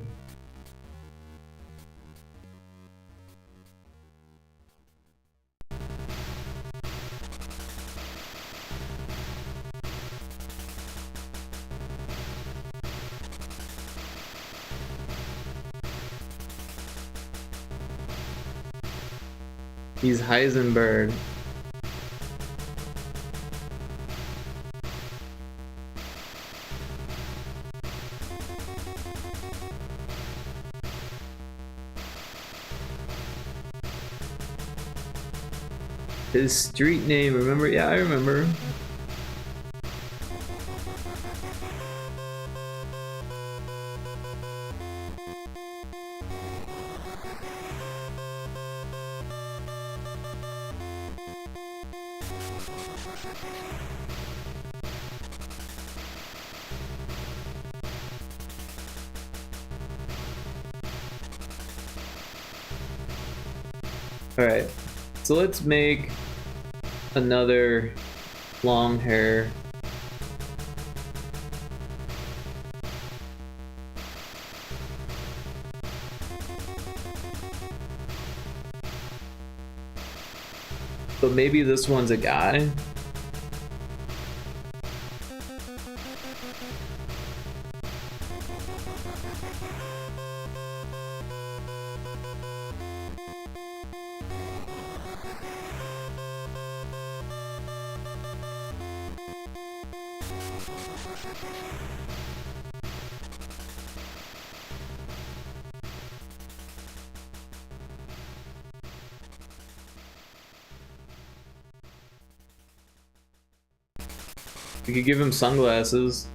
He's Heisenberg. His street name, remember? Yeah, I remember. Alright. So let's make another long hair. So maybe this one's a guy. We could give him sunglasses.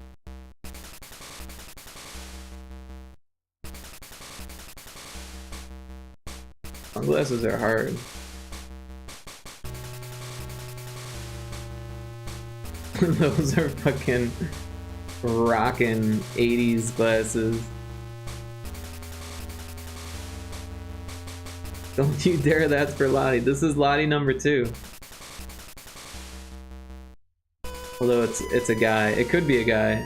Sunglasses are hard. Those are fucking rockin' 80s glasses. Don't you dare, that's for Lottie. This is Lottie number 2. Although it's a guy. It could be a guy.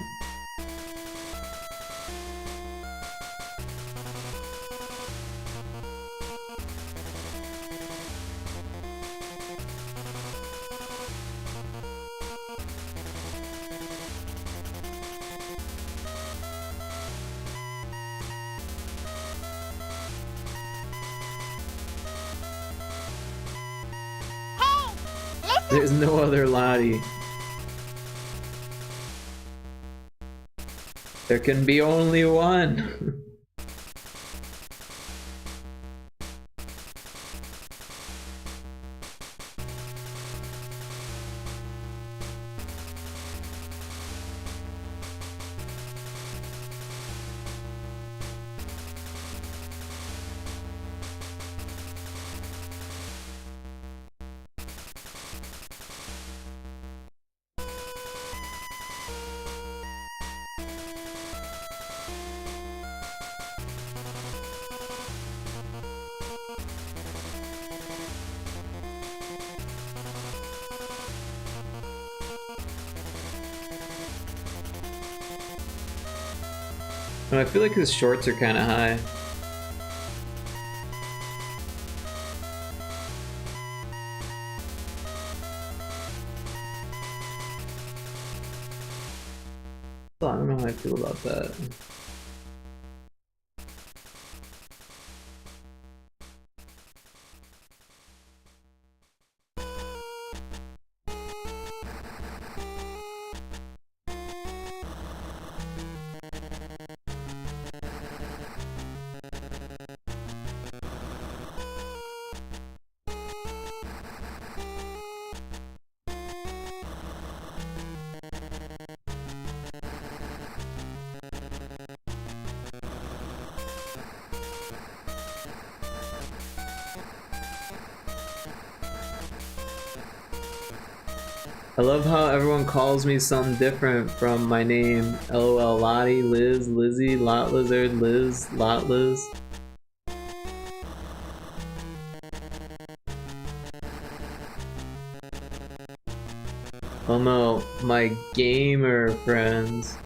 There's no other Lottie. There can be only one. No, I feel like his shorts are kind of high. So I don't know how I feel about that. I love how everyone calls me something different from my name. LOL, Lottie, Liz, Lizzie, Lot Lizard, Liz, Lot Liz. Oh no, my gamer friends.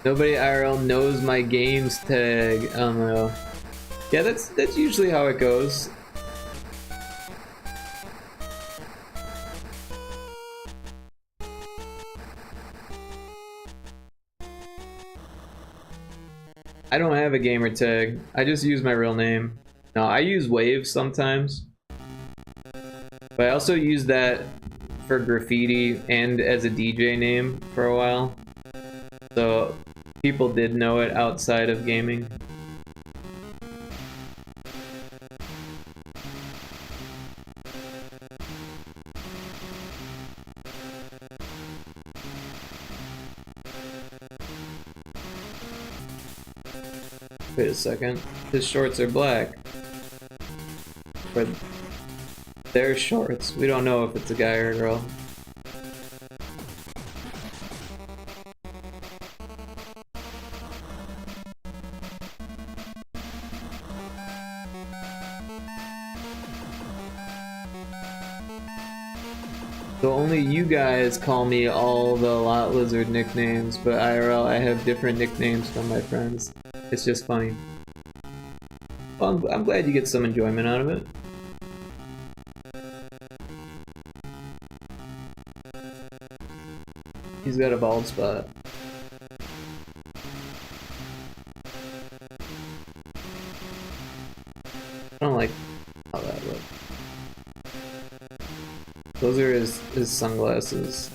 Nobody IRL knows my games tag. I don't know. Yeah, that's usually how it goes. I don't have a gamer tag. I just use my real name. No, I use Wave sometimes. But I also use that for graffiti and as a DJ name for a while. So people did know it outside of gaming. Wait a second. His shorts are black. But their shorts. We don't know if it's a guy or a girl. So only you guys call me all the Lot Lizard nicknames, but IRL I have different nicknames from my friends. It's just funny. Well, I'm glad you get some enjoyment out of it. He's got a bald spot. I don't like how that looks. Those are his sunglasses.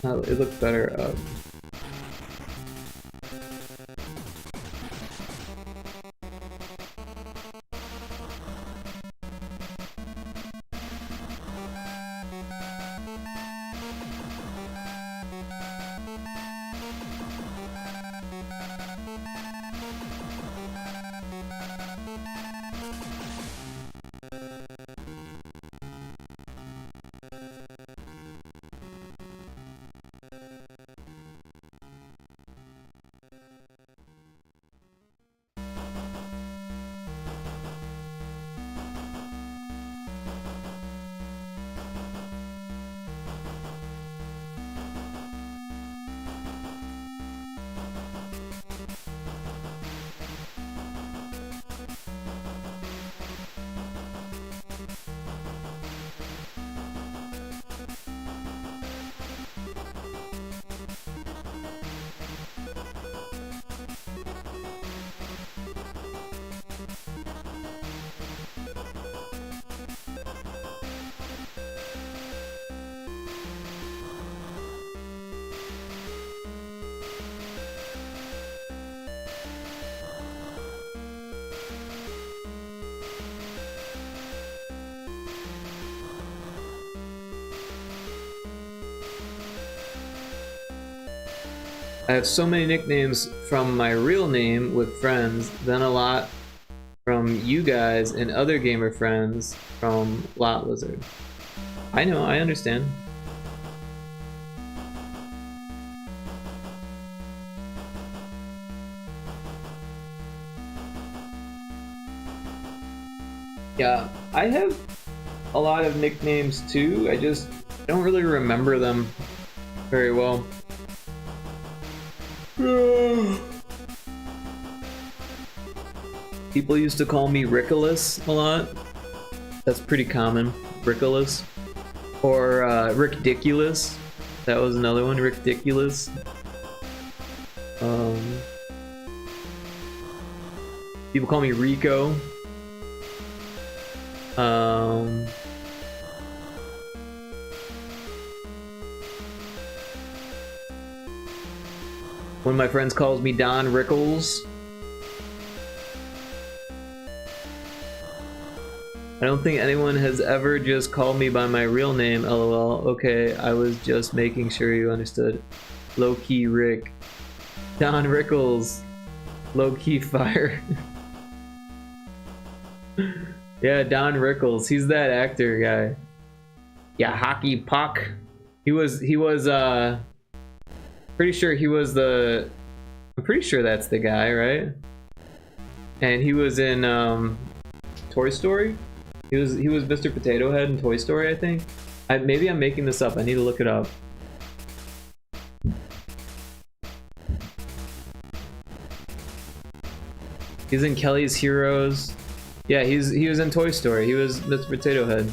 Oh, it looked better up. I have so many nicknames from my real name with friends, then a lot from you guys and other gamer friends from Lot Lizard. I know, I understand. Yeah, I have a lot of nicknames too, I just don't really remember them very well. People used to call me Rickolas a lot. That's pretty common. Rickolas. Or Rickdiculous. That was another one, Rickdiculous. People call me Rico. One of my friends calls me Don Rickles. I don't think anyone has ever just called me by my real name, lol. Okay, I was just making sure you understood. Low-key Rick. Don Rickles. Low-key Fire. Yeah, Don Rickles. He's that actor guy. Yeah, Hockey Puck. He was pretty sure he was the... I'm pretty sure that's the guy, right? And he was in Toy Story? He was Mr. Potato Head in Toy Story, I think. Maybe I'm making this up. I need to look it up. He's in Kelly's Heroes. Yeah, he was in Toy Story. He was Mr. Potato Head.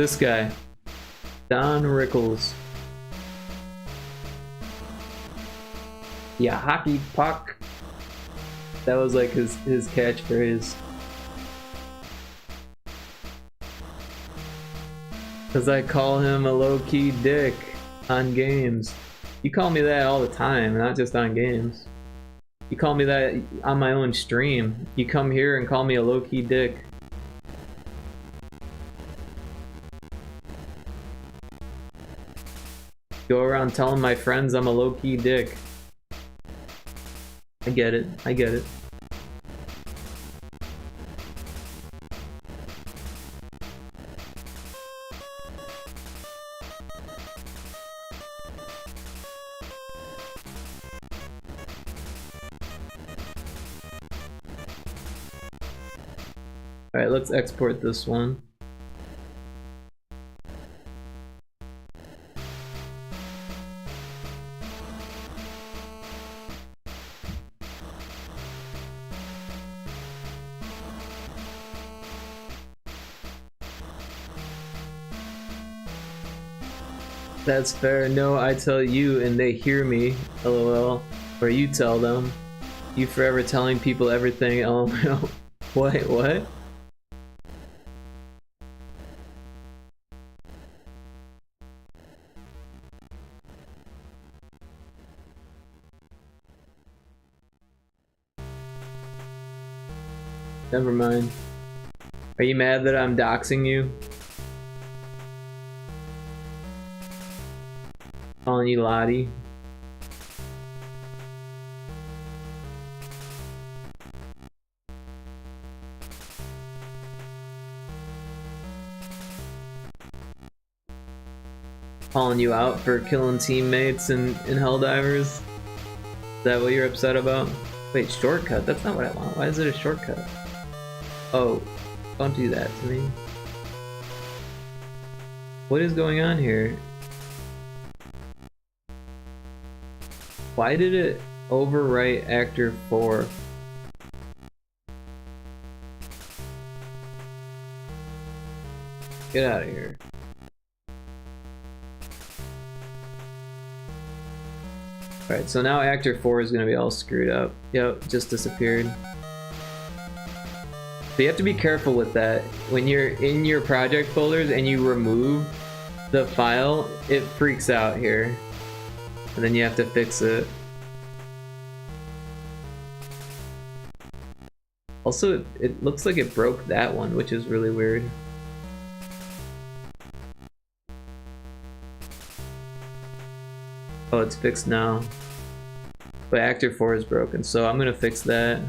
This guy. Don Rickles. Yeah, hockey puck. That was like his catchphrase. Cause I call him a low-key dick on games. You call me that all the time, not just on games. You call me that on my own stream. You come here and call me a low-key dick. Go around telling my friends I'm a low-key dick. I get it. I get it. Alright, let's export this one. That's fair. No, I tell you and they hear me. LOL. Or you tell them. You forever telling people everything. LOL. What? Never mind. Are you mad that I'm doxing you? Calling you Lottie? Calling you out for killing teammates in Helldivers? Is that what you're upset about? Wait, shortcut? That's not what I want. Why is it a shortcut? Oh, don't do that to me. What is going on here? Why did it overwrite actor 4? Get out of here. Alright, so now actor 4 is gonna be all screwed up. Yep, just disappeared. So you have to be careful with that. When you're in your project folders and you remove the file, it freaks out here. And then you have to fix it. Also, it looks like it broke that one, which is really weird. Oh, it's fixed now. But actor 4 is broken, so I'm gonna fix that.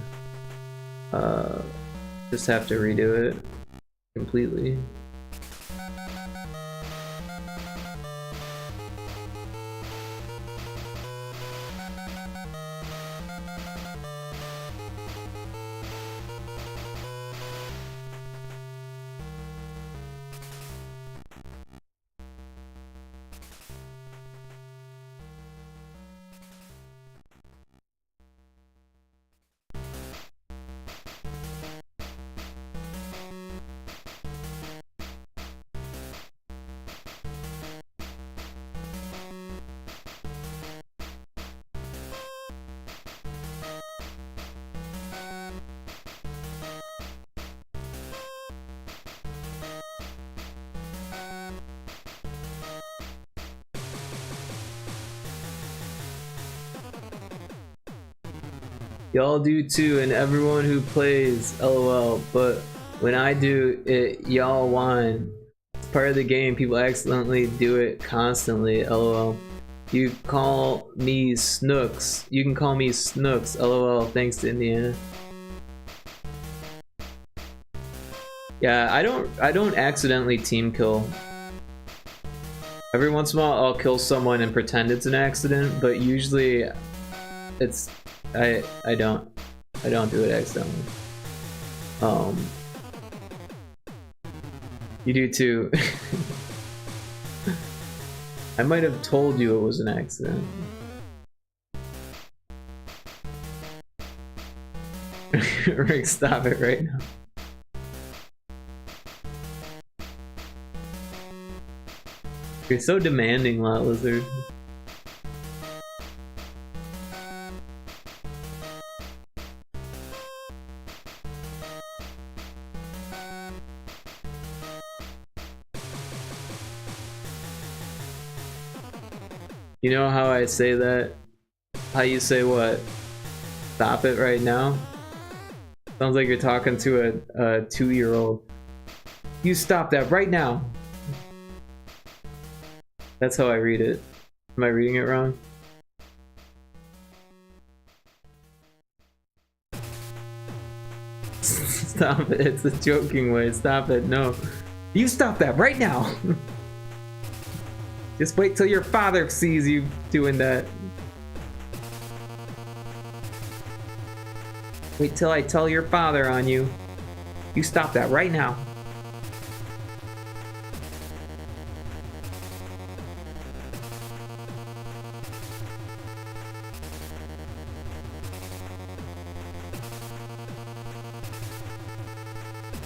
Just have to redo it completely. Y'all do too, and everyone who plays, LOL. But when I do it, y'all whine. It's part of the game. People accidentally do it constantly, LOL. You call me Snooks. You can call me Snooks, LOL. Thanks to Indiana. Yeah, I don't accidentally team kill. Every once in a while I'll kill someone and pretend it's an accident, but usually it's I don't do it accidentally. You do too. I might have told you it was an accident. Rick, stop it right now. You're so demanding, Lot Lizard. You know how I say that? How you say what? Stop it right now? Sounds like you're talking to a 2-year-old. You stop that right now! That's how I read it. Am I reading it wrong? Stop it, it's a joking way. Stop it, no. You stop that right now! Just wait till your father sees you doing that. Wait till I tell your father on you. You stop that right now.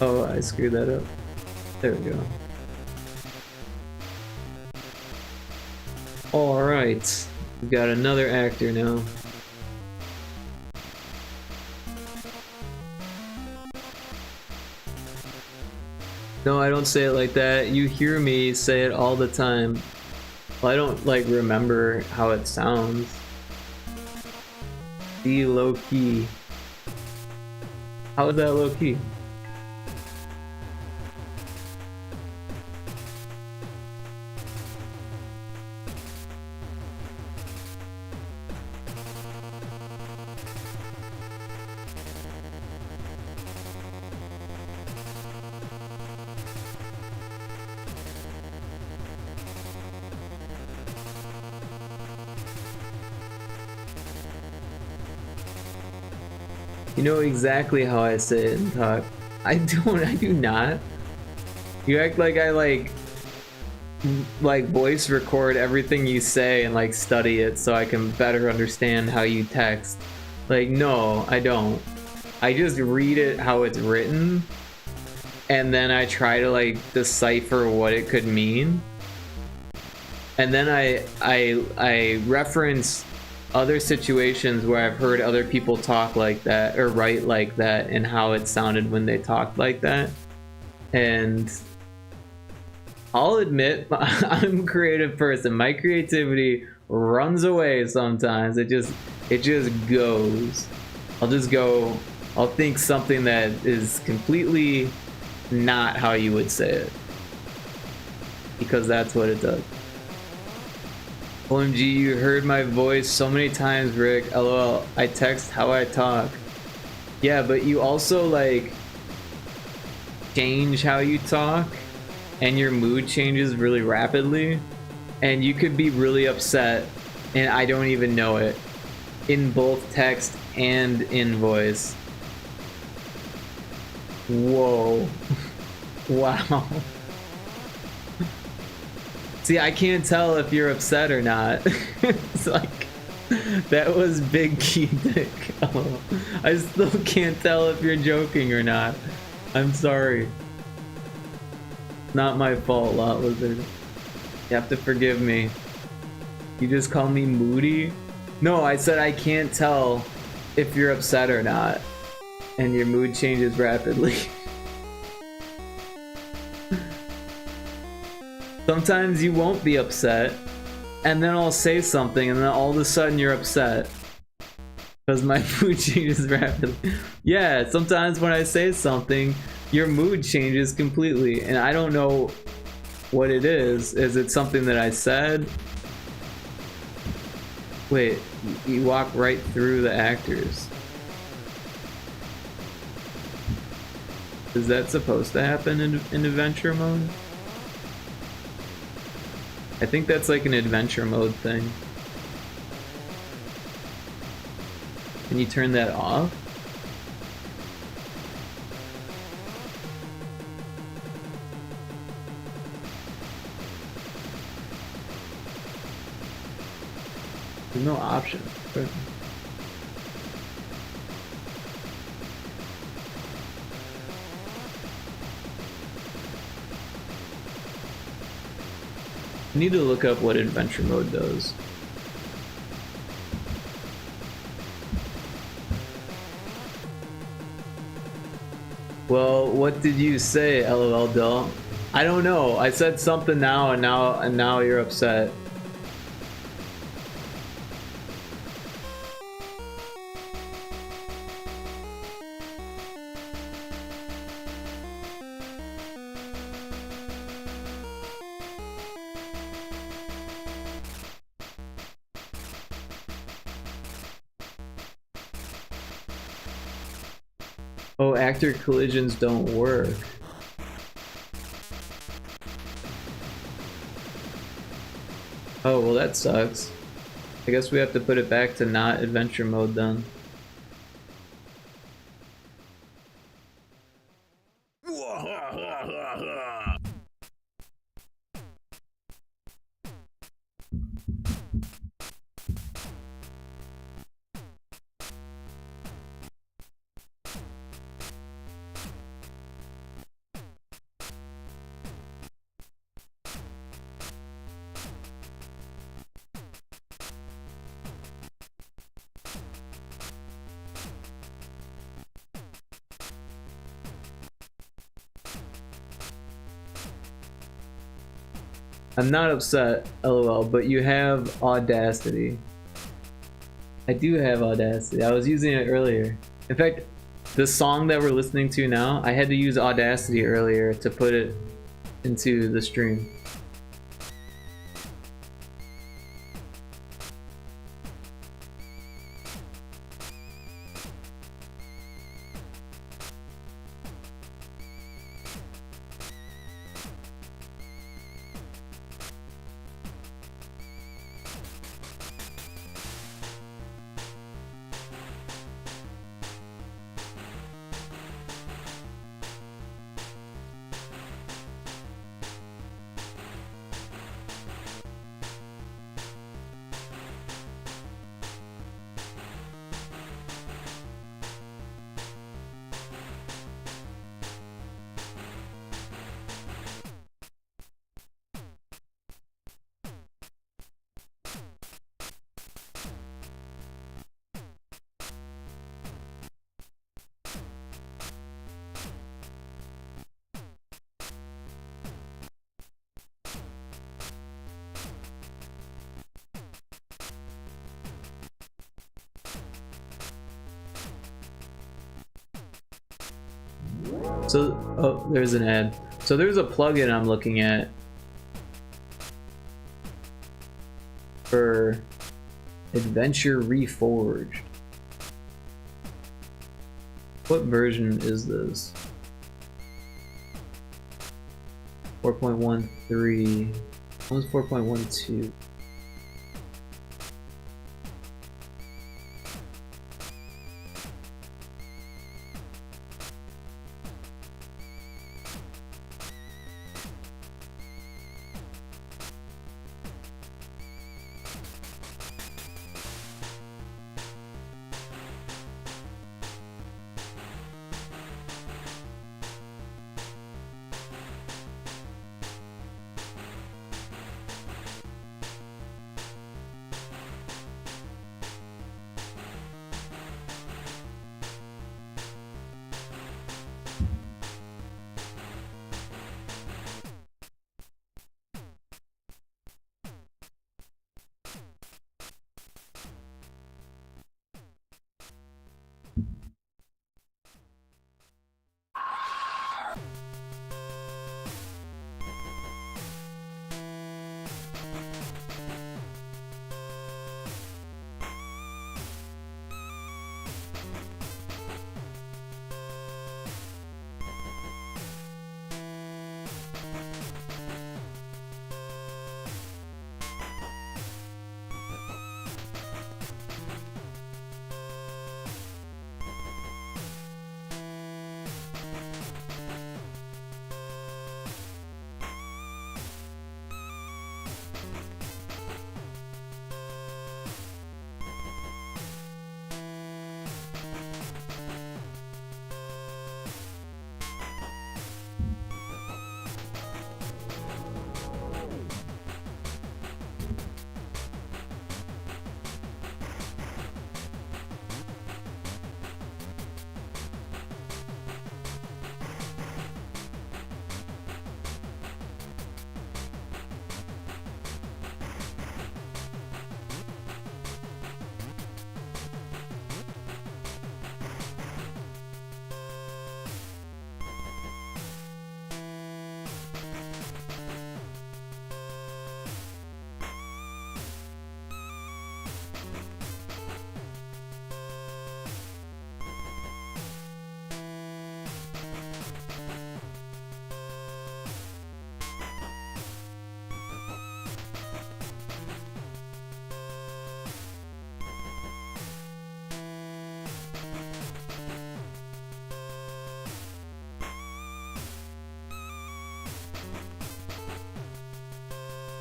Oh, I screwed that up. There we go. Alright, we've got another actor now. No, I don't say it like that. You hear me say it all the time. Well, I don't, like, remember how it sounds. Be low-key. How is that low-key? You know exactly how I say it and talk. I do not. You act like I like voice record everything you say and like study it so I can better understand how you text. Like, no, I don't. I just read it how it's written and then I try to like decipher what it could mean. And then I reference other situations where I've heard other people talk like that or write like that and how it sounded when they talked like that. And I'll admit I'm a creative person. My creativity runs away sometimes. It just goes. I'll think something that is completely not how you would say it. Because that's what it does. OMG, you heard my voice so many times, Rick. LOL, I text how I talk. Yeah, but you also like change how you talk and your mood changes really rapidly and you could be really upset and I don't even know it in both text and in voice. Whoa. Wow. See, I can't tell if you're upset or not. It's like, that was big key dick. Oh, I still can't tell if you're joking or not. I'm sorry. Not my fault, Lot Lizard. You have to forgive me. You just call me moody? No, I said I can't tell if you're upset or not. And your mood changes rapidly. Sometimes you won't be upset, and then I'll say something, and then all of a sudden you're upset. Because my mood changes rapidly. Yeah, sometimes when I say something, your mood changes completely, and I don't know what it is. Is it something that I said? Wait, you walk right through the actors. Is that supposed to happen in adventure mode? I think that's like an adventure mode thing. Can you turn that off? There's no option. I need to look up what adventure mode does. Well, what did you say, LOL Dill? I don't know. I said something now and now you're upset. Oh, actor collisions don't work. Oh, well that sucks. I guess we have to put it back to not adventure mode then. I'm not upset, LOL, but you have Audacity. I do have Audacity. I was using it earlier. In fact, the song that we're listening to now, I had to use Audacity earlier to put it into the stream. So, oh, there's an ad. So there's a plugin I'm looking at for Adventure Reforged. What version is this? 4.13. What was 4.12?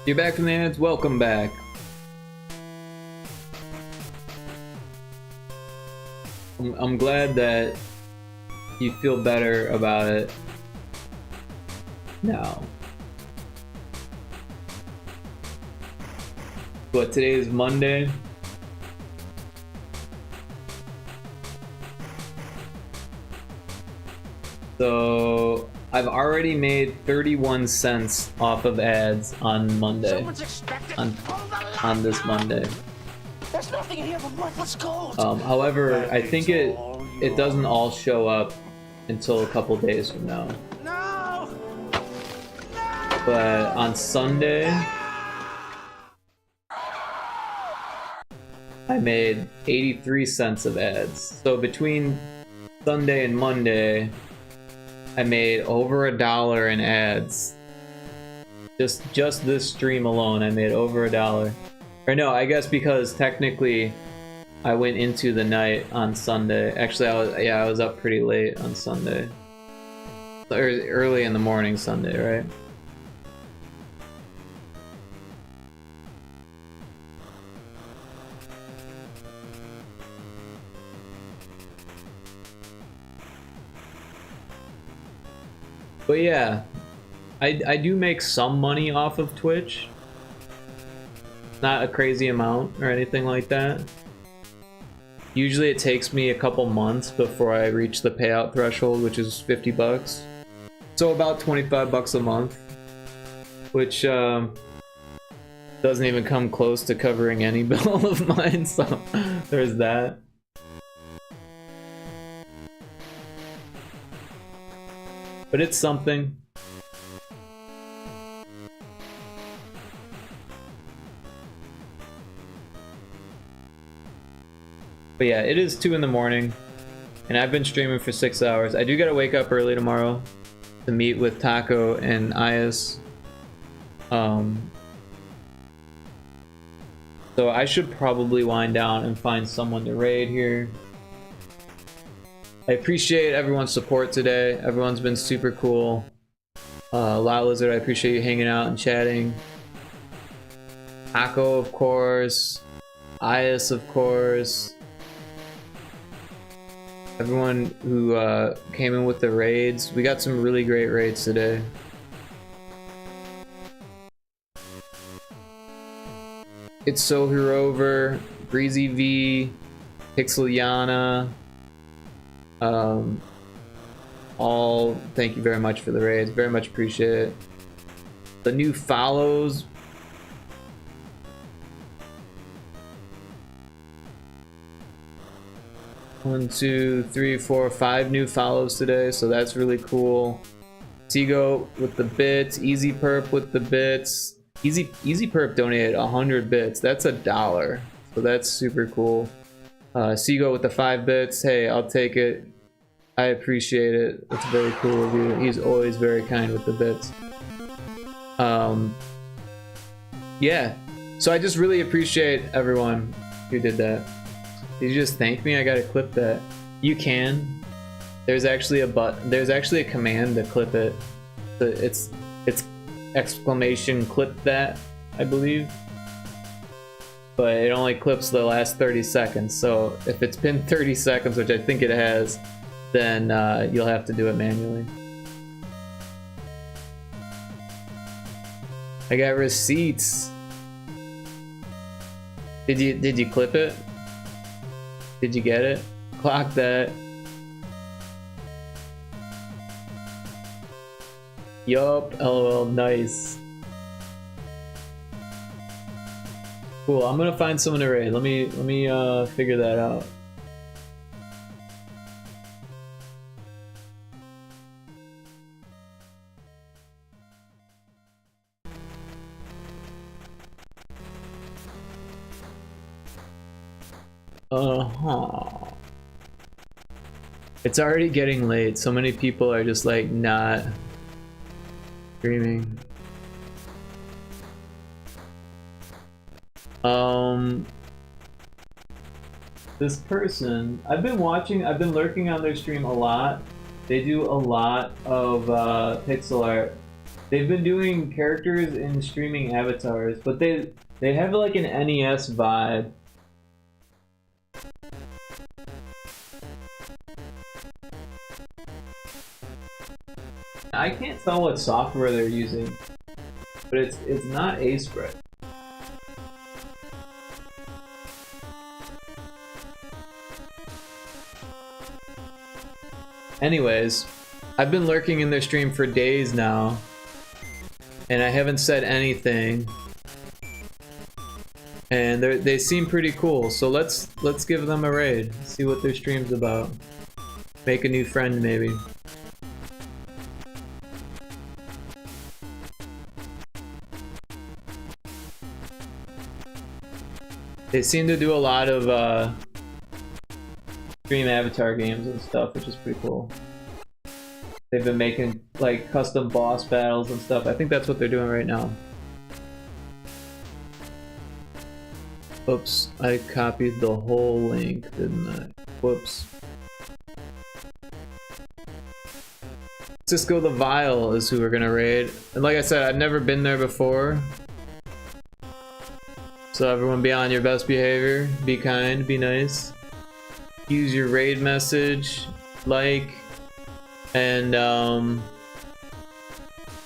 You're back from the ads. Welcome back. I'm glad that you feel better about it now. But today is Monday. So I've already made 31 cents off of ads on Monday. On this Monday. There's nothing here but worthless gold. However, I think it doesn't all show up until a couple days from now. No! But on Sunday, I made 83 cents of ads. So between Sunday and Monday, I made over $1 in ads. Just this stream alone, I made over $1. Or no, I guess because technically I went into the night on Sunday. Actually, I was up pretty late on Sunday. Or early in the morning Sunday, right? But yeah, I do make some money off of Twitch. Not a crazy amount or anything like that. Usually it takes me a couple months before I reach the payout threshold, which is 50 bucks. So about 25 bucks a month, which doesn't even come close to covering any bill of mine, so there's that. But it's something. But yeah, it is 2 in the morning, and I've been streaming for 6 hours. I do gotta wake up early tomorrow to meet with Taco and Ias. So I should probably wind down and find someone to raid here. I appreciate everyone's support today. Everyone's been super cool. Loud Lizard, I appreciate you hanging out and chatting. Taco, of course. Ias, of course. Everyone who came in with the raids. We got some really great raids today. It's So Herover, Breezy V, Pixeliana. All thank you very much for the raids. Very much appreciate it. The new follows. One, two, three, four, 5 new follows today, so that's really cool. Seago with the bits, Easy Perp with the bits. Easy Perp donated 100 bits. That's $1, so that's super cool. Seago with the 5 bits. Hey, I'll take it. I appreciate it. It's very cool of you. He's always very kind with the bits. Yeah. So I just really appreciate everyone who did that. Did you just thank me? I gotta clip that. You can. There's actually a command to clip it. It's exclamation clip that, I believe. But it only clips the last 30 seconds. So if it's been 30 seconds, which I think it has, then you'll have to do it manually. I got receipts. Did you clip it? Did you get it? Clock that. Yup, lol, nice. Cool, I'm gonna find someone to raid. Let me figure that out. It's already getting late. So many people are just like not streaming. This person, I've been lurking on their stream a lot. They do a lot of pixel art. They've been doing characters in streaming avatars, but they have like an NES vibe. I can't tell what software they're using, but it's not A-Spread. Anyways, I've been lurking in their stream for days now, and I haven't said anything. And they seem pretty cool, so let's give them a raid. See what their stream's about. Make a new friend, maybe. They seem to do a lot of stream avatar games and stuff, which is pretty cool. They've been making like custom boss battles and stuff. I think that's what they're doing right now. Oops, I copied the whole link, didn't I? Whoops. Cisco the Vile is who we're gonna raid. And like I said, I've never been there before. So everyone be on your best behavior. Be kind, be nice. Use your raid message, like, and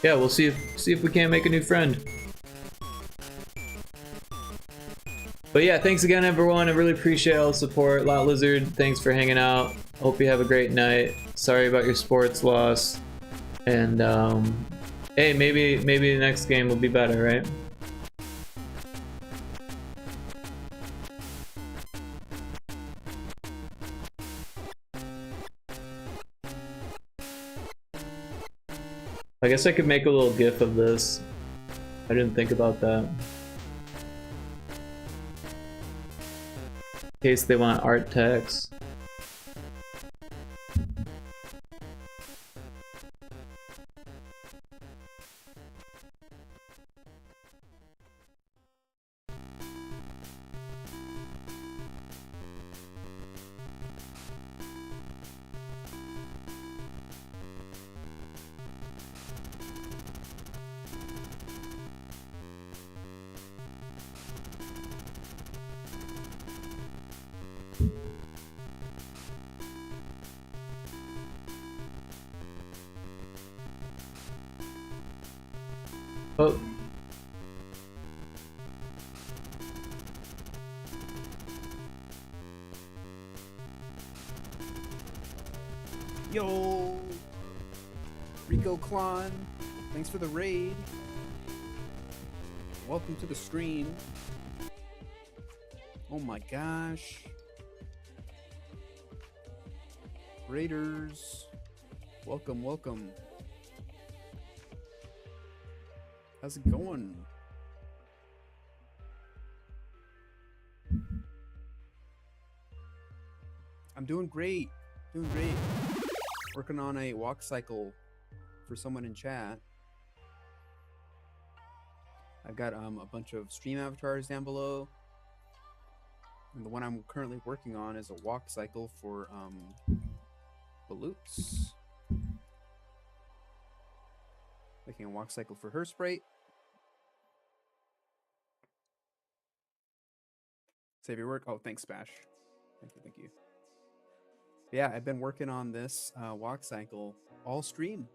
yeah, we'll see if we can't make a new friend. But yeah, thanks again everyone. I really appreciate all the support. Lot Lizard, thanks for hanging out. Hope you have a great night. Sorry about your sports loss. And hey, maybe the next game will be better, right? I guess I could make a little GIF of this. I didn't think about that. In case they want art text. Oh. Yo, Rico Klon, thanks for the raid. Welcome to the stream. Oh my gosh. Raiders, welcome, welcome. How's it going? I'm doing great. Doing great. Working on a walk cycle for someone in chat. I've got a bunch of stream avatars down below. And the one I'm currently working on is a walk cycle for Baloops. Making a walk cycle for her sprite. Save your work. Oh, thanks, Bash. Thank you, thank you. Yeah, I've been working on this walk cycle all stream.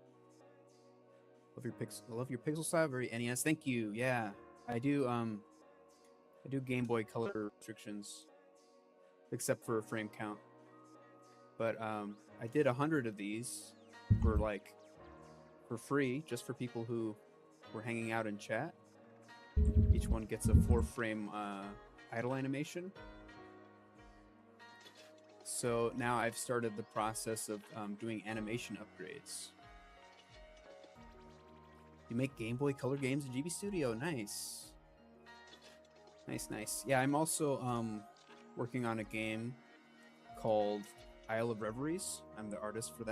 Love your pixel style, very NES. Thank you. Yeah, I do Game Boy Color restrictions, except for frame count. But I did 100 of these for free, just for people who were hanging out in chat. Each one gets a 4-frame idle animation. So now I've started the process of doing animation upgrades. You make Game Boy Color games in GB Studio. Nice. Nice, nice. Yeah, I'm also working on a game called Isle of Reveries. I'm the artist for